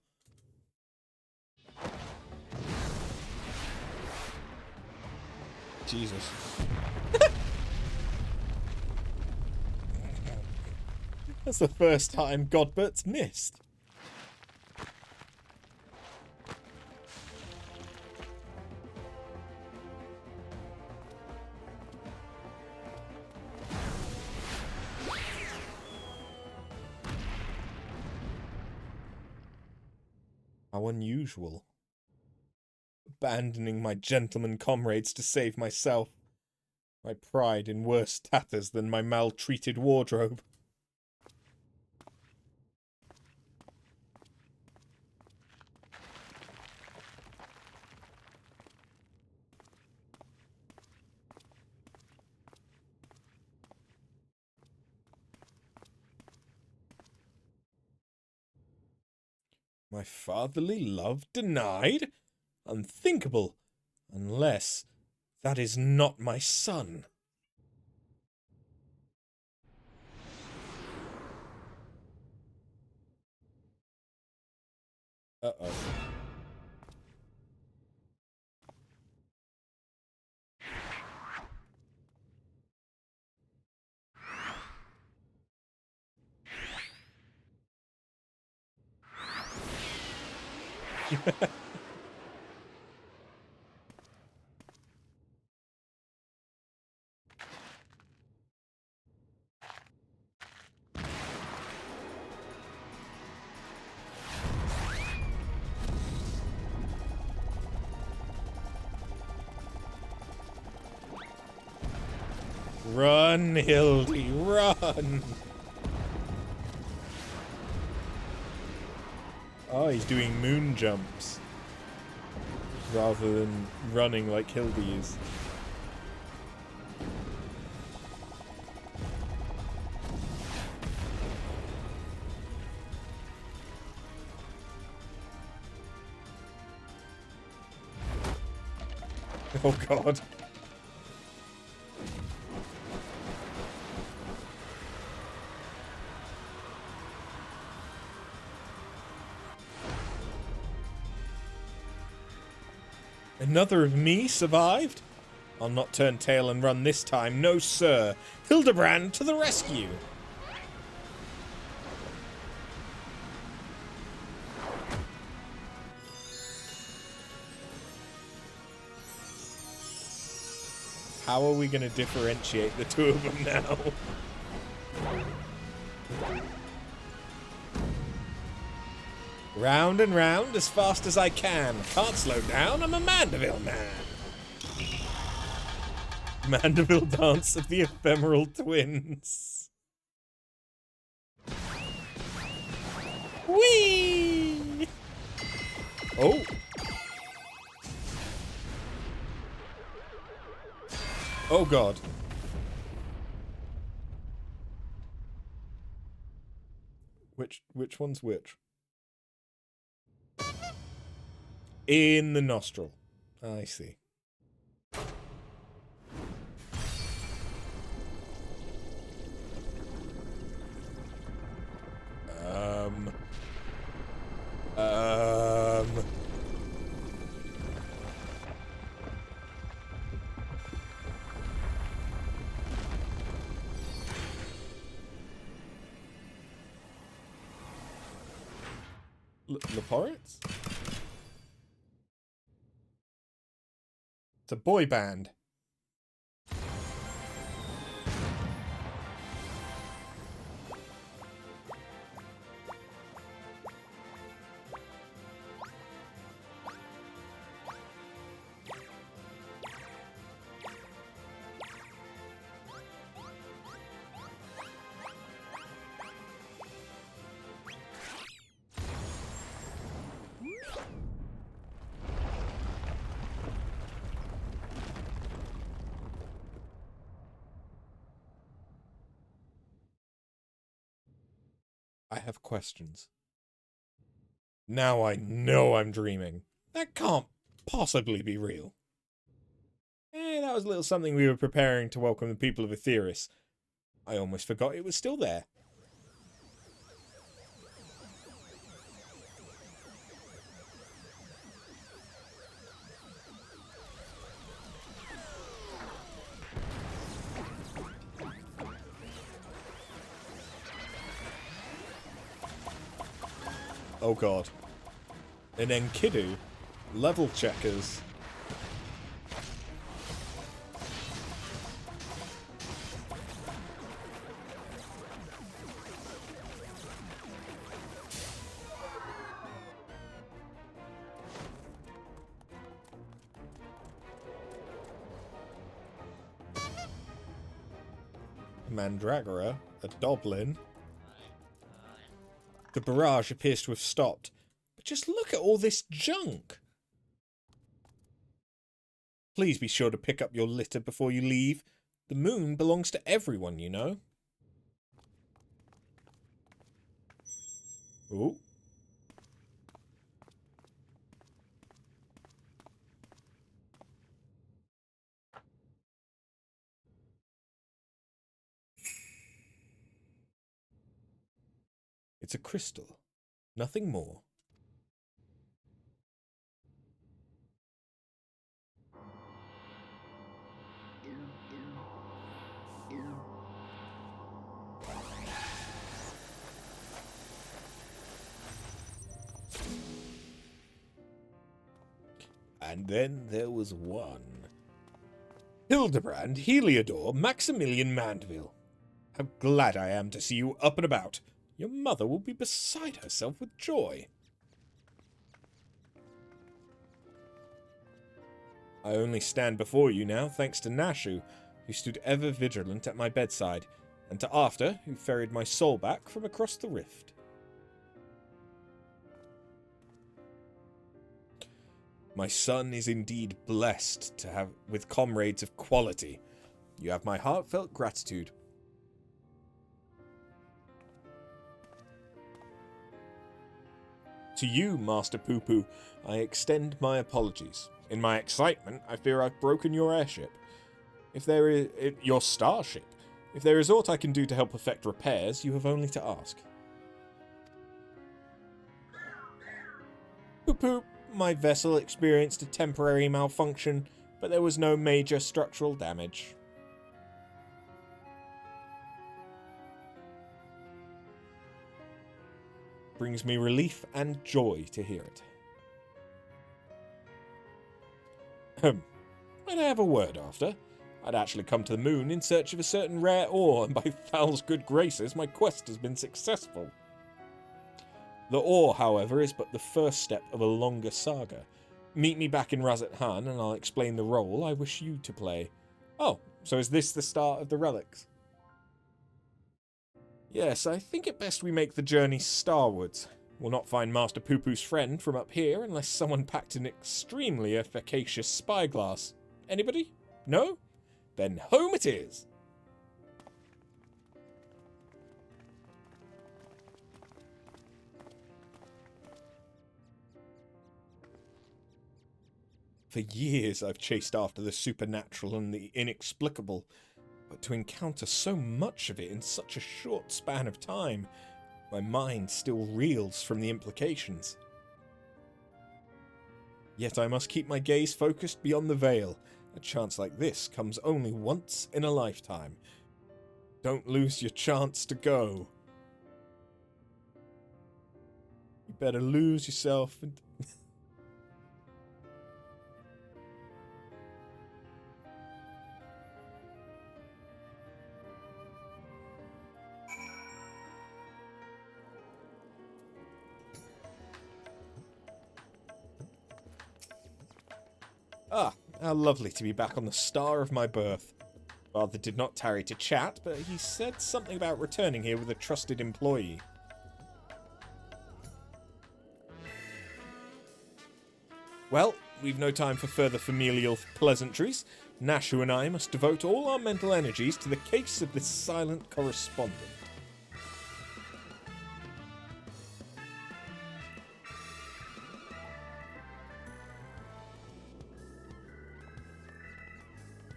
Jesus. That's the first time Godbert's missed. How unusual. Abandoning my gentleman comrades to save myself. My pride in worse tatters than my maltreated wardrobe. My fatherly love denied? Unthinkable, unless that is not my son. Uh-oh. Run, Hildy, run! Oh, he's doing moon jumps. Rather than running like Hildy is. Oh god. Another of me survived? I'll not turn tail and run this time, no sir. Hildibrand to the rescue! How are we going to differentiate the two of them now? Round and round as fast as I can. Can't slow down, I'm a Mandeville man. Mandeville dance of the ephemeral twins. Whee! Oh. Oh god. Which one's which? In the nostril. I see. Leporits? It's a boy band. I have questions. Now I know I'm dreaming. That can't possibly be real. That was a little something we were preparing to welcome the people of Aetheris. I almost forgot it was still there. Oh god. And then Enkidu, level checkers. Mandragora, a Doblin. The barrage appears to have stopped. But just look at all this junk. Please be sure to pick up your litter before you leave. The moon belongs to everyone, you know. Ooh. It's a crystal. Nothing more. And then there was one. Hildibrand, Heliodor, Maximilian Mandeville. How glad I am to see you up and about. Your mother will be beside herself with joy. I only stand before you now thanks to Nashu, who stood ever vigilant at my bedside, and to After, who ferried my soul back from across the rift. My son is indeed blessed to have with comrades of quality. You have my heartfelt gratitude. To you, Master Poo-Poo, I extend my apologies. In my excitement, I fear I've broken your airship. Your starship. If there is aught I can do to help effect repairs, you have only to ask. Poo-Poo, my vessel experienced a temporary malfunction, but there was no major structural damage. Brings me relief and joy to hear it. Might I have a word after? I'd actually come to the moon in search of a certain rare ore, and by Thal's good graces, my quest has been successful. The ore, however, is but the first step of a longer saga. Meet me back in Razat Han, and I'll explain the role I wish you to play. Oh, so is this the start of the relics? Yes, I think it best we make the journey starwards. We'll not find Master Poo-Poo's friend from up here unless someone packed an extremely efficacious spyglass. Anybody? No? Then home it is! For years I've chased after the supernatural and the inexplicable, but to encounter so much of it in such a short span of time, my mind still reels from the implications. Yet I must keep my gaze focused beyond the veil. A chance like this comes only once in a lifetime. Don't lose your chance to go. You better lose yourself and... Ah, how lovely to be back on the star of my birth. Father did not tarry to chat, but he said something about returning here with a trusted employee. Well, we've no time for further familial pleasantries. Nashu and I must devote all our mental energies to the case of this silent correspondent.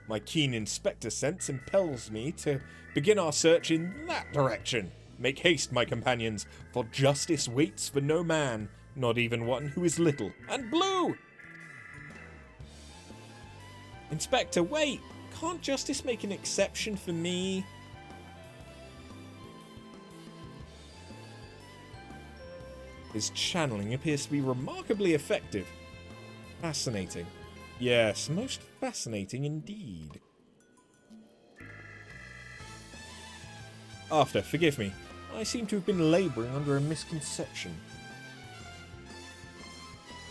My keen inspector sense impels me to begin our search in that direction. Make haste, my companions, for justice waits for no man, not even one who is little and blue! Inspector, wait! Can't justice make an exception for me? His channeling appears to be remarkably effective. Fascinating. Yes, most fascinating indeed. After, forgive me. I seem to have been labouring under a misconception.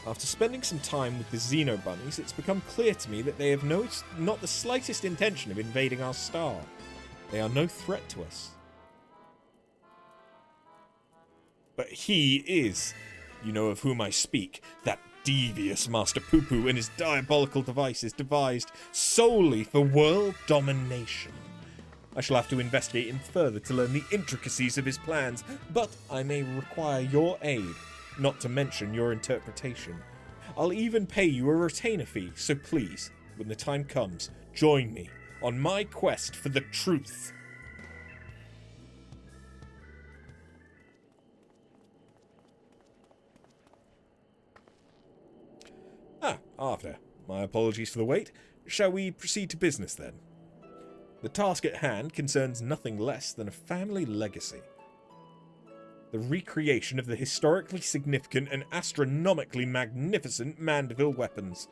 After spending some time with the Xeno Bunnies, it's become clear to me that they have not the slightest intention of invading our star. They are no threat to us. But he is. You know of whom I speak. That devious Master Poo-Poo and his diabolical devices devised solely for world domination. I shall have to investigate him further to learn the intricacies of his plans, but I may require your aid, not to mention your interpretation. I'll even pay you a retainer fee, so please, when the time comes, join me on my quest for the truth. After. My apologies for the wait. Shall we proceed to business then? The task at hand concerns nothing less than a family legacy. The recreation of the historically significant and astronomically magnificent Mandeville weapons.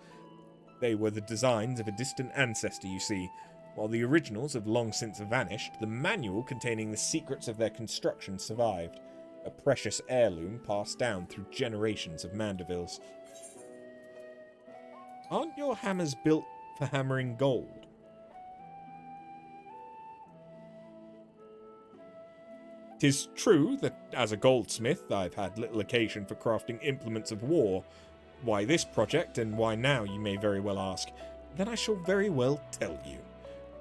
They were the designs of a distant ancestor, you see. While the originals have long since vanished, the manual containing the secrets of their construction survived. A precious heirloom passed down through generations of Mandevilles. Aren't your hammers built for hammering gold? 'Tis true that, as a goldsmith, I've had little occasion for crafting implements of war. Why this project, and why now, you may very well ask. Then I shall very well tell you.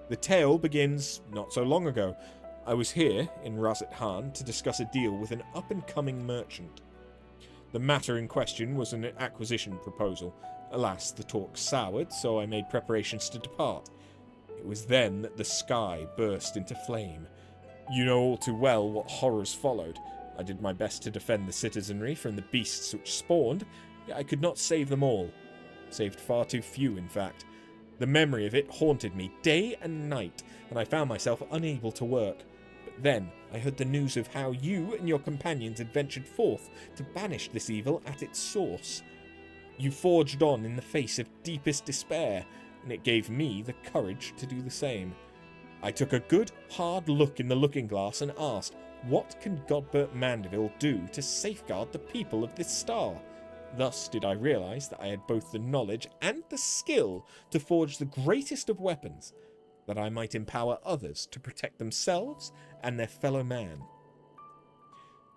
The tale begins not so long ago. I was here, in Razat Han, to discuss a deal with an up-and-coming merchant. The matter in question was an acquisition proposal. Alas, the talk soured, so I made preparations to depart. It was then that the sky burst into flame. You know all too well what horrors followed. I did my best to defend the citizenry from the beasts which spawned, yet I could not save them all. Saved far too few, in fact. The memory of it haunted me day and night, and I found myself unable to work. But then I heard the news of how you and your companions had ventured forth to banish this evil at its source. You forged on in the face of deepest despair, and it gave me the courage to do the same. I took a good, hard look in the looking glass and asked, what can Godbert Mandeville do to safeguard the people of this star? Thus did I realise that I had both the knowledge and the skill to forge the greatest of weapons, that I might empower others to protect themselves and their fellow man.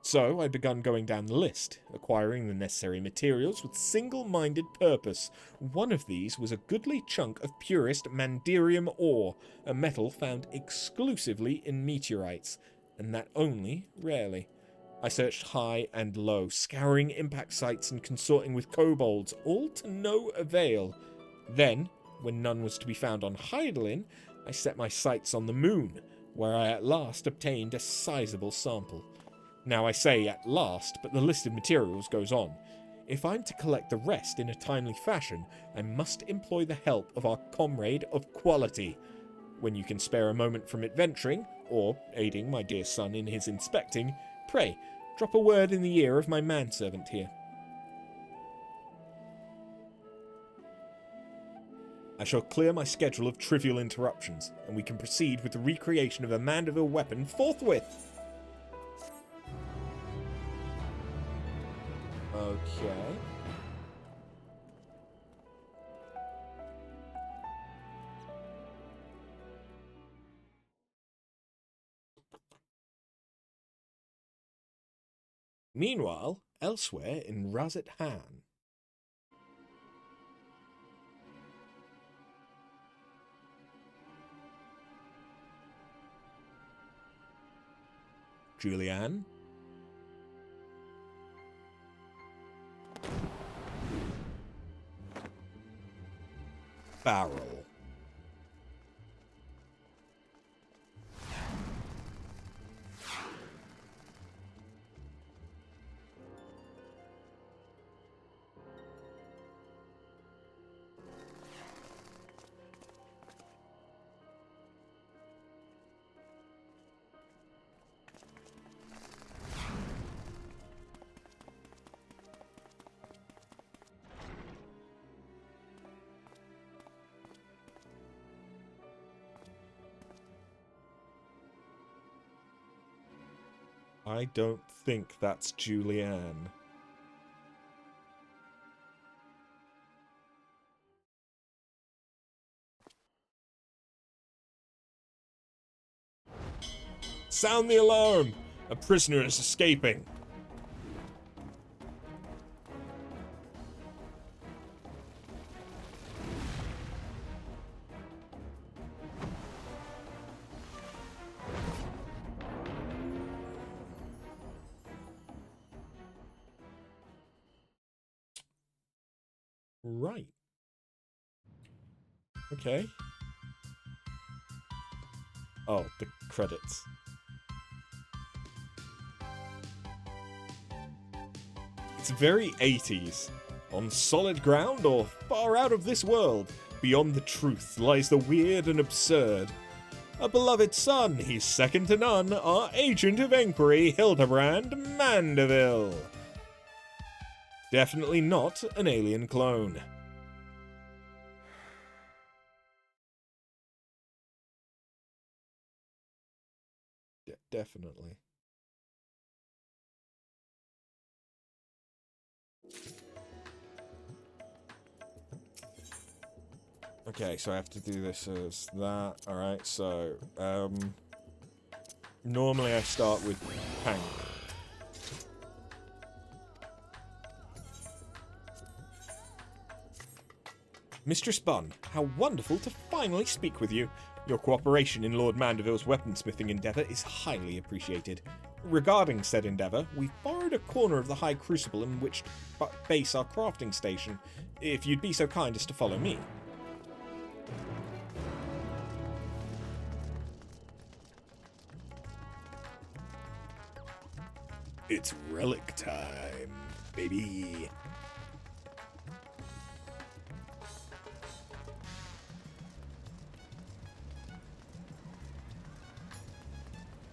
So I began going down the list, acquiring the necessary materials with single-minded purpose. One of these was a goodly chunk of purest Mandirium ore, a metal found exclusively in meteorites, and that only rarely. I searched high and low, scouring impact sites and consorting with kobolds, all to no avail. Then, when none was to be found on Hydaelyn, I set my sights on the moon, where I at last obtained a sizable sample. Now I say at last, but the list of materials goes on. If I'm to collect the rest in a timely fashion, I must employ the help of our comrade of quality. When you can spare a moment from adventuring, or aiding my dear son in his inspecting, pray, drop a word in the ear of my manservant here. I shall clear my schedule of trivial interruptions, and we can proceed with the recreation of a Mandeville weapon forthwith. Okay. Meanwhile, elsewhere in Razat Han. Julianne? Barrel. I don't think that's Julianne. Sound the alarm! A prisoner is escaping. Right. Okay. Oh, the credits. It's very 80s. On solid ground or far out of this world, beyond the truth lies the weird and absurd. A beloved son, he's second to none, our agent of inquiry, Hildibrand Mandeville. Definitely not an alien clone. Definitely. Okay, so I have to do this as that. Alright, so, normally I start with Hank. Mistress Bunn, how wonderful to finally speak with you. Your cooperation in Lord Mandeville's weaponsmithing endeavour is highly appreciated. Regarding said endeavour, we've borrowed a corner of the High Crucible in which to base our crafting station, if you'd be so kind as to follow me. It's relic time, baby.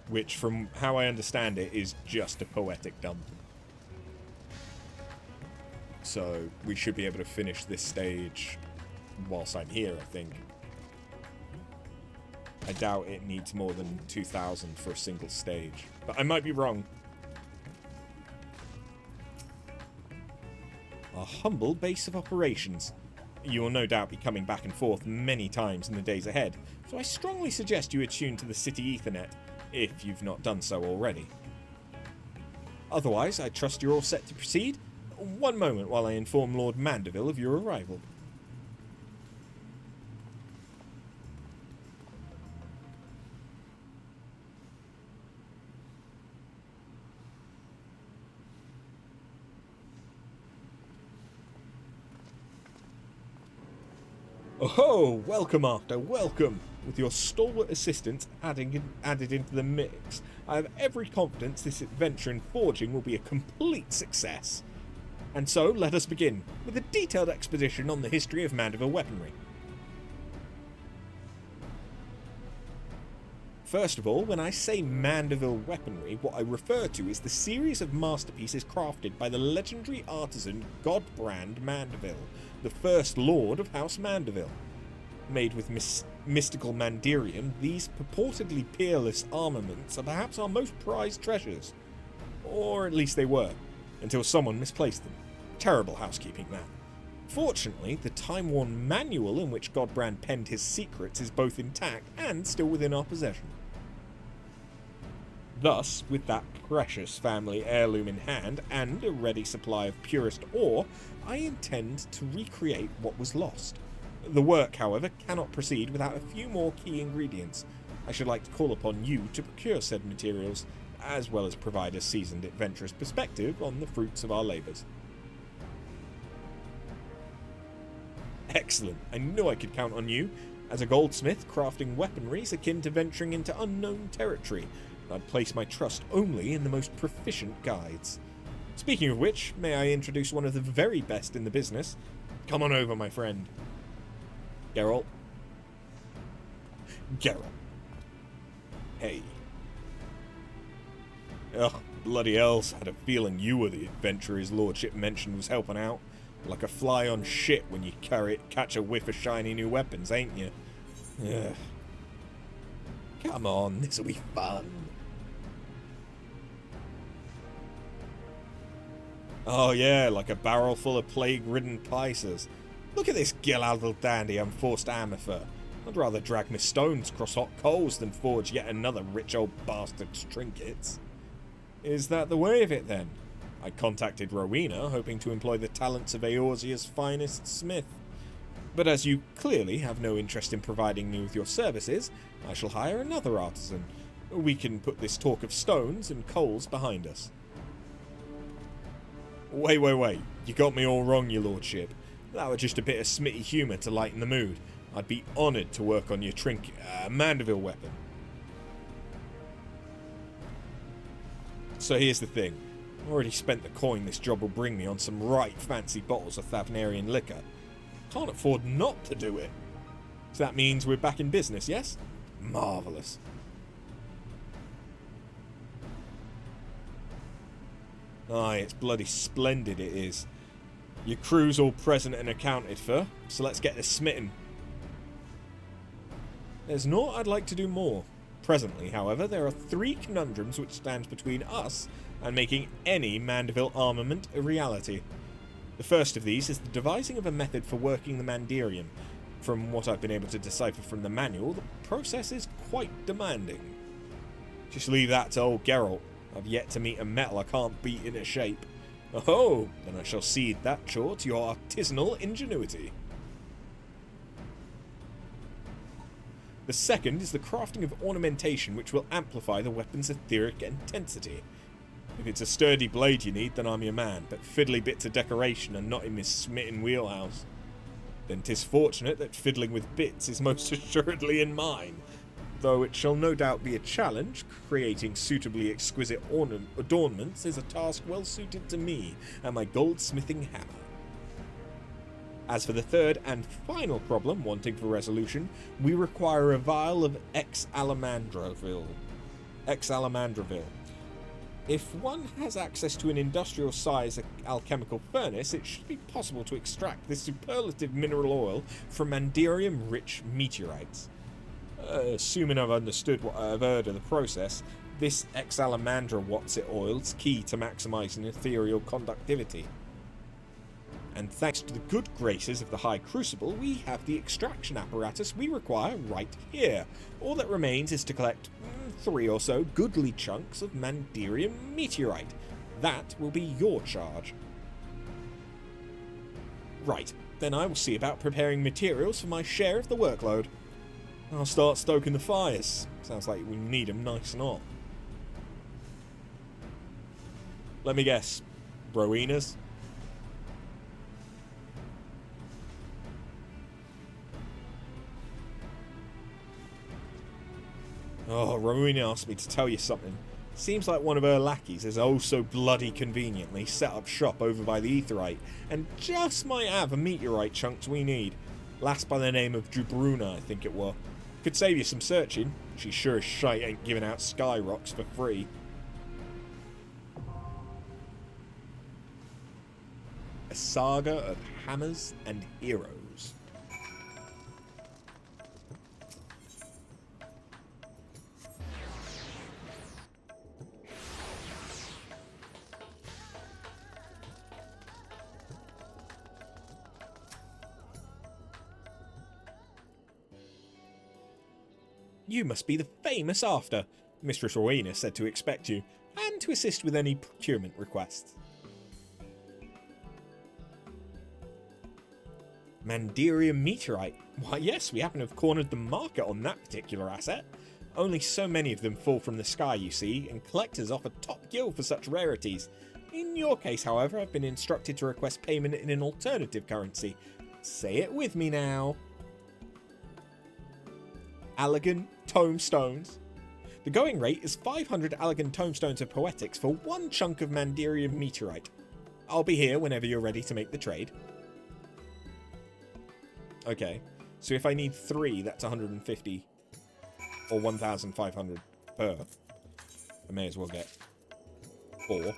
Which, from how I understand it, is just a poetic dump. So, we should be able to finish this stage whilst I'm here, I think. I doubt it needs more than 2,000 for a single stage. But I might be wrong. Our humble base of operations. You will no doubt be coming back and forth many times in the days ahead, so I strongly suggest you attune to the City Ethernet, if you've not done so already. Otherwise, I trust you're all set to proceed. One moment while I inform Lord Mandeville of your arrival. Oh, welcome after, welcome! With your stalwart assistance added into the mix, I have every confidence this adventure in forging will be a complete success. And so, let us begin, with a detailed exposition on the history of Mandeville weaponry. First of all, when I say Mandeville weaponry, what I refer to is the series of masterpieces crafted by the legendary artisan Hildibrand Mandeville, the first lord of House Mandeville. Made with mystical mandirium, these purportedly peerless armaments are perhaps our most prized treasures. Or at least they were, until someone misplaced them. Terrible housekeeping, that. Fortunately, the time-worn manual in which Hildibrand penned his secrets is both intact and still within our possession. Thus, with that precious family heirloom in hand and a ready supply of purest ore, I intend to recreate what was lost. The work, however, cannot proceed without a few more key ingredients. I should like to call upon you to procure said materials, as well as provide a seasoned adventurer's perspective on the fruits of our labours. Excellent. I knew I could count on you. As a goldsmith, crafting weaponry is akin to venturing into unknown territory. I'd place my trust only in the most proficient guides. Speaking of which, may I introduce one of the very best in the business? Come on over, my friend. Geralt. Hey. Ugh, bloody hells, had a feeling you were the adventurer his lordship mentioned was helping out. Like a fly on shit when you catch a whiff of shiny new weapons, ain't you? Ugh. Come on, this'll be fun. Oh yeah, like a barrel full of plague-ridden Pisces. Look at this gill-addled dandy I'm forced to hammer for. I'd rather drag my stones across hot coals than forge yet another rich old bastard's trinkets. Is that the way of it then? I contacted Rowena, hoping to employ the talents of Eorzea's finest smith. But as you clearly have no interest in providing me with your services, I shall hire another artisan. We can put this talk of stones and coals behind us. Wait. You got me all wrong, your lordship. That were just a bit of smitty humour to lighten the mood. I'd be honoured to work on your Mandeville weapon. So here's the thing. I've already spent the coin this job will bring me on some right fancy bottles of Thavnarian liquor. Can't afford not to do it. So that means we're back in business, yes? Marvellous. Aye, it's bloody splendid it is. Your crew's all present and accounted for, so let's get this smitten. There's naught I'd like to do more. Presently, however, there are 3 conundrums which stand between us and making any Mandeville armament a reality. The first of these is the devising of a method for working the Mandirium. From what I've been able to decipher from the manual, the process is quite demanding. Just leave that to old Geralt. I've yet to meet a metal I can't beat into shape. Oh, then I shall cede that chore to your artisanal ingenuity. The second is the crafting of ornamentation which will amplify the weapon's etheric intensity. If it's a sturdy blade you need, then I'm your man, but fiddly bits of decoration are not in this smitten wheelhouse. Then 'tis fortunate that fiddling with bits is most assuredly in mine, though it shall no doubt be a challenge. Creating suitably exquisite adornments is a task well suited to me and my goldsmithing hammer. As for the third and final problem wanting for resolution, we require a vial of Ex-Alamandraville. If one has access to an industrial-size alchemical furnace, it should be possible to extract this superlative mineral oil from Mandirium-rich meteorites. Assuming I've understood what I've heard of the process, this Ex-Alamandra What's-It oil's key to maximising ethereal conductivity. And thanks to the good graces of the High Crucible, we have the extraction apparatus we require right here. All that remains is to collect 3 or so goodly chunks of Mandirium meteorite. That will be your charge. Right, then I will see about preparing materials for my share of the workload. I'll start stoking the fires. Sounds like we need them nice and hot. Let me guess. Rowena's? Oh, Rowena asked me to tell you something. Seems like one of her lackeys has oh so bloody conveniently set up shop over by the Aetherite, and just might have a meteorite chunks we need. Last by the name of Drubruna, I think it were. Could save you some searching. She sure as shite ain't giving out sky rocks for free. A saga of hammers and heroes. You must be the famous After. Mistress Rowena said to expect you, and to assist with any procurement requests. Mandirium meteorite. Why yes, we happen to have cornered the market on that particular asset. Only so many of them fall from the sky, you see, and collectors offer top gill for such rarities. In your case, however, I've been instructed to request payment in an alternative currency. Say it with me now. Allegan tomestones. The going rate is 500 Allegan tomestones of poetics for 1 chunk of Mandirium meteorite. I'll be here whenever you're ready to make the trade. Okay, so if I need 3, that's 150 or 1,500 per. I may as well get 4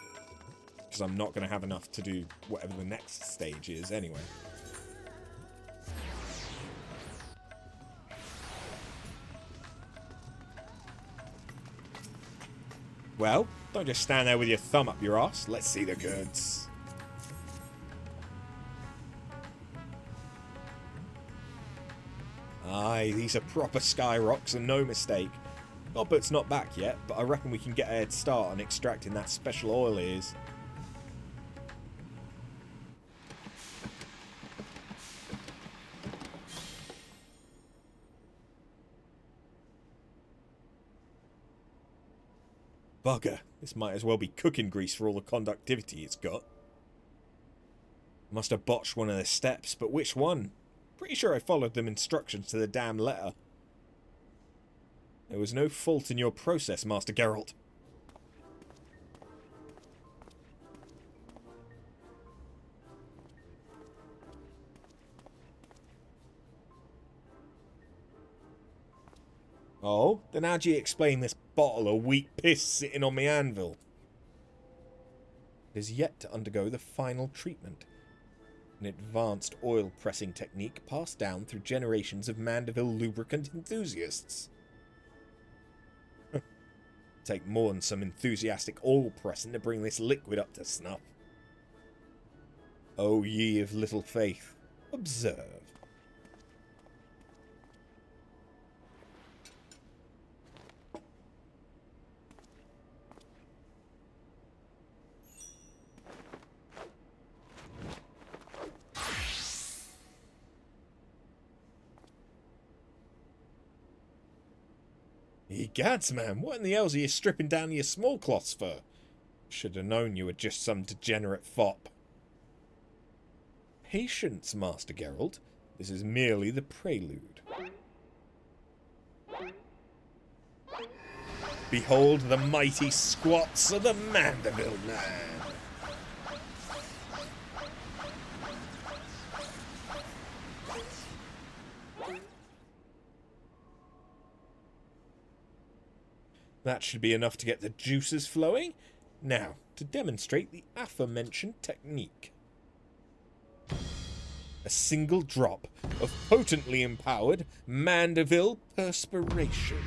because I'm not going to have enough to do whatever the next stage is anyway. Well, don't just stand there with your thumb up your arse. Let's see the goods. Aye, these are proper sky rocks and no mistake. Gobbert's not back yet, but I reckon we can get a head start on extracting that special oil he is. Bugger, this might as well be cooking grease for all the conductivity it's got. Must have botched one of the steps, but which one? Pretty sure I followed them instructions to the damn letter. There was no fault in your process, Master Geralt. Oh, then how do you explain this bottle of weak piss sitting on my anvil? It is yet to undergo the final treatment. An advanced oil pressing technique passed down through generations of Mandeville lubricant enthusiasts. Take more than some enthusiastic oil pressing to bring this liquid up to snuff. O ye of little faith, observe. Egads, man, what in the hell's are you stripping down your small cloths for? Should have known you were just some degenerate fop. Patience, Master Geralt. This is merely the prelude. Behold the mighty squats of the Mandeville man. That should be enough to get the juices flowing. Now, to demonstrate the aforementioned technique. A single drop of potently empowered Mandeville perspiration.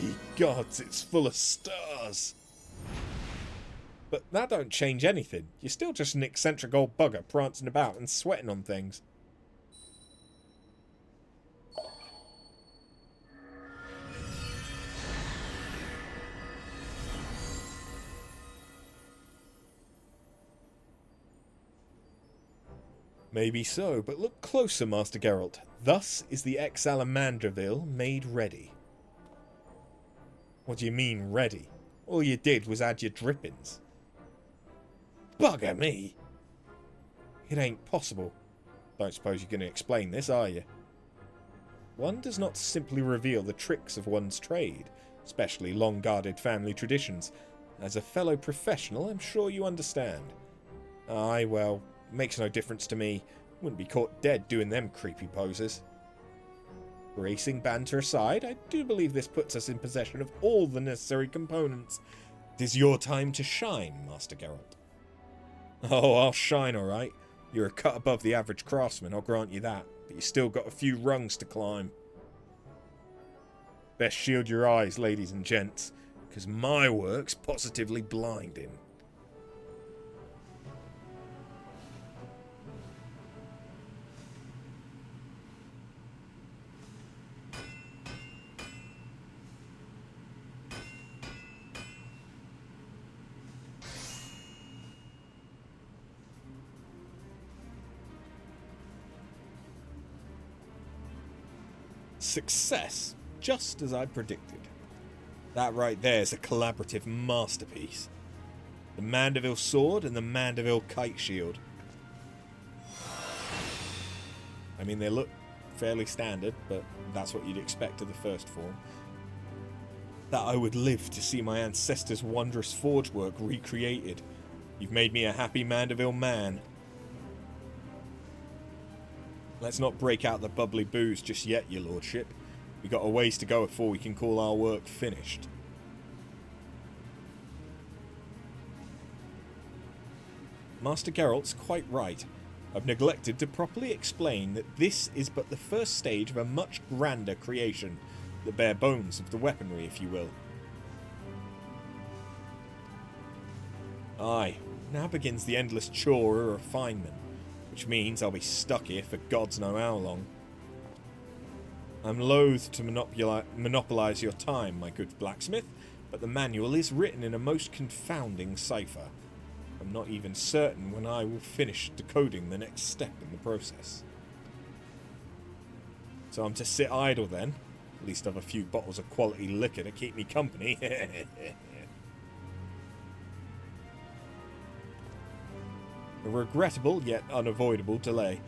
Ye gods, it's full of stars. But that don't change anything. You're still just an eccentric old bugger prancing about and sweating on things. Maybe so, but look closer, Master Geralt. Thus is the ex-Mandeville made ready. What do you mean, ready? All you did was add your drippings. Bugger me! It ain't possible. Don't suppose you're going to explain this, are you? One does not simply reveal the tricks of one's trade, especially long-guarded family traditions. As a fellow professional, I'm sure you understand. Aye, well, makes no difference to me. Wouldn't be caught dead doing them creepy poses. Racing banter aside, I do believe this puts us in possession of all the necessary components. It is your time to shine, Master Geralt. Oh, I'll shine, alright. You're a cut above the average craftsman, I'll grant you that, but you still got a few rungs to climb. Best shield your eyes, ladies and gents, because my work's positively blinding. Success, just as I predicted. That right there is a collaborative masterpiece. The Mandeville sword and the Mandeville kite shield. I mean, they look fairly standard, but that's what you'd expect of the first form. That I would live to see my ancestors' wondrous forge work recreated. You've made me a happy Mandeville man. Let's not break out the bubbly booze just yet, your lordship. We got a ways to go before we can call our work finished. Master Geralt's quite right. I've neglected to properly explain that this is but the first stage of a much grander creation, the bare bones of the weaponry, if you will. Aye, now begins the endless chore of refinement, which means I'll be stuck here for gods know how long. I'm loath to monopolise your time, my good blacksmith, but the manual is written in a most confounding cipher. I'm not even certain when I will finish decoding the next step in the process. So I'm to sit idle then? At least have a few bottles of quality liquor to keep me company. A regrettable yet unavoidable delay.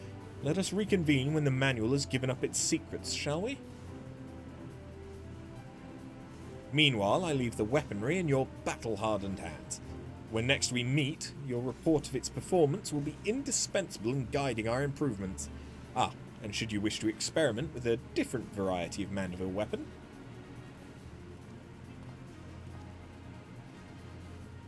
Let us reconvene when the manual has given up its secrets, shall we? Meanwhile, I leave the weaponry in your battle-hardened hands. When next we meet, your report of its performance will be indispensable in guiding our improvements. Ah, and should you wish to experiment with a different variety of Mandeville weapon,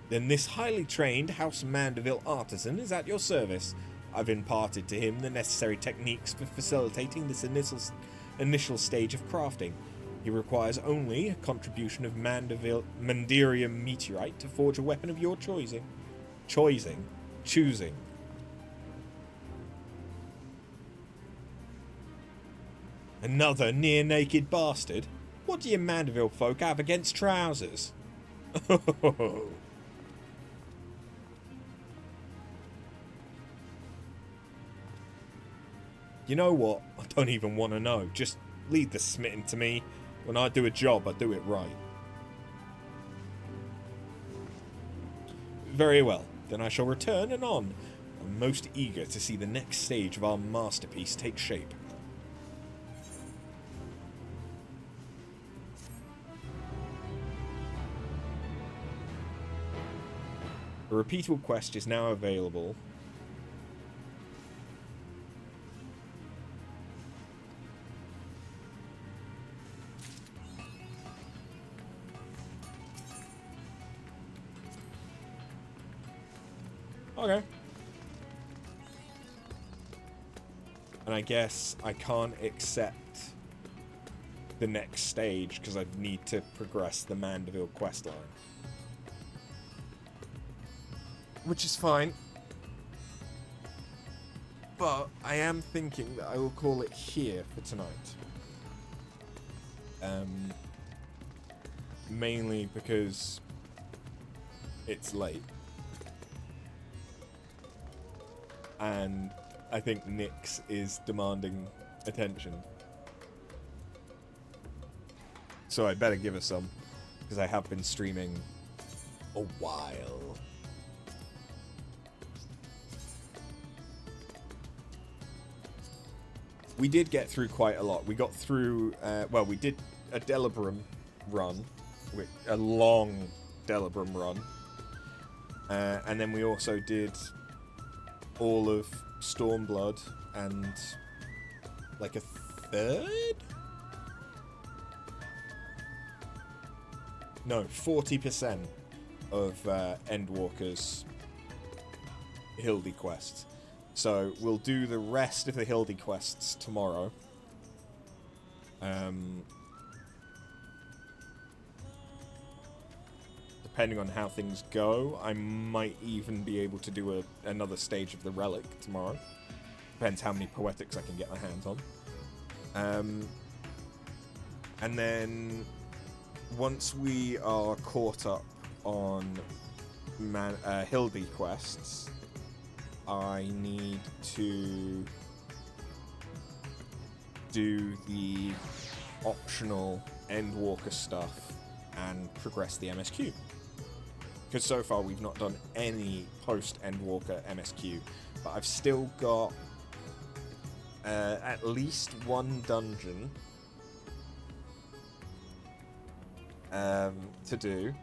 then this highly trained House Mandeville artisan is at your service. I've imparted to him the necessary techniques for facilitating this initial stage of crafting. He requires only a contribution of Mandirium meteorite to forge a weapon of your choosing. Choosing. Another near-naked bastard? What do you Mandeville folk have against trousers? You know what? I don't even want to know. Just lead the smitten to me. When I do a job, I do it right. Very well. Then I shall return anon. I'm most eager to see the next stage of our masterpiece take shape. A repeatable quest is now available. Okay. And I guess I can't accept the next stage because I need to progress the Mandeville questline. Which is fine. But I am thinking that I will call it here for tonight. Mainly because it's late. And I think Nyx is demanding attention. So I better give her some, because I have been streaming a while. We did get through quite a lot. We got through, well, we did a Delibram run, a long Delibram run. And then we also did all of Stormblood and like a third? No, 40% of Endwalker's Hildy quests. So we'll do the rest of the Hildy quests tomorrow. Depending on how things go, I might even be able to do another stage of the Relic tomorrow. Depends how many Poetics I can get my hands on. And then once we are caught up on Hildy quests, I need to do the optional Endwalker stuff and progress the MSQ. Because so far we've not done any post-Endwalker MSQ, but I've still got at least one dungeon to do.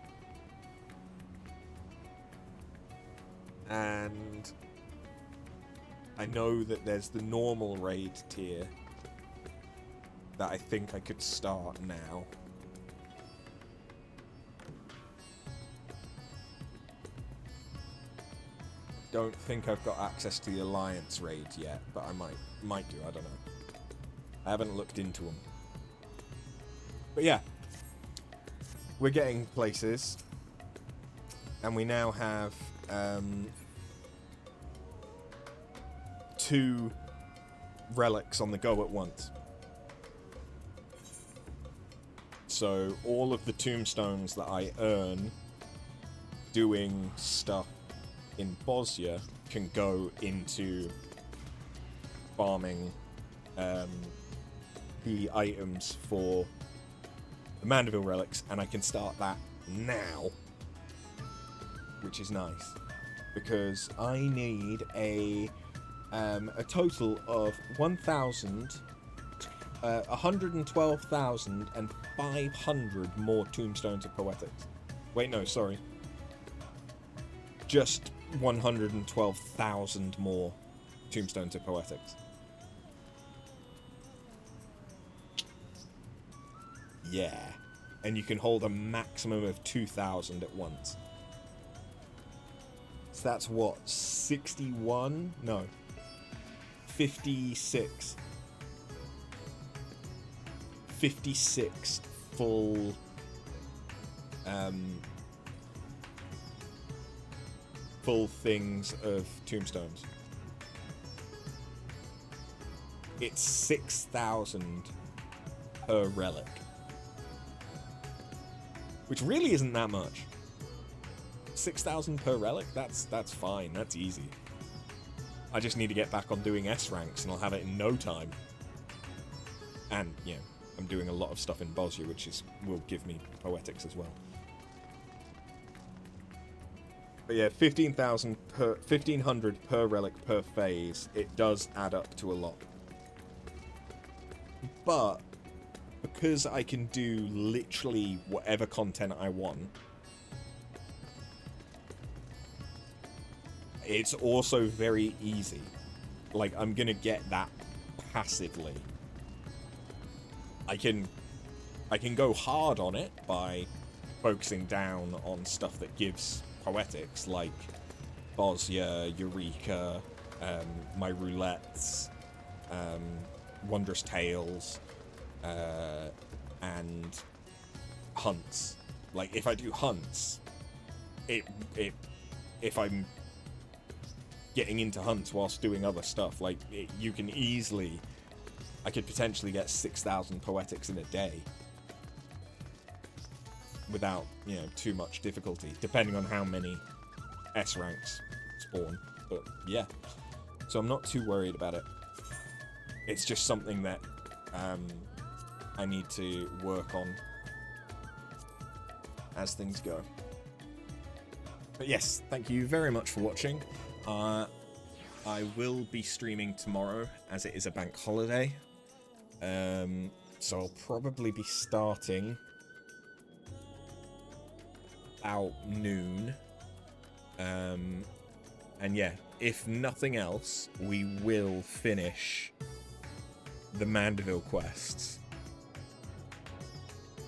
And I know that there's the normal raid tier that I think I could start now. Don't think I've got access to the Alliance raids yet, but I might do, I don't know. I haven't looked into them. But yeah, we're getting places, and we now have 2 relics on the go at once. So all of the tombstones that I earn doing stuff in Bosnia can go into farming the items for the Mandeville relics, and I can start that now, which is nice, because I need a total of 112,500 more tombstones of poetics. Wait, no, sorry. Just 112,000 more tombstones of poetics. Yeah. And you can hold a maximum of 2,000 at once. So that's what? 61? No. 56. 56 full full things of tombstones. It's 6,000 per relic, which really isn't that much. 6,000 per relic? That's fine. That's easy. I just need to get back on doing S ranks, and I'll have it in no time. And yeah, I'm doing a lot of stuff in Bosnia, which will give me poetics as well. But yeah, 1,500 per relic per phase. It does add up to a lot. But because I can do literally whatever content I want, it's also very easy. Like, I'm gonna get that passively. I can go hard on it by focusing down on stuff that gives poetics, like Bosnia, Eureka, my roulettes, Wondrous Tales, and hunts. Like, if I do hunts, if I'm getting into hunts whilst doing other stuff, like, you can easily, I could potentially get 6,000 poetics in a day without, too much difficulty, depending on how many S ranks spawn. But yeah, so I'm not too worried about it. It's just something that I need to work on as things go. But yes, thank you very much for watching. I will be streaming tomorrow, as it is a bank holiday. So I'll probably be starting about noon. And yeah, if nothing else, we will finish the Mandeville quests.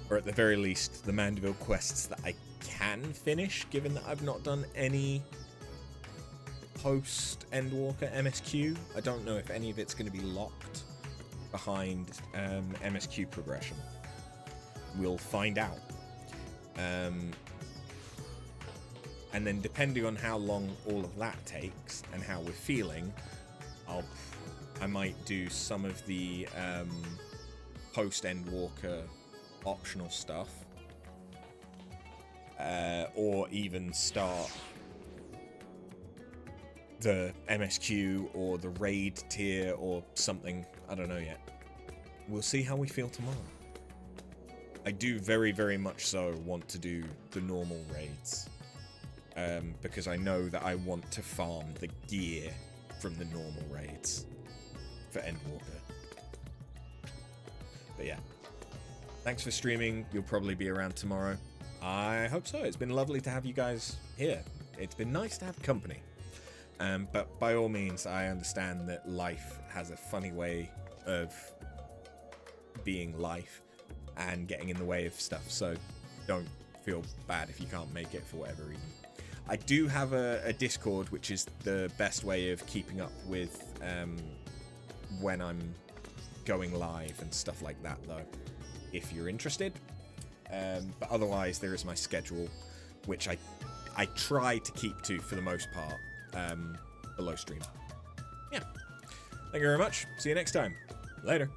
Or at the very least, the Mandeville quests that I can finish, given that I've not done any post Endwalker MSQ. I don't know if any of it's going to be locked behind MSQ progression. We'll find out. And then depending on how long all of that takes and how we're feeling, I might do some of the post Endwalker optional stuff, or even start the MSQ or the raid tier or something. I don't know yet. We'll see how we feel tomorrow. I do very, very much so want to do the normal raids, because I know that I want to farm the gear from the normal raids for Endwalker. But yeah, thanks for streaming. You'll probably be around tomorrow. I hope so. It's been lovely to have you guys here. It's been nice to have company. But by all means, I understand that life has a funny way of being life and getting in the way of stuff, so don't feel bad if you can't make it for whatever reason. I do have a Discord, which is the best way of keeping up with when I'm going live and stuff like that, though, if you're interested. But otherwise, there is my schedule, which I try to keep to for the most part below stream. Yeah. Thank you very much. See you next time. Later.